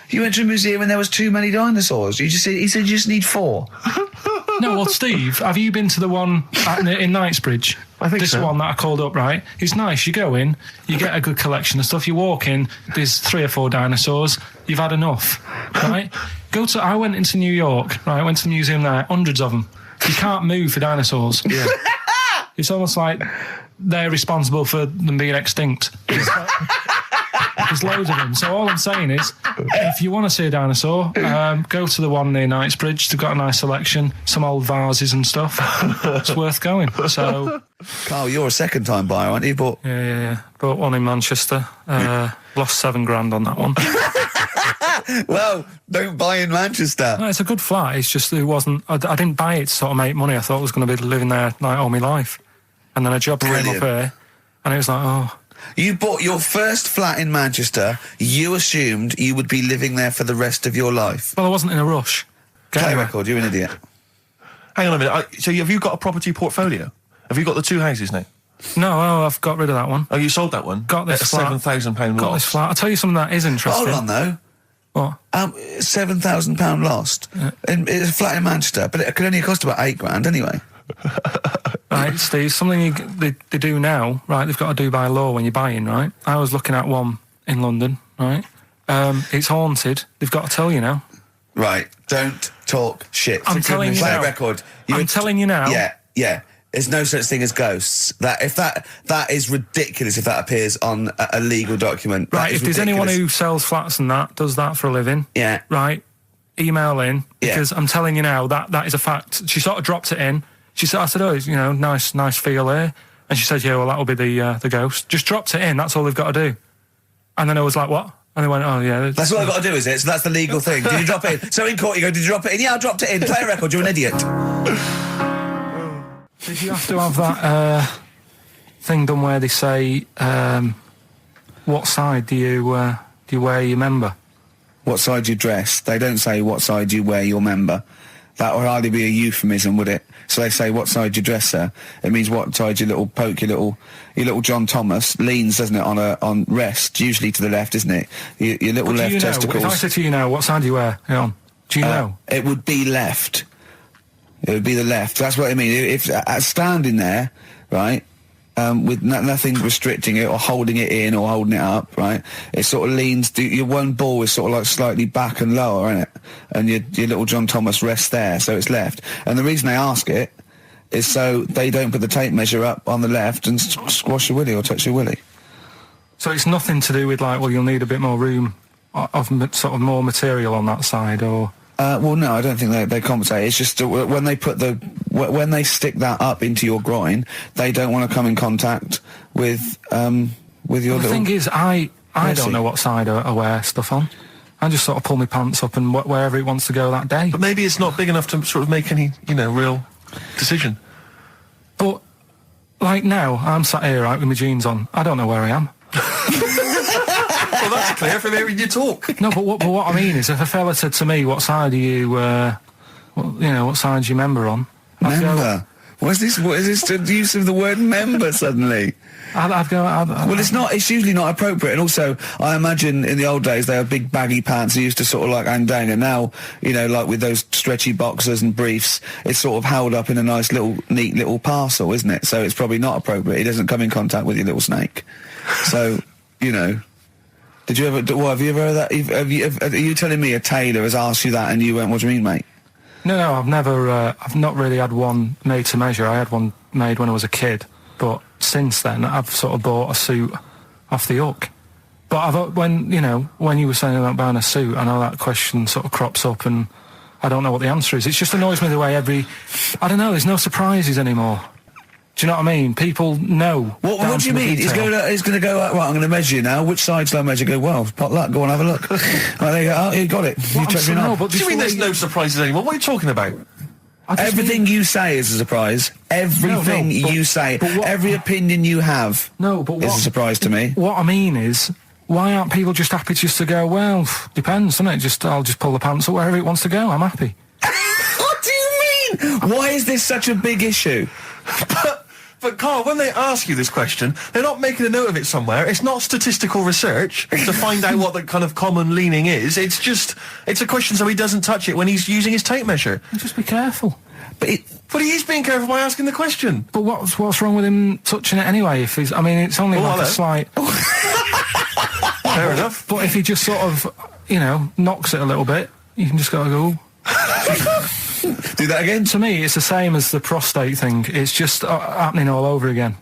You went to a museum and there was too many dinosaurs. He said you just need 4. No, well, Steve, have you been to the one in Knightsbridge? I think this so. one that I called up, right? It's nice. You go in, you get a good collection of stuff. You walk in, there's 3 or 4 dinosaurs. You've had enough, right? I went into New York, right? I went to the museum there, hundreds of them. You can't move for dinosaurs. Yeah. It's almost like they're responsible for them being extinct. There's loads of them. So all I'm saying is, if you want to see a dinosaur, go to the one near Knightsbridge. They've got a nice selection, some old vases and stuff. It's worth going. So, Karl, you're a second-time buyer, aren't you? But yeah. Bought one in Manchester. Lost 7 grand on that one. Well, don't buy in Manchester. No, it's a good flat. It's just it wasn't. I didn't buy it to sort of make money. I thought I was going to be living there like all my life, and then a job came up here, and it was like, oh. You bought your first flat in Manchester. You assumed you would be living there for the rest of your life. Well, I wasn't in a rush. Play record. You're an idiot. Hang on a minute. So have you got a property portfolio? Have you got the 2 houses now? No, I've got rid of that one. Oh, you sold that one? Got this at flat. £7,000 Got loss. this flat. I'll tell you something that is interesting. Hold on, though. What? £7,000 lost. Yeah. It's a flat in Manchester, but it could only cost about 8 grand anyway. Right, Steve, something they do now, right, they've got to do by law when you're buying, right? I was looking at one in London, right? It's haunted. They've got to tell you now. Right, don't talk shit. I'm telling you now. Play record. I'm telling you now. Yeah. There's no such thing as ghosts. That is ridiculous if that appears on a legal document. Right, if there's anyone who sells flats and that, does that for a living. Yeah. Right, email in, because I'm telling you now, that is a fact. She sort of dropped it in. She said, I said, oh, you know, nice feel here. And she said, yeah, well, that'll be the ghost. Just dropped it in, that's all they've got to do. And then I was like, what? And they went, oh, yeah. That's what I've got to do, is it? So that's the legal thing. Did you drop it in? So in court you go, did you drop it in? Yeah, I dropped it in. Play a record, you're an idiot. Did you have to have that thing done where they say, what side do you wear your member? What side you dress? They don't say what side you wear your member. That would hardly be a euphemism, would it? So they say, what side you dress, sir? It means what side your little poke, your little John Thomas leans, doesn't it, on rest, usually to the left, isn't it? Your little left testicles. If I said to you now, what side do you wear? Hang on. Do you know? It would be left. It would be the left. That's what I mean. If standing there, right, with nothing restricting it or holding it in or holding it up, right, it sort of leans, your one ball is sort of like slightly back and lower, isn't it? And your little John Thomas rests there, so it's left. And the reason they ask it is so they don't put the tape measure up on the left and squash your willy or touch your willy. So it's nothing to do with, like, well, you'll need a bit more room of sort of more material on that side, or... Well, no, I don't think they compensate. It's just when they when they stick that up into your groin, they don't want to come in contact with your little... The thing is, I don't know what side I wear stuff on. I just sort of pull my pants up and wherever it wants to go that day. But maybe it's not big enough to sort of make any, you know, real decision. But, like now, I'm sat here, right, with my jeans on. I don't know where I am. Well, that's clear from hearing you talk. No, but what I mean is, if a fella said to me, what side are you, what side's your member on? Member? What is this the use of the word member suddenly? I'd go... Well, it's usually not appropriate. And also, I imagine in the old days, they had big baggy pants that used to sort of like hang down. And now, you know, like with those stretchy boxers and briefs, it's sort of held up in a nice neat little parcel, isn't it? So it's probably not appropriate. It doesn't come in contact with your little snake. So, you know... Did you ever... What, have you ever heard that? Are you telling me a tailor has asked you that and you went, what do you mean, mate? No, I've never... I've not really had one made to measure. I had one made when I was a kid. But since then, I've sort of bought a suit off the hook. But when you were saying about buying a suit, I know that question sort of crops up and I don't know what the answer is. It just annoys me the way I don't know, there's no surprises anymore. Do you know what I mean? People know. What do you mean? He's going to go, right, I'm going to measure you now. Which side shall I measure? Go, well, pot luck, go on, have a look. Right, there you go. Oh, you got it. You checked me out. What do you mean there's no surprises anymore? What are you talking about? Everything you say is a surprise. Everything you say, every opinion you have is a surprise to me. What I mean is, why aren't people just happy just to go, well, depends, doesn't it? I'll just pull the pants up wherever it wants to go. I'm happy. What do you mean? Why is this such a big issue? But Karl, when they ask you this question, they're not making a note of it somewhere. It's not statistical research to find out what the kind of common leaning is. It's a question so he doesn't touch it when he's using his tape measure. Just be careful. But he is being careful by asking the question. But what's wrong with him touching it anyway? If he's, I mean, it's only like a slight... Fair enough. But if he just sort of, knocks it a little bit, you can just go... Do that again? To me, it's the same as the prostate thing. It's just happening all over again.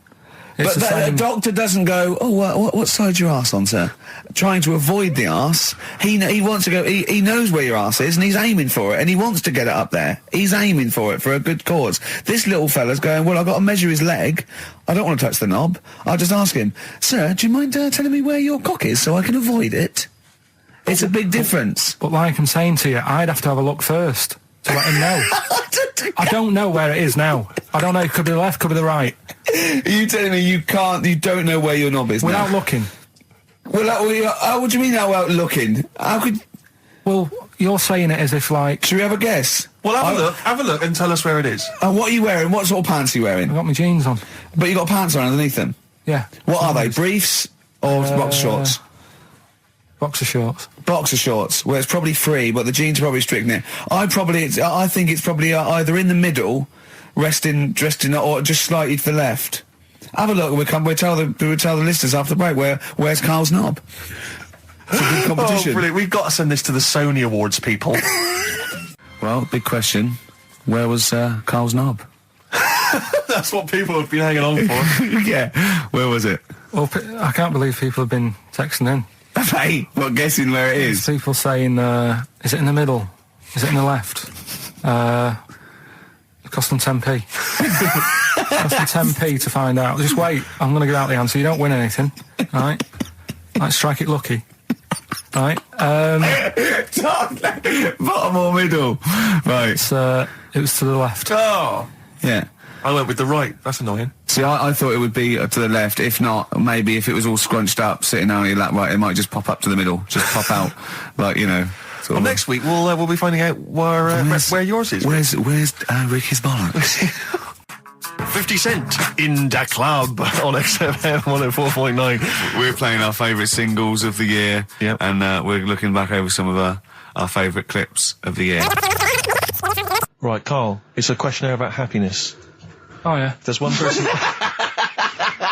But the doctor doesn't go, oh, what side's your arse on, sir? Trying to avoid the arse. He wants to go, he knows where your arse is and he's aiming for it and he wants to get it up there. He's aiming for it for a good cause. This little fella's going, well, I've got to measure his leg. I don't want to touch the knob. I'll just ask him, sir, do you mind telling me where your cock is so I can avoid it? It's a big difference. But like I'm saying to you, I'd have to have a look first to let him know. I don't know where it is now. I don't know. It could be the left, could be the right. Are you telling me you don't know where your knob is without now? looking? Well, what do you mean without looking? How could... Well, you're saying it as if like... Should we have a guess? Well, have a look and tell us where it is. And what are you wearing? What sort of pants are you wearing? I've got my jeans on. But you got pants on underneath them? Yeah. What are they? Briefs or boxer shorts? Boxer shorts. Boxer shorts. Well, it's probably free, but the jeans are probably restricting it. I think it's probably either in the middle, dressed in, or just slightly to the left. Have a look. We'll tell the listeners after the break where's Karl's knob. It's a good competition. Oh, brilliant! We've got to send this to the Sony Awards people. Well, big question. Where was Karl's knob? That's what people have been hanging on for. Yeah. Where was it? Well, I can't believe people have been texting in. Hey, guessing where it is? People saying, is it in the middle? Is it in the left? It cost them 10p. It cost them 10p to find out. Just wait. I'm going to give out the answer. You don't win anything, right? Like strike it lucky, right? Bottom or middle? Right. It was to the left. Oh, yeah. I went with the right. That's annoying. See, I thought it would be to the left. If not, maybe if it was all scrunched up, sitting on your lap, right, it might just pop up to the middle, just pop out, like, you know. Well, next week we'll be finding out where yours is. Where's Ricky's bollocks? 50 Cent in Da Club on XFM 104.9. We're playing our favourite singles of the year, and we're looking back over some of our favourite clips of the year. Right, Karl, it's a questionnaire about happiness. Oh, yeah. There's one person...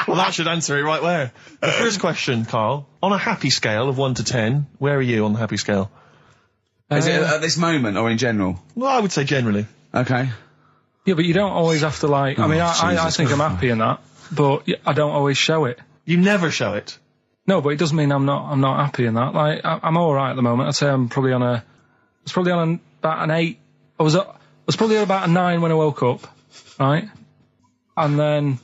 Well, that should answer it right where. The first question, Karl, on a happy scale of 1 to 10, where are you on the happy scale? Is it at this moment or in general? Well, I would say generally. Okay. Yeah, but you don't always have to, like... I mean, I think I'm happy in that, but I don't always show it. You never show it? No, but it doesn't mean I'm not happy in that. Like, I'm all right at the moment. I'd say I'm probably on a... I was probably on about an 8. I was probably on about a 9 when I woke up, right? And then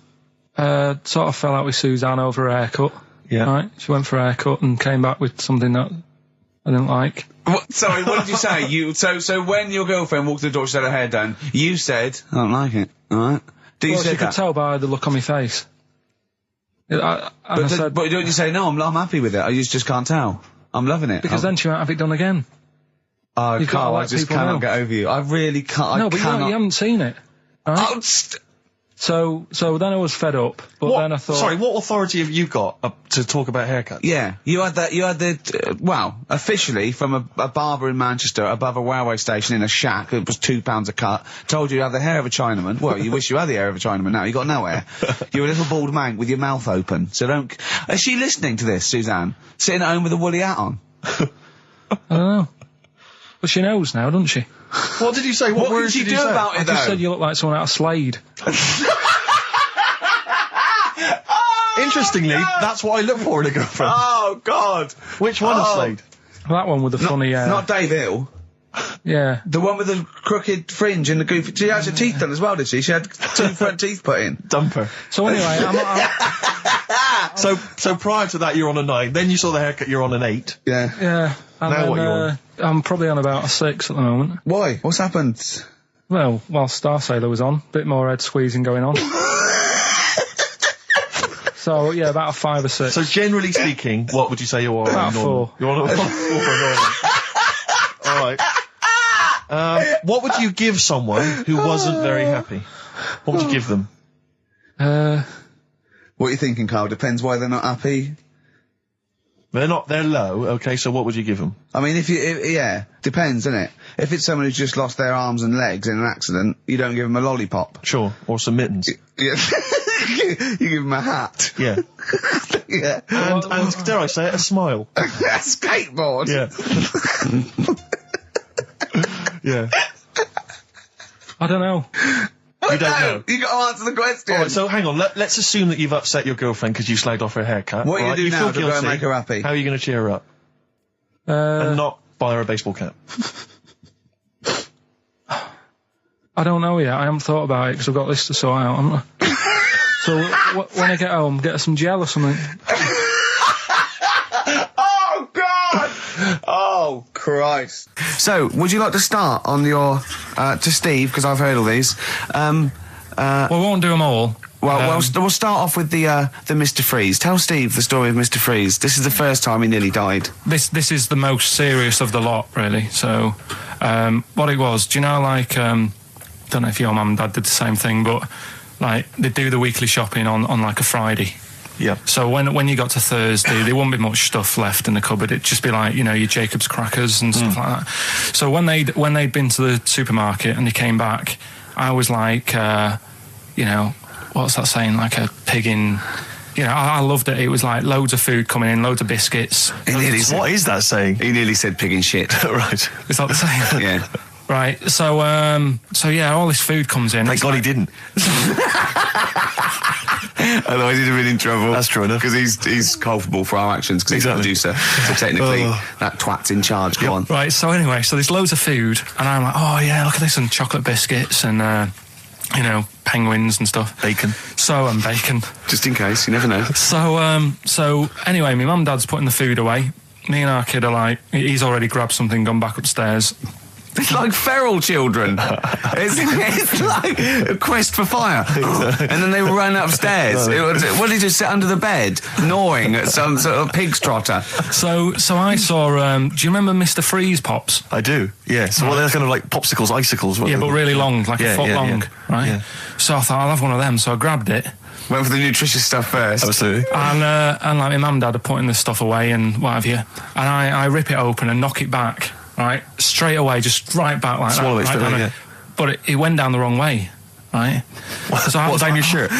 sort of fell out with Suzanne over a haircut. Yeah. Right? She went for a haircut and came back with something that I didn't like. Sorry, what did you say? So when your girlfriend walked to the door, she had her hair done, you said, I don't like it, alright? She could tell by the look on my face. But don't you say, no, I'm happy with it, I just can't tell. I'm loving it. Because then she won't have it done again. Oh, Karl, I just cannot get over you. I really can't. No, but you haven't seen it. Right? So then I was fed up, but then I thought... Sorry, what authority have you got to talk about haircuts? Yeah, you had the officially from a barber in Manchester above a railway station in a shack, it was £2 a cut, told you had the hair of a Chinaman. Well, you wish you had the hair of a Chinaman now, you got no hair. You're a little bald man with your mouth open, so don't... Is she listening to this, Suzanne? Sitting at home with a woolly hat on? I don't know. But she knows now, doesn't she? What did you say? What did she do about it, I just said you look like someone out of Slade. Interestingly, that's what I look for in a girlfriend. Oh, God. Which one of Slade? That one with the funny... Not Dave Hill. Yeah. The one with the crooked fringe and the goofy... She had her teeth done as well, did she? She had 2 front teeth put in. Dumper. So anyway, So prior to that, you're on a 9. Then you saw the haircut, you're on an 8. Yeah. Yeah. And now then, what are you on? I'm probably on about a 6 at the moment. Why? What's happened? Well, while Star Sailor was on, bit more head squeezing going on. So, yeah, about a 5 or 6. So generally speaking, what would you say you are? About 4. You're on a 4. Alright. What would you give someone who wasn't very happy? What would you give them? What are you thinking, Karl? Depends why they're not happy. They're low, okay, so what would you give them? I mean, yeah, depends, innit? If it's someone who's just lost their arms and legs in an accident, you don't give them a lollipop. Sure, or some mittens. Yeah. You give them a hat. Yeah. Yeah. And dare I say it, a smile. A skateboard. Yeah. Yeah. I don't know. You don't know. You got to answer the question. All right, so hang on. Let's assume that you've upset your girlfriend because you slagged off her haircut. What are you right? going to do now to feel go and make her happy? How are you going to cheer her up? And not buy her a baseball cap? I don't know yet. I haven't thought about it because I've got this to sort out, haven't I? So when I get home, get her some gel or something. Oh, God! Oh, Christ. So, would you like to start on your... to Steve, because I've heard all these. We won't do them all. Well, we'll start off with the Mr. Freeze. Tell Steve the story of Mr. Freeze. This is the first time he nearly died. This is the most serious of the lot, really. So, what it was, do you know, like, don't know if your mum and dad did the same thing, but, like, they do the weekly shopping on like, a Friday. Yeah. So when you got to Thursday, there wouldn't be much stuff left in the cupboard. It'd just be like, you know, your Jacob's crackers and stuff like that. So when they'd been to the supermarket and they came back, I was like, you know, what's that saying? Like a pig in... You know, I loved it. It was like loads of food coming in, loads of biscuits. What is that saying? He nearly said pig in shit. Right. Is that the saying? Yeah. Right. So yeah, all this food comes in. Thank God he didn't. Otherwise, he'd have been in trouble. That's true enough. Because he's culpable for our actions because Exactly. he's the producer. So technically, that twat's in charge. Go on. Right, so anyway, there's loads of food, and I'm like, oh yeah, look at this, and chocolate biscuits, and penguins and stuff. Bacon. And bacon. Just in case, you never know. So anyway, my mum and dad's putting the food away. Me and our kid are like, he's already grabbed something, gone back upstairs. It's like feral children. It's like a quest for fire. And then they run upstairs. What did he just sit under the bed, gnawing at some sort of pig's trotter? So I saw, do you remember Mr. Freeze Pops? I do, yeah. So they're kind of like popsicles, icicles. Yeah, but really long, like a foot long, right? Yeah. So I thought, I'll have one of them. So I grabbed it. Went for the nutritious stuff first. Absolutely. And like my mum and dad are putting this stuff away and what have you. And I rip it open and knock it back. Right, straight away, just right back like Swallow that. it straight away, yeah. But it went down the wrong way, right? So I was down your shirt?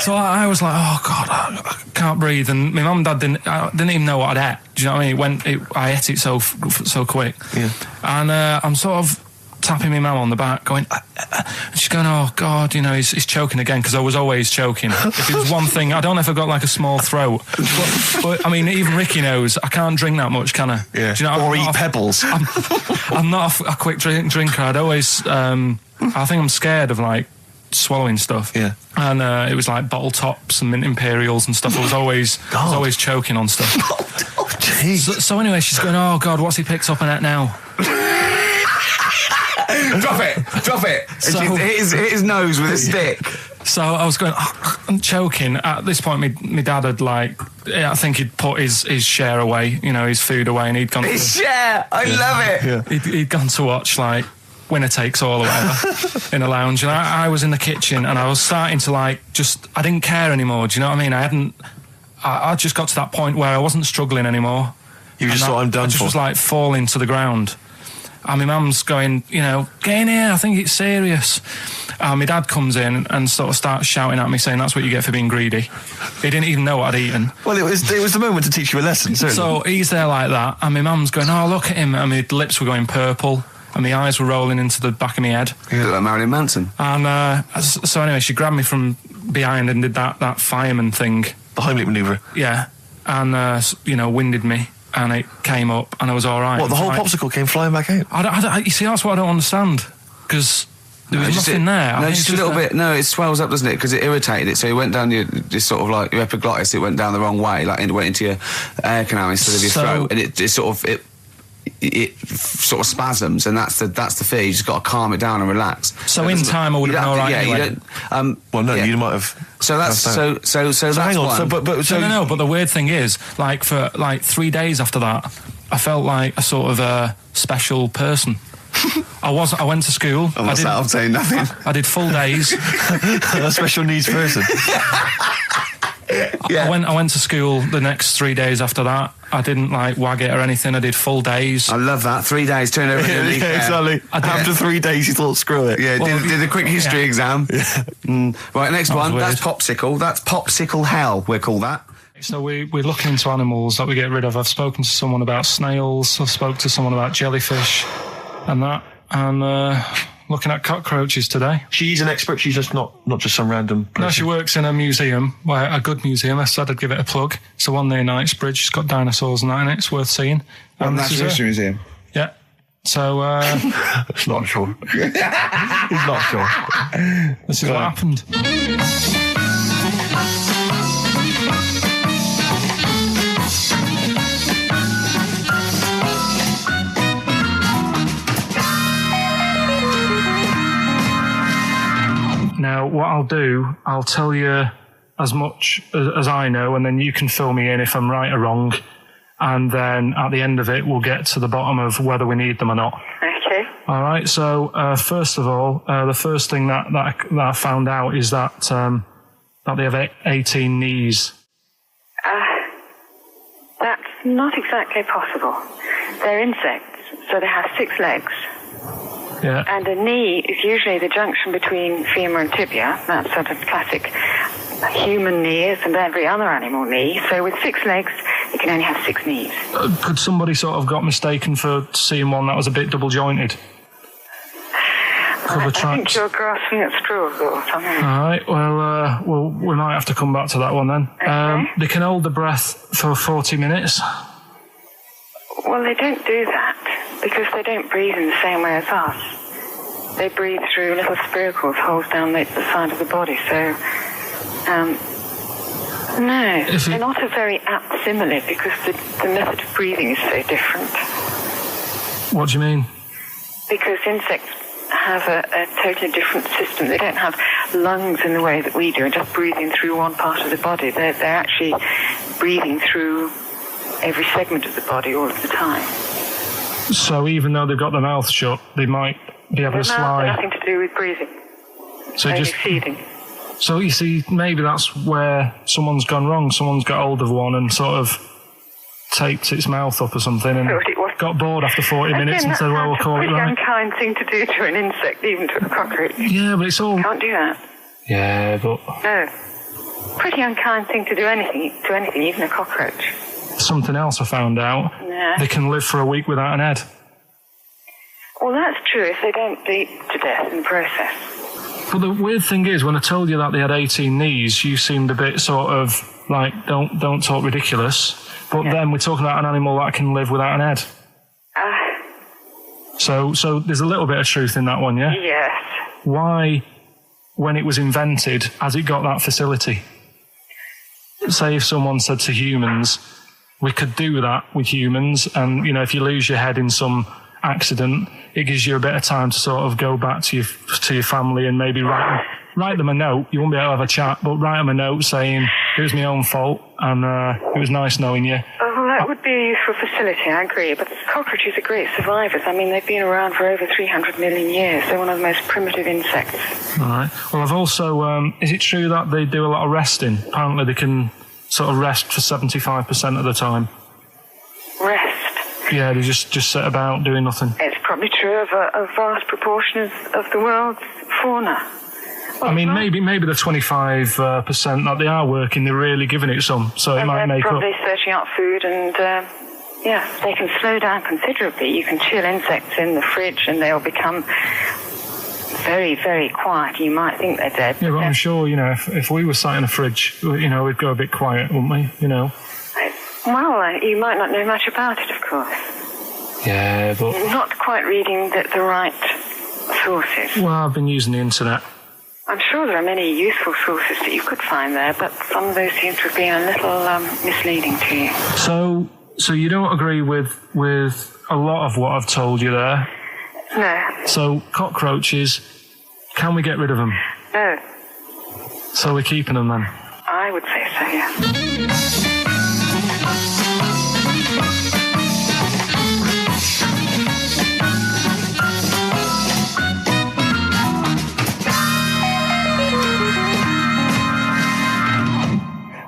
So I was like, oh God, I can't breathe. And my mum and dad didn't even know what I'd ate. Do you know what I mean? I ate it so quick. Yeah. And I'm sort of tapping my mum on the back, going, and she's going, oh God, he's choking again, because I was always choking. If it was one thing, I don't know if I've got like a small throat, but I mean, even Ricky knows I can't drink that much, can I? Yeah. Do you know, or eat pebbles. I'm not a quick drinker. I'd always, I think I'm scared of like swallowing stuff. Yeah. And it was like bottle tops and mint imperials and stuff. I was always choking on stuff. Oh, jeez. So anyway, she's going, oh God, what's he picked up on it now? Drop it. So, hit his nose with a stick. So I was going, I'm choking. At this point, my dad had I think he'd put his share away, his food away, and he'd gone. His share, I love it. Yeah. He'd gone to watch Winner Takes All or whatever in a lounge, and I was in the kitchen, and I was starting to I didn't care anymore. Do you know what I mean? I just got to that point where I wasn't struggling anymore. You just thought, I'm done for. I just was falling to the ground. And my mum's going, get in here, I think it's serious. And my dad comes in and sort of starts shouting at me, saying that's what you get for being greedy. He didn't even know what I'd eaten. Well, it was the moment to teach you a lesson, certainly. So he's there like that, and my mum's going, oh, look at him, and my lips were going purple, and my eyes were rolling into the back of my head. You look like Marilyn Manson. And so anyway, she grabbed me from behind and did that fireman thing. The Heimlich manoeuvre. Yeah. And, winded me. And it came up, and I was all right. What, the whole popsicle came flying back out? You see, that's what I don't understand, because there was nothing there. No, just a little bit. No, it swells up, doesn't it? Because it irritated it. So it went down your sort of like your epiglottis. It went down the wrong way, it went into your air canal instead of your throat, and it sort of spasms, and that's the fear. You just got to calm it down and relax. So in time, I would have been all right. Yeah, anyway. you don't. Well, no, you might have. So that's so hang on. One. No. But the weird thing is, for 3 days after that, I felt like a sort of a special person. I went to school. I'm saying nothing. I did full days. A special needs person. Yeah. I went to school the next 3 days after that. I didn't wag it or anything. I did full days. I love that. 3 days, turn over. Exactly. After 3 days, you thought, screw it. Yeah, did a quick history exam. Yeah. Right, next one. Weird. That's popsicle. That's popsicle hell, we'll call that. So we're looking into animals that we get rid of. I've spoken to someone about snails. I've spoken to someone about jellyfish and that. And looking at cockroaches today. She's an expert. She's just not just some random person. No, she works in a museum, a good museum. I said I'd give it a plug. It's the one near Knightsbridge. It's got dinosaurs and that in it. It's worth seeing. Natural History Museum. Yeah. So, It's not sure. He's not sure. This is what happened. Now, what I'll do, I'll tell you as much as I know, and then you can fill me in if I'm right or wrong. And then at the end of it, we'll get to the bottom of whether we need them or not. Okay. All right. So, first of all, the first thing that I found out is that they have 18 knees. That's not exactly possible. They're insects, so they have 6 legs. Yeah. And a knee is usually the junction between femur and tibia. That's sort of classic human knees and every other animal knee. So with 6 legs, you can only have 6 knees. Could somebody sort of got mistaken for seeing one that was a bit double jointed? cover I tracks. think you're grasping at straws or something. All right. Well, we might have to come back to that one then. Okay. They can hold the breath for 40 minutes. Well, they don't do that because they don't breathe in the same way as us. They breathe through little spiracles, holes down the side of the body. So, no, they're not a very apt simile because the method of breathing is so different. What do you mean? Because insects have a totally different system. They don't have lungs in the way that we do and just breathing through one part of the body. They're actually breathing through every segment of the body all of the time. So even though they've got their mouth shut, they might be able to slide. Nothing to do with breathing. So only just feeding. So you see, maybe that's where someone's gone wrong. Someone's got hold of one and sort of taped its mouth up or something and got bored after 40 minutes and said, well, we'll call it right. It's a pretty unkind thing to do to an insect, even to a cockroach. Yeah, but it's all... Can't do that. Yeah, but... No. Pretty unkind thing to do anything, even a cockroach. Something else I found out. Yeah. They can live for a week without an head. Well, that's true if they don't bleed to death in the process. But the weird thing is, when I told you that they had 18 knees, you seemed a bit sort of like, don't talk ridiculous. But then we're talking about an animal that can live without an head. So there's a little bit of truth in that one, yeah? Yes. Why, when it was invented, has it got that facility? Say if someone said to humans, we could do that with humans, and, you know, if you lose your head in some accident, it gives you a bit of time to sort of go back to your family and maybe write them a note. You won't be able to have a chat, but write them a note saying, it was my own fault, and it was nice knowing you. Oh, well, that would be a useful facility, I agree. But cockroaches are great survivors. I mean, they've been around for over 300 million years. They're one of the most primitive insects. All right. Well, I've also... is it true that they do a lot of resting? Apparently they can sort of rest for 75% of the time. Rest? Yeah, they just sit about doing nothing. It's probably true of a vast proportion of the world's fauna. I mean, maybe the 25% that they are working, they're really giving it some, so it might make up. They're probably searching out food and, they can slow down considerably. You can chill insects in the fridge and they'll become very, very quiet. You might think they're dead. Yeah, but I'm sure, you know, if we were sat in a fridge, you know, we'd go a bit quiet, wouldn't we, you know? Well, you might not know much about it, of course. Yeah, but... You're not quite reading the right sources. Well, I've been using the internet. I'm sure there are many useful sources that you could find there, but some of those seem to have been a little misleading to you. So you don't agree with a lot of what I've told you there? No. So cockroaches, can we get rid of them? No. So we're keeping them then? I would say so, yeah.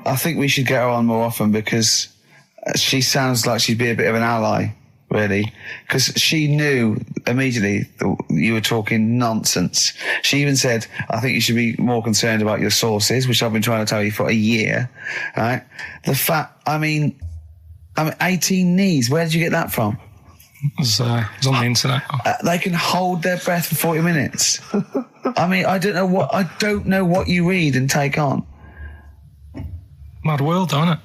I think we should get her on more often because she sounds like she'd be a bit of an ally, really. Because she knew immediately that you were talking nonsense. She even said, I think you should be more concerned about your sources, which I've been trying to tell you for a year. Right? The fact, I mean 18 knees, where did you get that from? It was on the internet. They can hold their breath for 40 minutes. I mean, I don't know what you read and take on. Mad world, isn't it?